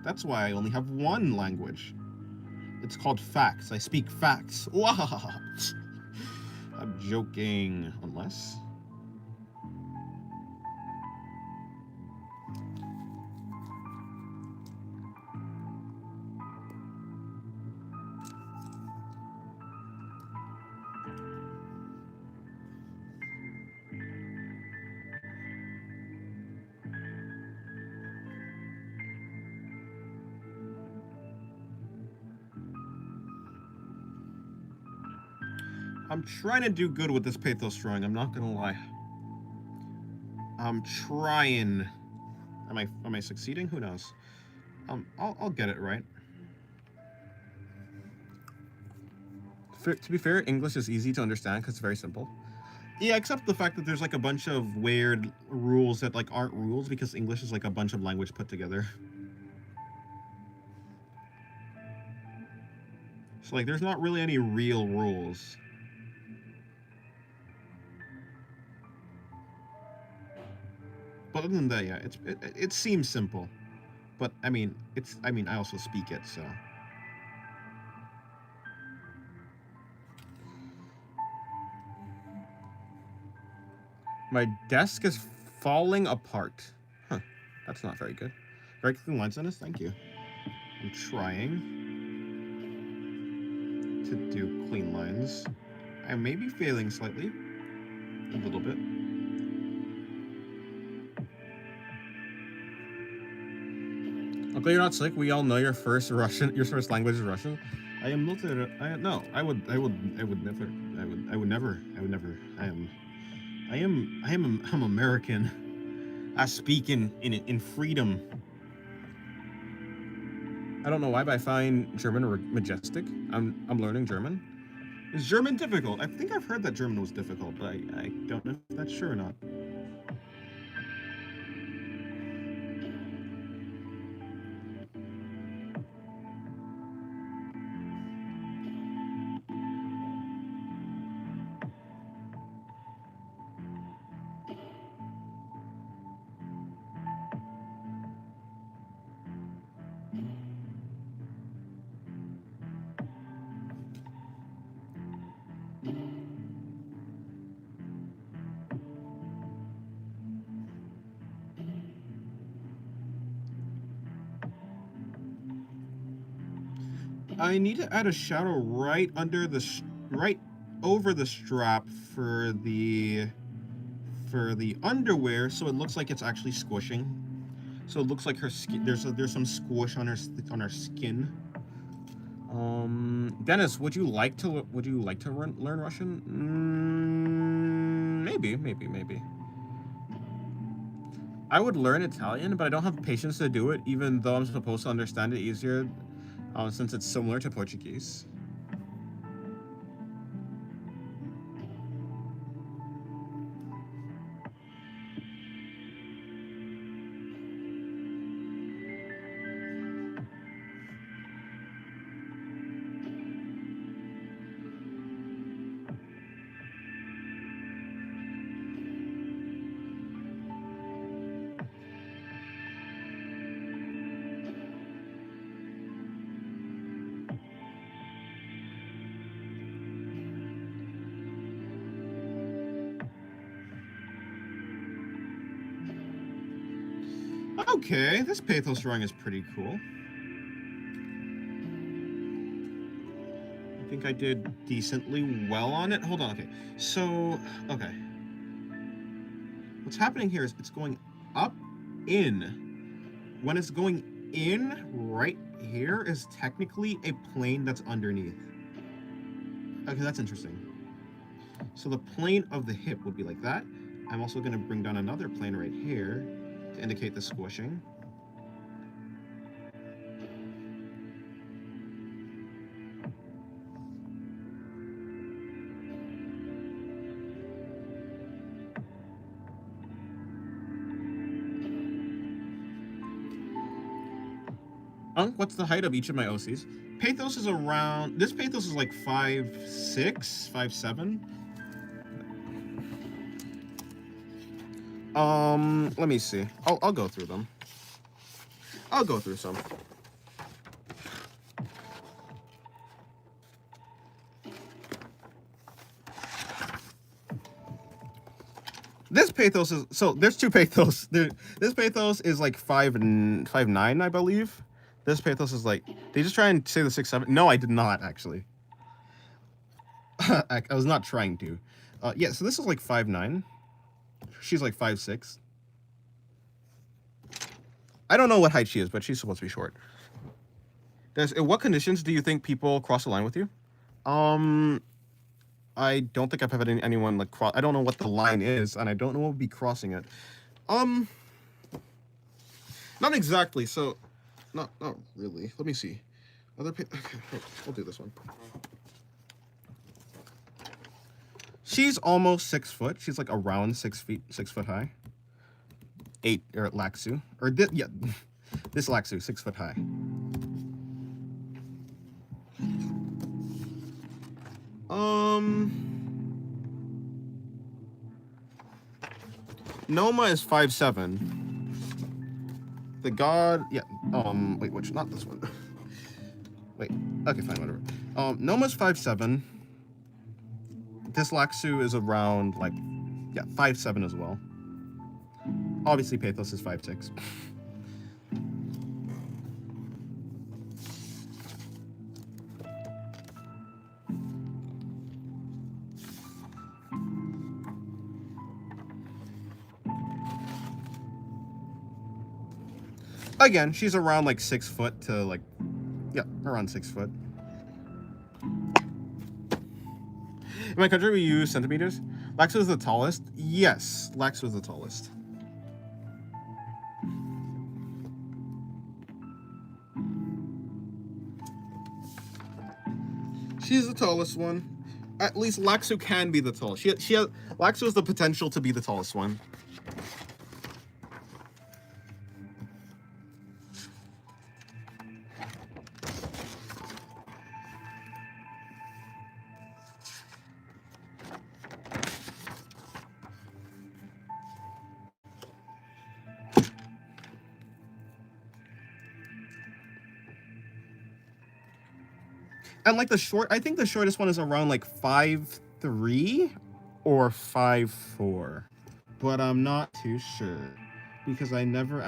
That's why I only have one language. It's called facts. I speak facts. I'm joking. Unless. I'm trying to do good with this pathos drawing, I'm not gonna lie. I'm trying. Am I succeeding? Who knows? I'll get it right. To be fair, English is easy to understand because it's very simple. Yeah, except the fact that there's like a bunch of weird rules that like aren't rules because English is like a bunch of language put together. So like there's not really any real rules. But other than that, yeah, it seems simple. But I mean, I also speak it, so. My desk is falling apart. Huh. That's not very good. Very clean lines, Dennis. Thank you. I'm trying to do clean lines. I may be failing slightly. A little bit. Okay, you're not sick. We all know your first language is Russian. I am not no, I would never. I'm American. I speak in freedom. I don't know why, but I find German majestic. I'm learning German. Is German difficult? I think I've heard that German was difficult, but I don't know if that's true or not. I need to add a shadow right over the strap for the underwear, so it looks like it's actually squishing. So it looks like her skin. There's some squish on her skin. Dennis, would you like to learn Russian? Maybe. I would learn Italian, but I don't have patience to do it, even though I'm supposed to understand it easier, since it's similar to Portuguese. Okay, this pathos drawing is pretty cool. I think I did decently well on it. Hold on, okay. So, okay. What's happening here is it's going up, in. When it's going in, right here is technically a plane that's underneath. Okay, that's interesting. So the plane of the hip would be like that. I'm also going to bring down another plane right here to indicate the squishing. What's the height of each of my OCs? Pathos is around. This Pathos is like 5'6", 5'7". Let me see. I'll go through them. I'll go through some. This Pathos is there's two Pathos. This Pathos is like 5'9", I believe. This Pathos is like, did you just try and say the 6'7"? No, I did not actually. I was not trying to. Yeah, so this is like 5'9". She's like 5'6". I don't know what height she is, but she's supposed to be short. In what conditions do you think people cross the line with you? I don't think I've had anyone like cross. I don't know what the line is, and I don't know what would be crossing it. Not exactly. So, not really. Let me see. Okay, we'll do this one. She's almost 6 foot. She's like around 6 foot high. 8 or Laxu or this Laxu 6 foot high. Noma is 5'7". The god, wait, which, not this one. Wait, okay, fine, whatever. Noma's 5'7". This Laxu is around, like, 5'7" as well. Obviously, Pathos is 5'6". Again, she's around like 6 foot to like, around 6 foot. In my country, we use centimeters. Laxu is the tallest. Yes, Laxu is the tallest. She's the tallest one. At least Laxu can be the tallest. Laxu has the potential to be the tallest one. And like I think the shortest one is around like 5'3" or 5'4", but I'm not too sure because I never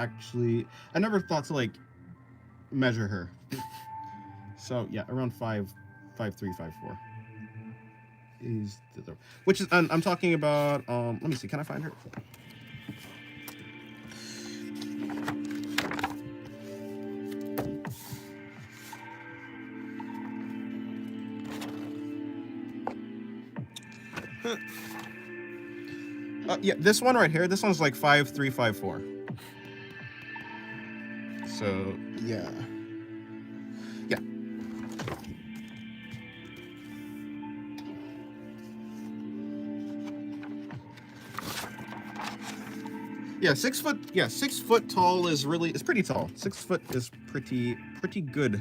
thought to like measure her. So yeah, around 5'3", 5'4" is which is, I'm talking about. Let me see. Can I find her? Yeah, this one right here. This one's like 5'3", 5'4". So yeah. Yeah, 6 foot. Yeah, 6 foot tall is pretty tall. 6 foot is pretty good.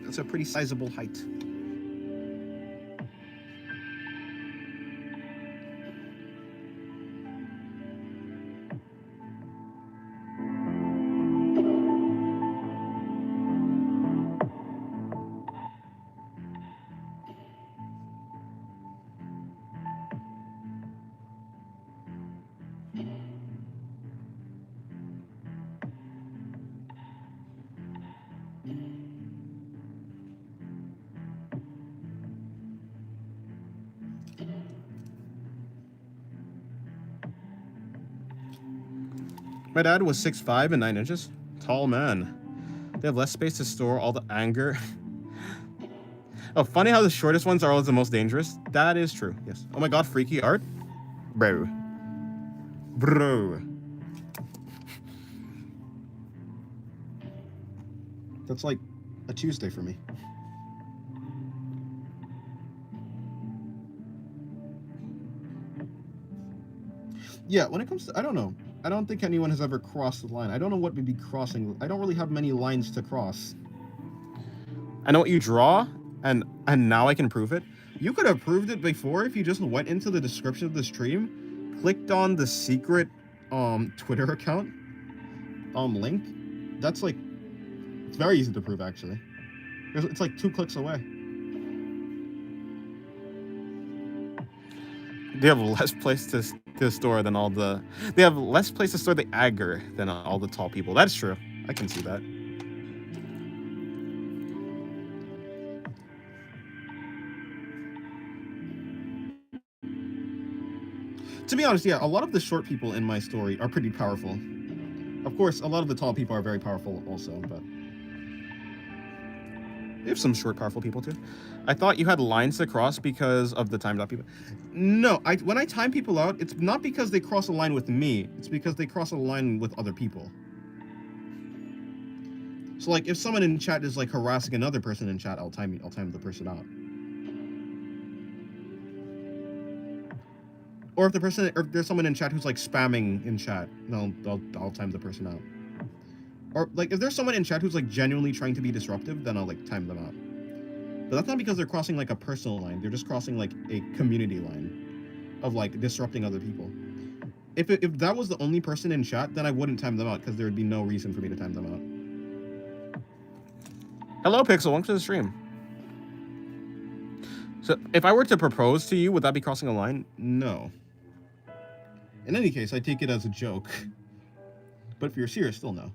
It's a pretty sizable height. My dad was 6'5" and 9 inches. Tall man. They have less space to store all the anger. Oh, funny how the shortest ones are always the most dangerous. That is true, yes. Oh my god, freaky art? Bro. That's like a Tuesday for me. Yeah, when it comes to, I don't know. I don't think anyone has ever crossed the line. I don't know what would be crossing. I don't really have many lines to cross. I know what you draw, and now I can prove it. You could have proved it before if you just went into the description of the stream, clicked on the secret Twitter account link. That's like, it's very easy to prove actually. It's like 2 clicks away. They have less place to store than all the. They have less place to store the agar than all the tall people. That's true. I can see that. To be honest, yeah, a lot of the short people in my story are pretty powerful. Of course, a lot of the tall people are very powerful also, but We have some short, powerful people too. I thought you had lines to cross because of the timed out people. no, when I time people out, it's not because they cross a line with me, it's because they cross a line with other people. So like if someone in chat is like harassing another person in chat, I'll time the person out. Or if there's someone in chat who's like spamming in chat, I'll time the person out. Or like if there's someone in chat who's like genuinely trying to be disruptive, then I'll like time them out. But that's not because they're crossing like a personal line. They're just crossing like a community line of like disrupting other people. If that was the only person in chat, then I wouldn't time them out because there would be no reason for me to time them out. Hello, Pixel. Welcome to the stream. So, if I were to propose to you, would that be crossing a line? No. In any case, I take it as a joke. But if you're serious, still no.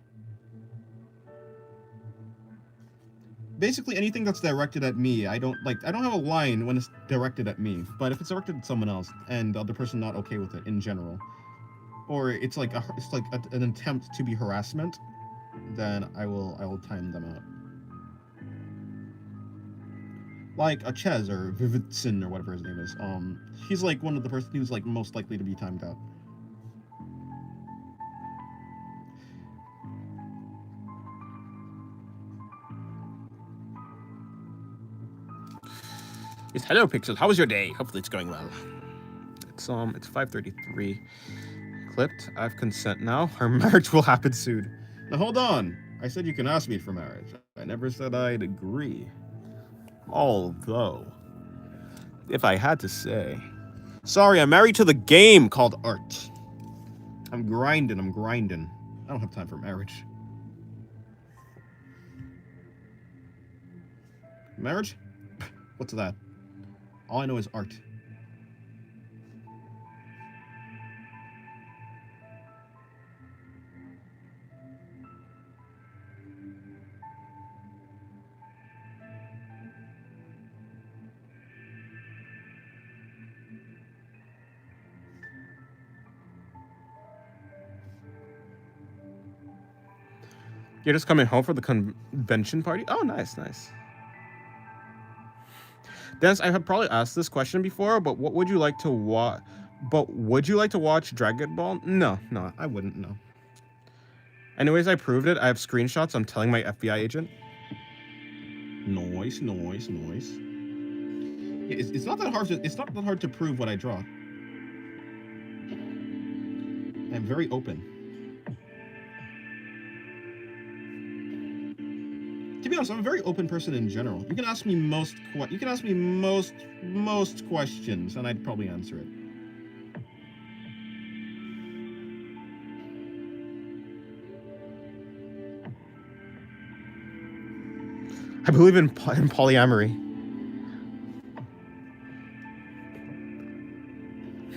Basically, anything that's directed at me, I don't have a line when it's directed at me. But if it's directed at someone else and the other person not okay with it in general, or it's like an attempt to be harassment, then I will time them out. Like a Ches or Vividson or whatever his name is. He's like one of the person who's like most likely to be timed out. Yes, hello, Pixel. How was your day? Hopefully it's going well. It's 5:33. Clipped. I have consent now. Our marriage will happen soon. Now hold on. I said you can ask me for marriage. I never said I'd agree. Although, if I had to say, sorry, I'm married to the game called art. I'm grinding. I don't have time for marriage. Marriage? What's that? All I know is art. You're just coming home for the convention party? Oh, nice. Dennis, I have probably asked this question before, but what would you like to watch? But would you like to watch Dragon Ball? No, I wouldn't, no. Anyways, I proved it. I have screenshots. I'm telling my FBI agent. Noise. It's not that hard to prove what I draw. I'm very open. To be honest, I'm a very open person in general. You can ask me most questions, and I'd probably answer it. I believe in polyamory.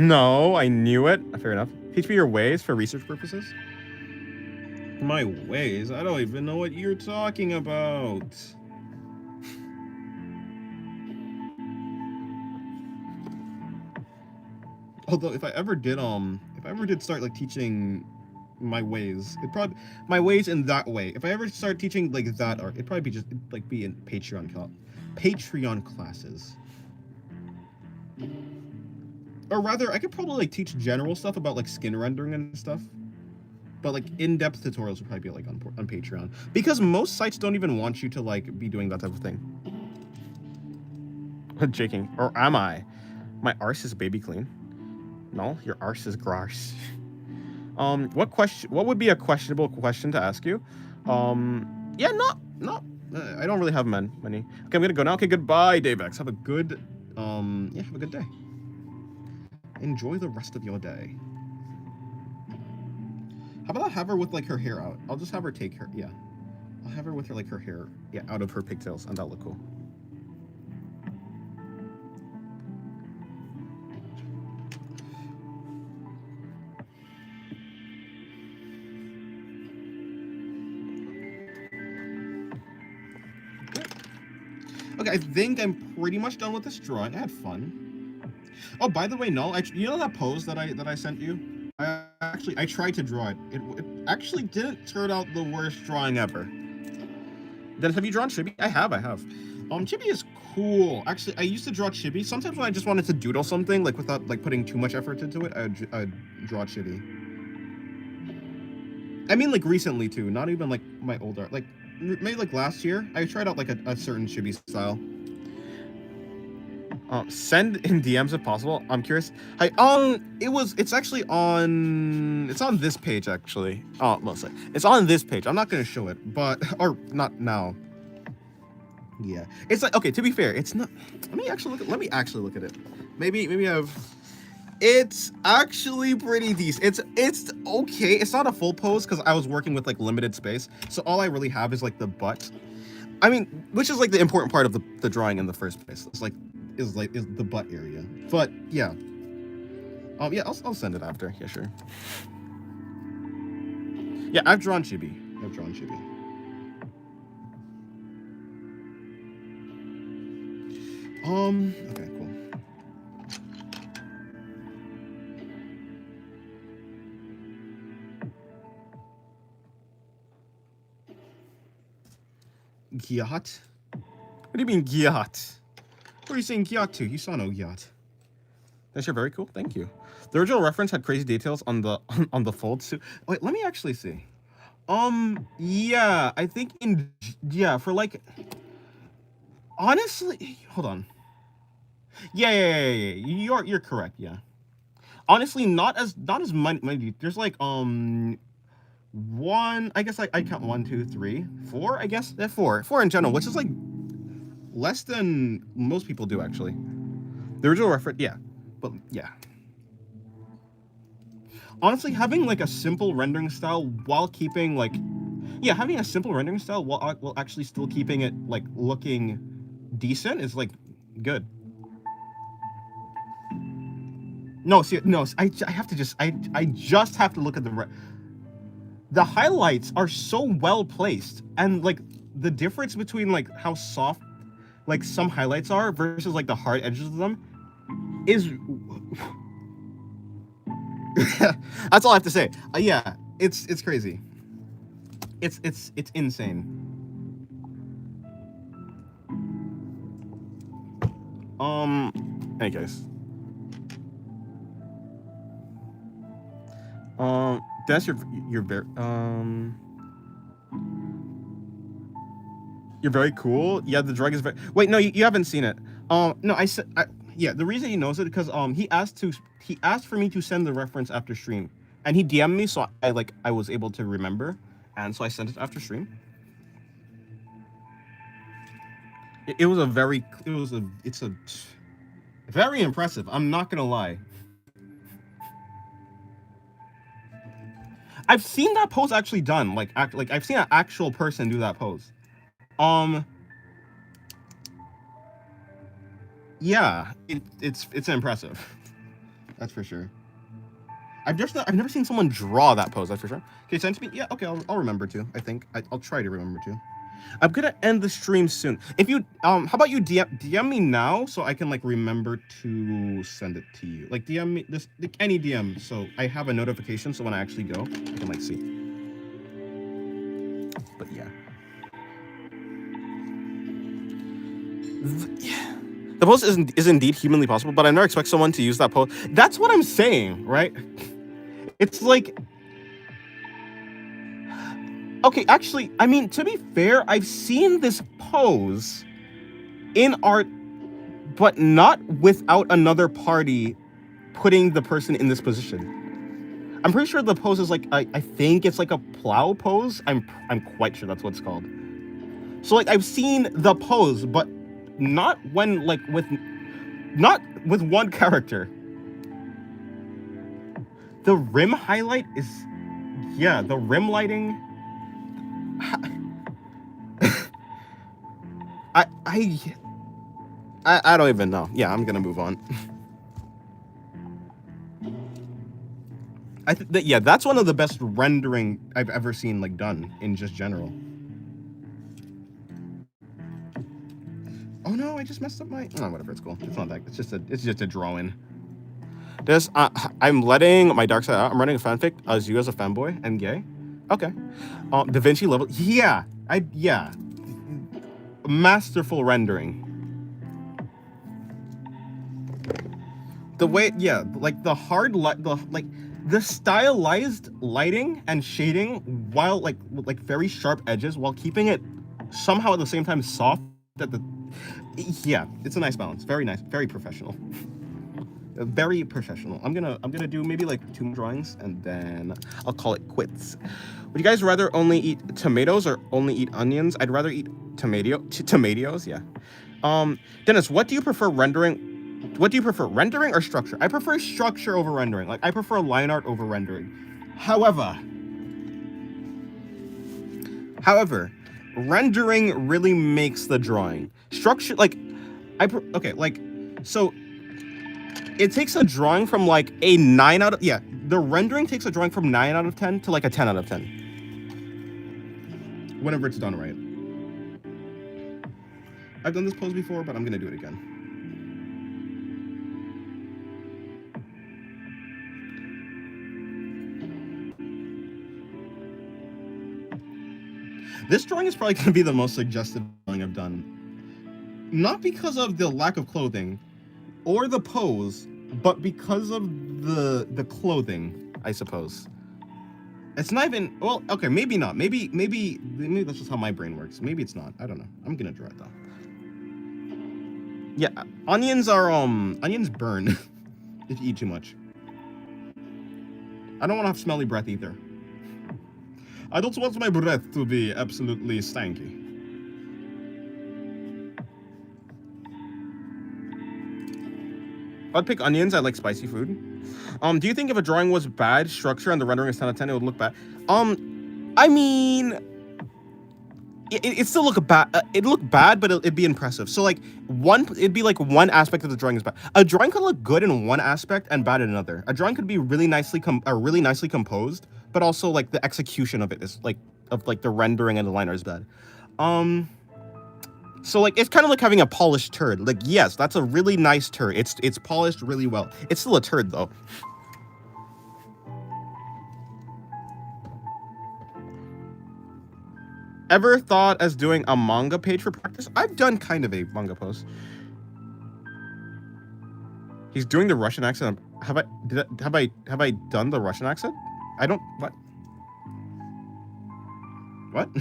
No, I knew it. Fair enough. Teach me your ways for research purposes. My ways? I don't even know what you're talking about. Although if I ever did start like teaching my ways, my ways in that way. If I ever start teaching like that art, it'd probably be in Patreon classes. Or rather, I could probably like teach general stuff about like skin rendering and stuff. But like in-depth tutorials would probably be like on Patreon, because most sites don't even want you to like be doing that type of thing. Jaking, or am I? My arse is baby clean. No, your arse is gross. What would be a questionable question to ask you? Yeah, not. I don't really have many. Okay, I'm gonna go now. Okay, goodbye, Davex. Have a good, yeah, have a good day. Enjoy the rest of your day. How about I have her with like her hair out? I'll just have her take her. Yeah, I'll have her with her like her hair, yeah, out of her pigtails, and that'll look cool. Okay, I think I'm pretty much done with this drawing. I had fun. Oh, by the way, no, you know that pose that I sent you? I tried to draw it. It actually didn't turn out the worst drawing ever. Dennis, have you drawn Chibi? I have. Chibi is cool. Actually, I used to draw Chibi. Sometimes when I just wanted to doodle something, like without like putting too much effort into it, I'd draw Chibi. I mean, like recently too, not even like my older, like maybe like last year, I tried out like a certain Chibi style. Send in DMs if possible. I'm curious. Hi. It's actually on. It's on this page actually. Oh, mostly. It's on this page. I'm not gonna show it, but or not now. Yeah. It's like, okay. To be fair, it's not. Let me actually look at it. Maybe I've. It's actually pretty decent. It's okay. It's not a full pose because I was working with like limited space, so all I really have is like the butt. I mean, which is like the important part of the drawing in the first place. It's like is the butt area. But yeah. Yeah, I'll send it after. Yeah, sure. Yeah, I've drawn Chibi. Okay, cool. Gyat? What do you mean Gyat? Where are you saying Gyat to? You saw no Gyat. That's very cool. Thank you. The original reference had crazy details on the on the fold suit. Wait, let me actually see. Yeah, I think for like. Honestly, hold on. Yeah. You're correct. Yeah. Honestly, not as many. There's like one. I guess I count 1, 2, 3, 4. I guess four in general, which is like less than most people do actually. The original reference, yeah, but yeah. Honestly, having like a simple rendering style while keeping like, yeah, having a simple rendering style while actually still keeping it like looking decent is like good. No, see, no, I have to just I just have to look at the highlights are so well placed, and like the difference between like how soft like some highlights are versus like the hard edges of them is that's all I have to say. Yeah, it's crazy. It's insane. Hey guys. That's you're very you're very cool. Yeah, the drug is very. Wait, no, you haven't seen it. No, yeah. The reason he knows it because he asked for me to send the reference after stream, and he DM'd me, so I was able to remember, and so I sent it after stream. It's a very impressive. I'm not gonna lie. I've seen that pose actually done. Like I've seen an actual person do that pose. Yeah, it's impressive. That's for sure. I've never seen someone draw that pose. That's for sure. Okay, send to me. Yeah, okay, I'll remember to. I think I'll try to remember to. I'm gonna end the stream soon. If you how about you DM me now so I can like remember to send it to you. Like DM me this like, any DM so I have a notification so when I actually go I can like see. But yeah. The pose is indeed humanly possible, but I never expect someone to use that pose. That's what I'm saying, right? It's like, okay, actually, I mean, to be fair, I've seen this pose in art, but not without another party putting the person in this position. I'm pretty sure the pose is like I think it's like a plow pose. I'm quite sure that's what it's called. So like I've seen the pose, but not when like not with one character. The rim highlight is, yeah, the rim lighting. I don't even know. Yeah, I'm gonna move on. I think that, yeah, that's one of the best rendering I've ever seen like done in just general. Oh no, I just messed up my. Oh, whatever. It's cool. It's not that. It's just a drawing. This I'm letting my dark side out. I'm running a fanfic as you as a fanboy and gay. Okay. Da Vinci level. Yeah. Yeah. Masterful rendering. The way, yeah, like the hard light, the stylized lighting and shading while like very sharp edges while keeping it somehow at the same time soft at the. Yeah, it's a nice balance. Very nice. Very professional. Very professional. I'm gonna do maybe like 2 more drawings and then I'll call it quits. Would you guys rather only eat tomatoes or only eat onions? I'd rather eat tomatoes. Yeah. Dennis, what do you prefer rendering? What do you prefer, rendering or structure? I prefer structure over rendering. Like I prefer line art over rendering. However, rendering really makes the drawing. Structure, like okay, like so. It takes a drawing from like a 9 out of, yeah, the rendering takes a drawing from 9 out of 10 to like a 10 out of 10. Whenever it's done right. I've done this pose before, but I'm gonna do it again. This drawing is probably gonna be the most suggestive drawing I've done. Not because of the lack of clothing, or the pose, but because of the clothing, I suppose. It's not even, well, okay, maybe not. Maybe that's just how my brain works. Maybe it's not. I don't know. I'm gonna draw it though. Yeah, onions burn if you eat too much. I don't want to have smelly breath either. I don't want my breath to be absolutely stanky. I'd pick onions. I like spicy food. Do you think if a drawing was bad structure and the rendering is 10 out of 10, it would look bad? I mean, it still look bad. It'd look bad, but it'd be impressive. So like it'd be like one aspect of the drawing is bad. A drawing could look good in one aspect and bad in another. A drawing could be really nicely composed, but also like the execution of it is like the rendering and the liner is bad. So like it's kind of like having a polished turd. Like yes, that's a really nice turd. It's polished really well. It's still a turd though. Ever thought as doing a manga page for practice? I've done kind of a manga post. He's doing the Russian accent. Have I done the Russian accent? I don't. What?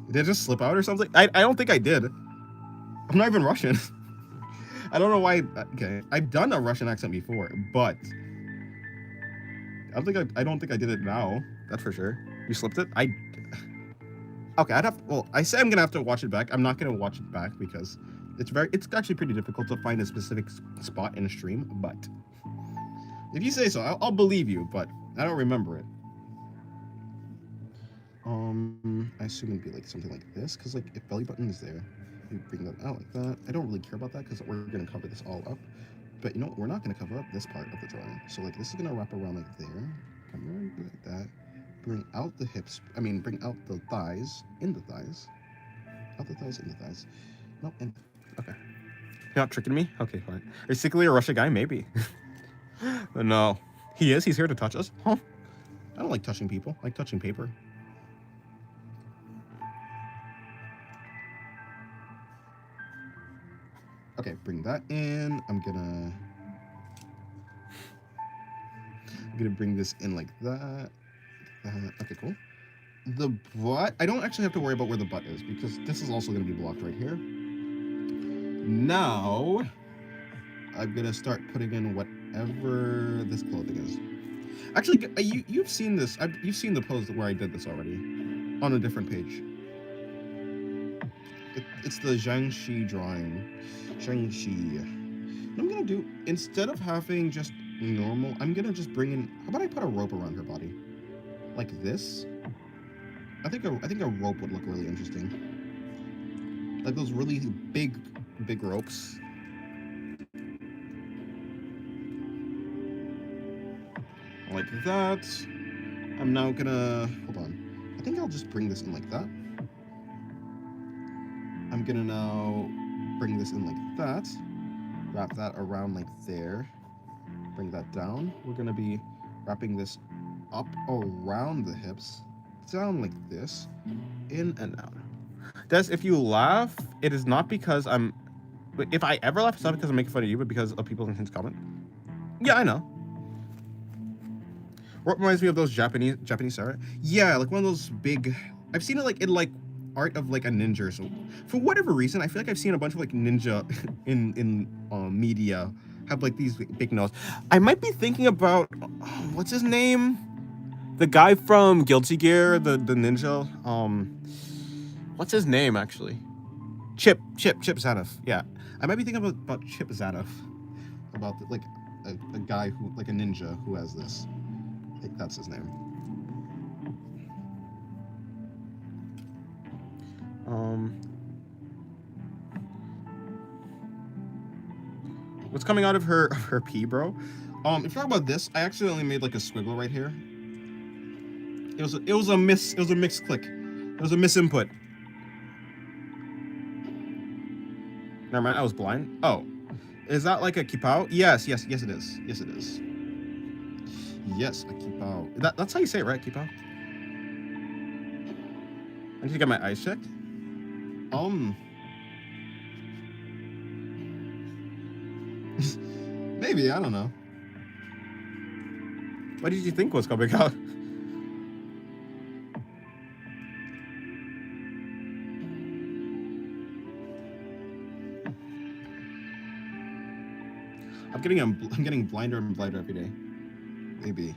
Did it just slip out or something? I don't think I did. I'm not even Russian. I don't know why. Okay, I've done a Russian accent before, but I don't think I did it now. That's for sure. You slipped it? Okay, I say I'm gonna have to watch it back. I'm not gonna watch it back because it's actually pretty difficult to find a specific spot in a stream, but if you say so, I'll believe you, but I don't remember it. I assume it'd be like something like this, because like if belly button is there, you bring that out like that. I don't really care about that because we're gonna cover this all up. But you know what? We're not gonna cover up this part of the drawing. So like this is gonna wrap around like there. Come around like that. Bring out the hips. I mean, bring out the thighs in the thighs. Out the thighs in the thighs. No, and okay. You're not tricking me? Okay, fine. Are you secretly a Russia guy? Maybe. No. He is? He's here to touch us? Huh? I don't like touching people. I like touching paper. Okay, bring that in. I'm gonna bring this in like that. Okay, cool. The butt, I don't actually have to worry about where the butt is because this is also gonna be blocked right here. Now, I'm gonna start putting in what whatever this clothing is. Actually, you've seen this. You've seen the pose where I did this already, on a different page. It's the Zhangxi drawing. Zhangxi. What I'm gonna do, instead of having just normal, I'm gonna just bring in. How about I put a rope around her body, like this? I think a rope would look really interesting. Like those really big ropes. Like that. I'm now gonna, hold on. I think I'll just bring this in like that. I'm gonna now bring this in like that. Wrap that around like there. Bring that down. We're gonna be wrapping this up around the hips. Down like this. In and out. Des, if you laugh, it is not because I'm... If I ever laugh, it's not because I'm making fun of you, but because of people in his comment. Yeah, I know. What reminds me of those Japanese Sarah? Yeah, like one of those big... I've seen it like in like art of like a ninja or so. For whatever reason, I feel like I've seen a bunch of like ninja in media have like these big nose. I might be thinking about... what's his name? The guy from Guilty Gear, the ninja. What's his name, actually? Chip Zanoff. Yeah. I might be thinking about Chip Zanoff. About like a guy who, like a ninja who has this. I think that's his name. What's coming out of her pee, bro? If you're talking about this, I accidentally made like a squiggle right here. It was a mixed click. It was a misinput. Never mind, I was blind. Oh. Is that like a kipao? Yes, it is. Yes, it is. Yes, a kipao. That's how you say it, right? Kipao? I need to get my eyes checked. Maybe, I don't know. What did you think was coming out? I'm getting blinder and blinder every day. Maybe.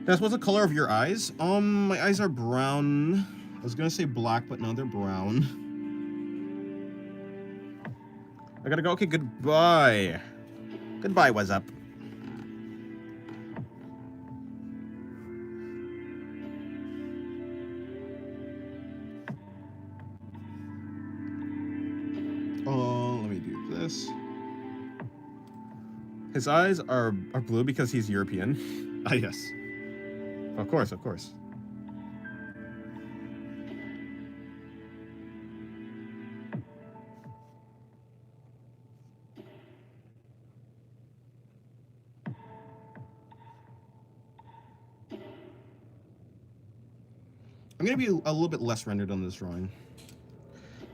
That's what's the color of your eyes? My eyes are brown. I was gonna say black, but no, they're brown. I gotta go. Okay, goodbye. Goodbye, what's up? Let me do this. His eyes are blue because he's European. Ah, yes. Of course, of course. I'm gonna be a little bit less rendered on this drawing.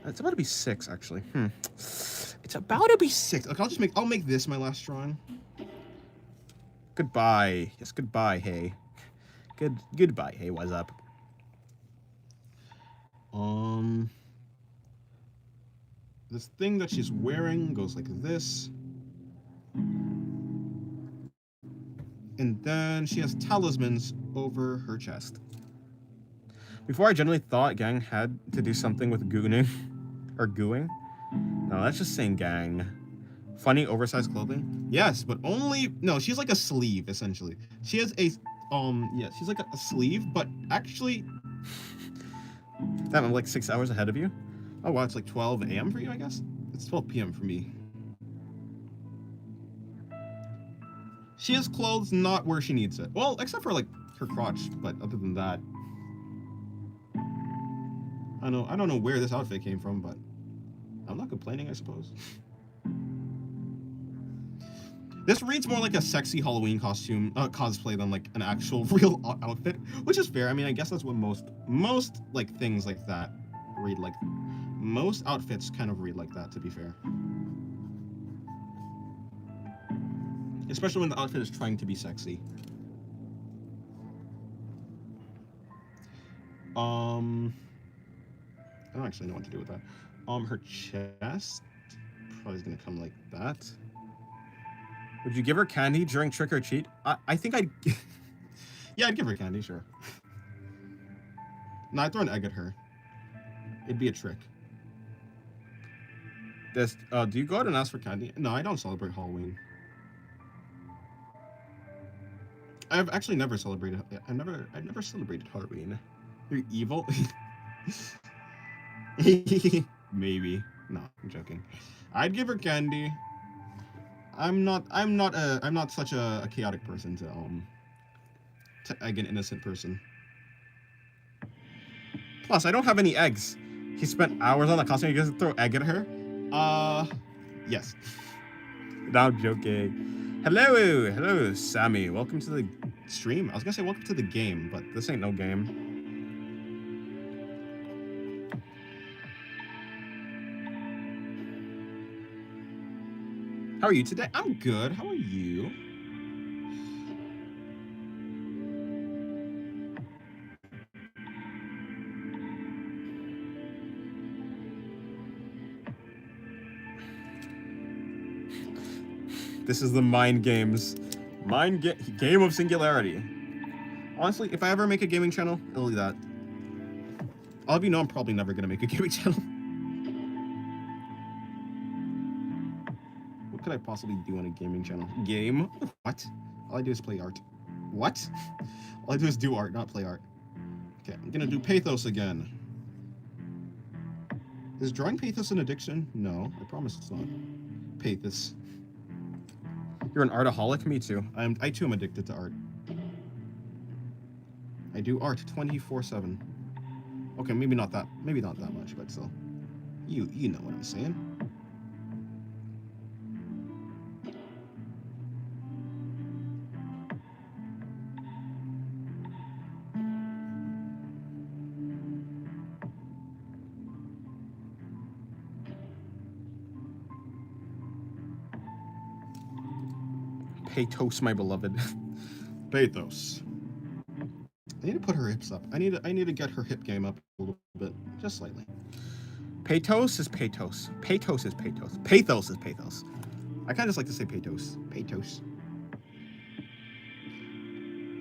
It's about to be 6, actually. It's about to be 6. Okay, I'll make this my last drawing. Goodbye. Yes, goodbye, hey. Goodbye, hey, what's up? This thing that she's wearing goes like this. And then she has talismans over her chest. Before, I generally thought gang had to do something with gooning or gooing. No, that's just saying gang. Funny oversized clothing. Yes, but only no. She's like a sleeve essentially. She has a yeah. She's like a sleeve, but actually, Damn, I'm like 6 hours ahead of you. oh wow, it's like 12 a.m. for you, I guess. It's 12 p.m. for me. She has clothes not where she needs it. Well, except for like her crotch, but other than that, I don't know where this outfit came from, but I'm not complaining, I suppose. This reads more like a sexy Halloween costume cosplay than like an actual real outfit, which is fair. I mean, I guess that's what most like things like that read like. Most outfits kind of read like that, to be fair. Especially when the outfit is trying to be sexy. I don't actually know what to do with that. Her chest probably is gonna come like that. Would you give her candy during trick or treat? I think I'd. Yeah, I'd give her candy, sure. No, I'd throw an egg at her. It'd be a trick. This. Do you go out and ask for candy? No, I don't celebrate Halloween. I've actually never celebrated. I've never celebrated Halloween. You're evil. Maybe. No, I'm joking. I'd give her candy. I'm not such a chaotic person to egg an innocent person. Plus, I don't have any eggs. He spent hours on the costume. You guys throw egg at her? Yes. No, I'm joking. Hello, Sammy. Welcome to the Stream? I was gonna say welcome to the game, but This ain't no game. how are you today? I'm good. How are you? This is the mind games. Game of Singularity. Honestly, if I ever make a gaming channel, it'll be that. All of you know I'm probably never gonna make a gaming channel. What could I possibly do on a gaming channel? Game? What? All I do is play art. What? All I do is do art, not play art. Okay, I'm gonna do pathos again. Is drawing pathos an addiction? No, I promise it's not. Pathos. You're an artaholic? Me too. I too am addicted to art. I do art 24/7. Okay, maybe not that much, but still. You know what I'm saying. Pathos, my beloved. Pathos. I need to put her hips up. I need to get her hip game up a little bit, just slightly. Pathos is pathos. Pathos is pathos. Pathos is pathos. I kind of just like to say pathos. Pathos.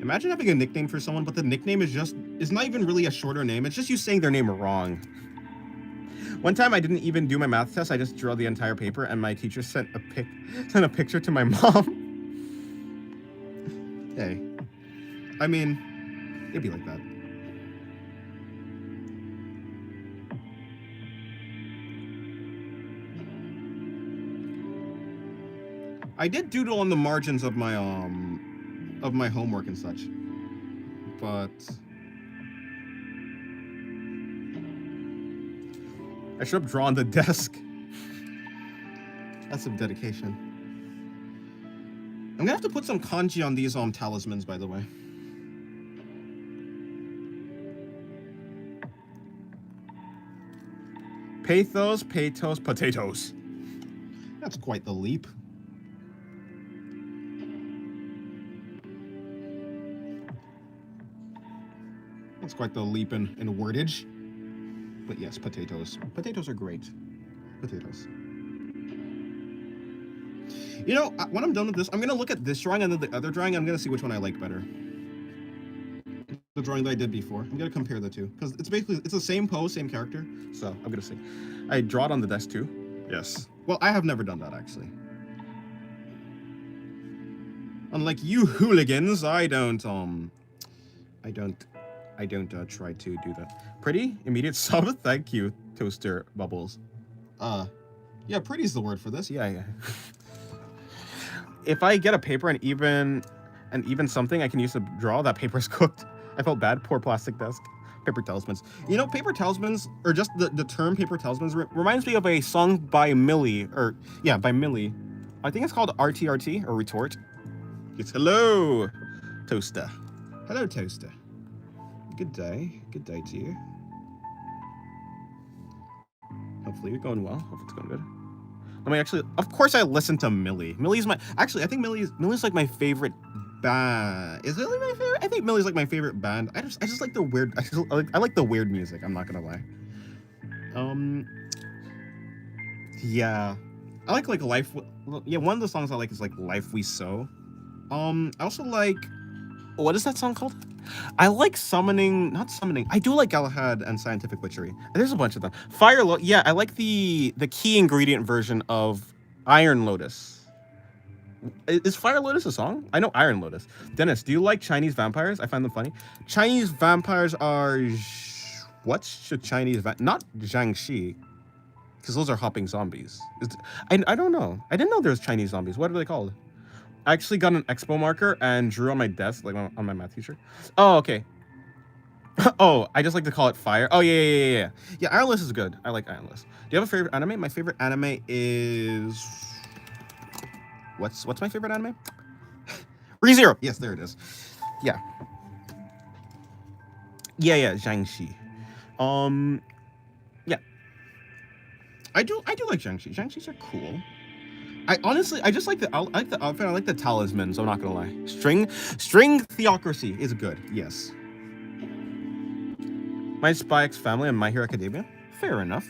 Imagine having a nickname for someone, but the nickname is not even really a shorter name. It's just you saying their name wrong. One time I didn't even do my math test. I just drew the entire paper, and my teacher sent a picture to my mom. Hey, I mean, it'd be like that. I did doodle on the margins of my homework and such, but I should have drawn the desk. that's some dedication. I'm gonna have to put some kanji on these talismans, by the way. Pathos, potatoes. That's quite the leap. That's quite the leap in wordage. But yes, potatoes. Potatoes are great. Potatoes. You know, when I'm done with this, I'm gonna look at this drawing and then the other drawing. I'm gonna see which one I like better. The drawing that I did before. I'm gonna compare the two because it's the same pose, same character. So I'm gonna see. I draw it on the desk too. Yes. Well, I have never done that actually. Unlike you hooligans, I don't try to do that. Pretty? Immediate sub? Thank you, Toaster Bubbles. Yeah, pretty's the word for this. Yeah. If I get a paper and even something I can use to draw, that paper's cooked. I felt bad. Poor plastic desk. Paper talismans. You know, paper talismans, or just the term paper talismans, Reminds me of a song by Millie. By Millie. I think it's called RTRT, or Retort. It's hello, Toaster. Hello, Toaster. Good day. Good day to you. Hopefully you're going well. Hope it's going good. Let me actually... Of course I listen to Millie. Millie's my... Actually, I think Millie's like my favorite band. Is Millie my favorite? I think Millie's like my favorite band. I just like the weird... I like the weird music. I'm not gonna lie. Um, yeah, I like life. Yeah, one of the songs I like is like "Life We Sow." I also like, what is that song called? I like summoning, not summoning. I do like Galahad and Scientific Witchery. There's a bunch of them. Yeah, I like the key ingredient version of Iron Lotus. Is Fire Lotus a song? I know Iron Lotus. Dennis, do you like Chinese vampires? I find them funny. Chinese vampires are what's a Chinese not Jiangxi, because those are hopping zombies. I don't know. I didn't know there was Chinese zombies. What are they called? I actually got an expo marker and drew on my desk, like on my math teacher. Oh, okay. Oh, I just like to call it fire. Oh, yeah. Yeah, Iron List is good. I like Iron List. Do you have a favorite anime? My favorite anime is... What's my favorite anime? ReZero. Yes, there it is. Yeah. Yeah, Jiangxi. Yeah. I do like Jiangxi. Jiangxis are cool. I just like the outfit. I like the talismans. I'm not gonna lie. String Theocracy is good. Yes. My Spy X Family and My Hero Academia. Fair enough.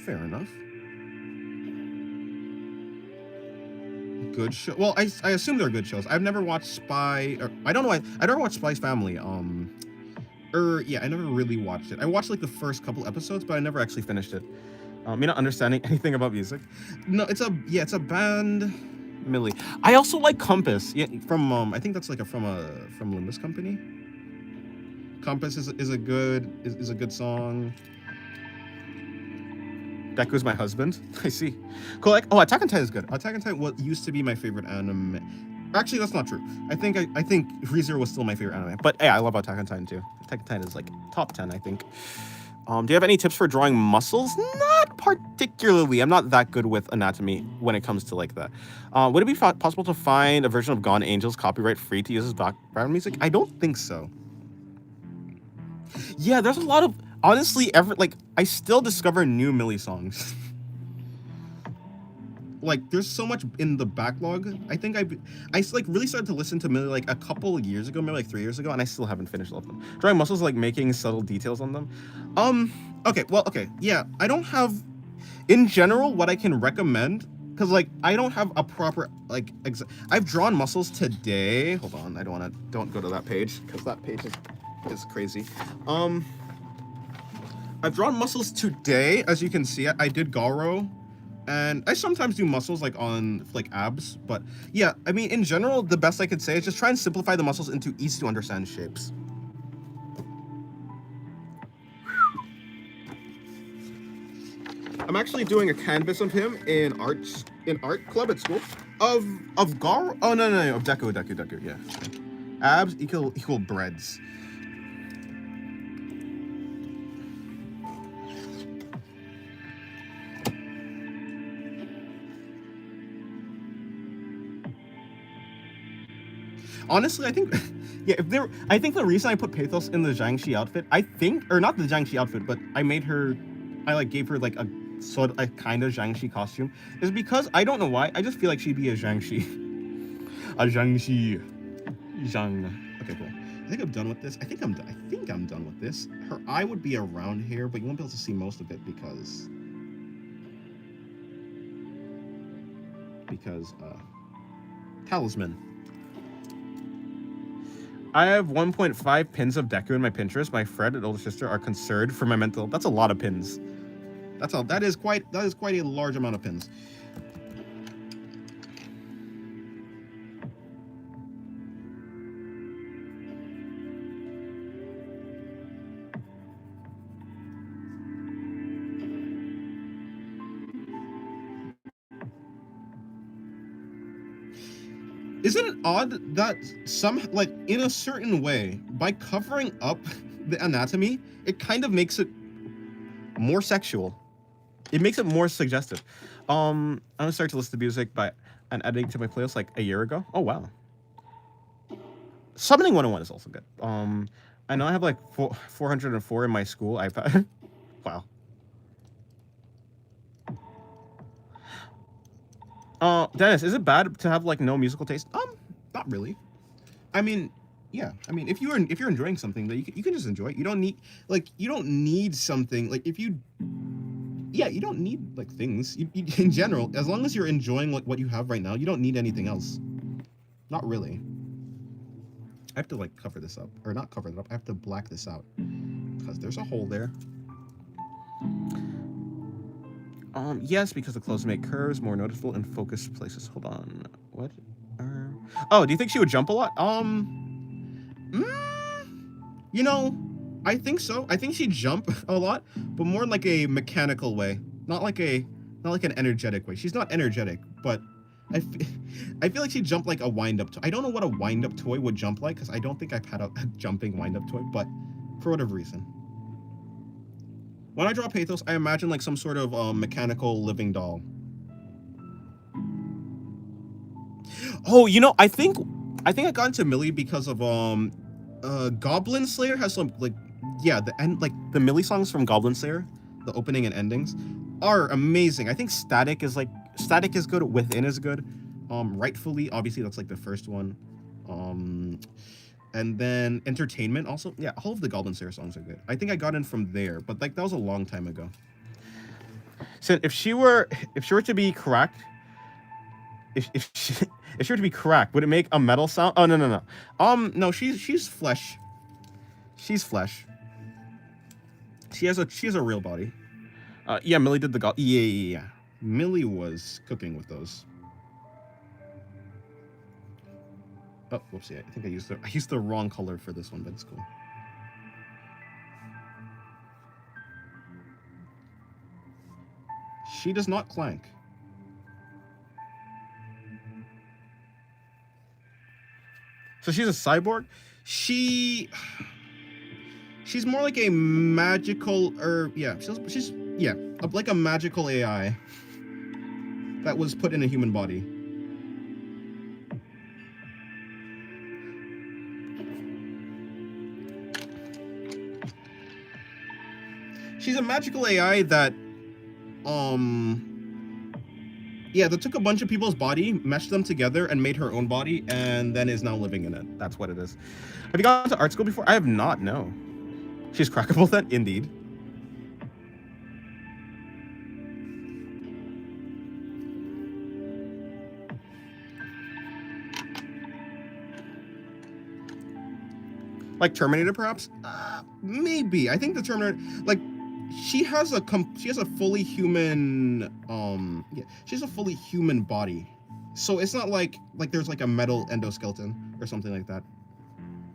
Good show. Well, I assume they're good shows. I've never watched Spy. I don't know. I never watched Spy X Family. Yeah, I never really watched it. I watched like the first couple episodes, but I never actually finished it. Me not understanding anything about music. No, it's a band. Millie. I also like Compass. Yeah, from I think that's like from Limbus Company. Compass is a good song. Deku's my husband. I see. Cool. Like, oh, Attack on Titan is good. Attack on Titan what used to be my favorite anime. Actually, that's not true. I think ReZero was still my favorite anime. But yeah, I love Attack on Titan too. Attack on Titan is like top 10, I think. Do you have any tips for drawing muscles? Not particularly. I'm not that good with anatomy when it comes to like that. Would it be possible to find a version of Gone Angels copyright free to use as background music? I don't think so. Yeah, there's a lot of, honestly, I still discover new Millie songs. Like, there's so much in the backlog. I think I like really started to listen to Millie like a couple of years ago, maybe like 3 years ago, and I still haven't finished all of them. Drawing muscles, like making subtle details on them. Okay, yeah, I don't have, in general, what I can recommend, because like I don't have a proper like I've drawn muscles today. Hold on, don't go to that page because that page is crazy. I've drawn muscles today, as you can see. I did Garo, and I sometimes do muscles like on like abs, but yeah, I mean in general the best I could say is just try and simplify the muscles into easy to understand shapes. I'm actually doing a canvas of him in art club at school of Garo. Oh no, of Deku, yeah. Abs equal breads. Honestly, I think, yeah, I think the reason I put Pathos in the Jiangxi outfit, or not the Jiangxi outfit, but I gave her like a sort of a kind of Jiangxi costume, is because I don't know why, I just feel like she'd be a Jiangxi. A Jiangxi. Zhang. Okay, cool. I think I'm done with this. I think I'm done with this. Her eye would be around here, but you won't be able to see most of it because talisman. I have 1.5 pins of Deku in my Pinterest. My friend and older sister are concerned for my mental. That's a lot of pins. That is quite a large amount of pins. Isn't it odd that in a certain way, by covering up the anatomy, it kind of makes it more sexual. It makes it more suggestive. I'm gonna start to listen to music and adding to my playlist like a year ago. Oh wow. Summoning 101 is also good. I know I have like 404 in my school iPad. Wow. Dennis, is it bad to have like no musical taste? Not really. I mean, yeah. I mean, if you're enjoying something, that you can just enjoy it. You don't need something like if you yeah, you don't need like things. In general, as long as you're enjoying what you have right now, you don't need anything else. Not really. I have to like cover this up, or not cover it up. I have to black this out because there's a hole there. Yes, because the clothes make curves more noticeable in focused places. Hold on. What? Oh, do you think she would jump a lot? You know, I think so. I think she'd jump a lot, but more in like a mechanical way, not like an energetic way. She's not energetic, but I feel like she'd jump like a wind-up toy. I don't know what a wind-up toy would jump like, because I don't think I've had a jumping wind-up toy, but for whatever reason. When I draw Pathos, I imagine like some sort of mechanical living doll. Oh, you know, I think I got into Millie because of Goblin Slayer has some like, yeah, the end, like the Millie songs from Goblin Slayer, the opening and endings are amazing. I think Static is good, Within is good. Rightfully, obviously that's like the first one. And then Entertainment also. Yeah, all of the Goblin Slayer songs are good. I think I got in from there, but like that was a long time ago. So if she were to be correct, if she were to be correct, would it make a metal sound? Oh no. No, she's flesh. She's flesh. She has a real body. Yeah, Millie did the Yeah. Millie was cooking with those. Oh, whoopsie! I think I used the wrong color for this one, but it's cool. She does not clank. So she's a cyborg? She's more like a magical, she's like a magical AI that was put in a human body. She's a magical AI that that took a bunch of people's body, meshed them together, and made her own body, and then is now living in it. That's what it is. Have you gone to art school before? I have not, no. She's crackable then? Indeed. Like Terminator, perhaps? Maybe. I think the Terminator, like, she has a fully human, she has a fully human body. So it's not like there's like a metal endoskeleton or something like that.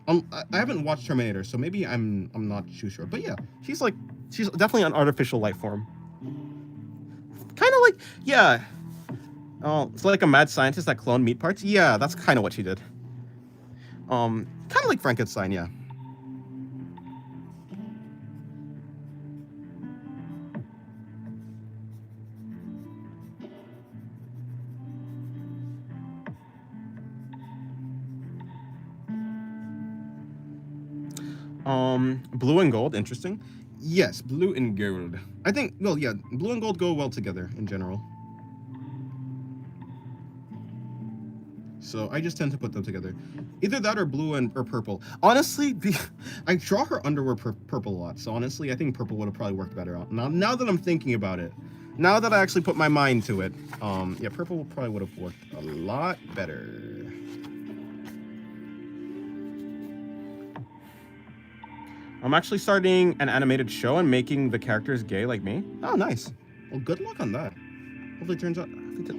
I haven't watched Terminator, so maybe I'm not too sure. But yeah, she's definitely an artificial life form. Kind of like, yeah. Oh, it's like a mad scientist that cloned meat parts. Yeah, that's kind of what she did. Kind of like Frankenstein, yeah. Blue and gold, interesting. Yes, blue and gold. I think, well, yeah, blue and gold go well together in general. So I just tend to put them together. Either that or blue or purple. Honestly, I draw her underwear purple a lot. So honestly, I think purple would have probably worked better out. Now that I'm thinking about it, now that I actually put my mind to it, yeah, purple probably would have worked a lot better. I'm actually starting an animated show and making the characters gay like me. Oh, nice. Well, good luck on that. Hopefully it turns out,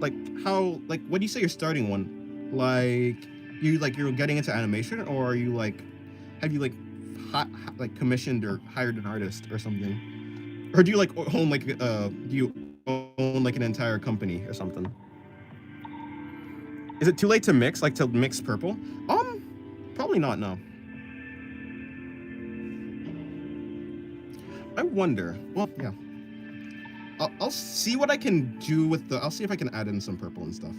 like, how, like, when you say you're starting one, like, you're getting into animation, or are you, like, have you, like, commissioned or hired an artist or something? Or do you, like, own, like, an entire company or something? Is it too late to mix, like, to mix purple? Probably not, no. I wonder. Well, yeah. I'll see what I can do with I'll see if I can add in some purple and stuff.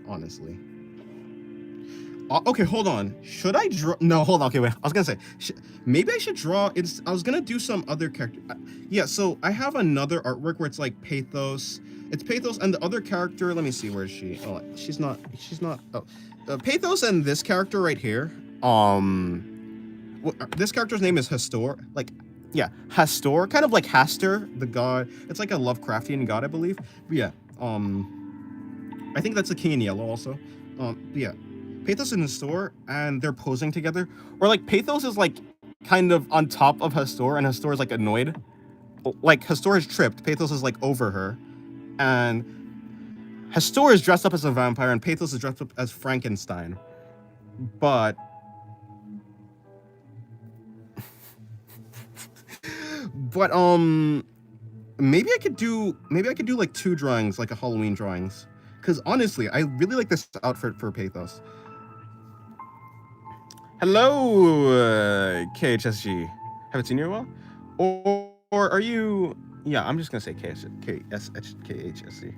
Honestly. Okay, hold on. Should I draw? No, hold on. Okay, wait. I was gonna say, maybe I should draw. I was gonna do some other character. Yeah, so I have another artwork where it's like Pathos. It's Pathos and the other character. Let me see. Where is she? Oh, she's not. Oh, Pathos and this character right here. This character's name is Histor. Like, yeah, Hastor, kind of like Hastur, the god. It's like a Lovecraftian god, I believe. But yeah, I think that's a king in yellow also. But yeah, Pathos and Hastor, and they're posing together. Or like Pathos is like kind of on top of Hastor, and Hastor is like annoyed. Like Hastor is tripped, Pathos is like over her, and Hastor is dressed up as a vampire, and Pathos is dressed up as Frankenstein. But but maybe I could do like 2 drawings, like a Halloween drawings. Because honestly, I really like this outfit for Pathos. Hello, KHSG. Haven't seen you in a while. Or are you? Yeah, I'm just gonna say KHSC.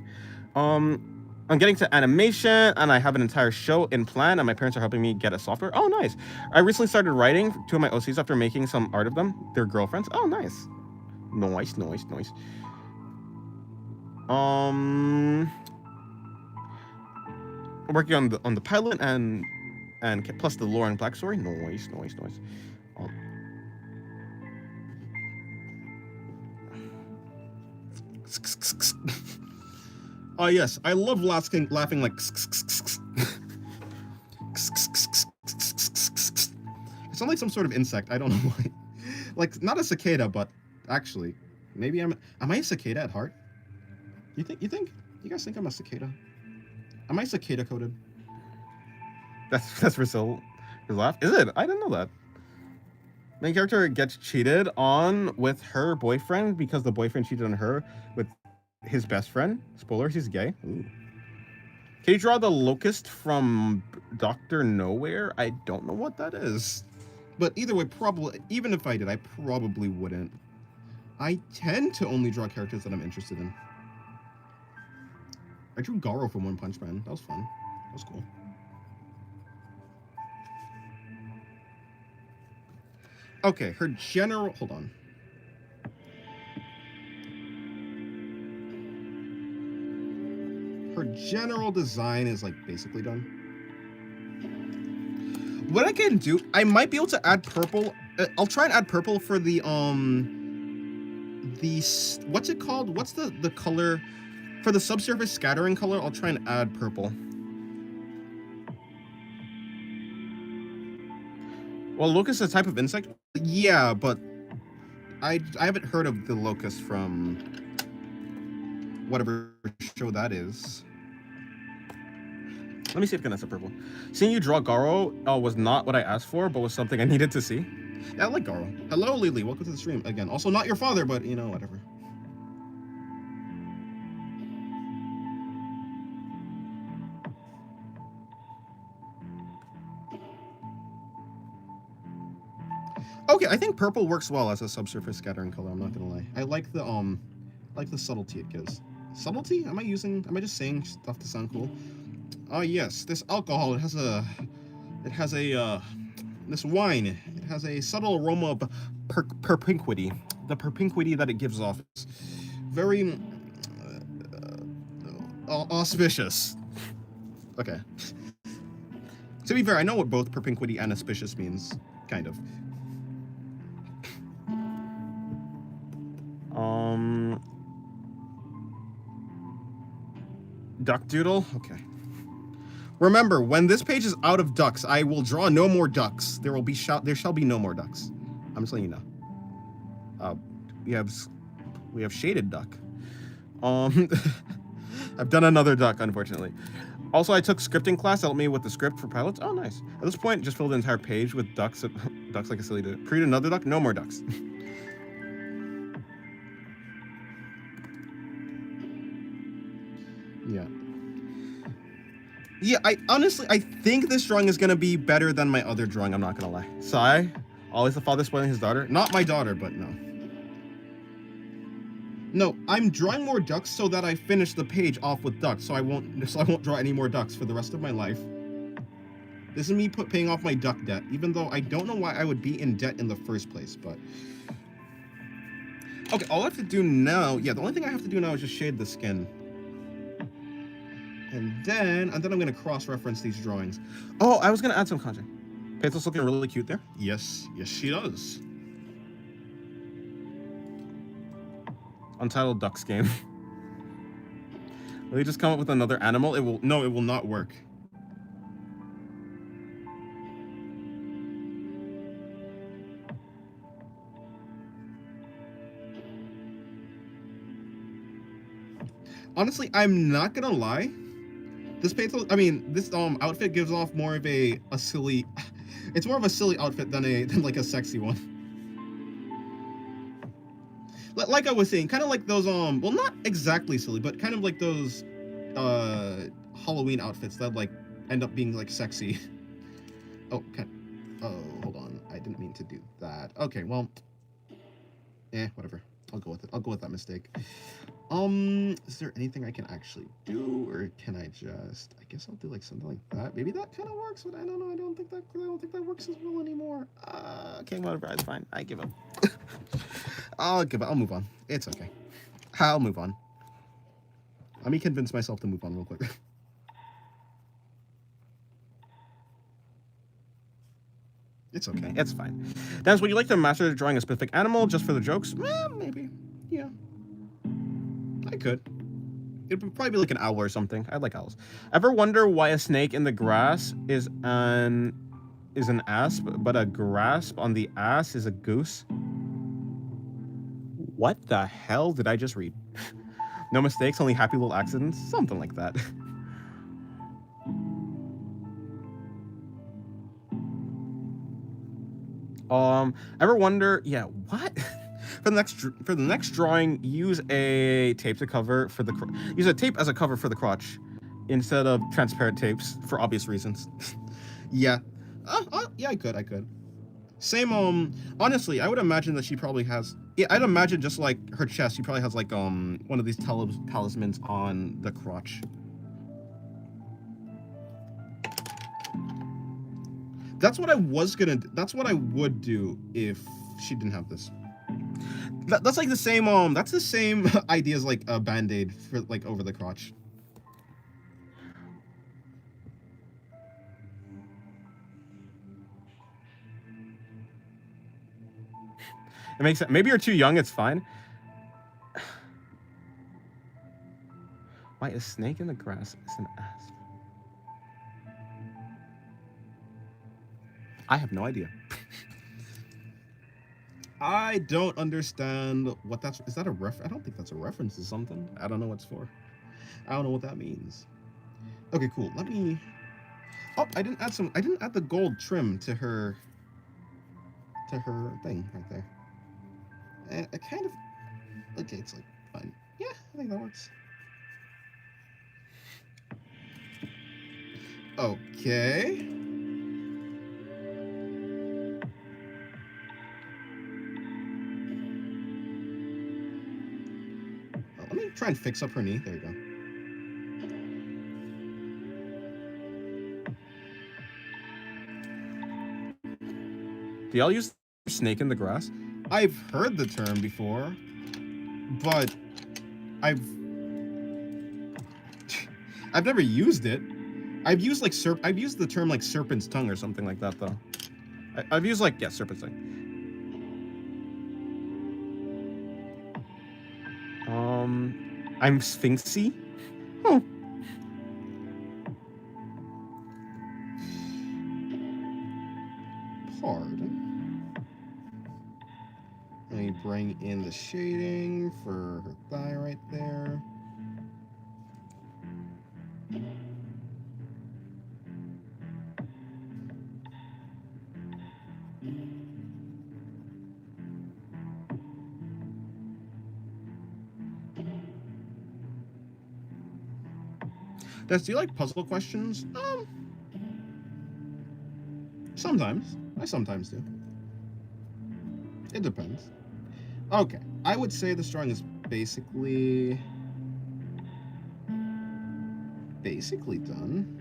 I'm getting to animation, and I have an entire show in plan, and my parents are helping me get a software. Oh, nice. I recently started writing 2 of my OCs after making some art of them. Their girlfriends. Oh, nice. Nice. Working on the pilot and plus the lore and backstory. Nice. Oh yes, I love laughing like. It sounds like some sort of insect. I don't know why. Like not a cicada, but actually, maybe am I a cicada at heart? You think? You guys think I'm a cicada? Am I cicada coded? That's Brazil. His laugh. Is it? I didn't know that. Main character gets cheated on with her boyfriend because the boyfriend cheated on her with his best friend. Spoiler, he's gay. Ooh. Can you draw the locust from Dr. Nowhere? I don't know what that is. But either way, probably, even if I did, I probably wouldn't. I tend to only draw characters that I'm interested in. I drew Garo from One Punch Man. That was fun. That was cool. Okay, her general... Hold on. Her general design is, like, basically done. What I can do... I might be able to add purple... I'll try and add purple for the, what's it called? What's the color... For the subsurface scattering color, I'll try and add purple. Well, locust is a type of insect? Yeah, but I haven't heard of the locust from whatever show that is. Let me see if I can add some purple. Seeing you draw Garo was not what I asked for, but was something I needed to see. Yeah, I like Garo. Hello, Lily. Welcome to the stream again. Also, not your father, but, you know, whatever. Okay, I think purple works well as a subsurface scattering color, I'm not gonna lie. I like the subtlety it gives. Subtlety? Am I just saying stuff to sound cool? Oh yes, this alcohol, this wine, it has a subtle aroma of perpinquity. The perpinquity that it gives off is very auspicious. Okay. To be fair, I know what both perpinquity and auspicious means, kind of. Duck doodle? Okay. Remember, when this page is out of ducks, I will draw no more ducks. There shall be no more ducks. I'm just letting you know. We have shaded duck. I've done another duck, unfortunately. Also, I took scripting class that helped me with the script for pilots. Oh, nice. At this point, just fill the entire page with ducks. Ducks like a silly dude. Create another duck? No more ducks. Yeah. Yeah, I think this drawing is gonna be better than my other drawing, I'm not gonna lie. Sai, always the father spoiling his daughter. Not my daughter, but no. No, I'm drawing more ducks so that I finish the page off with ducks, so I won't draw any more ducks for the rest of my life. This is me paying off my duck debt, even though I don't know why I would be in debt in the first place, but... Okay, all I have to do now... Yeah, the only thing I have to do now is just shade the skin. And then I'm gonna cross-reference these drawings. Oh, I was gonna add some content. Pathos looking really cute there. Yes, she does. Untitled Ducks game. Will they just come up with another animal? It will not work. Honestly, I'm not gonna lie. This outfit gives off more of a silly. It's more of a silly outfit than like a sexy one. Like I was saying, kind of like those well, not exactly silly, but kind of like those Halloween outfits that like end up being like sexy. Oh, hold on. I didn't mean to do that. Okay, well, whatever. I'll go with it. I'll go with that mistake. Is there anything I can actually do, or can I just? I guess I'll do like something like that. Maybe that kind of works, but I don't know. I don't think that works as well anymore. Okay, whatever. It's fine. I give up. I'll give up. I'll move on. It's okay. I'll move on. Let me convince myself to move on real quick. It's okay. It's fine. Dennis, would you like to master drawing a specific animal just for the jokes? Maybe. Yeah. I could. It would probably be like an owl or something. I like owls. Ever wonder why a snake in the grass is an asp, but a grasp on the ass is a goose? What the hell did I just read? No mistakes, only happy little accidents? Something like that. Ever wonder? Yeah, what? For the next drawing, use a tape to cover for the use a tape as a cover for the crotch, instead of transparent tapes for obvious reasons. Yeah. Yeah, I could. Same. Honestly, I would imagine that she probably has. Yeah, I'd imagine just like her chest, she probably has like one of these talismans on the crotch. That's what I was gonna. That's what I would do if she didn't have this. That's like the same. That's the same idea as like a band-aid for like over the crotch. It makes sense. Maybe you're too young. It's fine. Why a snake in the grass is an asp? I have no idea. I don't understand what that's. Is that a I don't think that's a reference to something. I don't know what's for. I don't know what that means. Okay, cool. Let me. Oh, I didn't add the gold trim to her. To her thing right there. And I kind of. Okay, it's like fine. Yeah, I think that works. Okay. Let me try and fix up her knee. There you go. Do y'all use snake in the grass? I've heard the term before, but I've never used it. I've used the term like serpent's tongue or something like that though. I've used like serpent's tongue. I'm sphinxy. Oh. Pardon. Let me bring in the shading for her thigh right there. Do you like puzzle questions? Sometimes. I sometimes do. It depends. Okay, I would say this drawing is basically done.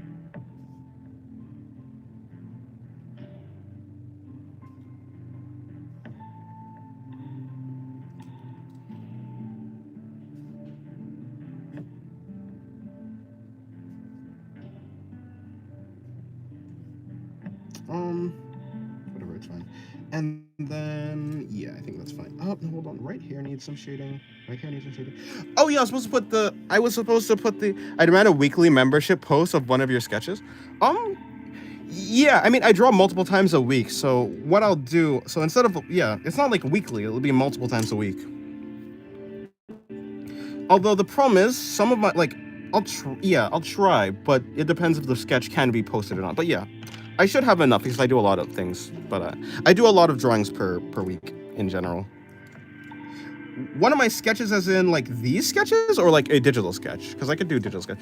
Whatever, it's fine. And then, yeah, I think that's fine. Oh, no, hold on. Right here needs some shading. Right here needs some shading. Oh yeah, I was supposed to put the, I ran a weekly membership post of one of your sketches. Yeah, I mean, I draw multiple times a week, so what I'll do, so instead of, yeah, it's not like weekly, it'll be multiple times a week. Although the problem is, some of my, like, I'll try, but it depends if the sketch can be posted or not. But yeah, I should have enough because I do a lot of things, but I do a lot of drawings per week in general. One of my sketches as in, like, these sketches, or like a digital sketch? Because I could do digital sketch.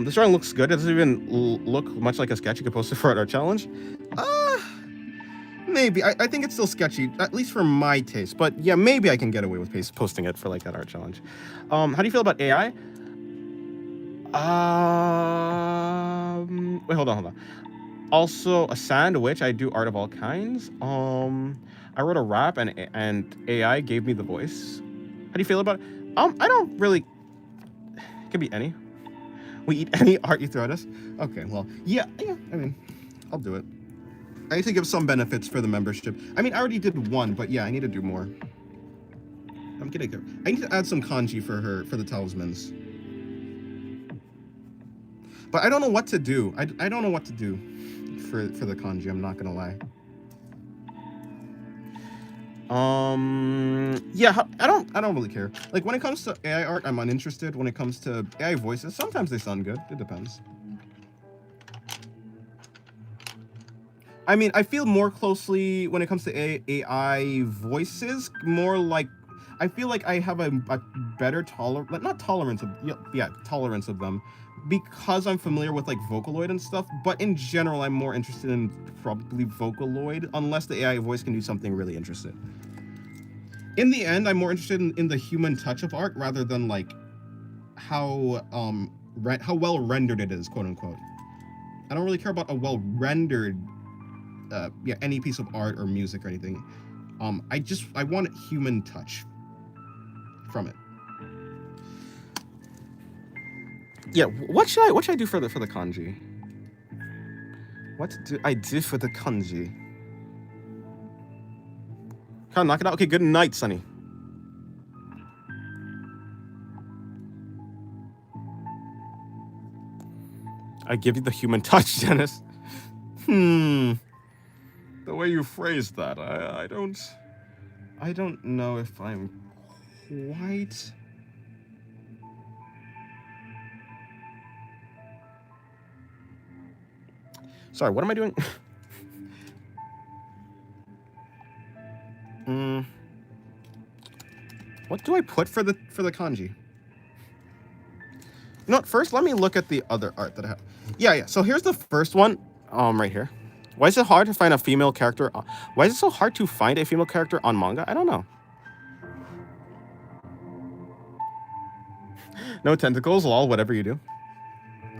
This drawing looks good. It doesn't even look much like a sketch. You could post it for our challenge. Maybe. I think it's still sketchy, at least for my taste. But yeah, maybe I can get away with posting it for like that art challenge. How do you feel about AI? Wait, hold on. Also, a sandwich. I do art of all kinds. I wrote a rap and AI gave me the voice. How do you feel about it? I don't really. It could be any. We eat any art you throw at us. Okay, well, yeah. I mean, I'll do it. I need to give some benefits for the membership. I mean, I already did one, but yeah, I need to do more. I'm kidding. I need to add some kanji for the talismans. But I don't know what to do. I don't know what to do for the kanji. I'm not gonna lie. Yeah, I don't really care. Like, when it comes to AI art, I'm uninterested. When it comes to AI voices, sometimes they sound good. It depends. I mean, I feel more closely when it comes to AI voices, more like, I feel like I have a better tolerance of them, because I'm familiar with like Vocaloid and stuff. But in general, I'm more interested in probably Vocaloid, unless the AI voice can do something really interesting. In the end, I'm more interested in the human touch of art rather than like how well rendered it is, quote unquote. I don't really care about a well rendered any piece of art or music or anything. I want human touch from it. Yeah, what should I do for the kanji? What do I do for the kanji? Can I knock it out? Okay, good night, Sonny. I give you the human touch, Dennis. The way you phrased that, I don't know if I'm quite. Sorry, what am I doing? What do I put for the kanji? You know what, first let me look at the other art that I have. Yeah. So here's the first one. Right here. Why is it hard to find a female character? Why is it so hard to find a female character on manga? I don't know. No tentacles, lol, whatever you do.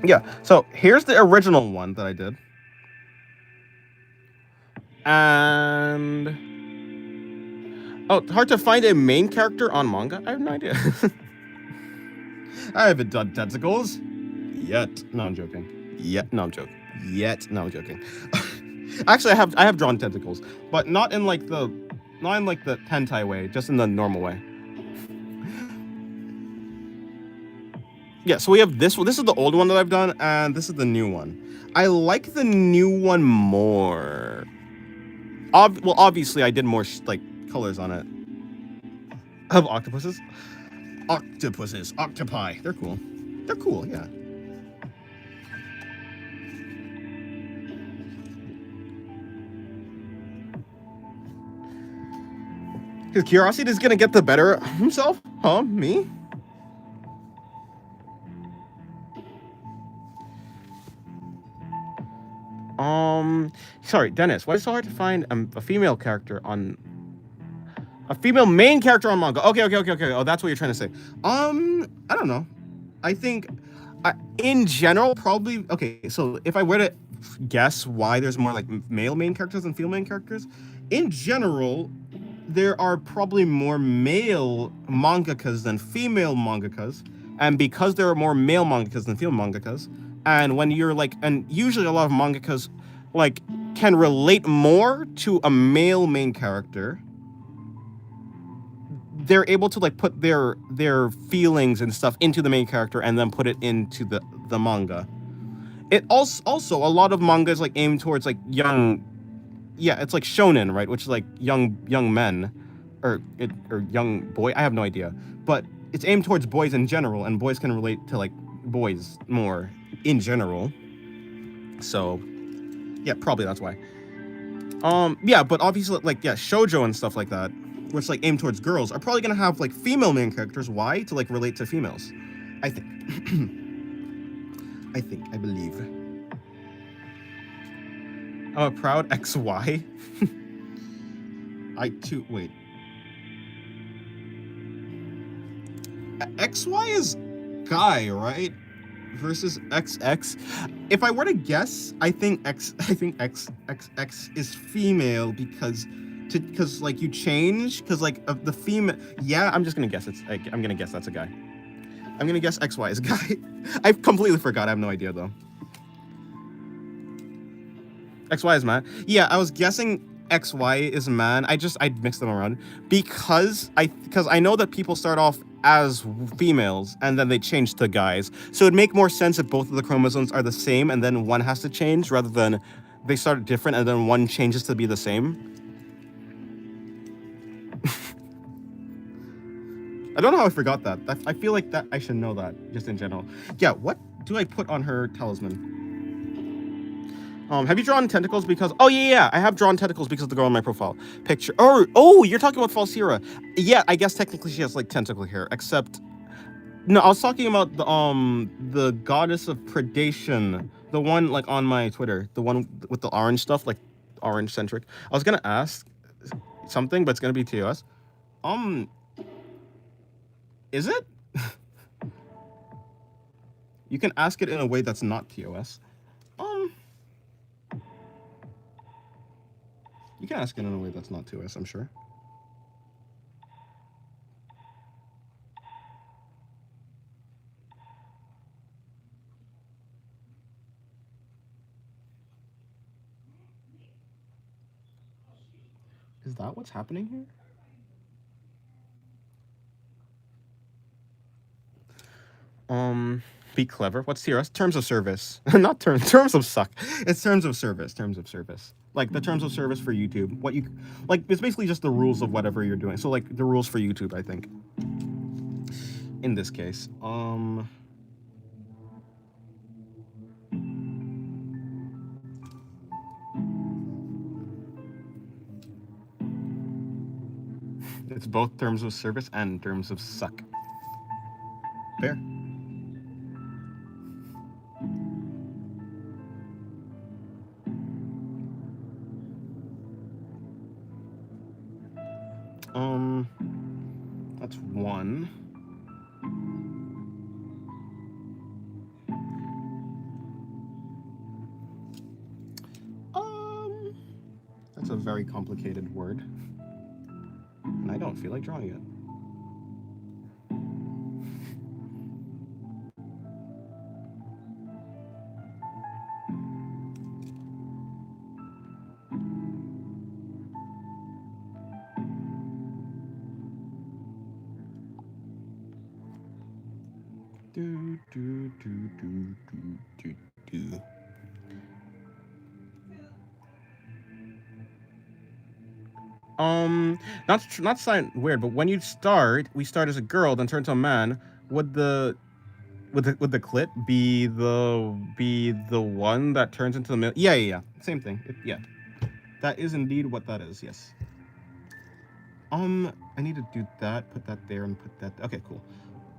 Yeah, so here's the original one that I did. And hard to find a main character on manga? I have no idea. I haven't done tentacles yet. No, I'm joking. No, I'm joking. Actually, I have drawn tentacles, but not in like the hentai way, just in the normal way. Yeah, so we have this one. This is the old one that I've done, and this is the new one. I like the new one more. Well, obviously, I did more colors on it. Of octopuses. Octopi. They're cool. Yeah. His curiosity is gonna get the better of himself? Huh? Me? Sorry, Dennis, why is it so hard to find a female character on... A female main character on manga? Okay. Oh, that's what you're trying to say. I don't know. I think, in general, probably... Okay, so if I were to guess why there's more, like, male main characters than female main characters, in general, there are probably more male mangakas than female mangakas, and because there are more male mangakas than female mangakas, and when you're, like... And usually a lot of mangakas, like, can relate more to a male main character, they're able to like put their feelings and stuff into the main character and then put it into the manga. It also a lot of manga is like aimed towards like young, yeah, it's like shonen, right, which is like young men, or young boy. I have no idea, but it's aimed towards boys in general, and boys can relate to like boys more in general. So yeah, probably that's why. Yeah, but obviously like yeah, shoujo and stuff like that, which like aim towards girls, are probably gonna have like female main characters. Why? To like relate to females, I think. I believe. I'm a proud XY. I too wait. XY is guy, right? Versus XX. If I were to guess, I think X is female because like you change because like of the female. Yeah, I'm just gonna guess it's like, I'm gonna guess that's a guy. I'm gonna guess XY is a guy. I completely forgot. I have no idea though. XY is man. Yeah, I was guessing XY is man. I mixed them around because I know that people start off as females and then they change to guys. So it'd make more sense if both of the chromosomes are the same and then one has to change rather than they start different and then one changes to be the same. I don't know how I forgot that. I feel like that I should know that just in general. Yeah, what do I put on her talisman? Have you drawn tentacles because... Oh, yeah, I have drawn tentacles because of the girl in my profile picture. Oh, you're talking about Falsira. Yeah, I guess technically she has, like, tentacle hair, except... No, I was talking about the goddess of predation. The one, like, on my Twitter. The one with the orange stuff, like, orange-centric. I was gonna ask something, but it's gonna be TOS. Is it? You can ask it in a way that's not TOS. You can ask it in a way that's not TOS, I'm sure. Is that what's happening here? Be clever. What's TRS? Terms of service. Not terms of suck. It's terms of service. Terms of service. Like the terms of service for YouTube. What you like, it's basically just the rules of whatever you're doing. So like the rules for YouTube, I think. In this case. It's both terms of service and terms of suck. Fair. That's one. That's a very complicated word. And I don't feel like drawing it. Not sound weird, but when you start, we start as a girl, then turn to a man. Would the clit be the one that turns into the male? Yeah. Same thing. Yeah, that is indeed what that is. Yes. I need to do that. Put that there and put that. Okay, cool.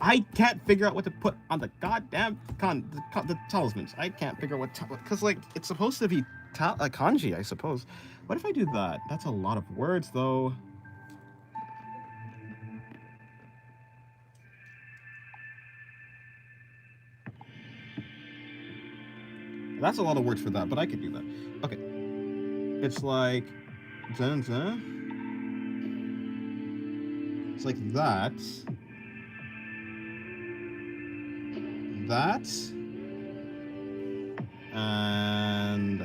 I can't figure out what to put on the goddamn the talismans. I can't figure out what because like it's supposed to be kanji, I suppose. What if I do that? That's a lot of words, though. That's a lot of words for that, but I could do that. Okay. It's like... It's like that. That. And...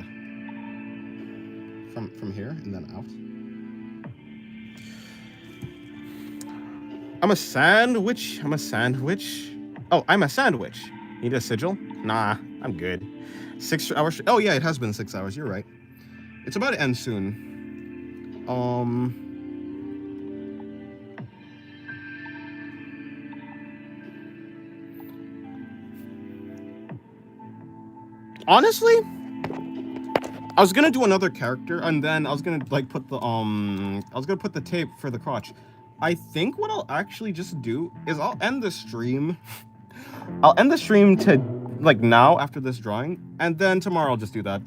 from here and then out. I'm a sandwich. I'm a sandwich. Oh, I'm a sandwich. Need a sigil? Nah, I'm good. 6 hours. Oh yeah, it has been 6 hours. You're right. It's about to end soon. Honestly, I was gonna do another character, and then I was gonna like put the tape for the crotch. I think what I'll actually just do is I'll end the stream. I'll end the stream to like now after this drawing, and then tomorrow I'll just do that.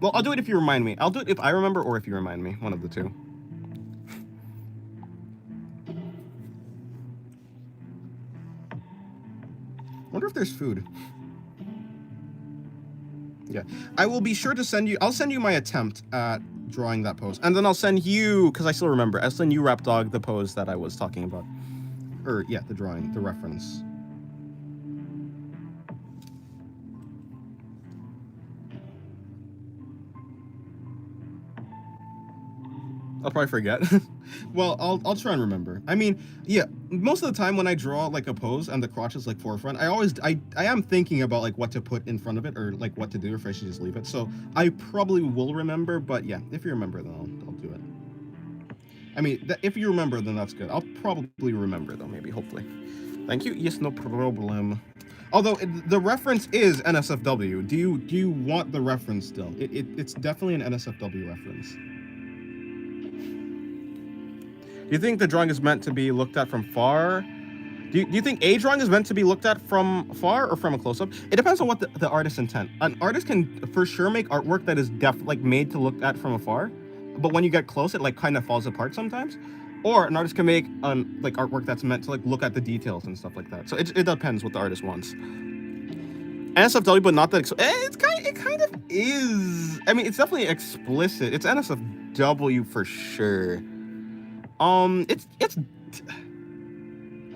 Well, I'll do it if you remind me. I'll do it if I remember or if you remind me. One of the two. Wonder if there's food. Yeah, I will be sure to send you. I'll send you my attempt at drawing that pose, and then I'll send you, because I still remember. I'll send you, Rap Dog, the pose that I was talking about, or yeah, the drawing, the reference. I'll probably forget. Well, I'll try and remember. I mean, yeah, most of the time when I draw like a pose and the crotch is like forefront, I am thinking about like what to put in front of it or like what to do, or if I should just leave it. So I probably will remember, but yeah, if you remember, then I'll do it. I mean, if you remember, then that's good. I'll probably remember though, maybe, hopefully. Thank you. Yes, no problem. Although the reference is NSFW. Do you want the reference still? It's definitely an NSFW reference. Do you think the drawing is meant to be looked at from far? Do you think a drawing is meant to be looked at from far or from a close-up? It depends on what the artist's intent. An artist can for sure make artwork that is like made to look at from afar, but when you get close, it like kind of falls apart sometimes. Or an artist can make like artwork that's meant to like look at the details and stuff like that. So it depends what the artist wants. NSFW, but not that. It kind of is. I mean, it's definitely explicit. It's NSFW for sure. It's.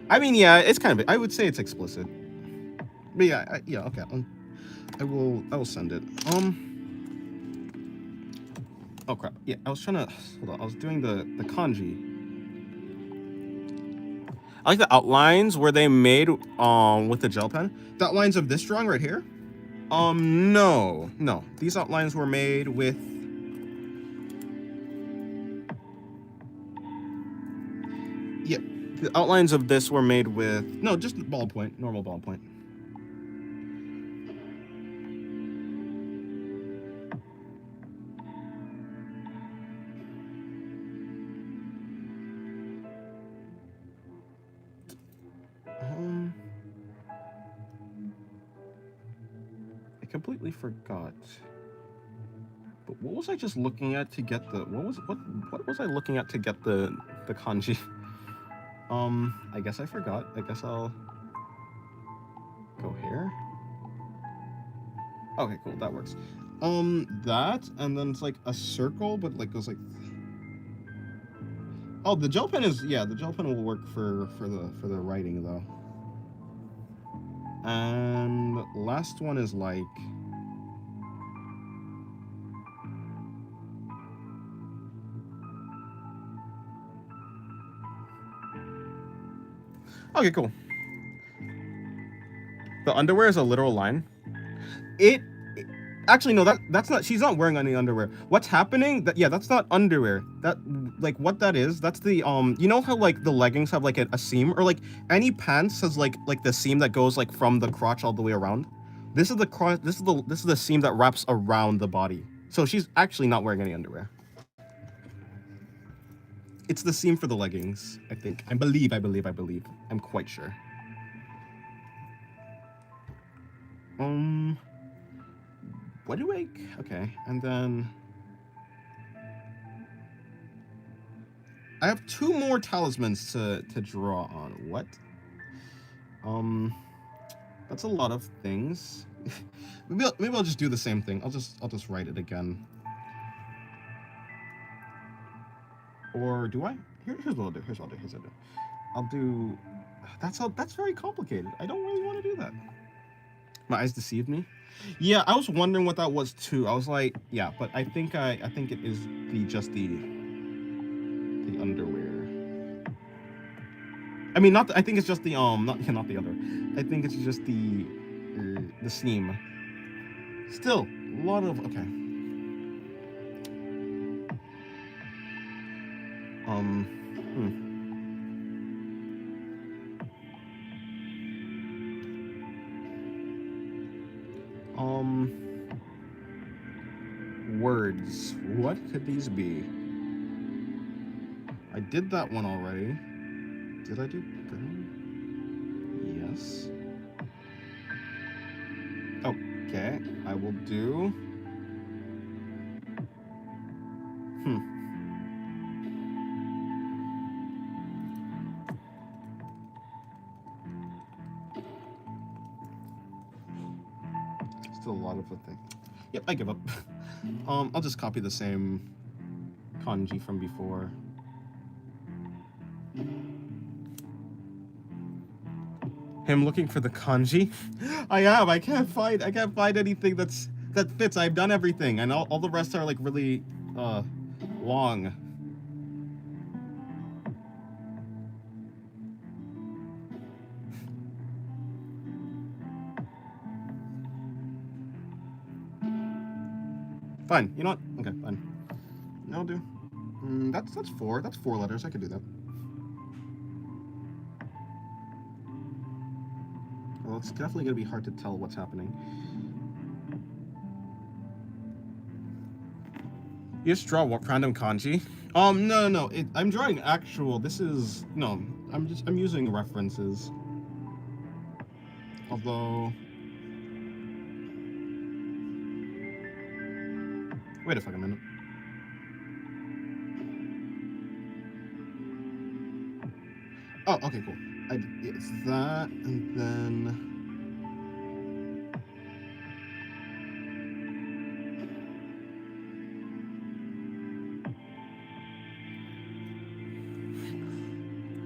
I mean, yeah, it's kind of. I would say it's explicit. But yeah, yeah, okay. I will send it. Oh crap. Yeah, I was trying to. Hold on. I was doing the kanji. I like the outlines where they made with the gel pen. The outlines of this drawing right here. No. These outlines were made with. Yeah, the outlines of this were made with just ballpoint, normal ballpoint. I completely forgot. But what was I just looking at to get the what was I looking at to get the kanji? I guess I forgot. I guess I'll go here. Okay, cool, that works. That, and then it's like a circle, but like goes like. Oh, the gel pen is the gel pen will work for the writing though. And last one is like. Okay, cool. The underwear is a literal line. Actually no, that's not. She's not wearing any underwear. What's happening? That's not underwear. That like what that is. That's the You know how like the leggings have like a seam, or like any pants has like the seam that goes like from the crotch all the way around. This is the crotch. This is the seam that wraps around the body. So she's actually not wearing any underwear. It's the seam for the leggings, I think. I believe. I'm quite sure. What do I... Okay, and then... I have 2 more talismans to draw on. What? That's a lot of things. maybe I'll just do the same thing. I'll just write it again. Or do I? Here's what I'll do. I'll do. That's very complicated. I don't really want to do that. My eyes deceived me. Yeah, I was wondering what that was too. I was like, yeah, but I think it is the underwear. I mean, not. I think it's just the not yeah, not the other. I think it's just the seam. Still, a lot of okay. Hmm. Um, words. What could these be? I did that one already. Did I do that? Yes. Okay, I will do. Hmm. Still a lot of the thing. Yep, I give up. I'll just copy the same kanji from before. Him looking for the kanji? I am. I can't find anything that fits. I've done everything, and all the rest are like really long. Fine. You know what? Okay, fine. I'll do. That's four. That's 4 letters. I could do that. Well, it's definitely gonna be hard to tell what's happening. You just draw what random kanji? No. I'm drawing actual. This is no. I'm using references. Although, wait a fucking minute. Oh, okay, cool. It's that, and then.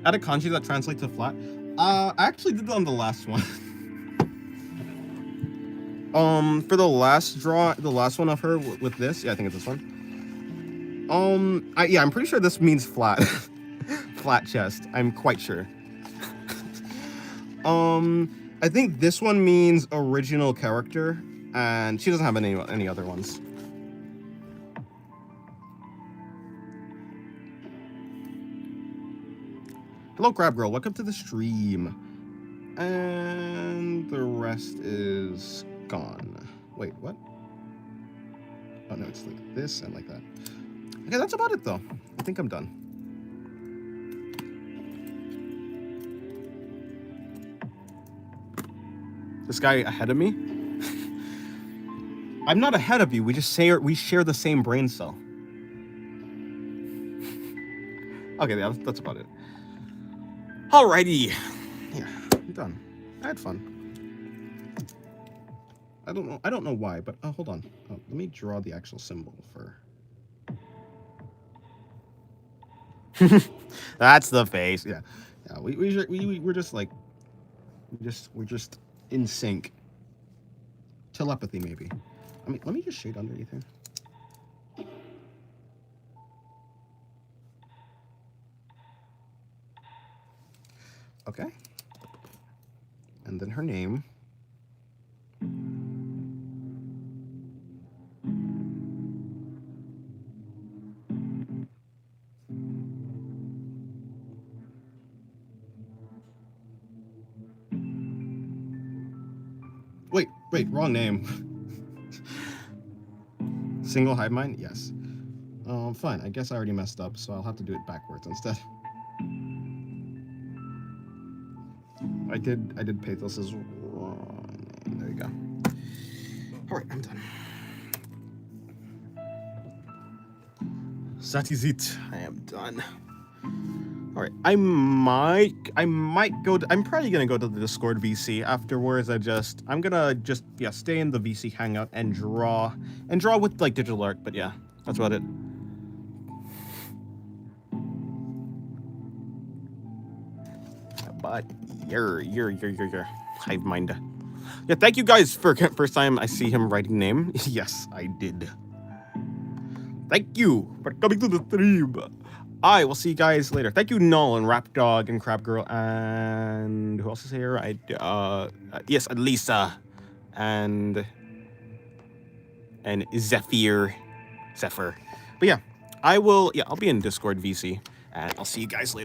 Add a kanji that translates to flat. I actually did that on the last one. For the last one of her with this, yeah, I think it's this one. I'm pretty sure this means flat, flat chest. I'm quite sure. I think this one means original character, and she doesn't have any other ones. Hello, Crab Girl. Welcome to the stream. And the rest is gone. Wait, what? Oh, no, it's like this and like that. Okay, that's about it, though. I think I'm done. This guy ahead of me? I'm not ahead of you. We share the same brain cell. Okay, yeah, that's about it. Alrighty. Yeah, I'm done. I had fun. I don't know why, but hold on. Let me draw the actual symbol for. That's the face. Yeah. We're just like we're just in sync. Telepathy, maybe. I mean, let me just shade underneath here. Okay. And then her name. Wait, wrong name. Single hive mind? Yes. Fine. I guess I already messed up, so I'll have to do it backwards instead. I did Pathos's wrong name. There you go. Alright, I'm done. Satizit. I am done. Alright, I might go to, I'm probably gonna go to the Discord VC afterwards. I'm gonna just stay in the VC hangout and draw with like digital art, but yeah, that's about it. But you're hive mind. Yeah, thank you guys for first time I see him writing name. Yes, I did. Thank you for coming to the stream. I will see you guys later. Thank you, Null and Rap Dog and Crab Girl and who else is here? Yes, Lisa and Zephyr. But yeah, I'll be in Discord VC and I'll see you guys later.